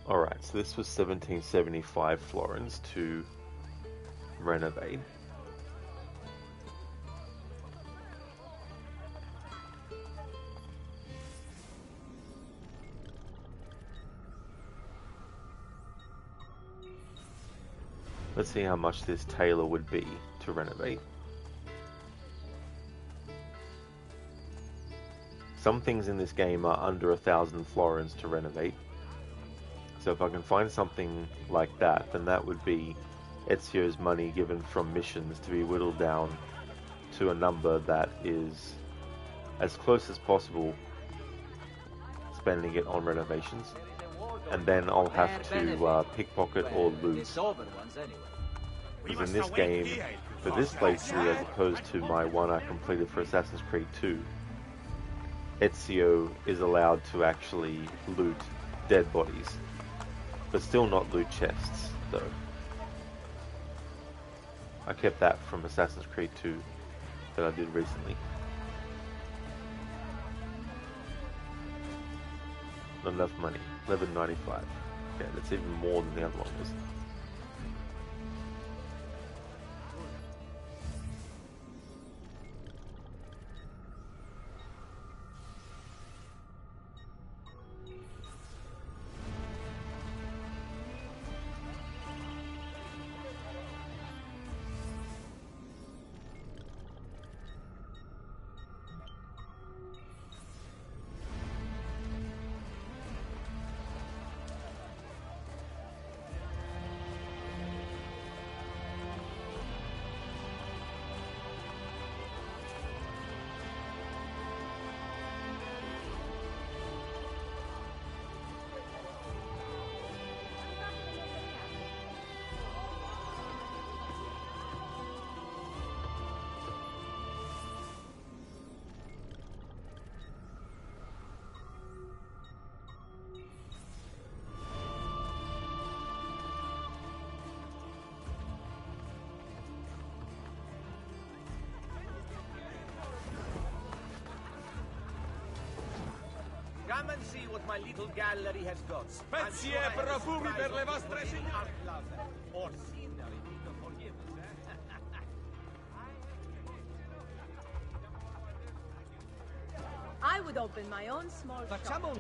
Alright, so this was 1775 florins to renovate. Let's see how much this tailor would be to renovate. Some things in this game are under 1,000 florins to renovate. So if I can find something like that, then that would be Ezio's money given from missions to be whittled down to a number that is as close as possible, spending it on renovations. And then I'll have to pickpocket or loot. Because in this game, for this playthrough as opposed to my one I completed for Assassin's Creed 2, Ezio is allowed to actually loot dead bodies, but still not loot chests, though. I kept that from Assassin's Creed 2 that I did recently. Not enough money. 11.95. Okay, that's even more than the other one was. Come and see what my little gallery has got. Spezie e profumi per le vostre signore. Or scenery to forgive us, I would open my own small shop.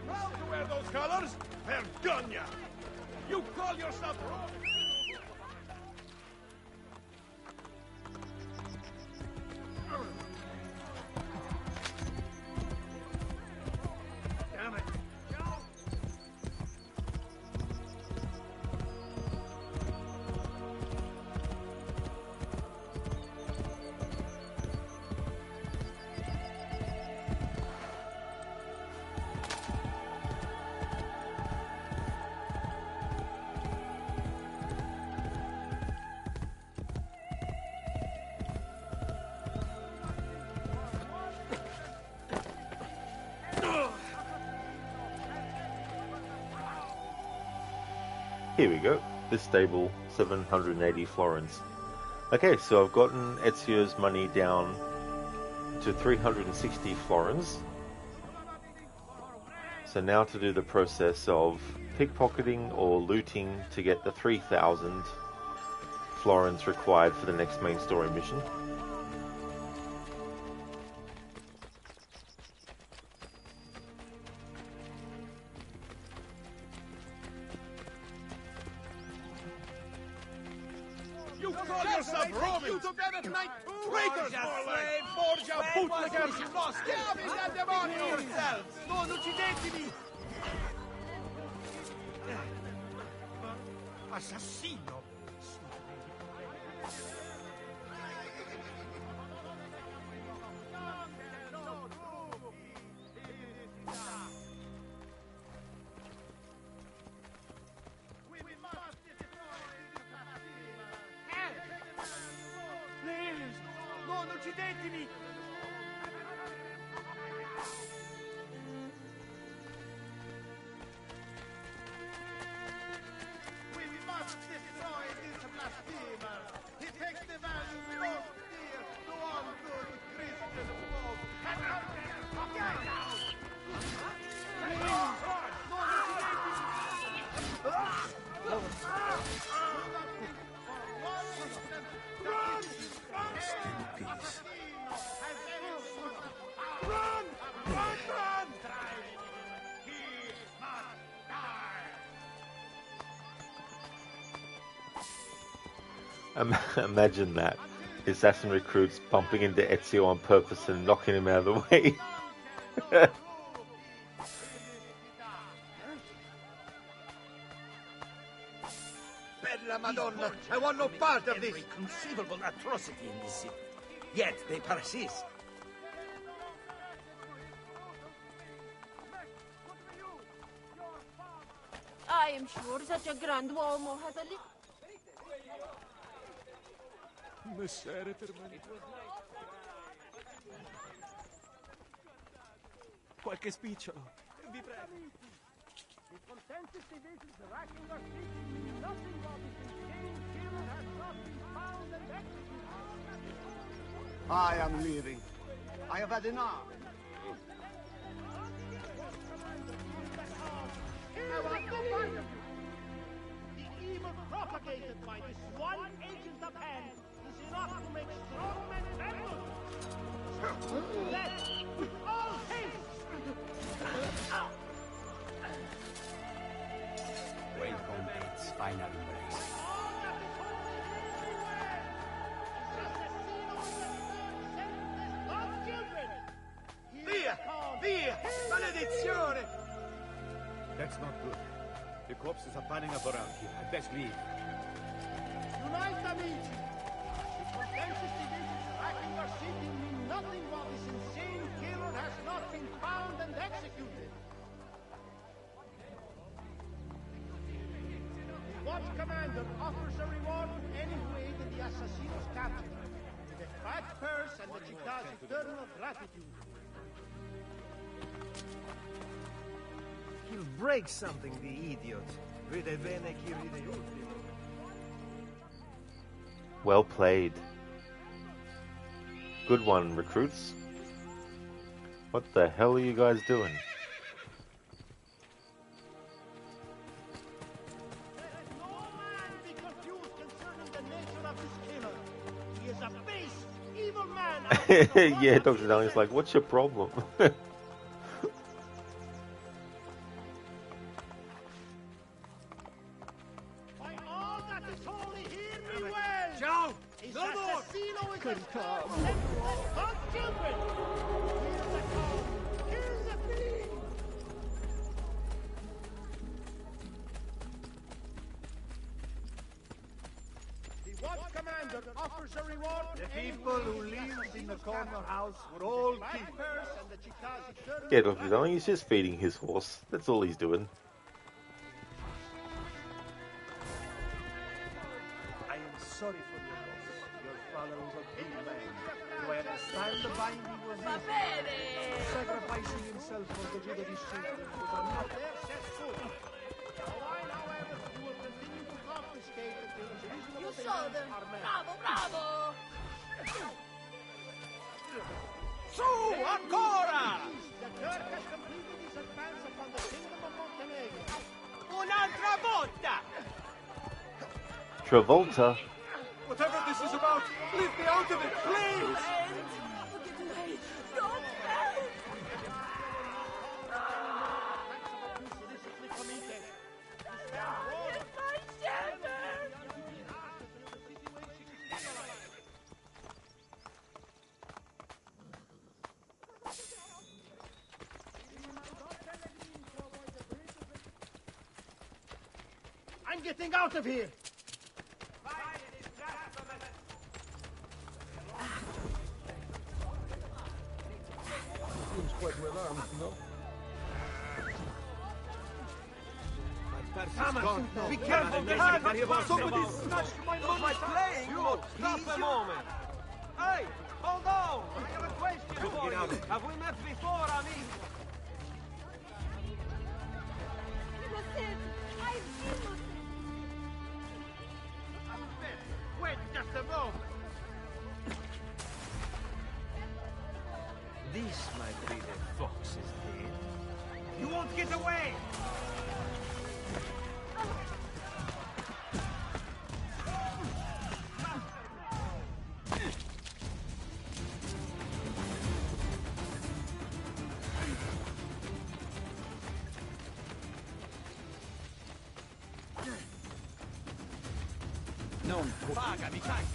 Proud to wear those colors? Vergogna! You call yourself Rome? Damn it! Here we go. This stable, 780 florins. Okay, so I've gotten Ezio's money down to 360 florins. So now to do the process of pickpocketing or looting to get the 3,000 florins required for the next main story mission. You call yourself Roman? You took that at night too? Traitors, more like! Borgia, bootlickers, schiavi del demonio yourselves! Non uccidetemi! Assassino! We must destroy this blasphemer. He takes the value most dear to all good Christian folk. Imagine that. Assassin recruits bumping into Ezio on purpose and knocking him out of the way. Bella Madonna, I want no part of this. Every conceivable atrocity in this city. Yet they persist. I am sure such a grand uomo has a little... Messere per me. Qualche spicciolo. Vi prego. The contentious divisions racking our feet. Nothing while this insane killer has not been found and executed. I am leaving. I have had enough. I want no part of you. The evil propagated by this one agent of hand is enough to make strong men tremble. Let's, with all haste. Welcome its final embrace. Via! Via! Maledizione! That's not good. The corpses are piling up around here. I'd best leave. Unite, amici! The contentious divisions racking our city mean nothing while this insane killer has not been found and executed. The Watch Commander offers a reward to any who aid in the Assassino's capture, with a fat purse and the Chica's eternal gratitude. He'll break something, the idiot. Ride bene chi ride ultimo. Well played. Good one, recruits. What the hell are you guys doing? No man be confused concerning the nature of this killer. He is a base, evil man. Yeah, Dr. Darling's like, what's your problem? By all that is holy, hear me well. Ciao! His No more! assassino is a God children. Kill the cow. Kill the fiend. The Watch Commander offers a reward to The anyone people who lived in the corner house were all killed. Yeah, Dr. Darling, he's just feeding his horse. That's all he's doing. I am sorry for your loss. Your father was a big man. Do I understand the binding was easy? Sacrificing himself for the good of his children was not There says so. While, however, you will continue to confiscate until the reasonable demands are met. Bravo, bravo! Su, ancora! The Turk has completed his advance upon the kingdom of Montenegro. Un'altra volta! Travolta. Whatever this is about, leave me out of it, please! I'm getting out of here! Seems quite well armed, no? Be careful, somebody snatched my money! Stop a moment! Hey! Hold on! I have a question for you. Have we met before, amigo? Innocent! I'm innocent! Wait just a moment. This might be the fox's den. You won't get away! Non pagami, tank!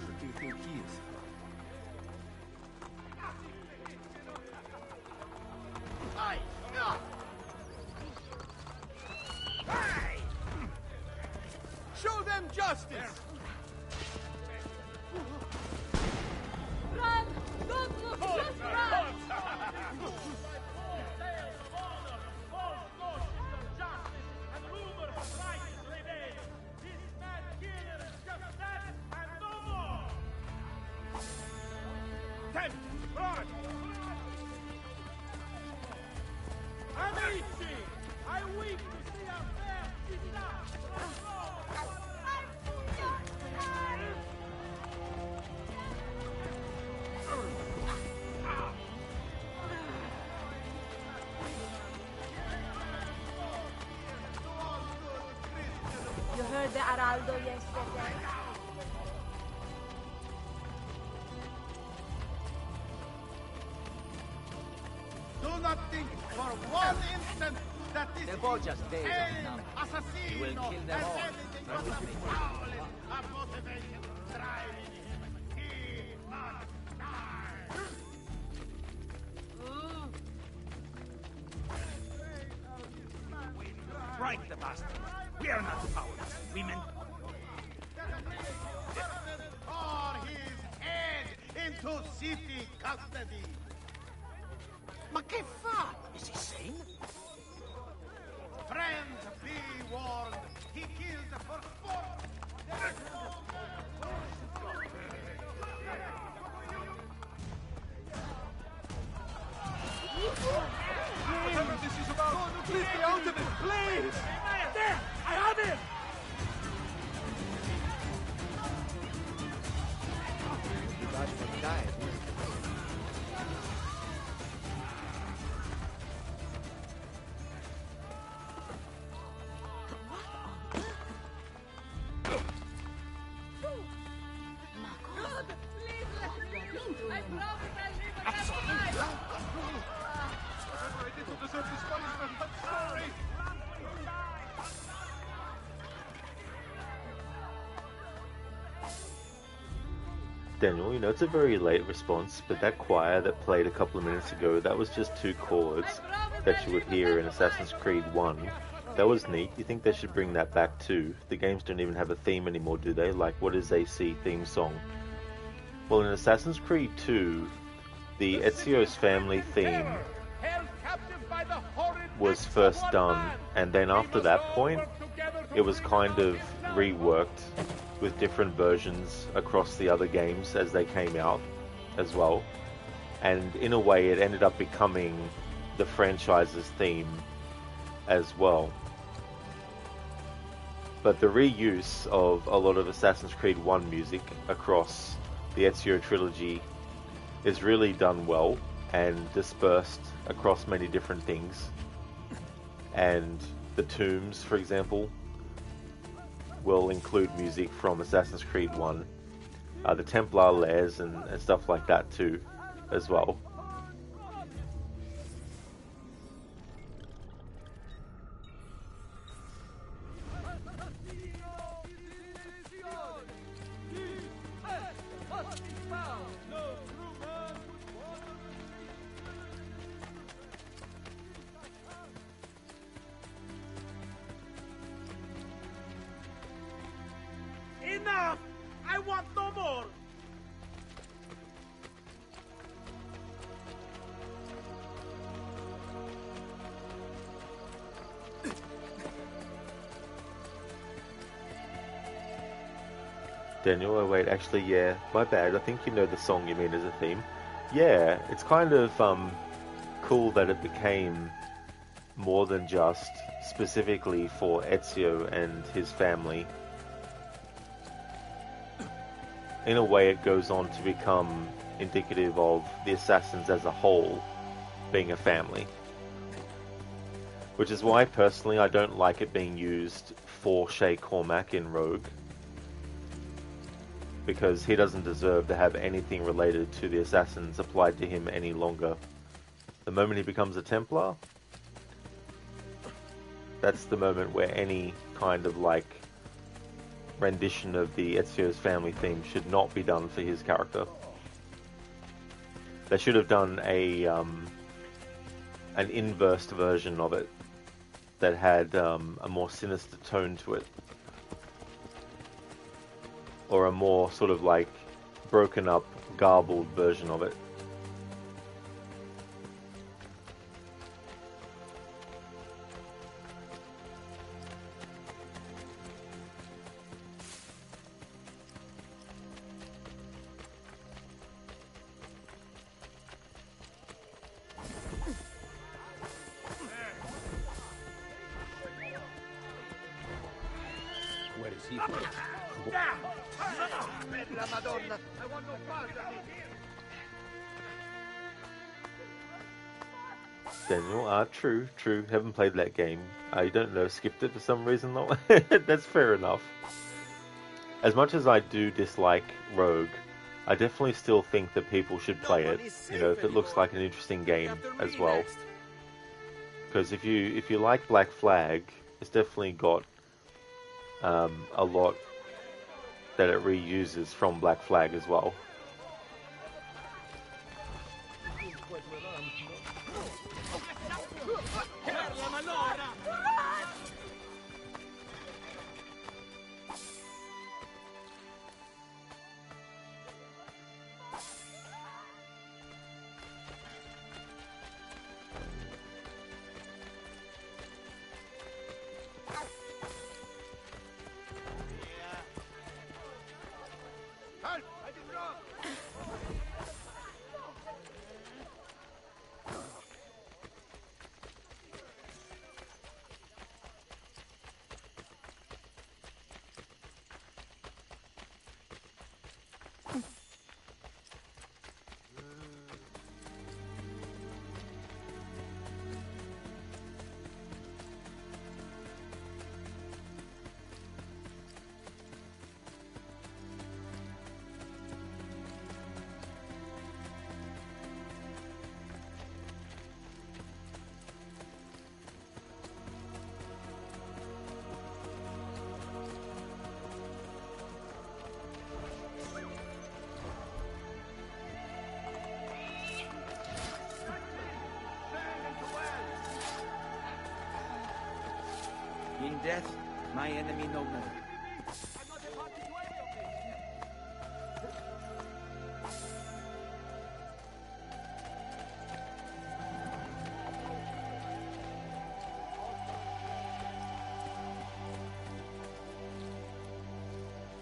What do you think he is? Hey! Show them justice! Run! Don't look! Just run! Amici! I weep to see our fair città! You heard the Heraldo yesterday? Do not think for one instant that this The Borgia's days are insane numbered. assassino We will kill them has all. anything but the foulest of motivation driving him. He must die. Strike the bastard! We are not cowards! We meant... Pour his head into city custody. Ma che fa? Is he sane? Friends, be warned. He killed for sport. Whatever this is about, please be out of it, please! There! I have him! Daniel, you know, it's a very late response, but that choir that played a couple of minutes ago, that was just 2 chords that you would hear in Assassin's Creed 1. That was neat. You think they should bring that back too? The games don't even have a theme anymore, do they? Like, what is AC theme song? Well, in Assassin's Creed 2, the Ezio's family theme was first done, and then after that point, it was kind of reworked with different versions across the other games as they came out as well. And in a way, it ended up becoming the franchise's theme as well. But the reuse of a lot of Assassin's Creed 1 music across the Ezio trilogy is really done well and dispersed across many different things. And the tombs, for example, will include music from Assassin's Creed 1, the Templar lairs and stuff like that too, as well. Daniel, oh wait, actually, yeah, my bad. I think you know the song you mean as a theme. Yeah, it's kind of cool that it became more than just specifically for Ezio and his family. In a way, it goes on to become indicative of the assassins as a whole being a family. Which is why, personally, I don't like it being used for Shay Cormac in Rogue. Because he doesn't deserve to have anything related to the assassins applied to him any longer. The moment he becomes a Templar, that's the moment where any kind of rendition of the Ezio's family theme should not be done for his character. They should have done an inversed version of it that had a more sinister tone to it. Or a more sort of broken up, garbled version of it. Where is he? Bella Madonna! I want no part of it! Daniel, true. Haven't played that game. I don't know, skipped it for some reason though. That's fair enough. As much as I do dislike Rogue, I definitely still think that people should play it. You know, if it looks like an interesting game as well. Because if you like Black Flag, it's definitely got a lot that it reuses from Black Flag as well. In death, my enemy no more.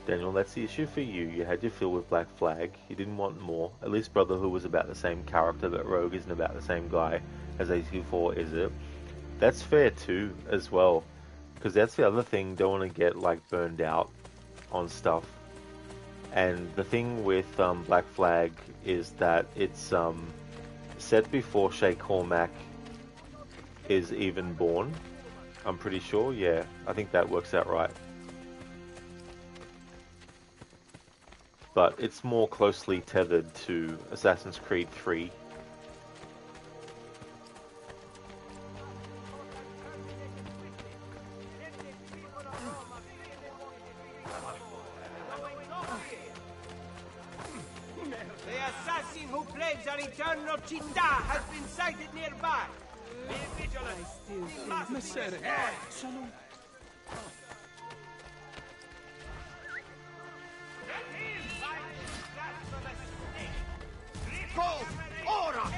Daniel, that's the issue for you. You had your fill with Black Flag. You didn't want more. At least Brotherhood was about the same character, but Rogue isn't about the same guy as AC4, is it? That's fair too, as well. Because that's the other thing, don't want to get burned out on stuff. And the thing with Black Flag is that it's set before Shay Cormac is even born. I'm pretty sure, yeah. I think that works out right. But it's more closely tethered to Assassin's Creed 3. Città has been sighted nearby. Be vigilant. Messere, sono... Go! Ora!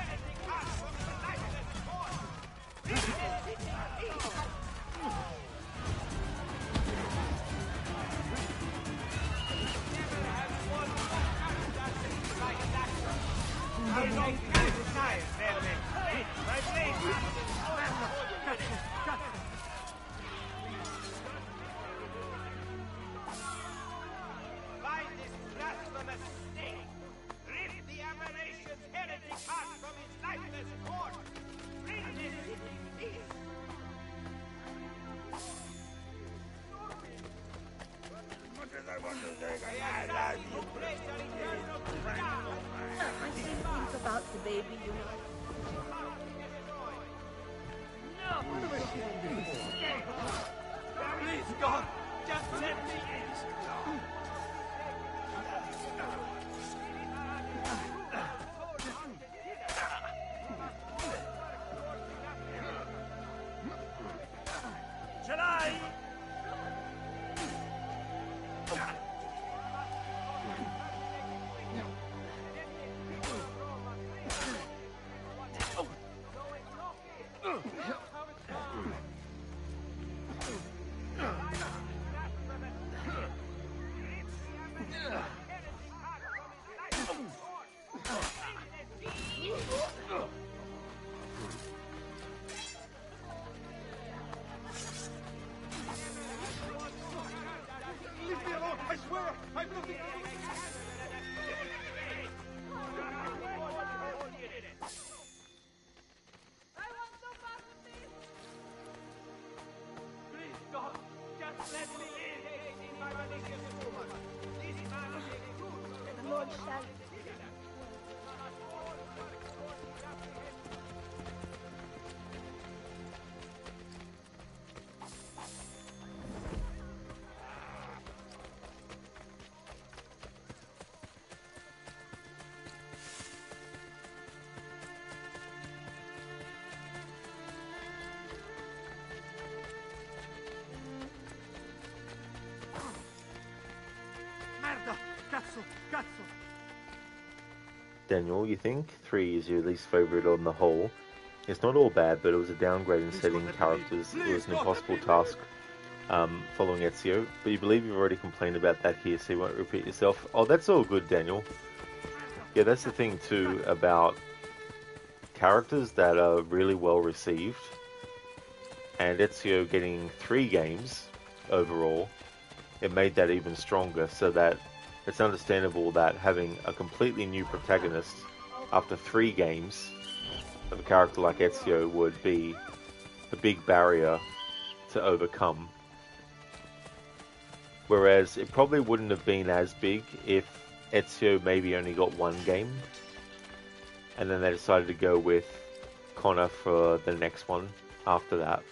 Find this blasphemous snake! Rip the aberration's heretic heart from his lifeless corpse! Bring this city peace! What does I want to say? I still think about the baby, you know. No! What am I doing this? Please, God, just let me in! Shall I? Leave me alone, I swear! I've nothing to do with it! Please, God, just let me in! The Lord shall. Merda! Cazzo! Cazzo! Daniel, you think 3 is your least favourite on the whole? It's not all bad, but it was a downgrade in setting characters. It was an impossible task following Ezio, but you believe you've already complained about that here, so you won't repeat yourself. Oh, that's all good, Daniel. Yeah, that's the thing too about characters that are really well received, and Ezio getting 3 games overall, it made that even stronger, so that it's understandable that having a completely new protagonist after 3 games of a character like Ezio would be a big barrier to overcome. Whereas it probably wouldn't have been as big if Ezio maybe only got 1 game, and then they decided to go with Connor for the next one after that.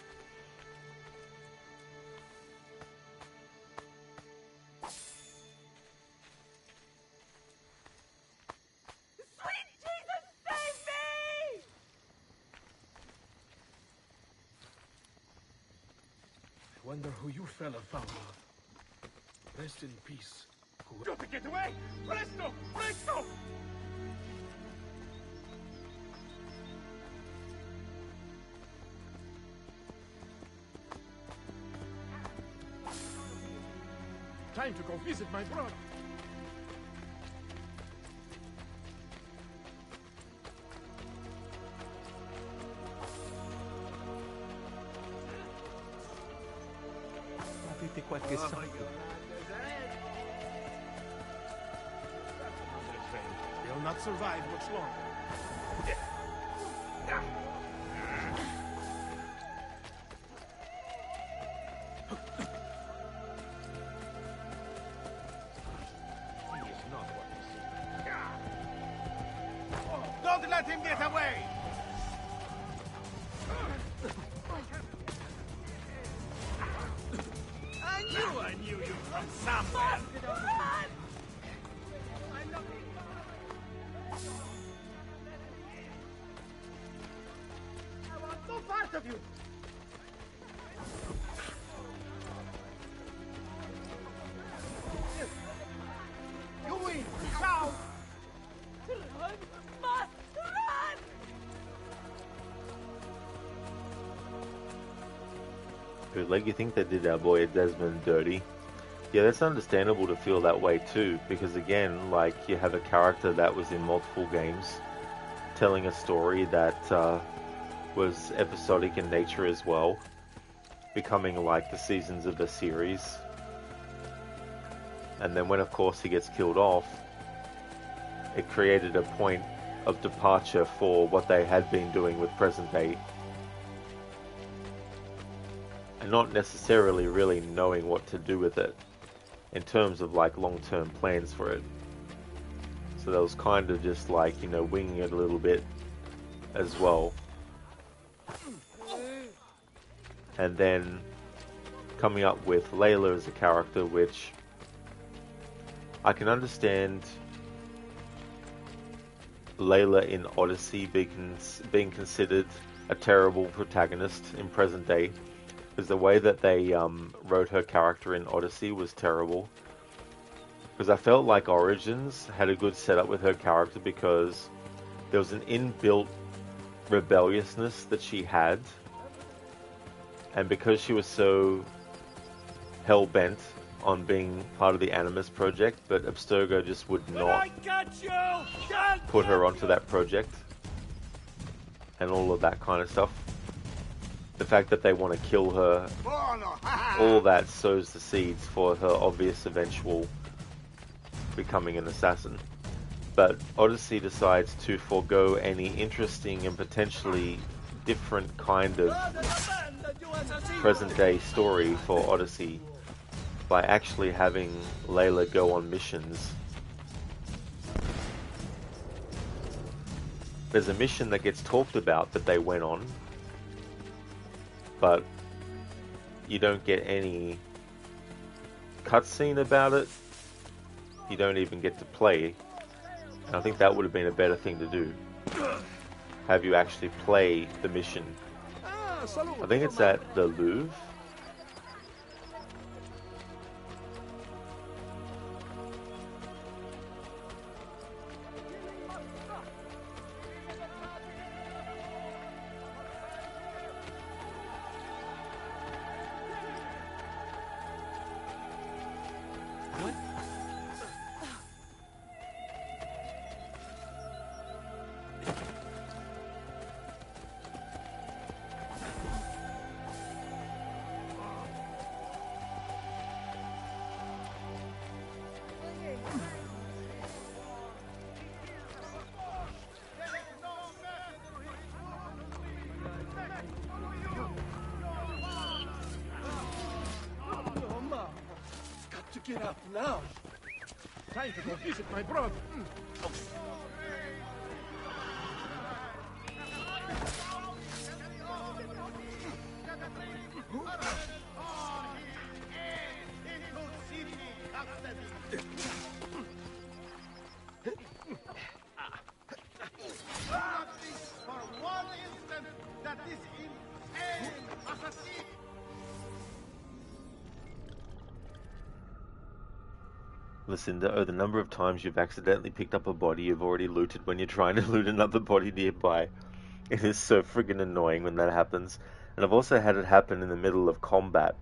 I wonder who you fella found out. Rest in peace. Got to get away! Presto! Presto! Time to go visit my brother. Avete qualche sangue? They'll not survive much longer. Don't let him get away! I knew you from somewhere! I want no part of you! You win! Ciao! Run! Must run! Like, you think they did our boy Desmond dirty? Yeah, that's understandable to feel that way too, because again, like, you have a character that was in multiple games, telling a story that was episodic in nature as well, becoming like the seasons of the series. And then when, of course, he gets killed off, it created a point of departure for what they had been doing with present day. And not necessarily really knowing what to do with it in terms of like long-term plans for it. So that was kind of just like, you know, winging it a little bit as well. And then coming up with Layla as a character, which I can understand Layla in Odyssey being considered a terrible protagonist in present day, because the way that they wrote her character in Odyssey was terrible. Because I felt like Origins had a good setup with her character, because there was an inbuilt rebelliousness that she had, and because she was so hell-bent on being part of the Animus project, but Abstergo just would not put her onto that project, and all of that kind of stuff. The fact that they want to kill her, all that sows the seeds for her obvious eventual becoming an assassin. But Odyssey decides to forego any interesting and potentially different kind of present day story for Odyssey by actually having Layla go on missions. There's a mission that gets talked about that they went on, but you don't get any cutscene about it. You don't even get to play. And I think that would have been a better thing to do. Have you actually play the mission. I think it's at the Louvre. Get up now. Time to go visit my brother. Listen, the number of times you've accidentally picked up a body you've already looted when you're trying to loot another body nearby. It is so friggin' annoying when that happens. And I've also had it happen in the middle of combat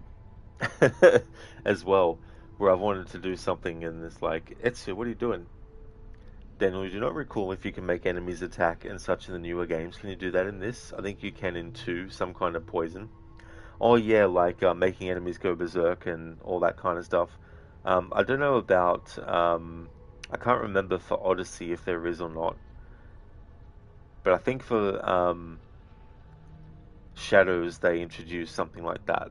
as well, where I've wanted to do something and it's like, Ezio, what are you doing? Daniel, you do not recall if you can make enemies attack and such in the newer games. Can you do that in this? I think you can in 2, some kind of poison. Oh yeah, like making enemies go berserk and all that kind of stuff. I don't know about, I can't remember for Odyssey if there is or not. But I think for Shadows they introduced something like that.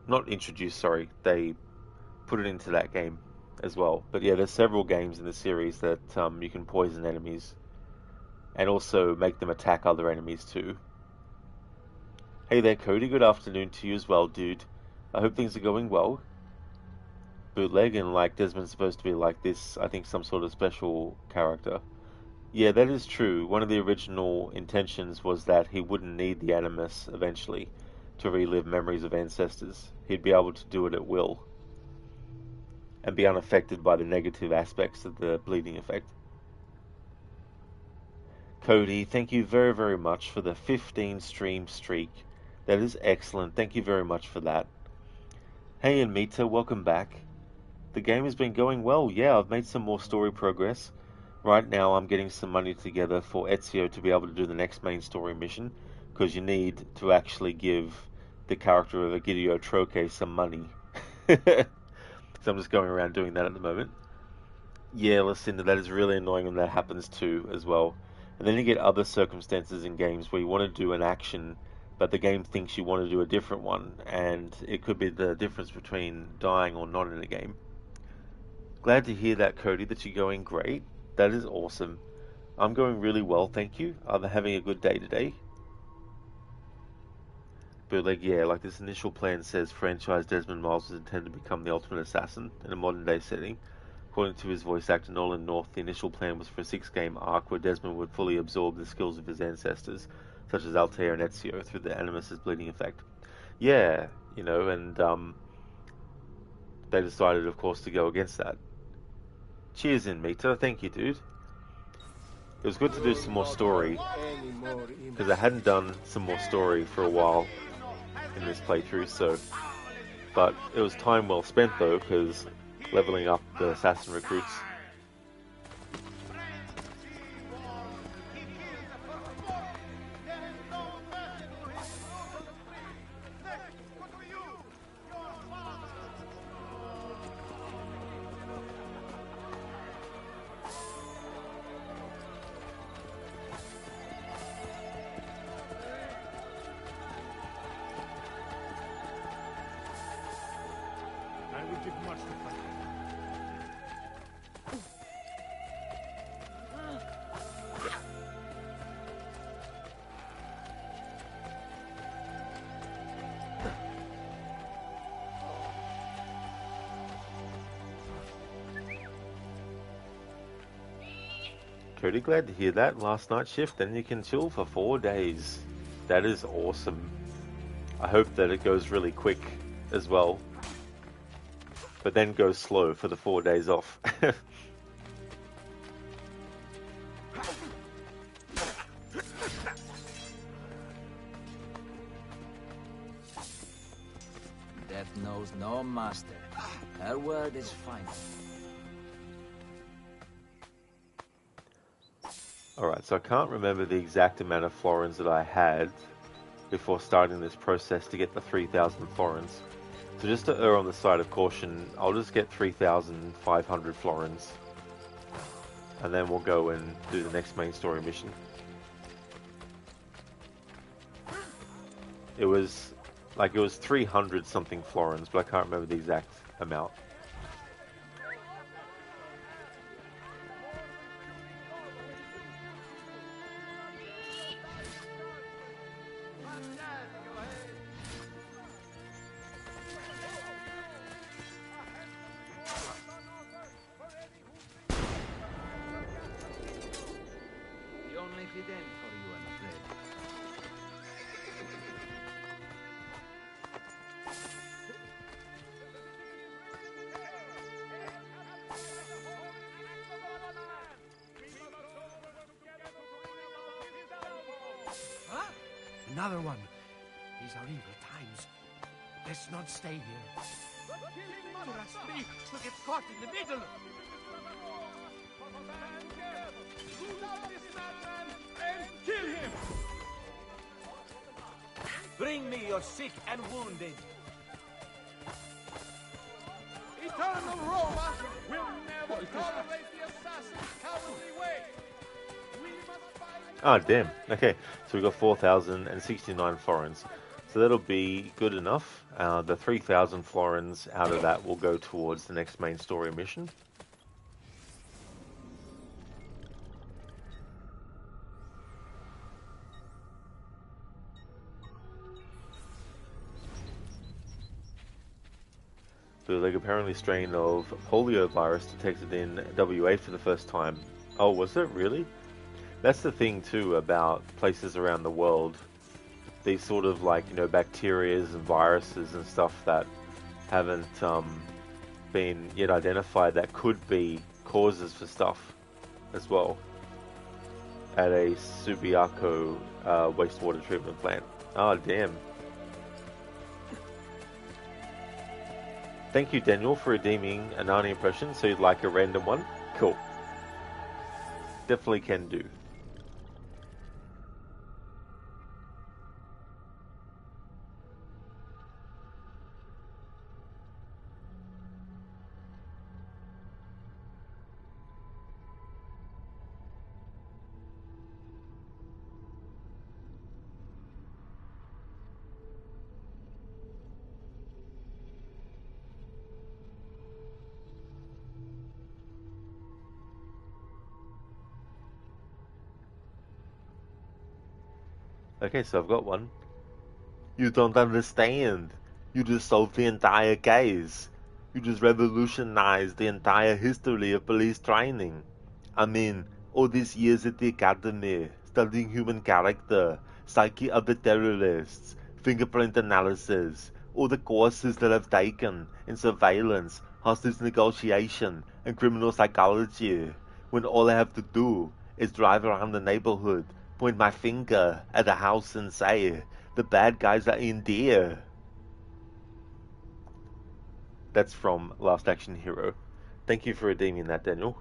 Not introduced, sorry. They put it into that game as well. But yeah, there's several games in the series that you can poison enemies. And also make them attack other enemies too. Hey there Cody, good afternoon to you as well, dude. I hope things are going well. Bootleg, and like Desmond's supposed to be like this, I think some sort of special character. Yeah, that is true. One of the original intentions was that he wouldn't need the Animus eventually to relive memories of ancestors. He'd be able to do it at will and be unaffected by the negative aspects of the bleeding effect. Cody, thank you very, very much for the 15 stream streak. That is excellent. Thank you very much for that. Hey, and Mita, welcome back. The game has been going well. Yeah, I've made some more story progress. Right now I'm getting some money together for Ezio to be able to do the next main story mission, because you need to actually give the character of Egidio Troche some money. So I'm just going around doing that at the moment. Yeah, listen, that is really annoying when that happens too, as well. And then you get other circumstances in games where you want to do an action, but the game thinks you want to do a different one, and it could be the difference between dying or not in a game. Glad to hear that, Cody, that you're going great. That is awesome. I'm going really well, thank you. I'm having a good day today. But like this initial plan says, franchise Desmond Miles was intended to become the ultimate assassin in a modern day setting. According to his voice actor Nolan North, the initial plan was for a 6-game arc where Desmond would fully absorb the skills of his ancestors, such as Altair and Ezio, through the Animus's bleeding effect. Yeah, and they decided, of course, to go against that. Cheers in, Mita. Thank you, dude. It was good to do some more story, because I hadn't done some more story for a while in this playthrough, but it was time well spent though, because leveling up the assassin recruits. Pretty glad to hear that. Last night shift, then you can chill for 4 days. That is awesome. I hope that it goes really quick as well, but then goes slow for the 4 days off. Death knows no master. Her word is final. Alright, so I can't remember the exact amount of florins that I had before starting this process to get the 3,000 florins. So just to err on the side of caution, I'll just get 3,500 florins. And then we'll go and do the next main story mission. It was 300 something florins, but I can't remember the exact amount. Another one. These are evil times. Let's not stay here. Trust me to get caught in the middle. And kill him! Bring me your sick and wounded. Eternal Roma will never tolerate the assassin's cowardly way. We must fight. Oh, damn. Okay, so we've got 4,069 florins. So that'll be good enough. The 3,000 florins out of that will go towards the next main story mission. The leg apparently strain of polio virus detected in WA for the first time. Oh, was it really? That's the thing too about places around the world. These sort of bacterias and viruses and stuff that haven't been yet identified that could be causes for stuff as well at a Subiaco wastewater treatment plant. Oh, damn. Thank you, Daniel, for redeeming a Narnia impression. So you'd like a random one? Cool. Definitely can do. Okay, so I've got one. You don't understand. You just solved the entire case. You just revolutionized the entire history of police training. I mean, all these years at the academy, studying human character, psyche of the terrorists, fingerprint analysis, all the courses that I've taken in surveillance, hostage negotiation, and criminal psychology, when all I have to do is drive around the neighborhood, point my finger at a house and say, the bad guys are in there. That's from Last Action Hero. Thank you for redeeming that, Daniel.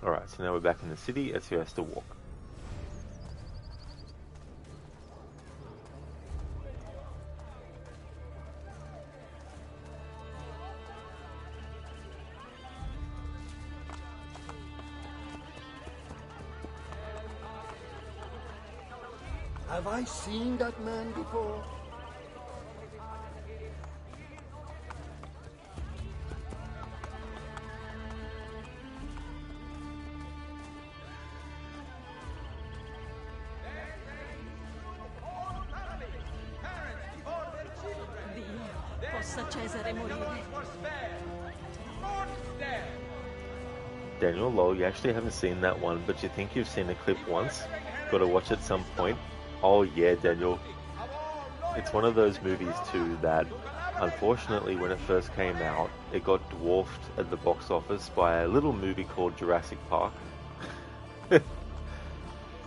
Alright, so now we're back in the city. Ezio has to walk. Have I seen that man before? Daniel, lol, you actually haven't seen that one, but you think you've seen a clip once? Gotta watch at some point. Oh yeah, Daniel. It's one of those movies too that, unfortunately, when it first came out, it got dwarfed at the box office by a little movie called Jurassic Park.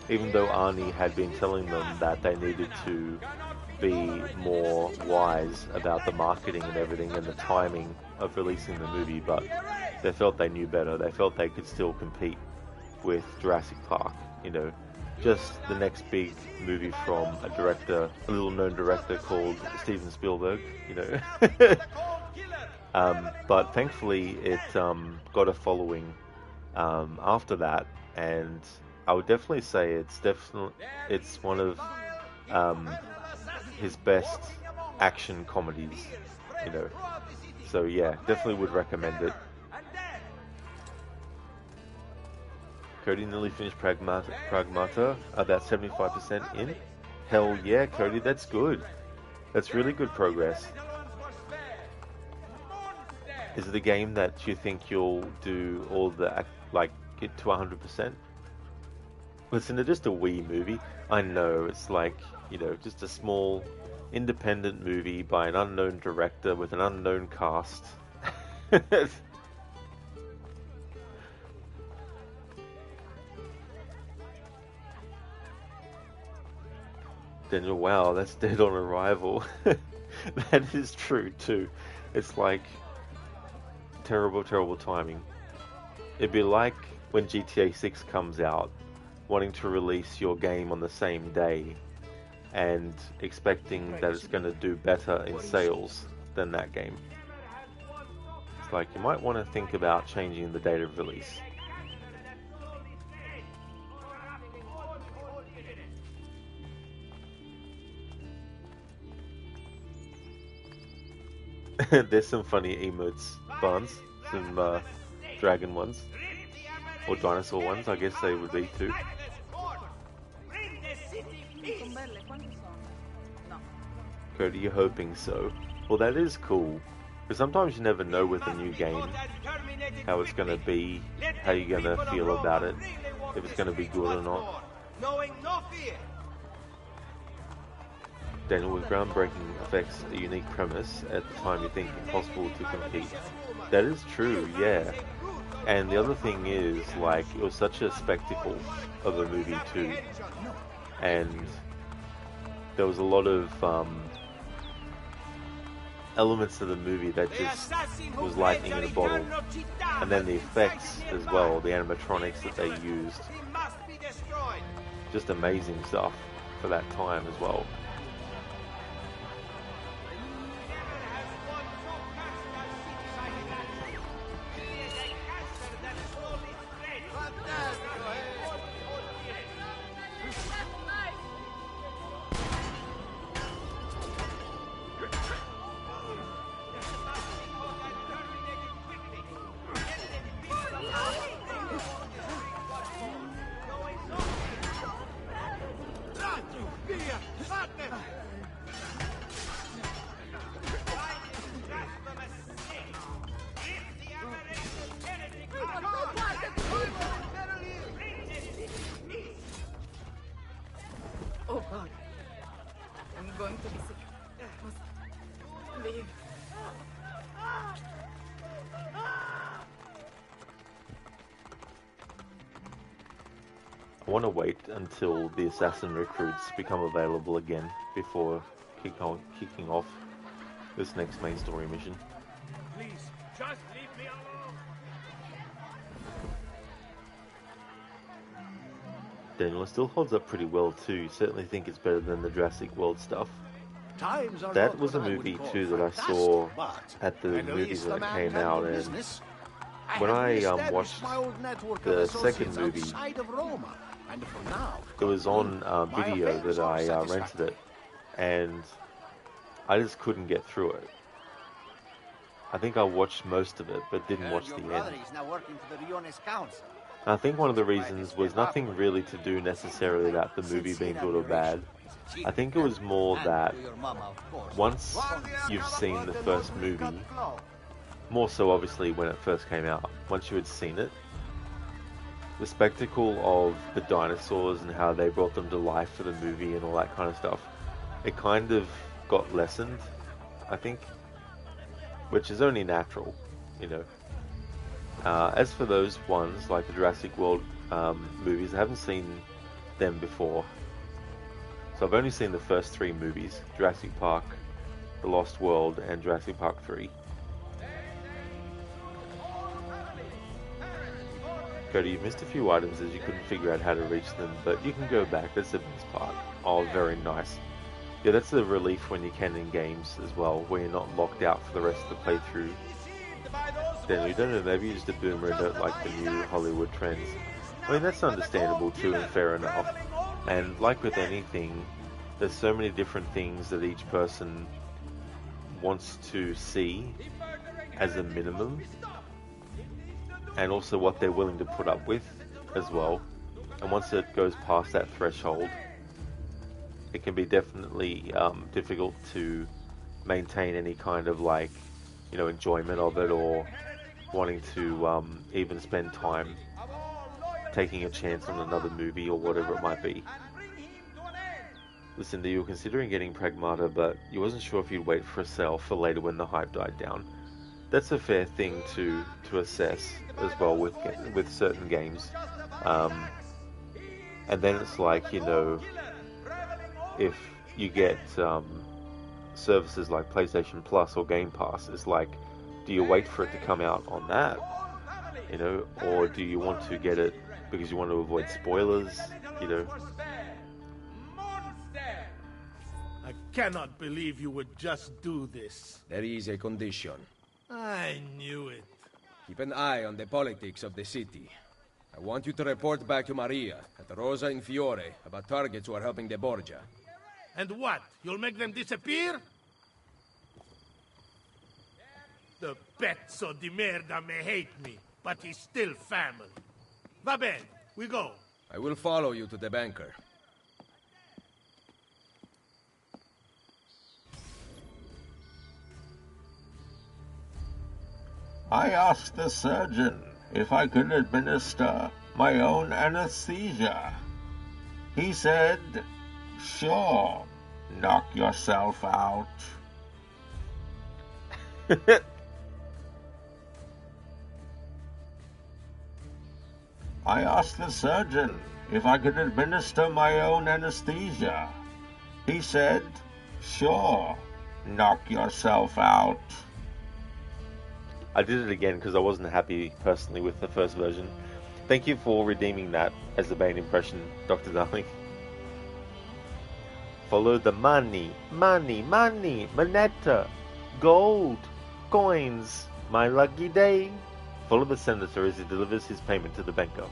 Even though Arnie had been telling them that they needed to be more wise about the marketing and everything and the timing of releasing the movie, but they felt they knew better. They felt they could still compete with Jurassic Park, you know, just the next big movie from a director, a little known director called Steven Spielberg, you know. But thankfully it got a following after that, and I would definitely say it's one of his best action comedies, you know. So yeah, definitely would recommend it. Cody nearly finished Pragmata, about 75% in. Hell yeah, Cody, that's good. That's really good progress. Is it a game that you think you'll do all the, like, get to 100%? Listen, it's just a Wii movie. I know, it's like, you know, just a small independent movie by an unknown director with an unknown cast. Daniel, wow, that's dead on arrival. That is true too. It's like terrible, terrible timing. It'd be like when GTA 6 comes out, wanting to release your game on the same day and expecting that it's going to do better in sales than that game. It's like you might want to think about changing the date of release. There's some funny emotes, Barnes, some dragon ones, or dinosaur ones, I guess they would be too. Cody, you're hoping so. Well, that is cool. Because sometimes you never know with a new game how it's going to be, how you're going to feel about it, if it's going to be good or not. Daniel, with groundbreaking effects, a unique premise, at the time you think impossible to compete. That is true, yeah. And the other thing is, like, it was such a spectacle of a movie too. And there was a lot of elements of the movie that just was lightning in a bottle. And then the effects as well, the animatronics that they used. Just amazing stuff for that time as well. Oh God, I'm going to be sick. Must leave. I want to wait until the assassin recruits become available again before kicking off this next main story mission. Please, just leave me alone. Daniel, it still holds up pretty well too. Certainly think it's better than the Jurassic World stuff. That was a movie too that I saw at the movies when it came out, and when I watched the second movie, it was on video that I rented it, and I just couldn't get through it. I think I watched most of it, but didn't watch the end. I think one of the reasons was nothing really to do necessarily about the movie being good or bad. I think it was more that once you've seen the first movie, more so obviously when it first came out, once you had seen it, the spectacle of the dinosaurs and how they brought them to life for the movie and all that kind of stuff, it kind of got lessened, I think, which is only natural, you know. As for those ones, like the Jurassic World movies, I haven't seen them before. So I've only seen the first three movies, Jurassic Park, The Lost World, and Jurassic Park 3. Cody, you missed a few items as you couldn't figure out how to reach them, but you can go back, that's the best part. Oh, very nice. Yeah, that's a relief when you can in games as well, where you're not locked out for the rest of the playthrough. Then you don't know, maybe you're just a boomer and don't like the new Hollywood trends. I mean, that's understandable too and fair enough. And like with anything, there's so many different things that each person wants to see as a minimum, and also what they're willing to put up with as well. And once it goes past that threshold, it can be definitely difficult to maintain any kind of, like, you know, enjoyment of it, or wanting to even spend time taking a chance on another movie or whatever it might be. Listen, you were considering getting Pragmata, but you wasn't sure if you'd wait for a sale for later when the hype died down. That's a fair thing to assess as well with certain games. And then it's like, you know, if you get services like PlayStation Plus or Game Pass, it's like, do you wait for it to come out on that, you know, or do you want to get it because you want to avoid spoilers, you know? I cannot believe you would just do this. There is a condition. I knew it. Keep an eye on the politics of the city. I want you to report back to Maria at Rosa and Fiore about targets who are helping the Borgia. And what? You'll make them disappear? The pezzo di merda may hate me, but he's still family. Va bene, we go. I will follow you to the banker. I asked the surgeon if I could administer my own anesthesia. He said, sure, knock yourself out. I asked the surgeon if I could administer my own anesthesia. He said, sure, knock yourself out. I did it again because I wasn't happy personally with the first version. Thank you for redeeming that as the Bane impression, Dr. Darling. Follow the money, money, money, moneta, gold, coins, my lucky day. Follow the senator as he delivers his payment to the banker.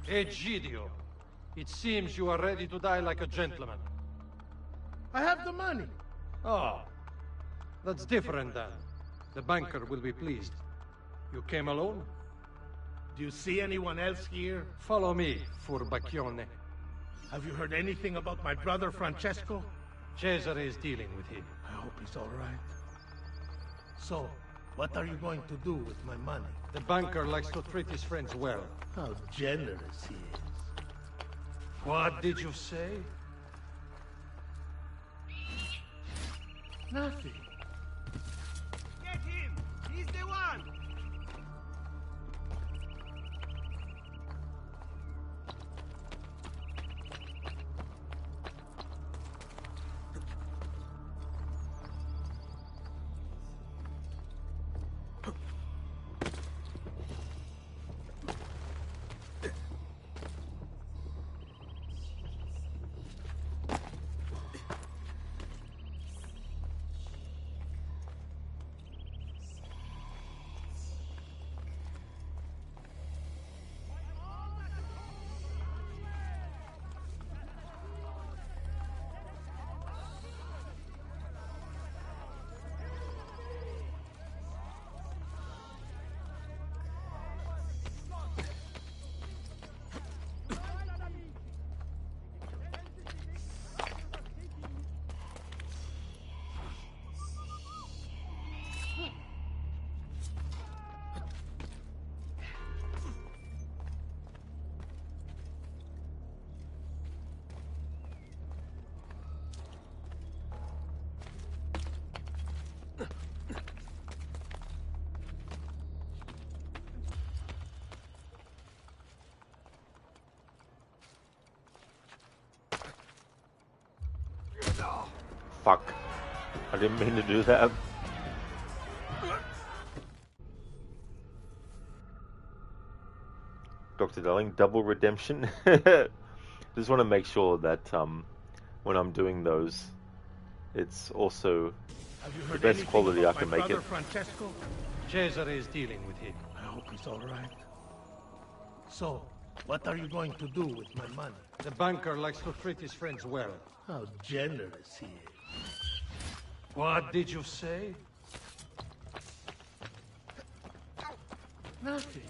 Ezio, it seems you are ready to die like a gentleman. I have the money. Oh, that's different then. The banker will be pleased. You came alone? Do you see anyone else here? Follow me, furbacchione. Have you heard anything about my brother Francesco? Cesare is dealing with him. I hope he's all right. So, what are you going to do with my money? The banker likes to treat his friends well. How generous he is. What did you say? Nothing. Get him! He's the one! Fuck. I didn't mean to do that. Dr. Darling, double redemption. Just want to make sure that when I'm doing those, it's also the best quality I can make it. Francesco? Cesare is dealing with him. I hope he's all right. So, what are you going to do with my money? The banker likes to treat his friends well. How generous he is. What did you say? Nothing.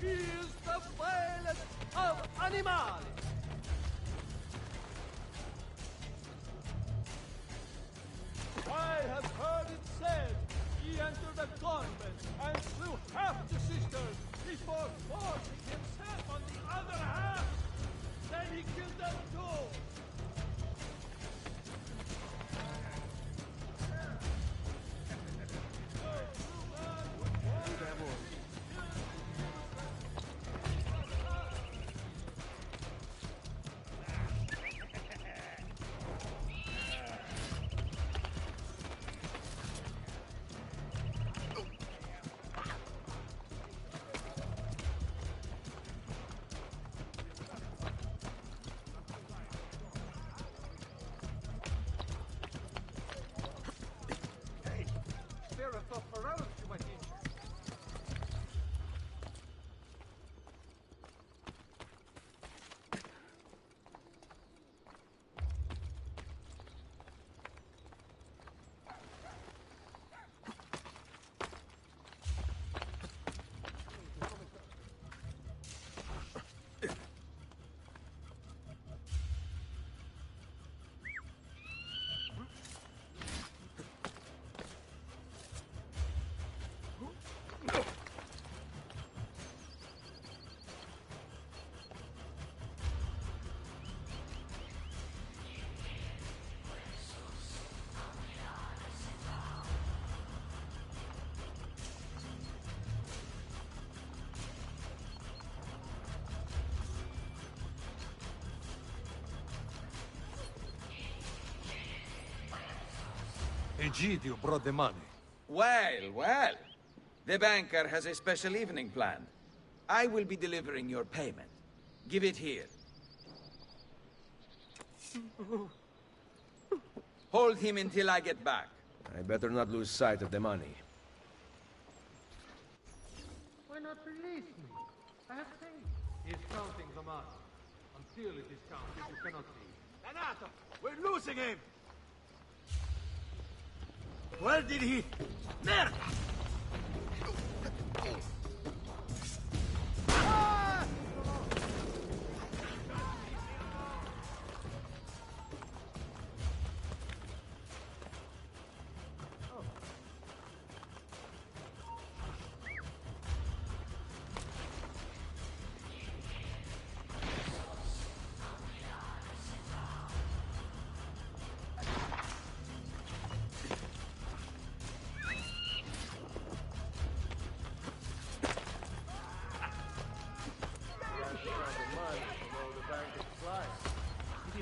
He is the vilest of animals! I have heard it said he entered a convent and slew half the sisters before forcing himself on the other half. Then he killed them too. Ezio brought the money. Well, well. The banker has a special evening planned. I will be delivering your payment. Give it here. Hold him until I get back. I better not lose sight of the money. Why not release me? I have faith. He is counting the money. Until it is counted, you cannot leave. Renato, we're losing him! Where did he... Merda!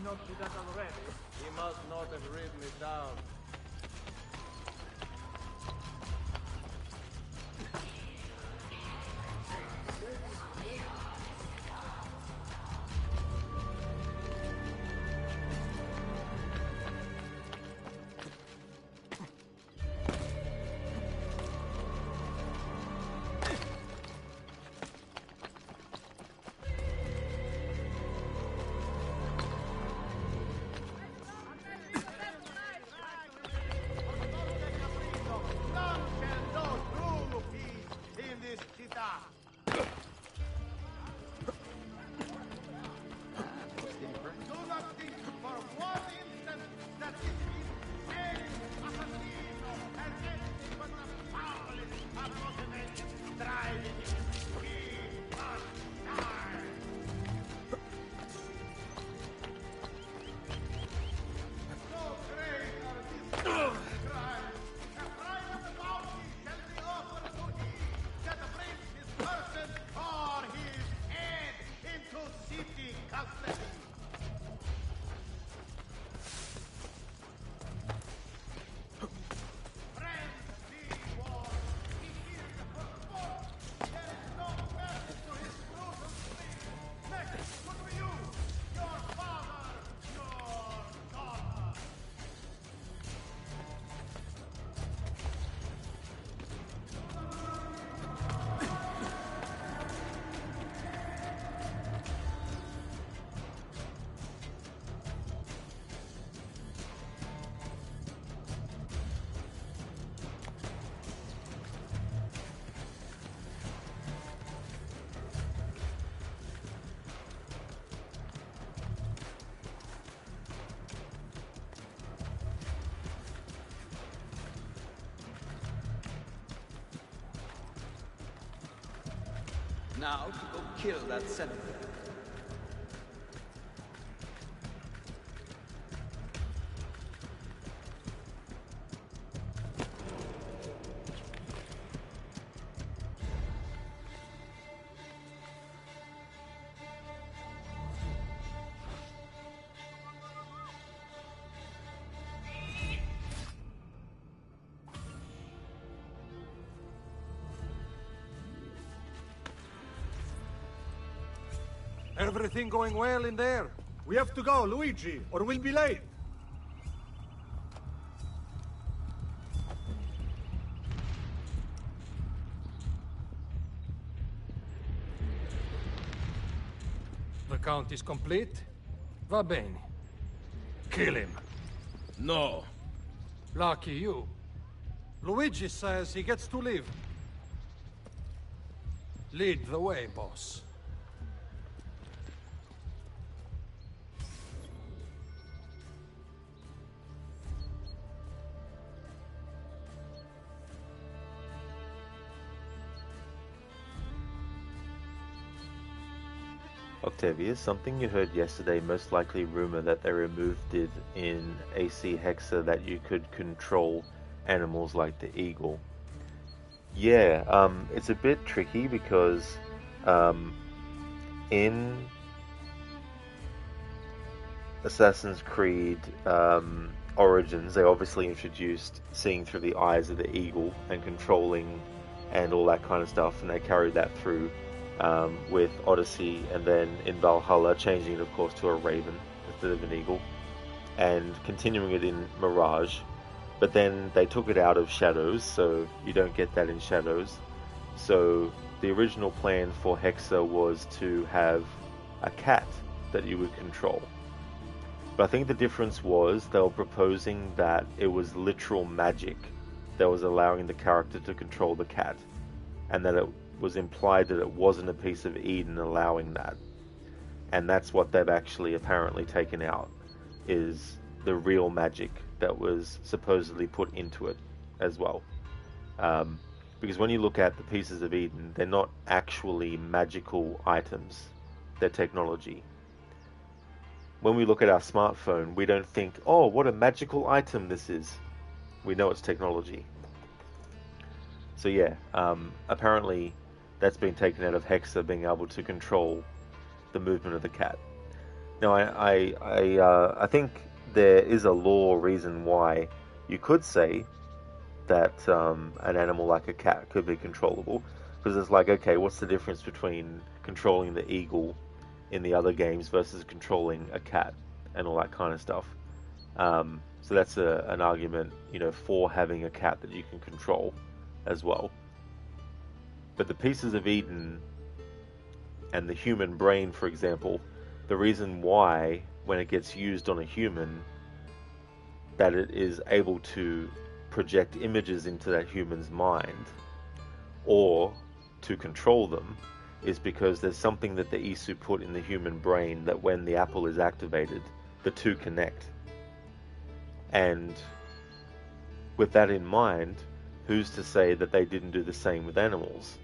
Not do that already. He must not have written it down. Now to go kill that senator. Everything going well in there? We have to go, Luigi, or we'll be late. The count is complete. Va bene. Kill him. No. Lucky you. Luigi says he gets to live. Lead the way, boss. Octavius, something you heard yesterday, most likely rumor that they removed it in AC Hexa that you could control animals like the eagle. Yeah, it's a bit tricky because in Assassin's Creed Origins, they obviously introduced seeing through the eyes of the eagle and controlling and all that kind of stuff, and they carried that through with Odyssey, and then in Valhalla changing it of course to a raven instead of an eagle, and continuing it in Mirage. But then they took it out of Shadows, so you don't get that in Shadows. So the original plan for Hexa was to have a cat that you would control. But I think the difference was they were proposing that it was literal magic that was allowing the character to control the cat, and that it was implied that it wasn't a piece of Eden allowing that. And that's what they've actually apparently taken out, is the real magic that was supposedly put into it as well. Because when you look at the pieces of Eden, they're not actually magical items, they're technology. When we look at our smartphone, we don't think, oh, what a magical item this is. We know it's technology. So yeah, apparently that's been taken out of Hexa, being able to control the movement of the cat. Now, I think there is a law reason why you could say that an animal like a cat could be controllable, because it's like, okay, what's the difference between controlling the eagle in the other games versus controlling a cat and all that kind of stuff? So that's an argument, for having a cat that you can control as well. But the pieces of Eden and the human brain, for example, the reason why, when it gets used on a human, that it is able to project images into that human's mind or to control them, is because there's something that the Isu put in the human brain that when the apple is activated, the two connect. And with that in mind, who's to say that they didn't do the same with animals?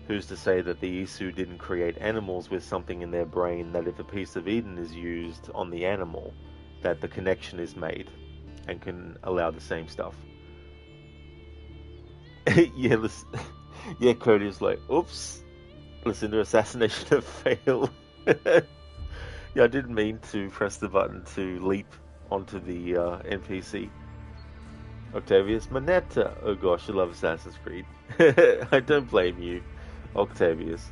Who's to say that the Isu didn't create animals with something in their brain that if a piece of Eden is used on the animal, that the connection is made and can allow the same stuff? Yeah, listen. Yeah, Cody's like, oops, listen to assassination have failed. Yeah, I didn't mean to press the button to leap onto the NPC. Octavius, Manetta. Oh gosh, I love Assassin's Creed. I don't blame you, Octavius.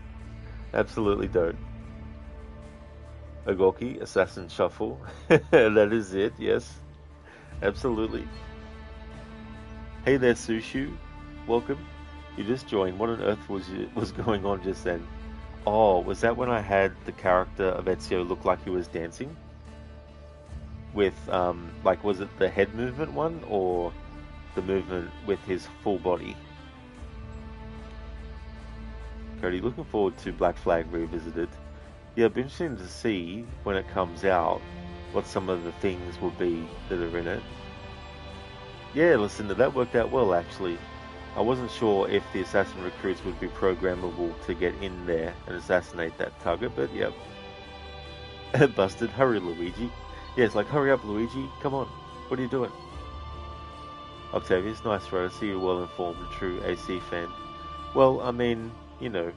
Absolutely don't. Ogoki, Assassin Shuffle. That is it, yes. Absolutely. Hey there, Sushu. Welcome. You just joined. What on earth was going on just then? Oh, was that when I had the character of Ezio look like he was dancing? With, was it the head movement one, or the movement with his full body? Cody, looking forward to Black Flag Revisited. Yeah, it'll be interesting to see when it comes out what some of the things will be that are in it. Yeah, listen, that worked out well actually. I wasn't sure if the assassin recruits would be programmable to get in there and assassinate that target, but yep. Busted. Hurry, Luigi. Yeah, it's like, hurry up, Luigi. Come on. What are you doing? Octavius, nice throw. I see you're well informed, a true AC fan. Well, I mean, you know,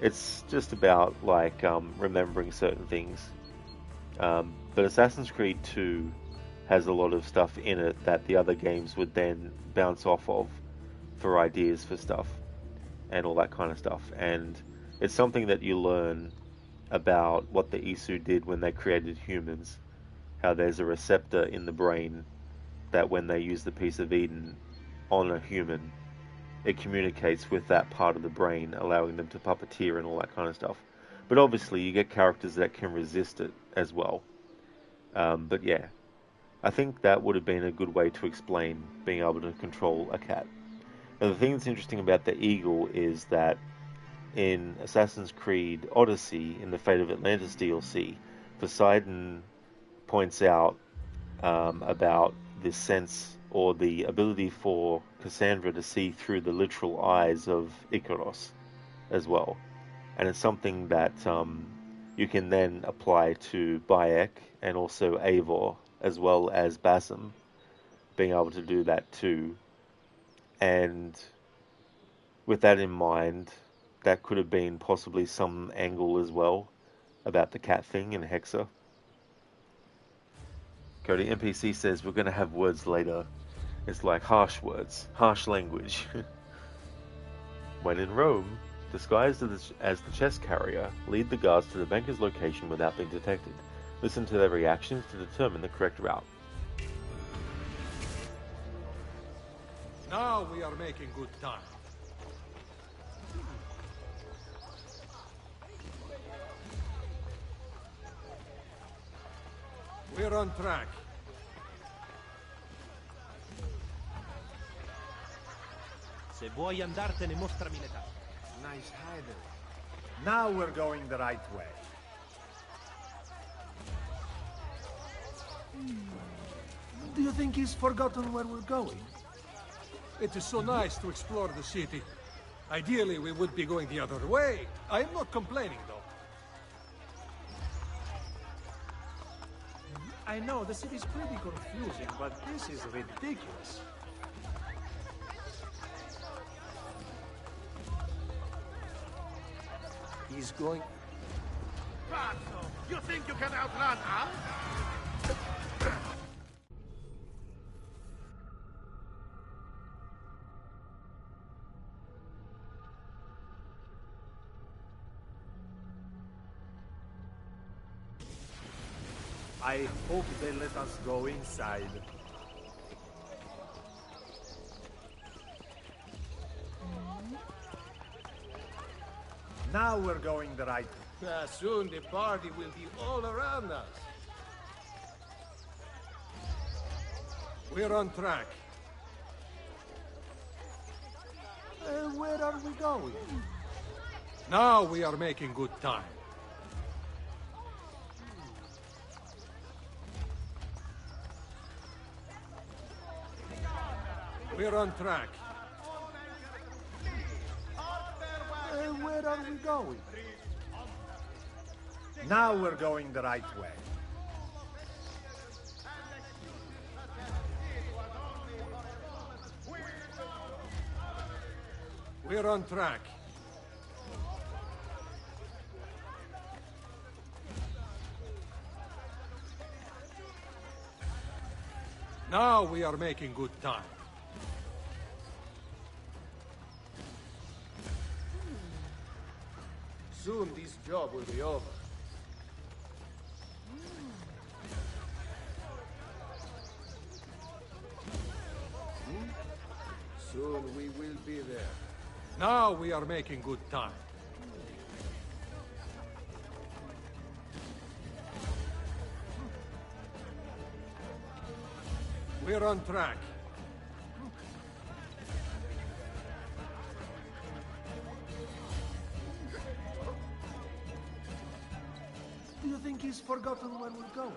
it's just about, like, remembering certain things. But Assassin's Creed 2 has a lot of stuff in it that the other games would then bounce off of for ideas for stuff and all that kind of stuff. And it's something that you learn about what the Isu did when they created humans. How there's a receptor in the brain that when they use the piece of Eden on a human, it communicates with that part of the brain, allowing them to puppeteer and all that kind of stuff. But obviously you get characters that can resist it as well. But yeah, I think that would have been a good way to explain being able to control a cat. Now, the thing that's interesting about the eagle is that in Assassin's Creed Odyssey, in the Fate of Atlantis DLC, Poseidon points out about this sense or the ability for Cassandra to see through the literal eyes of Icaros as well. And it's something that you can then apply to Bayek and also Eivor, as well as Basim, being able to do that too. And with that in mind, that could have been possibly some angle as well about the cat thing in Hexa. Cody, NPC says we're going to have words later. It's like harsh words, harsh language. When in Rome, disguised as the chest carrier, lead the guards to the banker's location without being detected. Listen to their reactions to determine the correct route. Now we are making good time. We're on track. Se vuoi andartene, mostrami le tasche. Nice hiding. Now we're going the right way. Do you think he's forgotten where we're going? It is so nice to explore the city. Ideally, we would be going the other way. I am not complaining, though. I know, the city's pretty confusing, but this is ridiculous. He's going... Pazzo! You think you can outrun us? I hope they let us go inside. Now we're going the right way. Soon the party will be all around us. We're on track. Where are we going? Now we are making good time. We're on track. Where are we going? Now we're going the right way. We're on track. Now we are making good time. Soon this job will be over. Soon we will be there. Now we are making good time. We're on track. Do you think he's forgotten where we're going?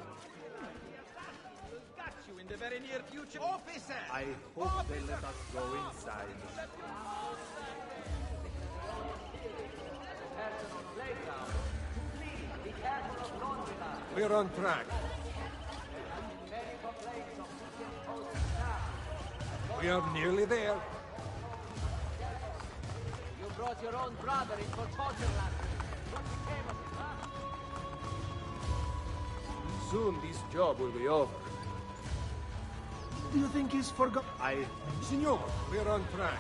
Got you in In the very near future, officer! I hope they let us go inside. We're on track. We are nearly there. You brought your own brother in for torture last week. What became of him, huh? Soon this job will be over. Do you think he's forgot? Signor, we're on track.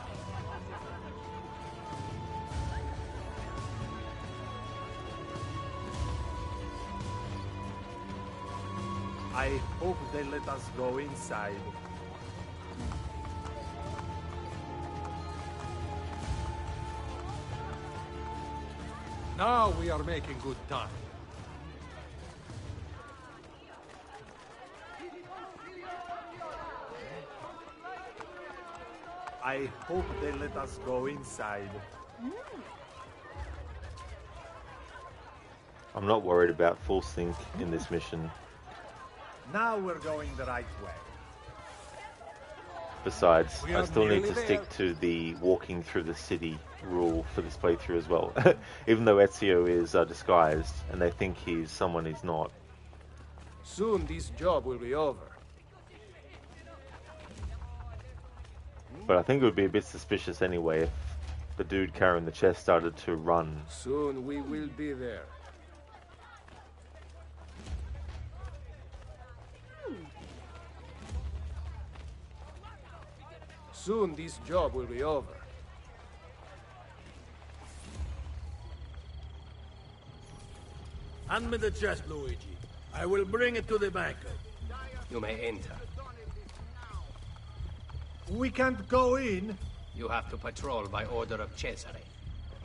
I hope they let us go inside. Now we are making good time. I hope they let us go inside. I'm not worried about full sync in this mission. Now we're going the right way. Besides, I still need to stick to the walking through the city rule for this playthrough as well. Even though Ezio is disguised and they think he's someone he's not. Soon this job will be over. But I think it would be a bit suspicious anyway if the dude carrying the chest started to run. Soon we will be there. Soon this job will be over. Hand me the chest, Luigi. I will bring it to the banker. You may enter. We can't go in. You have to patrol by order of Cesare.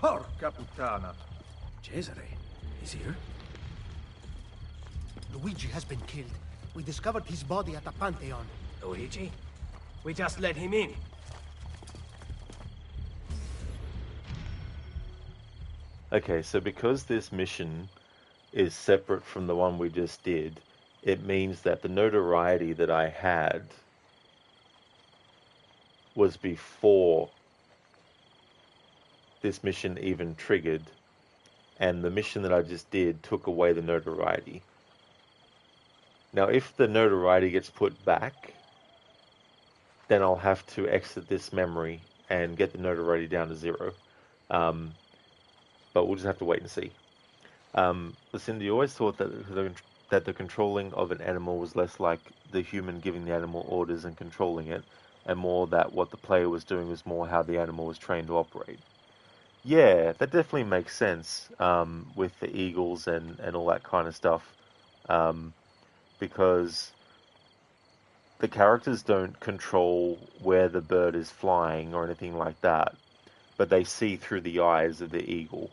Porca puttana. Cesare? He's here? Luigi has been killed. We discovered his body at the Pantheon. Luigi? We just let him in. Okay, so because this mission is separate from the one we just did, it means that the notoriety that I had was before this mission even triggered, and the mission that I just did took away the notoriety. Now, if the notoriety gets put back, then I'll have to exit this memory and get the notoriety down to 0. But we'll just have to wait and see. Lucinda, you always thought that the controlling of an animal was less like the human giving the animal orders and controlling it, and more that what the player was doing was more how the animal was trained to operate. Yeah, that definitely makes sense with the eagles and all that kind of stuff. Because the characters don't control where the bird is flying or anything like that, but they see through the eyes of the eagle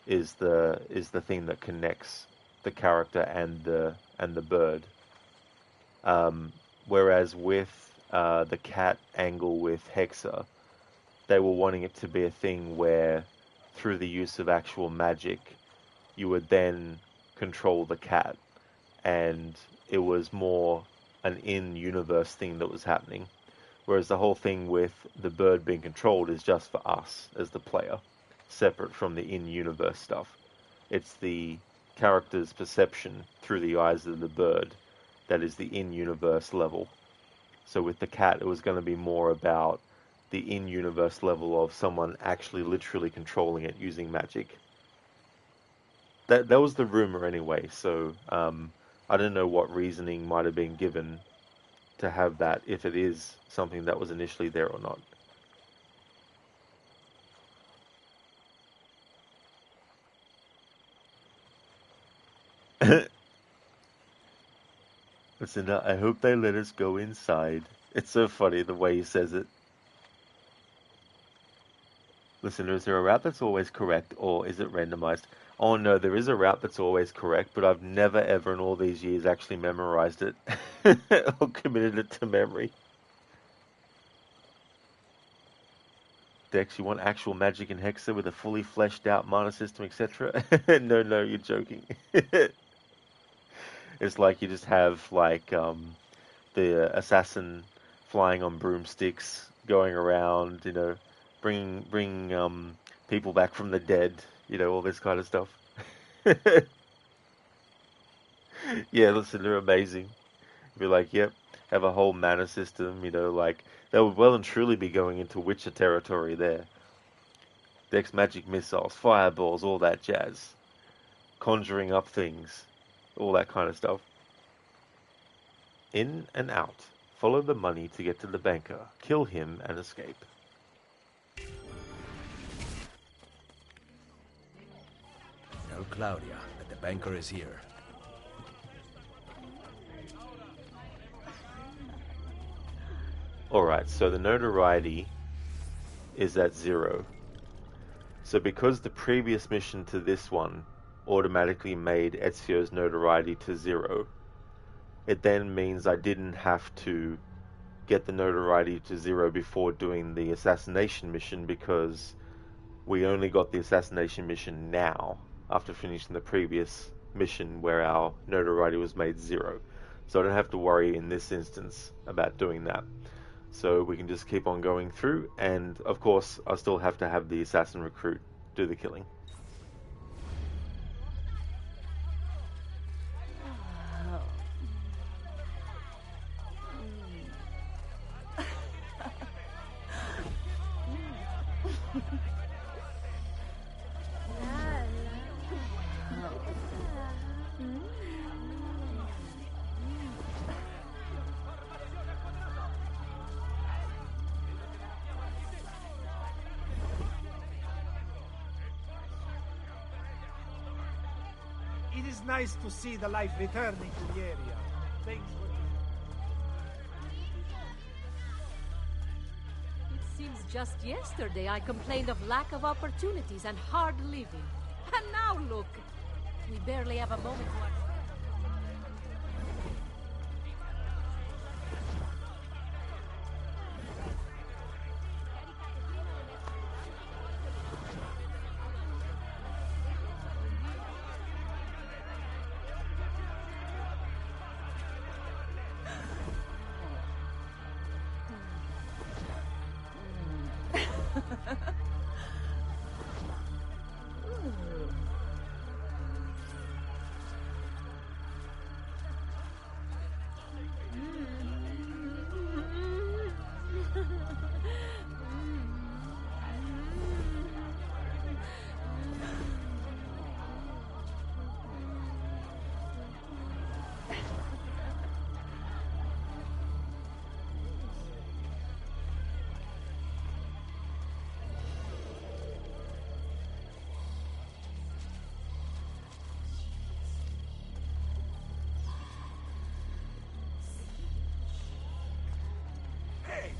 is the thing that connects the character and the bird. Whereas with the cat angle with Hexa, they were wanting it to be a thing where through the use of actual magic you would then control the cat, and it was more an in-universe thing that was happening. Whereas the whole thing with the bird being controlled is just for us as the player, separate from the in-universe stuff. It's the character's perception through the eyes of the bird that is the in-universe level. So with the cat, it was going to be more about the in-universe level of someone actually literally controlling it using magic. That was the rumor anyway, so I don't know what reasoning might have been given to have that, if it is something that was initially there or not. Listen, I hope they let us go inside. It's so funny the way he says it. Listen, is there a route that's always correct, or is it randomized? Oh no, there is a route that's always correct, but I've never ever in all these years actually memorized it or committed it to memory. Dex, you want actual magic in Hexa with a fully fleshed out mana system, etc.? No, you're joking. It's like you just have like the the assassin flying on broomsticks, going around, you know, bringing people back from the dead, you know, all this kind of stuff. Yeah, listen, they're amazing. Be like, yep, have a whole mana system, you know, like, they would well and truly be going into Witcher territory there. Dex magic missiles, fireballs, all that jazz. Conjuring up things, all that kind of stuff. In and out. Follow the money to get to the banker. Kill him and escape. Tell Claudia that the banker is here. Alright, so the notoriety is at 0. So because the previous mission to this one automatically made Ezio's notoriety to 0, it then means I didn't have to get the notoriety to 0 before doing the assassination mission, because we only got the assassination mission now after finishing the previous mission where our notoriety was made 0. So I don't have to worry in this instance about doing that. So we can just keep on going through, and of course I still have to have the assassin recruit do the killing. It is nice to see the life returning to the area. Things were... It seems just yesterday I complained of lack of opportunities and hard living. And now look, we barely have a moment to ourselves.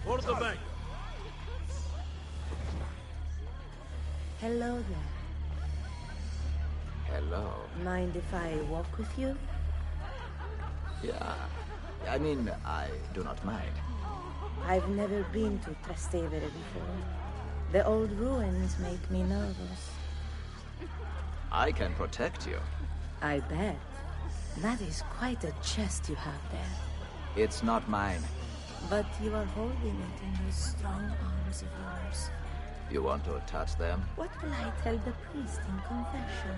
For the bank. Hello there. Hello. Mind if I walk with you? Yeah. I mean, I do not mind. I've never been to Trastevere before. The old ruins make me nervous. I can protect you. I bet. That is quite a chest you have there. It's not mine. But you are holding it in those strong arms of yours. You want to touch them? What will I tell the priest in confession?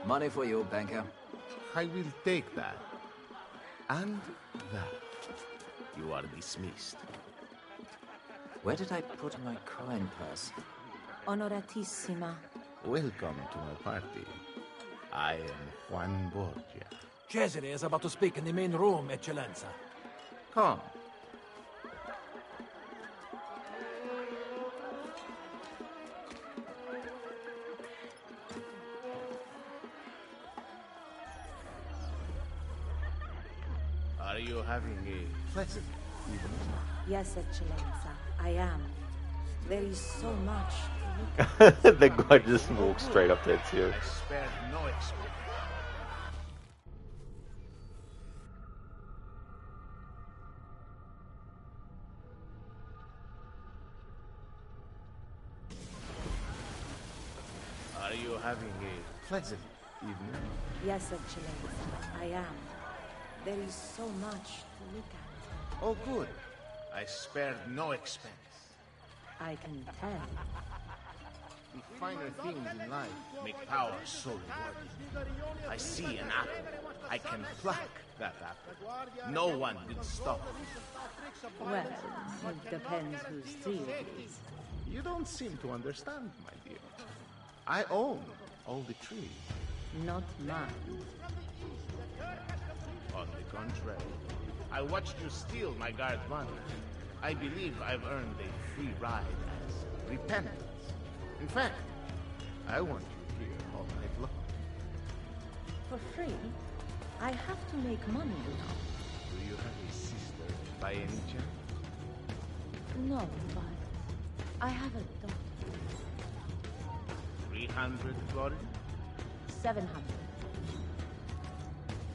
Money for you, banker. I will take that. And that, you are dismissed. Where did I put my coin purse? Onoratissima. Welcome to my party. I am Juan Borgia. Cesare is about to speak in the main room, Eccellenza. Come. Are you having a pleasant evening? Yes, Eccellenza, I am. There is so much to look at. The guy just walks straight up to Ezio. I spared no expense. Are you having a pleasant evening? Yes, Excellenza, I am. There is so much to look at. Oh, good. I spared no expense. I can tell. The finer things in life make power so rewarding. I see an apple. I can pluck that apple. No one will stop me. Well, it depends whose tree it is. You don't seem to understand, my dear. I own all the trees. Not mine. On the contrary, I watched you steal my guard money. I believe I've earned a free ride as repentance. In fact, I want you here all night long. For free? I have to make money, you know. Do you have a sister by any chance? No, but I have a daughter. 300 florins? 700.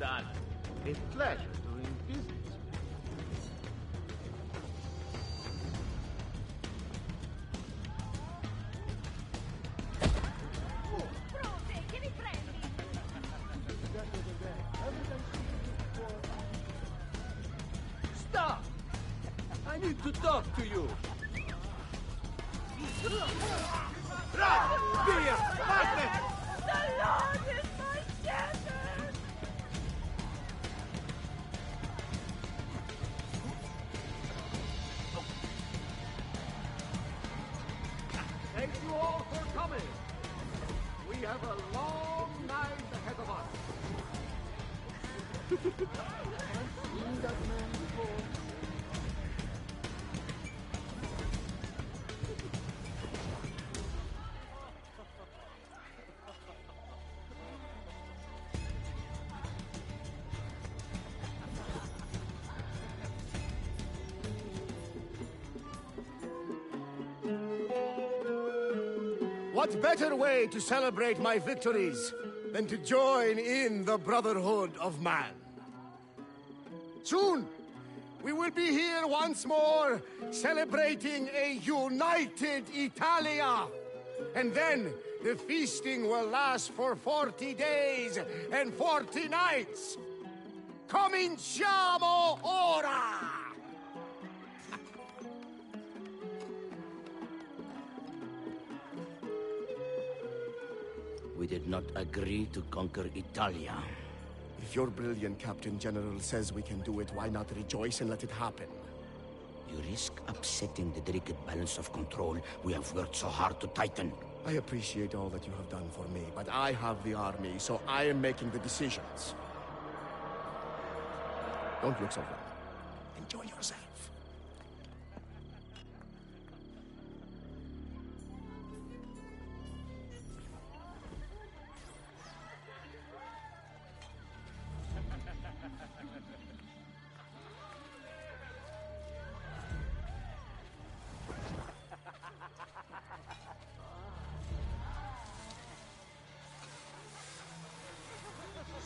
Done. A pleasure doing business. Stop! I need to talk to you. Run! Via! Faster! The Lord is my shepherd! Thank you all for coming. We have a long night ahead of us. Seen that man before? What better way to celebrate my victories than to join in the Brotherhood of Man? Soon, we will be here once more, celebrating a united Italia. And then, the feasting will last for 40 days and 40 nights. Cominciamo ora! We did not agree to conquer Italia. If your brilliant Captain General says we can do it, why not rejoice and let it happen? You risk upsetting the delicate balance of control we have worked so hard to tighten. I appreciate all that you have done for me, but I have the army, so I am making the decisions. Don't look so bad. Enjoy yourself.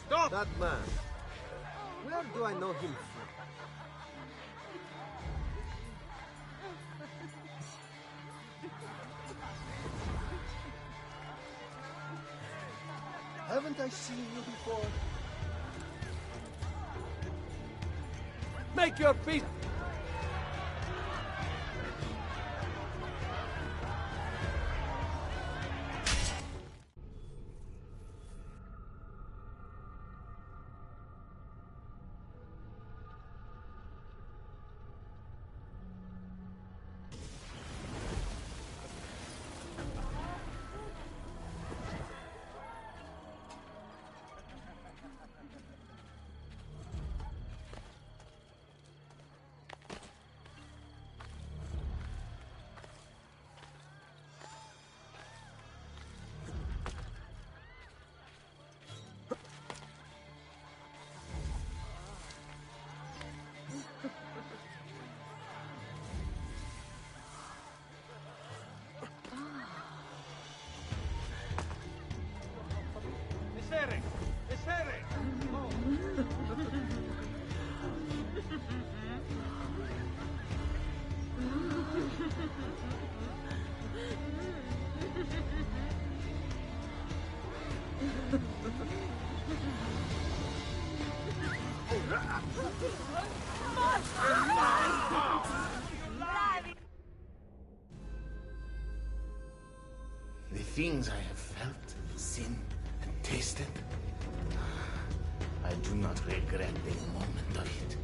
Stop! That man. Where do I know him from? Haven't I seen you before? Make your peace! The things I have felt, seen, and tasted, I do not regret a moment of it.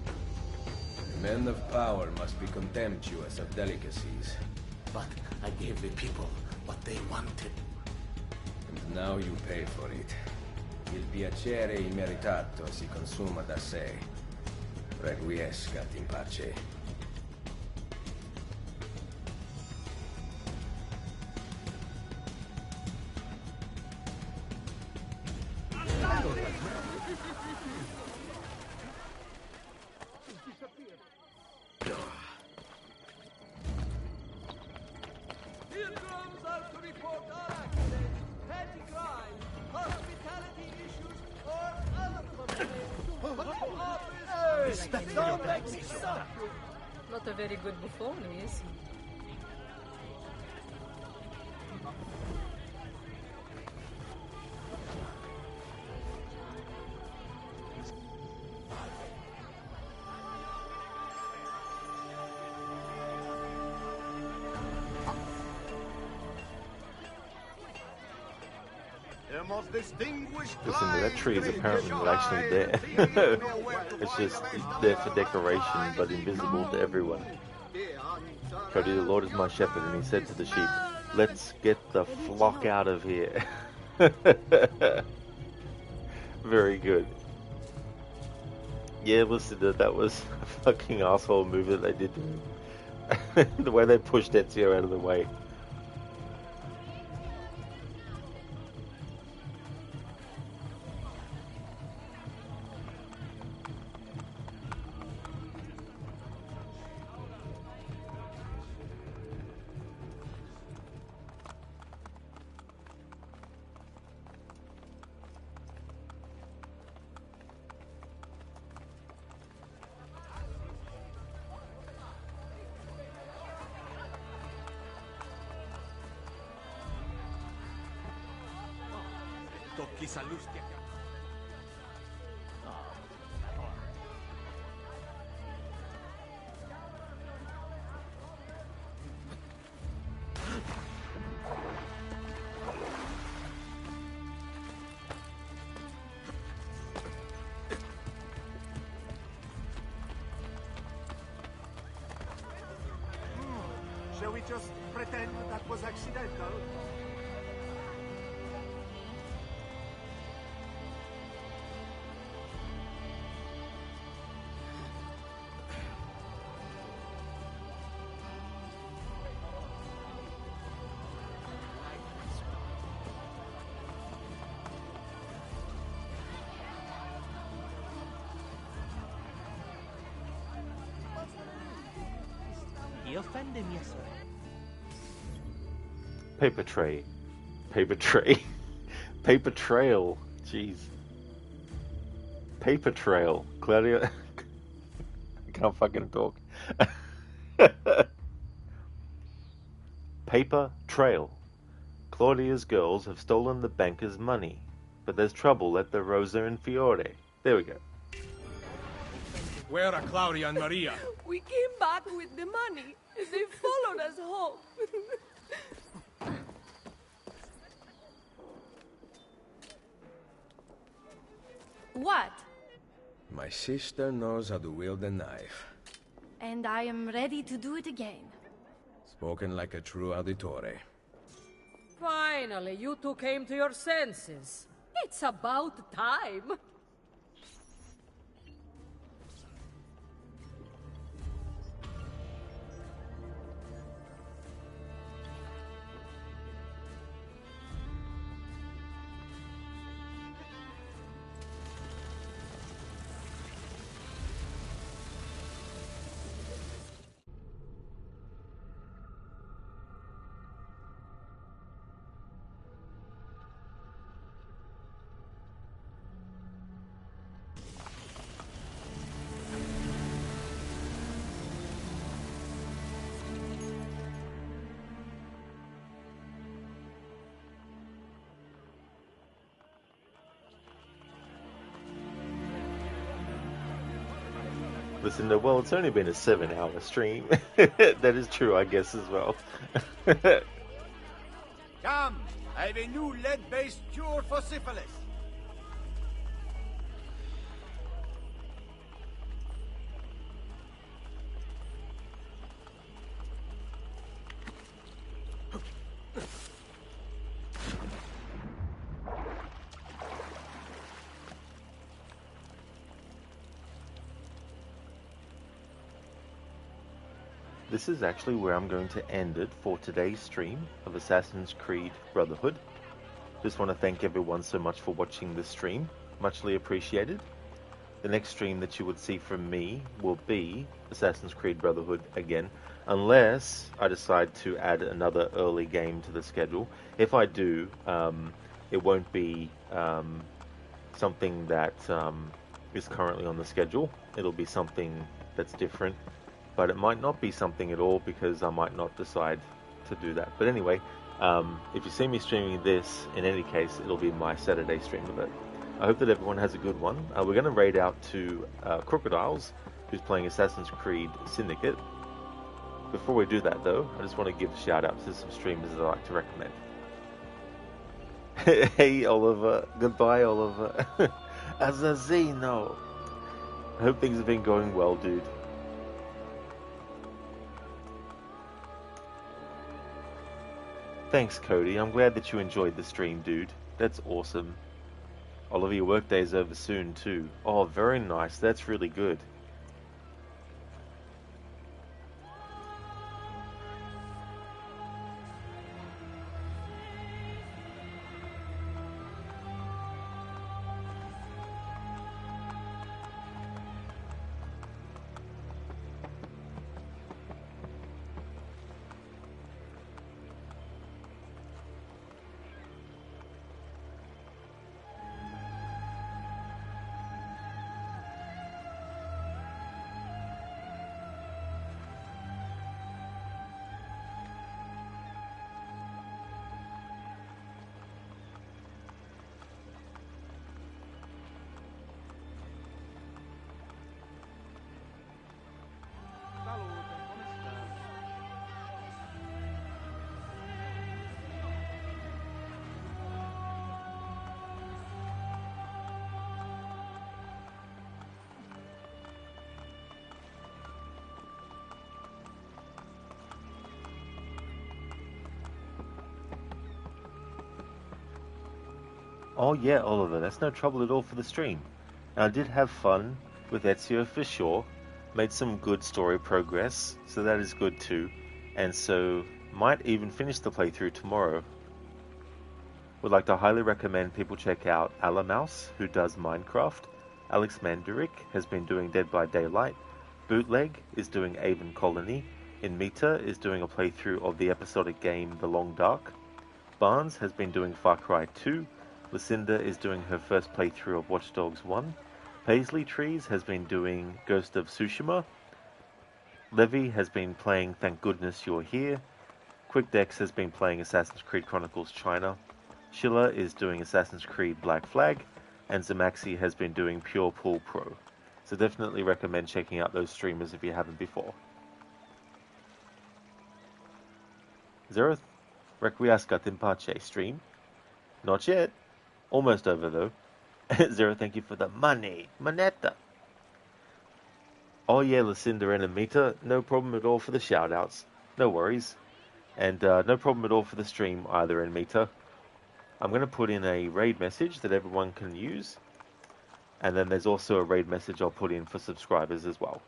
Men of power must be contemptuous of delicacies. But I gave the people what they wanted. And now you pay for it. Il piacere immeritato si consuma da sé. Requiescat in pace. Pilgrims are to report all accidents, petty crimes, hospitality issues, or other complaints. Respect for your backs. Not a very good buffon, is he? Listen, that tree is apparently not actually there. It's just there for decoration, but invisible to everyone. Cody, the Lord is my shepherd, and he said to the sheep, "Let's get the flock out of here." Very good. Yeah, listen, that was a fucking asshole move that they did to him. The way they pushed Ezio out of the way. Shall we just pretend that was accidental? He offended me, sir. Paper tray. Paper tray. Paper trail. Jeez. Paper trail. Claudia. I can't fucking talk. Paper trail. Claudia's girls have stolen the banker's money, but there's trouble at the Rosa and Fiore. There we go. Where are Claudia and Maria? We came back with the money. They followed us home. What? My sister knows how to wield a knife. And I am ready to do it again. Spoken like a true auditore. Finally, you two came to your senses. It's about time. Listen, well, it's only been a 7-hour stream. That is true, I guess, as well. Come, I have a new lead-based cure for syphilis. This is actually where I'm going to end it for today's stream of Assassin's Creed Brotherhood. Just want to thank everyone so much for watching this stream. Muchly appreciated. The next stream that you would see from me will be Assassin's Creed Brotherhood again, unless I decide to add another early game to the schedule. If I do, it won't be something that is currently on the schedule. It'll be something that's different. But it might not be something at all because I might not decide to do that. But anyway, if you see me streaming this, in any case, it'll be my Saturday stream of it. I hope that everyone has a good one. We're going to raid out to Crocodiles, who's playing Assassin's Creed Syndicate. Before we do that, though, I just want to give a shout out to some streamers that I like to recommend. Hey, Oliver. Goodbye, Oliver. Assassino. I hope things have been going well, dude. Thanks, Cody. I'm glad that you enjoyed the stream, dude. That's awesome. Oliver, your workday's over soon, too. Oh, very nice. That's really good. Oh yeah, Oliver, that's no trouble at all for the stream. And I did have fun with Ezio for sure. Made some good story progress, so that is good too. And so, might even finish the playthrough tomorrow. Would like to highly recommend people check out Alamouse, who does Minecraft. Alex Mandurik has been doing Dead by Daylight. Bootleg is doing Avon Colony. Inmita is doing a playthrough of the episodic game The Long Dark. Barnes has been doing Far Cry 2. Lucinda is doing her first playthrough of Watch Dogs 1. Paisley Trees has been doing Ghost of Tsushima. Levy has been playing Thank Goodness You're Here. QuickDex has been playing Assassin's Creed Chronicles China. Schiller is doing Assassin's Creed Black Flag. And Zamaxi has been doing Pure Pool Pro. So definitely recommend checking out those streamers if you haven't before. Zeroth, Requiescat in Pace stream. Not yet. Almost over though. Zero, thank you for the money. Moneta. Oh yeah, Lucinda and Amita. No problem at all for the shoutouts. No worries. And no problem at all for the stream either, Amita. I'm going to put in a raid message that everyone can use. And then there's also a raid message I'll put in for subscribers as well.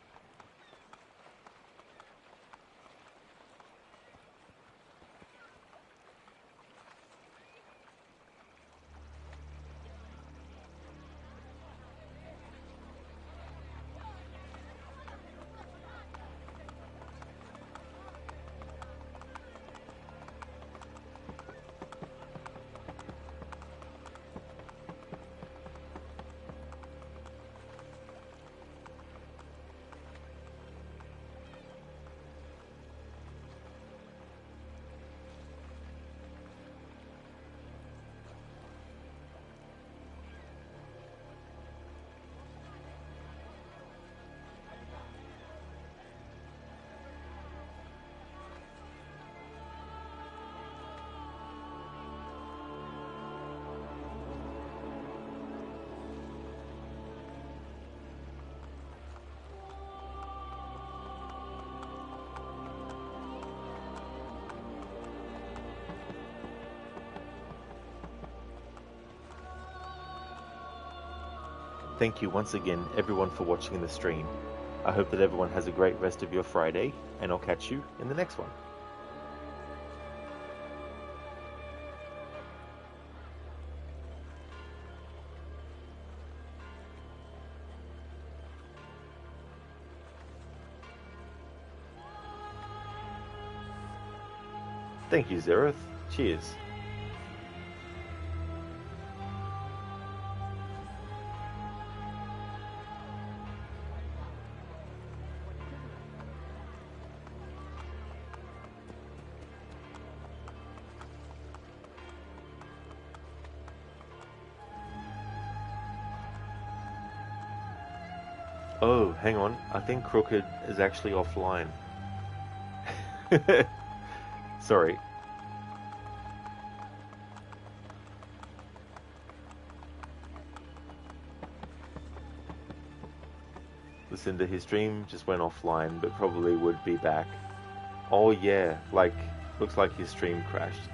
thank you once again everyone for watching the stream. I hope that everyone has a great rest of your Friday, and I'll catch you in the next one. Thank you, Zereth. Cheers. Oh, hang on. I think Crooked is actually offline. Sorry. Lucinda, his stream just went offline, but probably would be back. Oh yeah, like, looks like his stream crashed.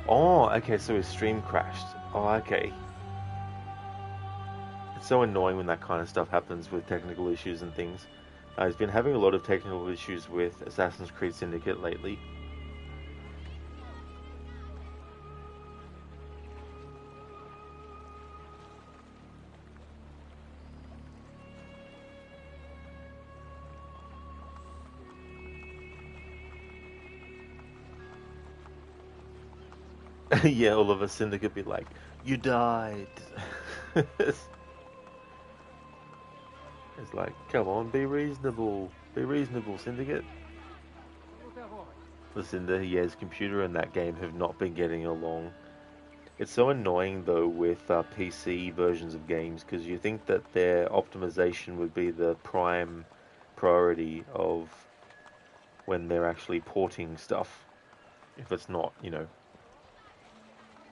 Oh, okay, so his stream crashed. Oh, okay. It's so annoying when that kind of stuff happens with technical issues and things. He's been having a lot of technical issues with Assassin's Creed Syndicate lately. Yeah, all of a Syndicate be like, you died. It's like, come on, be reasonable. Be reasonable, Syndicate. Lucinda, yeah, his computer and that game have not been getting along. It's so annoying, though, with PC versions of games, because you think that their optimization would be the prime priority of when they're actually porting stuff. If it's not, you know,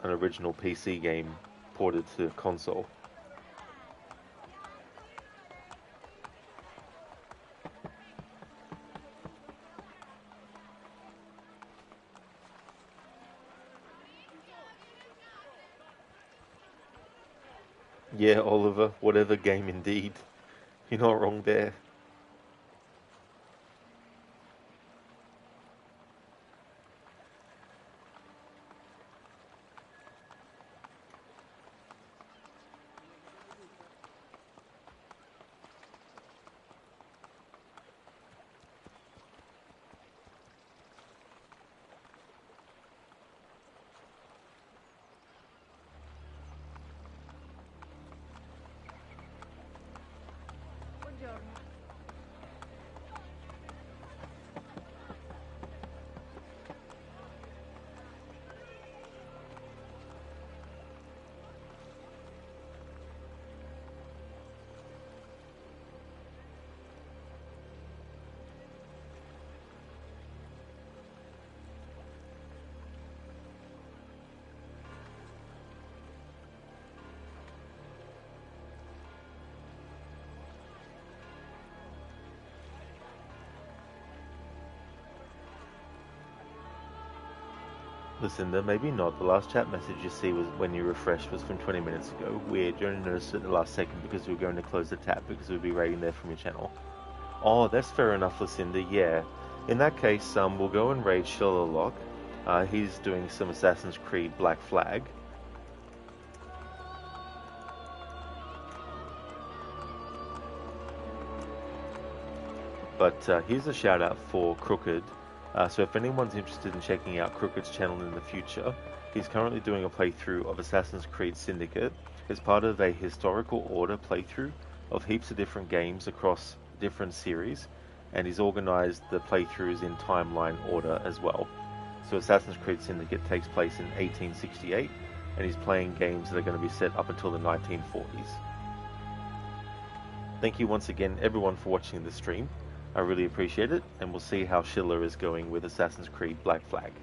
an original PC game ported to console. Yeah, Oliver, whatever game indeed. You're not wrong there. Lucinda, maybe not. The last chat message you see was when you refreshed was from 20 minutes ago. Weird, you only noticed it at the last second because we were going to close the tab because we'd be raiding there from your channel. Oh, that's fair enough, Lucinda, yeah. In that case, we'll go and raid Shillerlock. He's doing some Assassin's Creed Black Flag. But here's a shout out for Crooked. So if anyone's interested in checking out Crooked's channel in the future, he's currently doing a playthrough of Assassin's Creed Syndicate as part of a historical order playthrough of heaps of different games across different series, and he's organised the playthroughs in timeline order as well. So Assassin's Creed Syndicate takes place in 1868, and he's playing games that are going to be set up until the 1940s. Thank you once again everyone for watching the stream. I really appreciate it, and we'll see how Schiller is going with Assassin's Creed Black Flag.